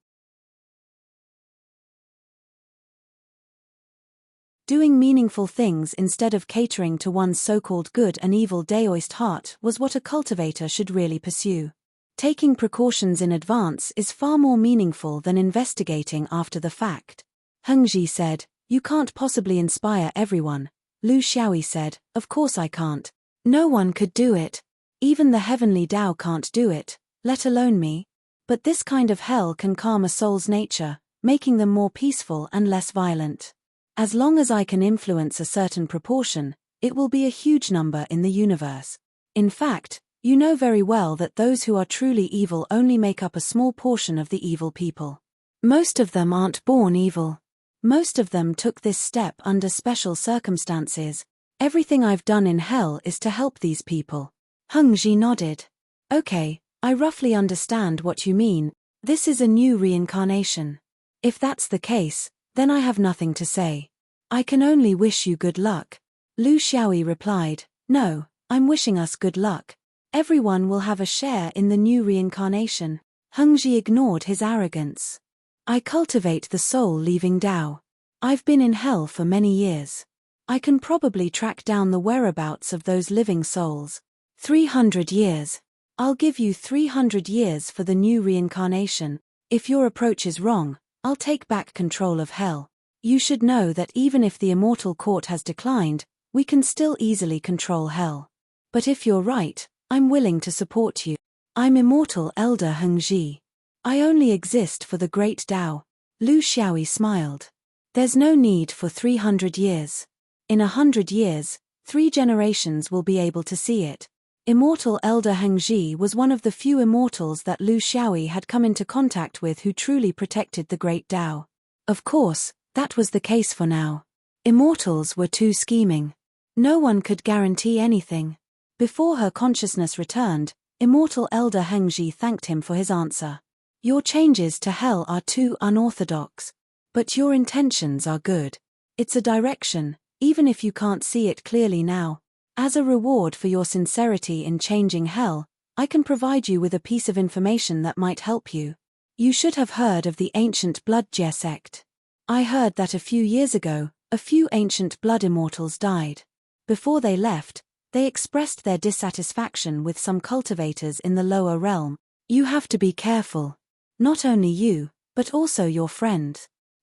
Doing meaningful things instead of catering to one's so-called good and evil daoist heart was what a cultivator should really pursue. Taking precautions in advance is far more meaningful than investigating after the fact. Hengji said, you can't possibly inspire everyone. Lu Xiaoyi said, of course I can't, No one could do it. Even the heavenly Tao can't do it, let alone me. But this kind of hell can calm a soul's nature, making them more peaceful and less violent. As long as I can influence a certain proportion, it will be a huge number in the universe. In fact, you know very well that those who are truly evil only make up a small portion of the evil people. Most of them aren't born evil. Most of them took this step under special circumstances. Everything I've done in hell is to help these people. Heng Ji nodded. Okay, I roughly understand what you mean. This is a new reincarnation. If that's the case, then I have nothing to say. I can only wish you good luck. Lu Xiaoyi replied, No, I'm wishing us good luck. Everyone will have a share in the new reincarnation. Heng Ji ignored his arrogance. I cultivate the soul leaving Tao. I've been in hell for many years. I can probably track down the whereabouts of those living souls. 300 years. I'll give you 300 years for the new reincarnation. If your approach is wrong, I'll take back control of hell. You should know that even if the immortal court has declined, we can still easily control hell. But if you're right, I'm willing to support you. I'm immortal Elder Heng Ji. I only exist for the great Tao. Lu Xiaoyi smiled. There's no need for 300 years. In 100 years, 3 generations will be able to see it. Immortal Elder Heng Ji was one of the few immortals that Lu Xiaoyi had come into contact with who truly protected the great Tao. Of course, that was the case for now. Immortals were too scheming. No one could guarantee anything. Before her consciousness returned, Immortal Elder Heng Ji thanked him for his answer. Your changes to hell are too unorthodox. But your intentions are good. It's a direction, even if you can't see it clearly now. As a reward for your sincerity in changing hell, I can provide you with a piece of information that might help you. You should have heard of the ancient blood Jie sect. I heard that a few years ago, a few ancient blood immortals died. Before they left, they expressed their dissatisfaction with some cultivators in the lower realm. You have to be careful. Not only you, but also your friend.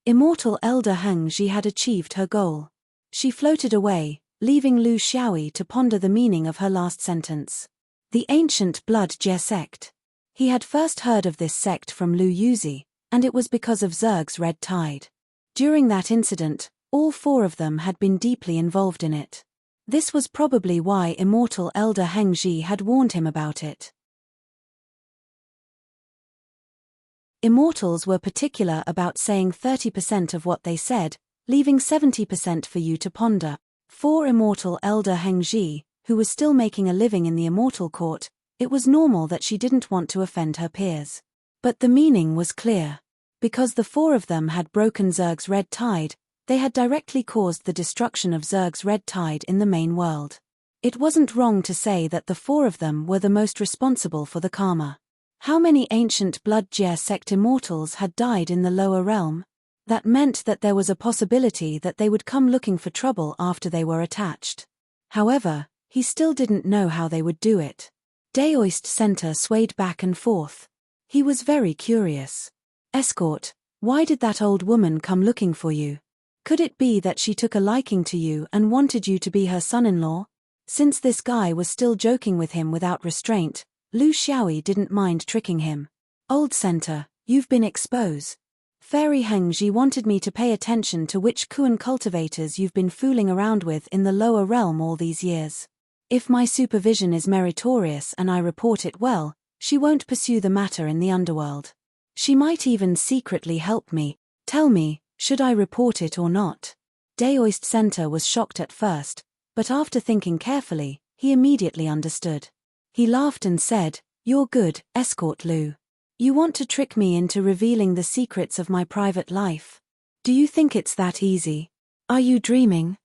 Immortal Elder Heng Ji had achieved her goal. She floated away, leaving Lu Xiaoyi to ponder the meaning of her last sentence. The ancient blood Jie sect. He had first heard of this sect from Lu Yuzi, and it was because of Zerg's red tide. During that incident, all 4 of them had been deeply involved in it. This was probably why Immortal Elder Heng Ji had warned him about it. Immortals were particular about saying 30% of what they said, leaving 70% for you to ponder. For Immortal Elder Heng Ji, who was still making a living in the immortal court, it was normal that she didn't want to offend her peers. But the meaning was clear. Because the 4 of them had broken Zerg's red tide, they had directly caused the destruction of Zerg's red tide in the main world. It wasn't wrong to say that the 4 of them were the most responsible for the karma. How many ancient blood Jie sect immortals had died in the lower realm? That meant that there was a possibility that they would come looking for trouble after they were attached. However, he still didn't know how they would do it. Daoist Center swayed back and forth. He was very curious. Escort, why did that old woman come looking for you? Could it be that she took a liking to you and wanted you to be her son-in-law? Since this guy was still joking with him without restraint, Lu Xiaoyi didn't mind tricking him. Old Center, you've been exposed. Fairy Heng Ji wanted me to pay attention to which Kuan cultivators you've been fooling around with in the lower realm all these years. If my supervision is meritorious and I report it well, she won't pursue the matter in the underworld. She might even secretly help me. Tell me, should I report it or not? Daoist Center was shocked at first, but after thinking carefully, he immediately understood. He laughed and said, You're good, Escort Lu. You want to trick me into revealing the secrets of my private life. Do you think it's that easy? Are you dreaming?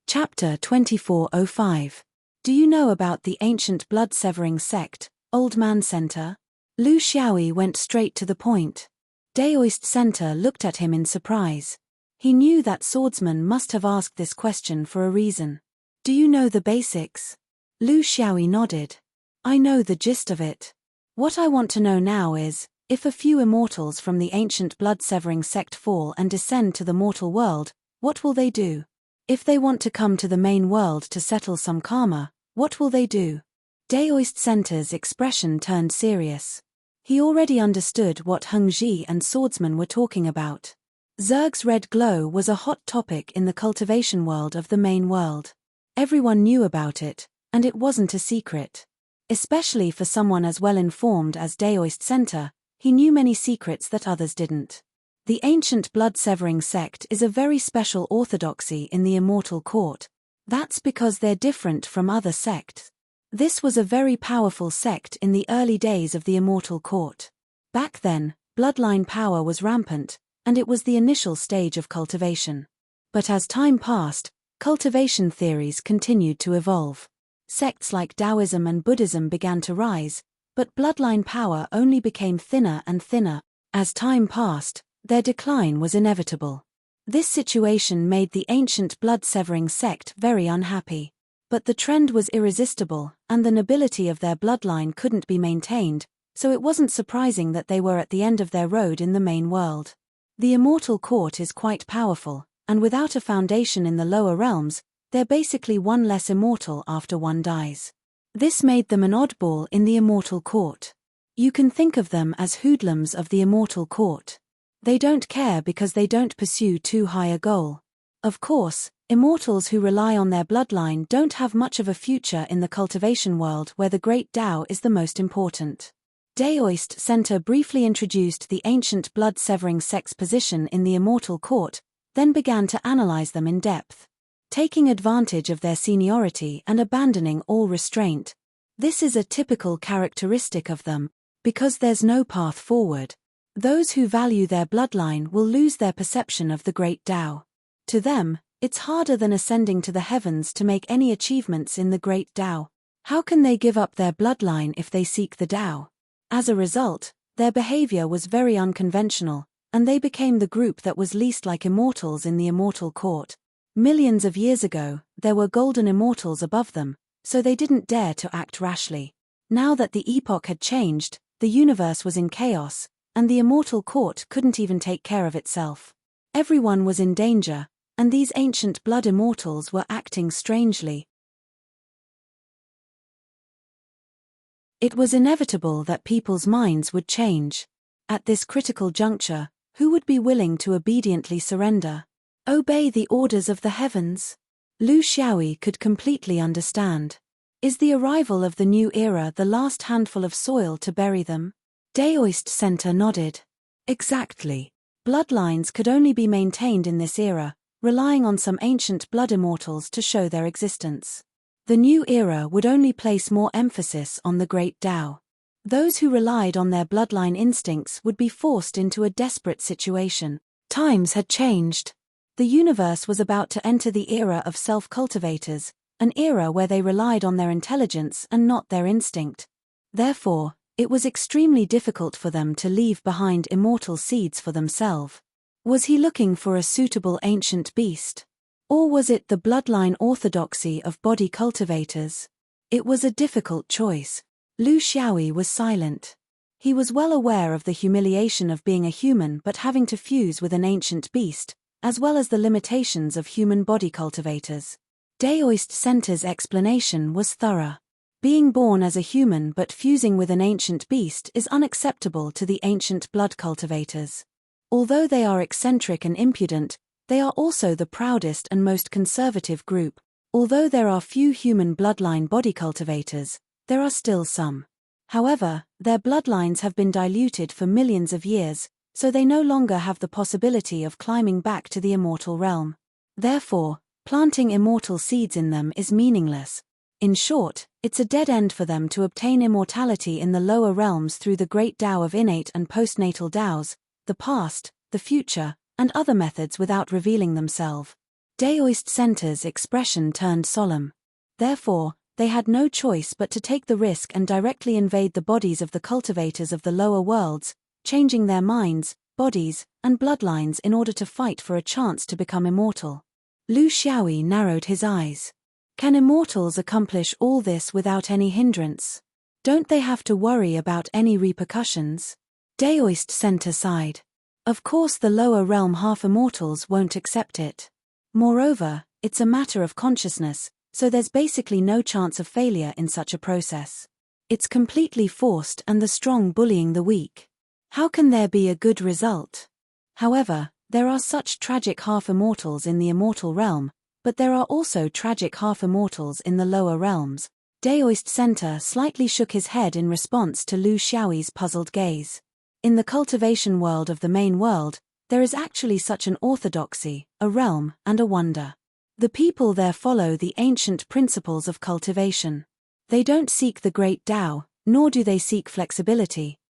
Chapter 2405. Do you know about the ancient blood-severing sect, Old Man Center? Lu Xiaoyi went straight to the point. Daoist Center looked at him in surprise. He knew that swordsman must have asked this question for a reason. Do you know the basics? Lu Xiaoyi nodded. I know the gist of it. What I want to know now is, If a few immortals from the ancient blood-severing sect fall and descend to the mortal world, what will they do? If they want to come to the main world to settle some karma, what will they do? Daoist Center's expression turned serious. He already understood what Heng Ji and Swordsman were talking about. Zerg's red glow was a hot topic in the cultivation world of the main world. Everyone knew about it, and it wasn't a secret. Especially for someone as well-informed as Daoist Center, he knew many secrets that others didn't. The ancient blood-severing sect is a very special orthodoxy in the Immortal Court. That's because they're different from other sects. This was a very powerful sect in the early days of the Immortal Court. Back then, bloodline power was rampant, and it was the initial stage of cultivation. But as time passed, cultivation theories continued to evolve. Sects like Taoism and Buddhism began to rise, but bloodline power only became thinner and thinner. As time passed, their decline was inevitable. This situation made the ancient blood-severing sect very unhappy. But the trend was irresistible, and the nobility of their bloodline couldn't be maintained, so it wasn't surprising that they were at the end of their road in the main world. The Immortal Court is quite powerful, and without a foundation in the lower realms, they're basically one less immortal after one dies. This made them an oddball in the Immortal Court. You can think of them as hoodlums of the Immortal Court. They don't care because they don't pursue too high a goal. Of course, immortals who rely on their bloodline don't have much of a future in the cultivation world where the Great Tao is the most important. Daoist Center briefly introduced the ancient blood-severing sect's position in the Immortal Court, then began to analyze them in depth. Taking advantage of their seniority and abandoning all restraint. This is a typical characteristic of them, because there's no path forward. Those who value their bloodline will lose their perception of the Great Tao. To them, it's harder than ascending to the heavens to make any achievements in the Great Tao. How can they give up their bloodline if they seek the Tao? As a result, their behavior was very unconventional, and they became the group that was least like immortals in the Immortal Court. Millions of years ago, there were golden immortals above them, so they didn't dare to act rashly. Now that the epoch had changed, the universe was in chaos, and the Immortal Court couldn't even take care of itself. Everyone was in danger, and these ancient blood immortals were acting strangely. It was inevitable that people's minds would change. At this critical juncture, who would be willing to obediently surrender? Obey the orders of the heavens? Lu Xiaoyi could completely understand. Is the arrival of the new era the last handful of soil to bury them? Daoist Center nodded. Exactly. Bloodlines could only be maintained in this era, relying on some ancient blood immortals to show their existence. The new era would only place more emphasis on the Great Tao. Those who relied on their bloodline instincts would be forced into a desperate situation. Times had changed. The universe was about to enter the era of self-cultivators, an era where they relied on their intelligence and not their instinct. Therefore, it was extremely difficult for them to leave behind immortal seeds for themselves. Was he looking for a suitable ancient beast? Or was it the bloodline orthodoxy of body cultivators? It was a difficult choice. Lu Xiaoyi was silent. He was well aware of the humiliation of being a human but having to fuse with an ancient beast, as well as the limitations of human body cultivators. Daoist Center's explanation was thorough. Being born as a human but fusing with an ancient beast is unacceptable to the ancient blood cultivators. Although they are eccentric and impudent, they are also the proudest and most conservative group. Although there are few human bloodline body cultivators, there are still some. However, their bloodlines have been diluted for millions of years, so they no longer have the possibility of climbing back to the immortal realm. Therefore, planting immortal seeds in them is meaningless. In short, it's a dead end for them to obtain immortality in the lower realms through the great Tao of innate and postnatal Taos, the past, the future, and other methods without revealing themselves. Daoist Center's expression turned solemn. Therefore, they had no choice but to take the risk and directly invade the bodies of the cultivators of the lower worlds, changing their minds, bodies, and bloodlines in order to fight for a chance to become immortal. Lu Xiaoyi narrowed his eyes. Can immortals accomplish all this without any hindrance? Don't they have to worry about any repercussions? Daoist Center sighed. Of course the lower realm half-immortals won't accept it. Moreover, it's a matter of consciousness, so there's basically no chance of failure in such a process. It's completely forced and the strong bullying the weak. How can there be a good result? However, there are such tragic half-immortals in the immortal realm, but there are also tragic half-immortals in the lower realms. Daoist Center slightly shook his head in response to Lu Xiaoyi's puzzled gaze. In the cultivation world of the main world, there is actually such an orthodoxy, a realm, and a wonder. The people there follow the ancient principles of cultivation. They don't seek the great Tao, nor do they seek flexibility.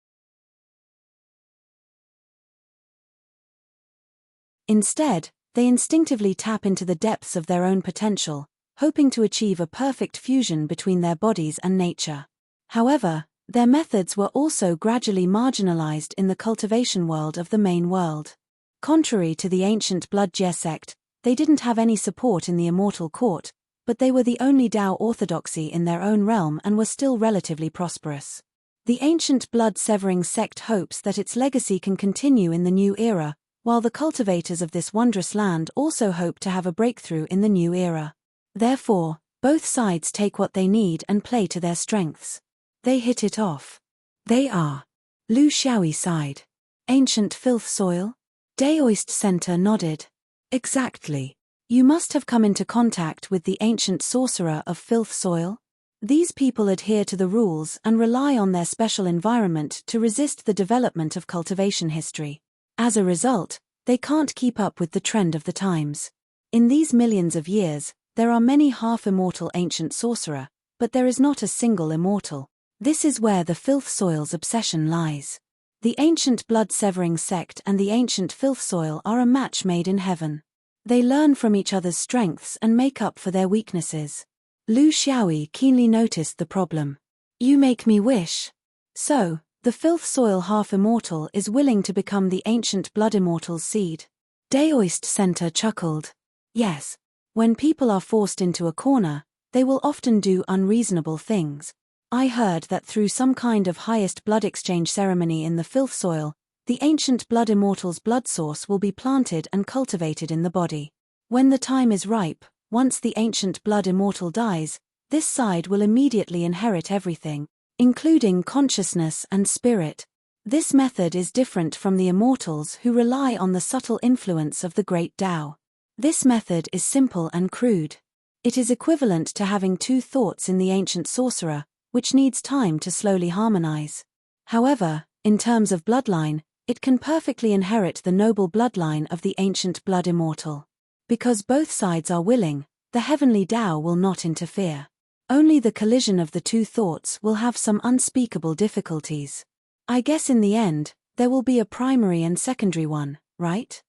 Instead, they instinctively tap into the depths of their own potential, hoping to achieve a perfect fusion between their bodies and nature. However, their methods were also gradually marginalized in the cultivation world of the main world. Contrary to the ancient Blood Jie sect, they didn't have any support in the immortal court, but they were the only Tao orthodoxy in their own realm and were still relatively prosperous. The ancient blood-severing sect hopes that its legacy can continue in the new era, while the cultivators of this wondrous land also hope to have a breakthrough in the new era. Therefore, both sides take what they need and play to their strengths. They hit it off. They are. Lu Xiaoyi sighed. Ancient filth soil? Daoist Center nodded. Exactly. You must have come into contact with the ancient sorcerer of filth soil? These people adhere to the rules and rely on their special environment to resist the development of cultivation history. As a result, they can't keep up with the trend of the times. In these millions of years, there are many half-immortal ancient sorcerer, but there is not a single immortal. This is where the filth soil's obsession lies. The ancient blood-severing sect and the ancient filth soil are a match made in heaven. They learn from each other's strengths and make up for their weaknesses. Lu Xiaoyi keenly noticed the problem. You make me wish. So, the filth soil half-immortal is willing to become the ancient blood immortal's seed. Daoist Center chuckled. Yes. When people are forced into a corner, they will often do unreasonable things. I heard that through some kind of highest blood exchange ceremony in the filth soil, the ancient blood immortal's blood source will be planted and cultivated in the body. When the time is ripe, once the ancient blood immortal dies, this side will immediately inherit everything, including consciousness and spirit. This method is different from the immortals who rely on the subtle influence of the great Tao. This method is simple and crude. It is equivalent to having two thoughts in the ancient sorcerer, which needs time to slowly harmonize. However, in terms of bloodline, it can perfectly inherit the noble bloodline of the ancient blood immortal. Because both sides are willing, the heavenly Tao will not interfere. Only the collision of the two thoughts will have some unspeakable difficulties. I guess in the end, there will be a primary and secondary one, right?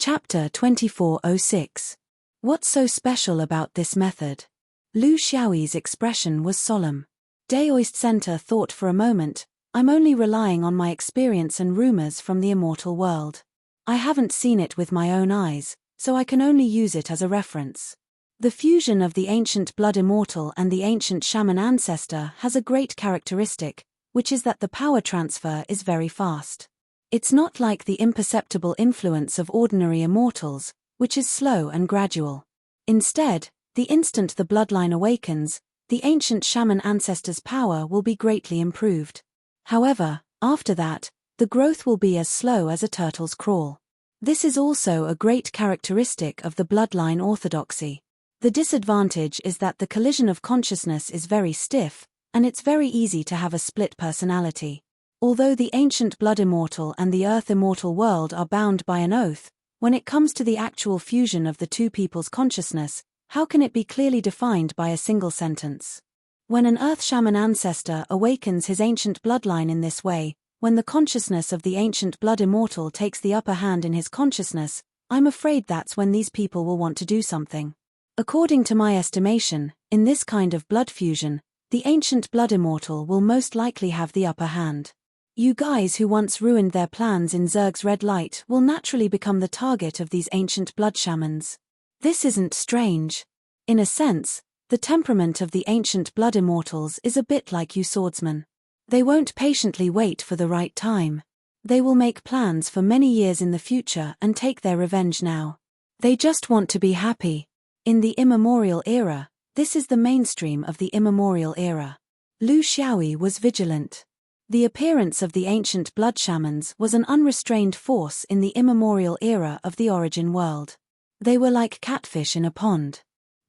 Chapter 2406. What's so special about this method? Lu Xiaoyi's expression was solemn. Daoist Center thought for a moment, I'm only relying on my experience and rumors from the immortal world. I haven't seen it with my own eyes, so I can only use it as a reference. The fusion of the ancient blood immortal and the ancient shaman ancestor has a great characteristic, which is that the power transfer is very fast. It's not like the imperceptible influence of ordinary immortals, which is slow and gradual. Instead, the instant the bloodline awakens, the ancient shaman ancestor's power will be greatly improved. However, after that, the growth will be as slow as a turtle's crawl. This is also a great characteristic of the bloodline orthodoxy. The disadvantage is that the collision of consciousness is very stiff, and it's very easy to have a split personality. Although the ancient blood immortal and the earth immortal world are bound by an oath, when it comes to the actual fusion of the two people's consciousness, how can it be clearly defined by a single sentence? When an earth shaman ancestor awakens his ancient bloodline in this way, when the consciousness of the ancient blood immortal takes the upper hand in his consciousness, I'm afraid that's when these people will want to do something. According to my estimation, in this kind of blood fusion, the ancient blood immortal will most likely have the upper hand. You guys who once ruined their plans in Zerg's red light will naturally become the target of these ancient blood shamans. This isn't strange. In a sense, The temperament of the ancient blood immortals is a bit like you swordsmen. They won't patiently wait for the right time. They will make plans for many years in the future and take their revenge now. They just want to be happy. In the immemorial era, this is the mainstream of the immemorial era. Lu Xiaoyi was vigilant. The appearance of the ancient blood shamans was an unrestrained force in the immemorial era of the origin world. They were like catfish in a pond.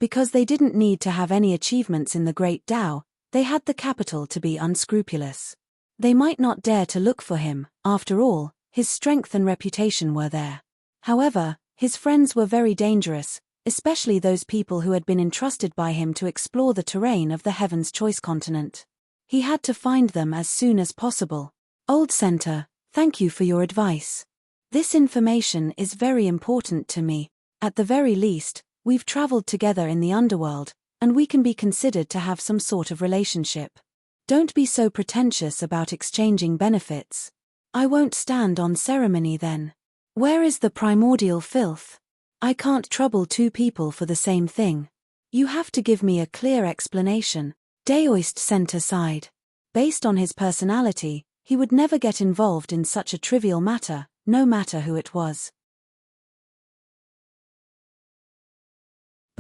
Because they didn't need to have any achievements in the great Tao, they had the capital to be unscrupulous. They might not dare to look for him, after all, his strength and reputation were there. However, his friends were very dangerous, especially those people who had been entrusted by him to explore the terrain of the Heaven's Choice continent. He had to find them as soon as possible. Old Center, thank you for your advice. This information is very important to me. At the very least, we've traveled together in the underworld, and we can be considered to have some sort of relationship. Don't be so pretentious about exchanging benefits. I won't stand on ceremony then. Where is the primordial filth? I can't trouble two people for the same thing. You have to give me a clear explanation. Daoist Center sighed. Based on his personality, he would never get involved in such a trivial matter, no matter who it was.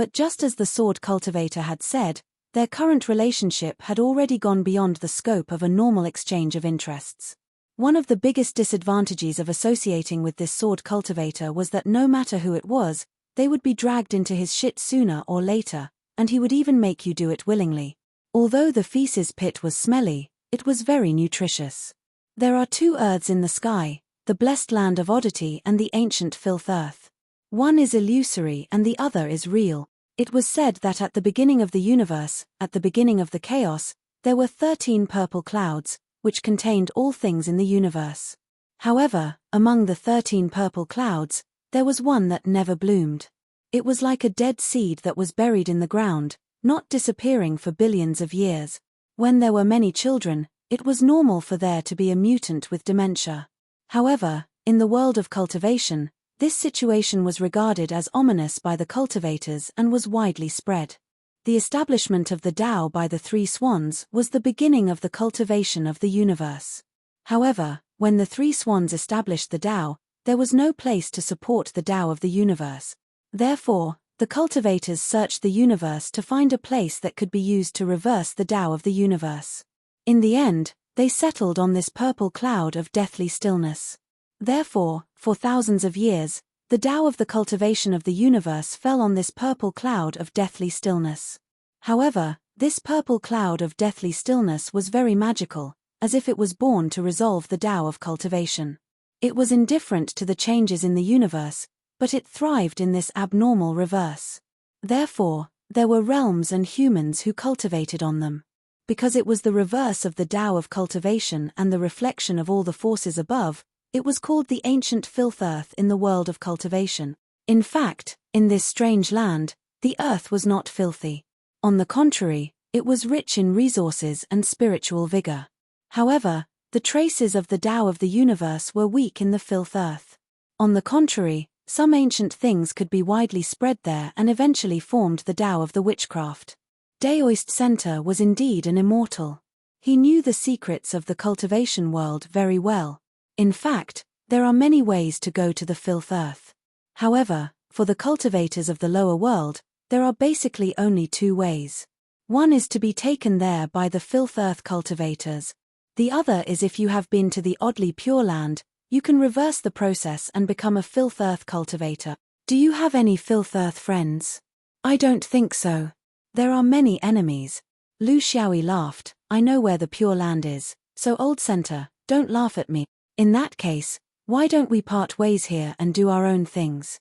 But just as the sword cultivator had said, their current relationship had already gone beyond the scope of a normal exchange of interests. One of the biggest disadvantages of associating with this sword cultivator was that no matter who it was, they would be dragged into his shit sooner or later, and he would even make you do it willingly. Although the feces pit was smelly, it was very nutritious. There are two earths in the sky, the blessed land of oddity and the ancient filth earth. One is illusory and the other is real. It was said that at the beginning of the universe, at the beginning of the chaos, there were 13 purple clouds, which contained all things in the universe. However, among the 13 purple clouds, there was one that never bloomed. It was like a dead seed that was buried in the ground, not disappearing for billions of years. When there were many children, it was normal for there to be a mutant with dementia. However, in the world of cultivation, this situation was regarded as ominous by the cultivators and was widely spread. The establishment of the Tao by the three swans was the beginning of the cultivation of the universe. However, when the three swans established the Tao, there was no place to support the Tao of the universe. Therefore, the cultivators searched the universe to find a place that could be used to reverse the Tao of the universe. In the end, they settled on this purple cloud of deathly stillness. Therefore, for thousands of years, the Tao of the cultivation of the universe fell on this purple cloud of deathly stillness. However, this purple cloud of deathly stillness was very magical, as if it was born to resolve the Tao of cultivation. It was indifferent to the changes in the universe, but it thrived in this abnormal reverse. Therefore, there were realms and humans who cultivated on them. Because it was the reverse of the Tao of cultivation and the reflection of all the forces above, it was called the ancient filth earth in the world of cultivation. In fact, in this strange land, the earth was not filthy. On the contrary, it was rich in resources and spiritual vigor. However, the traces of the Tao of the universe were weak in the filth earth. On the contrary, some ancient things could be widely spread there and eventually formed the Tao of the witchcraft. Daoist Center was indeed an immortal. He knew the secrets of the cultivation world very well. In fact, there are many ways to go to the filth earth. However, for the cultivators of the lower world, there are basically only two ways. One is to be taken there by the filth earth cultivators. The other is if you have been to the oddly pure land, you can reverse the process and become a filth earth cultivator. Do you have any filth earth friends? I don't think so. There are many enemies. Lu Xiaoyi laughed. I know where the pure land is, so Old Center, don't laugh at me. In that case, why don't we part ways here and do our own things?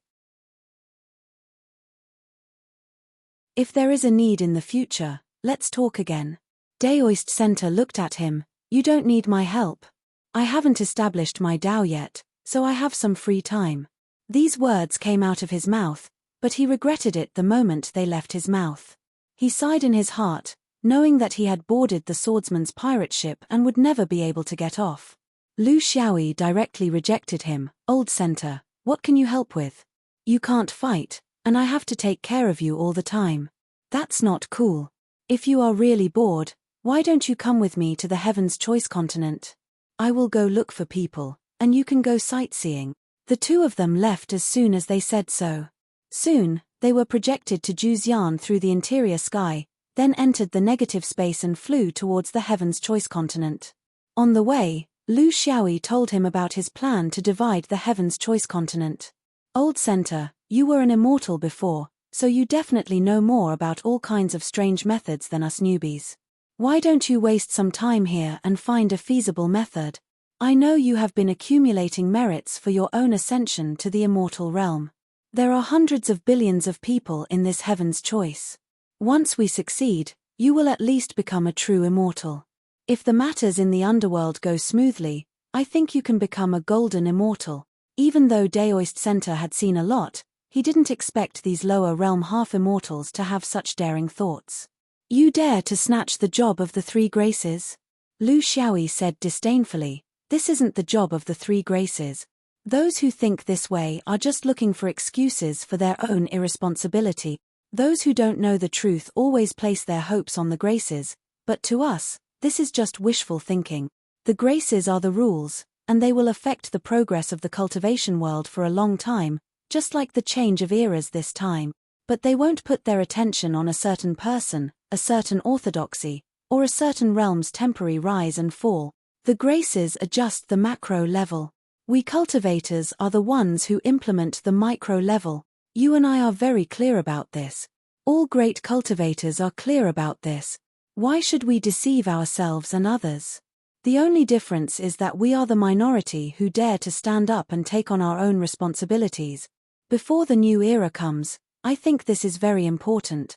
If there is a need in the future, let's talk again. Daoist Center looked at him. You don't need my help. I haven't established my Tao yet, so I have some free time. These words came out of his mouth, but he regretted it the moment they left his mouth. He sighed in his heart, knowing that he had boarded the swordsman's pirate ship and would never be able to get off. Lu Xiaoyi directly rejected him. Old Center, what can you help with? You can't fight, and I have to take care of you all the time. That's not cool. If you are really bored, why don't you come with me to the Heaven's Choice continent? I will go look for people, and you can go sightseeing. The two of them left as soon as they said so. Soon, they were projected to Juzyan through the interior sky, then entered the negative space and flew towards the Heaven's Choice continent. On the way, Lu Xiaoyi told him about his plan to divide the Heaven's Choice continent. Old Center, you were an immortal before, so you definitely know more about all kinds of strange methods than us newbies. Why don't you waste some time here and find a feasible method? I know you have been accumulating merits for your own ascension to the immortal realm. There are hundreds of billions of people in this Heaven's Choice. Once we succeed, you will at least become a true immortal. If the matters in the underworld go smoothly, I think you can become a golden immortal. Even though Daoist Center had seen a lot, he didn't expect these lower realm half-immortals to have such daring thoughts. You dare to snatch the job of the three graces? Lu Xiaoyi said disdainfully, this isn't the job of the three graces. Those who think this way are just looking for excuses for their own irresponsibility. Those who don't know the truth always place their hopes on the graces, but to us, this is just wishful thinking. The graces are the rules, and they will affect the progress of the cultivation world for a long time, just like the change of eras this time. But they won't put their attention on a certain person, a certain orthodoxy, or a certain realm's temporary rise and fall. The graces adjust the macro level. We cultivators are the ones who implement the micro level. You and I are very clear about this. All great cultivators are clear about this. Why should we deceive ourselves and others? The only difference is that we are the minority who dare to stand up and take on our own responsibilities. Before the new era comes, I think this is very important.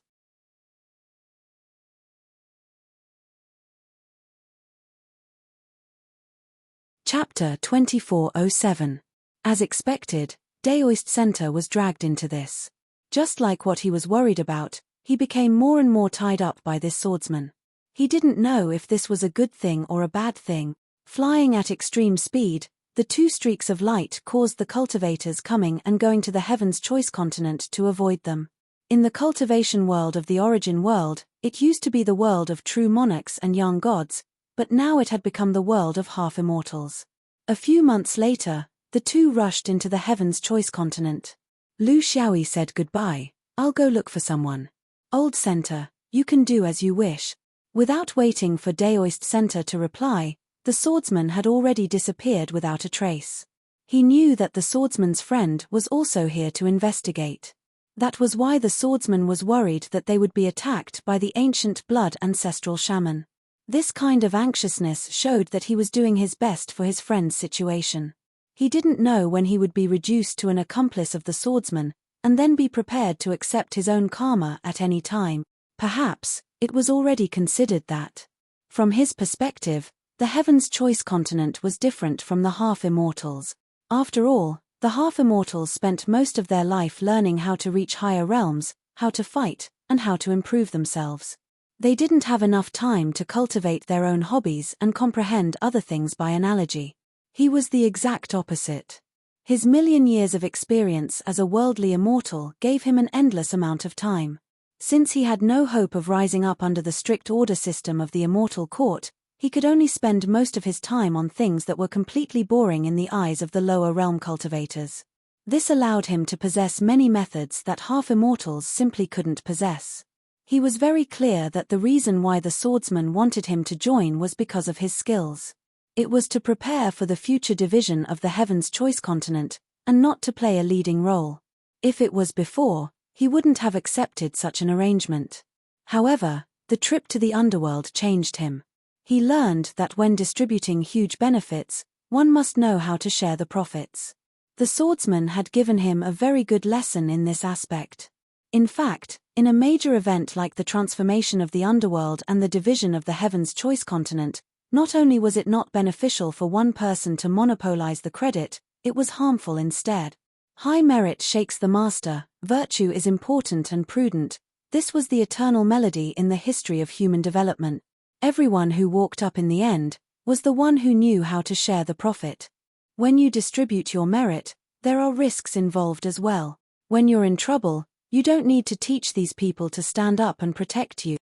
Chapter 2407. As expected, Daoist Center was dragged into this. Just like what he was worried about, he became more and more tied up by this swordsman. He didn't know if this was a good thing or a bad thing. Flying at extreme speed, the two streaks of light caused the cultivators coming and going to the Heaven's Choice continent to avoid them. In the cultivation world of the origin world, it used to be the world of true monarchs and young gods, but now it had become the world of half-immortals. A few months later, the two rushed into the Heaven's Choice continent. Lu Xiaoyi said goodbye. I'll go look for someone. Old Center, you can do as you wish. Without waiting for Daoist Center to reply, the swordsman had already disappeared without a trace. He knew that the swordsman's friend was also here to investigate. That was why the swordsman was worried that they would be attacked by the ancient blood ancestral shaman. This kind of anxiousness showed that he was doing his best for his friend's situation. He didn't know when he would be reduced to an accomplice of the swordsman, and then be prepared to accept his own karma at any time. Perhaps, it was already considered that. From his perspective, the Heaven's Choice continent was different from the half-immortals. After all, the half-immortals spent most of their life learning how to reach higher realms, how to fight, and how to improve themselves. They didn't have enough time to cultivate their own hobbies and comprehend other things by analogy. He was the exact opposite. His million years of experience as a worldly immortal gave him an endless amount of time. Since he had no hope of rising up under the strict order system of the immortal court, he could only spend most of his time on things that were completely boring in the eyes of the lower realm cultivators. This allowed him to possess many methods that half-immortals simply couldn't possess. He was very clear that the reason why the swordsman wanted him to join was because of his skills. It was to prepare for the future division of the Heaven's Choice continent, and not to play a leading role. If it was before, he wouldn't have accepted such an arrangement. However, the trip to the underworld changed him. He learned that when distributing huge benefits, one must know how to share the profits. The swordsman had given him a very good lesson in this aspect. In fact, in a major event like the transformation of the underworld and the division of the Heaven's Choice continent, not only was it not beneficial for one person to monopolize the credit, it was harmful instead. High merit shakes the master, virtue is important and prudent. This was the eternal melody in the history of human development. Everyone who walked up in the end was the one who knew how to share the profit. When you distribute your merit, there are risks involved as well. When you're in trouble, You don't need to teach these people to stand up and protect you.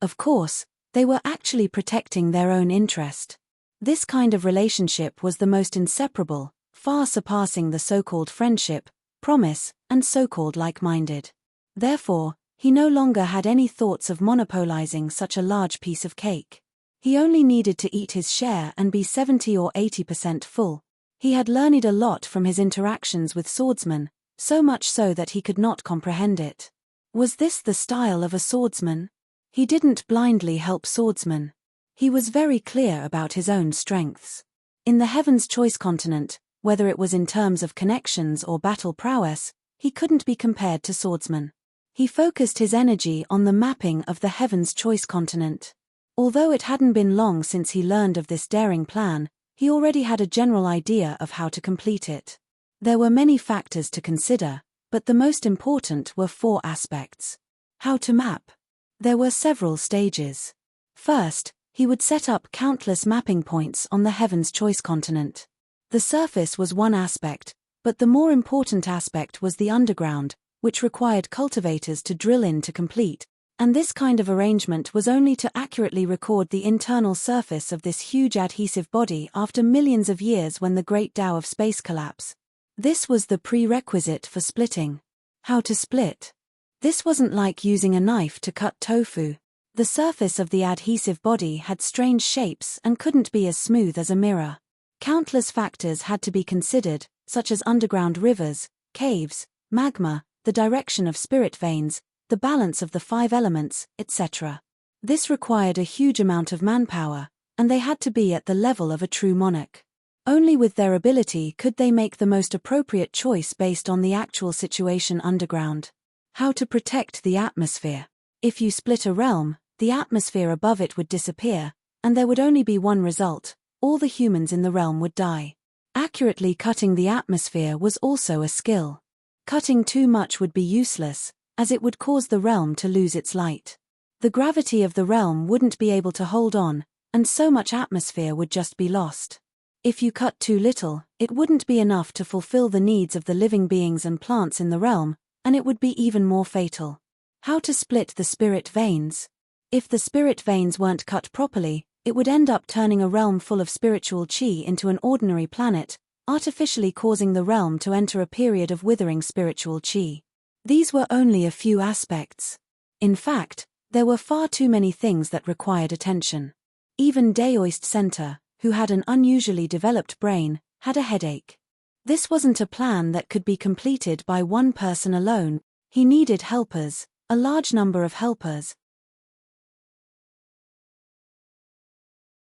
Of course, they were actually protecting their own interest. This kind of relationship was the most inseparable, far surpassing the so-called friendship, promise, and so-called like-minded. Therefore, he no longer had any thoughts of monopolizing such a large piece of cake. He only needed to eat his share and be 70 or 80% full. He had learned a lot from his interactions with swordsmen, so much so that he could not comprehend it. Was this the style of a swordsman? He didn't blindly help swordsmen. He was very clear about his own strengths. In the Heaven's Choice continent, whether it was in terms of connections or battle prowess, he couldn't be compared to swordsmen. He focused his energy on the mapping of the Heaven's Choice continent. Although it hadn't been long since he learned of this daring plan, he already had a general idea of how to complete it. There were many factors to consider, but the most important were 4 aspects. How to map. There were several stages. First, he would set up countless mapping points on the Heaven's Choice continent. The surface was one aspect, but the more important aspect was the underground, which required cultivators to drill in to complete, and this kind of arrangement was only to accurately record the internal surface of this huge adhesive body after millions of years when the Great Tao of Space collapse. This was the prerequisite for splitting. How to split? This wasn't like using a knife to cut tofu. The surface of the adhesive body had strange shapes and couldn't be as smooth as a mirror. Countless factors had to be considered, such as underground rivers, caves, magma, the direction of spirit veins, the balance of the 5 elements, etc. This required a huge amount of manpower, and they had to be at the level of a true monarch. Only with their ability could they make the most appropriate choice based on the actual situation underground. How to protect the atmosphere. If you split a realm, the atmosphere above it would disappear, and there would only be one result: all the humans in the realm would die. Accurately cutting the atmosphere was also a skill. Cutting too much would be useless, as it would cause the realm to lose its light. The gravity of the realm wouldn't be able to hold on, and so much atmosphere would just be lost. If you cut too little, it wouldn't be enough to fulfill the needs of the living beings and plants in the realm, and it would be even more fatal. How to split the spirit veins? If the spirit veins weren't cut properly, it would end up turning a realm full of spiritual chi into an ordinary planet, artificially causing the realm to enter a period of withering spiritual chi. These were only a few aspects. In fact, there were far too many things that required attention. Even Daoist Center, who had an unusually developed brain, had a headache. This wasn't a plan that could be completed by one person alone. He needed helpers, a large number of helpers.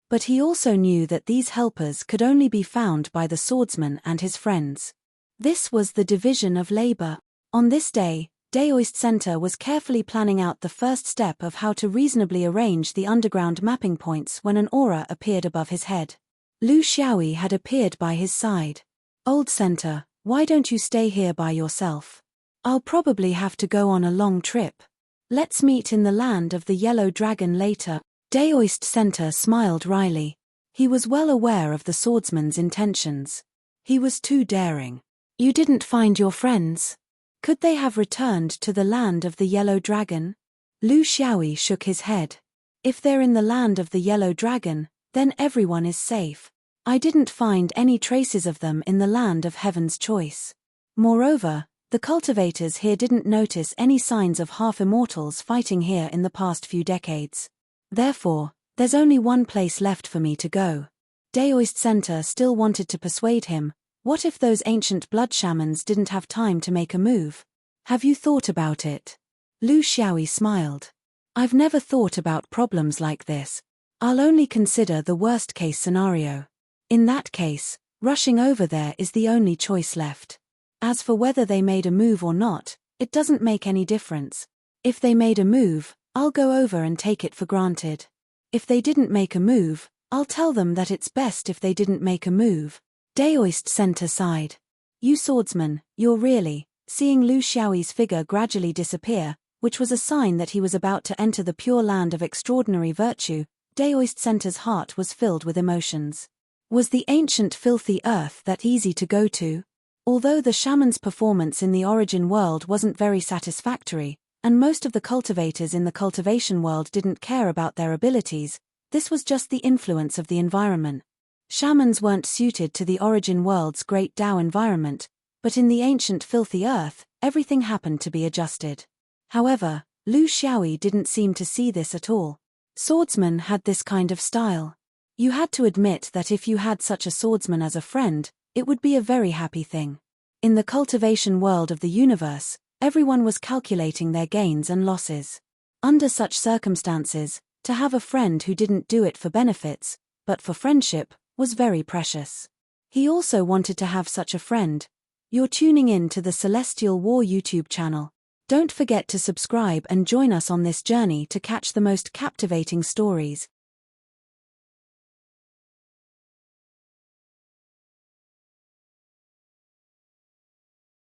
But he also knew that these helpers could only be found by the swordsman and his friends. This was the division of labor. On this day, Daoist Center was carefully planning out the first step of how to reasonably arrange the underground mapping points when an aura appeared above his head. Lu Xiaoyi had appeared by his side. "Old Center, why don't you stay here by yourself? I'll probably have to go on a long trip. Let's meet in the land of the Yellow Dragon later." Daoist Center smiled wryly. He was well aware of the swordsman's intentions. He was too daring. "You didn't find your friends? Could they have returned to the land of the Yellow Dragon?" Lu Xiaoyi shook his head. "If they're in the land of the Yellow Dragon, then everyone is safe. I didn't find any traces of them in the land of Heaven's Choice. Moreover, the cultivators here didn't notice any signs of half-immortals fighting here in the past few decades. Therefore, there's only one place left for me to go." Daoist Center still wanted to persuade him. What if those ancient blood shamans didn't have time to make a move? "Have you thought about it?" Lu Xiaoyi smiled. "I've never thought about problems like this. I'll only consider the worst-case scenario. In that case, rushing over there is the only choice left. As for whether they made a move or not, it doesn't make any difference. If they made a move, I'll go over and take it for granted. If they didn't make a move, I'll tell them that it's best if they didn't make a move." Daoist Center sighed. "You swordsman, you're really..." Seeing Lu Xiaoyi's figure gradually disappear, which was a sign that he was about to enter the pure land of extraordinary virtue, Daoist Center's heart was filled with emotions. Was the ancient filthy earth that easy to go to? Although the shaman's performance in the origin world wasn't very satisfactory, and most of the cultivators in the cultivation world didn't care about their abilities, this was just the influence of the environment. Shamans weren't suited to the origin world's great Tao environment, but in the ancient filthy earth, everything happened to be adjusted. However, Lu Xiaoyi didn't seem to see this at all. Swordsmen had this kind of style. You had to admit that if you had such a swordsman as a friend, it would be a very happy thing. In the cultivation world of the universe, everyone was calculating their gains and losses. Under such circumstances, to have a friend who didn't do it for benefits, but for friendship, was very precious. He also wanted to have such a friend. You're tuning in to the Celestial War YouTube channel. Don't forget to subscribe and join us on this journey to catch the most captivating stories.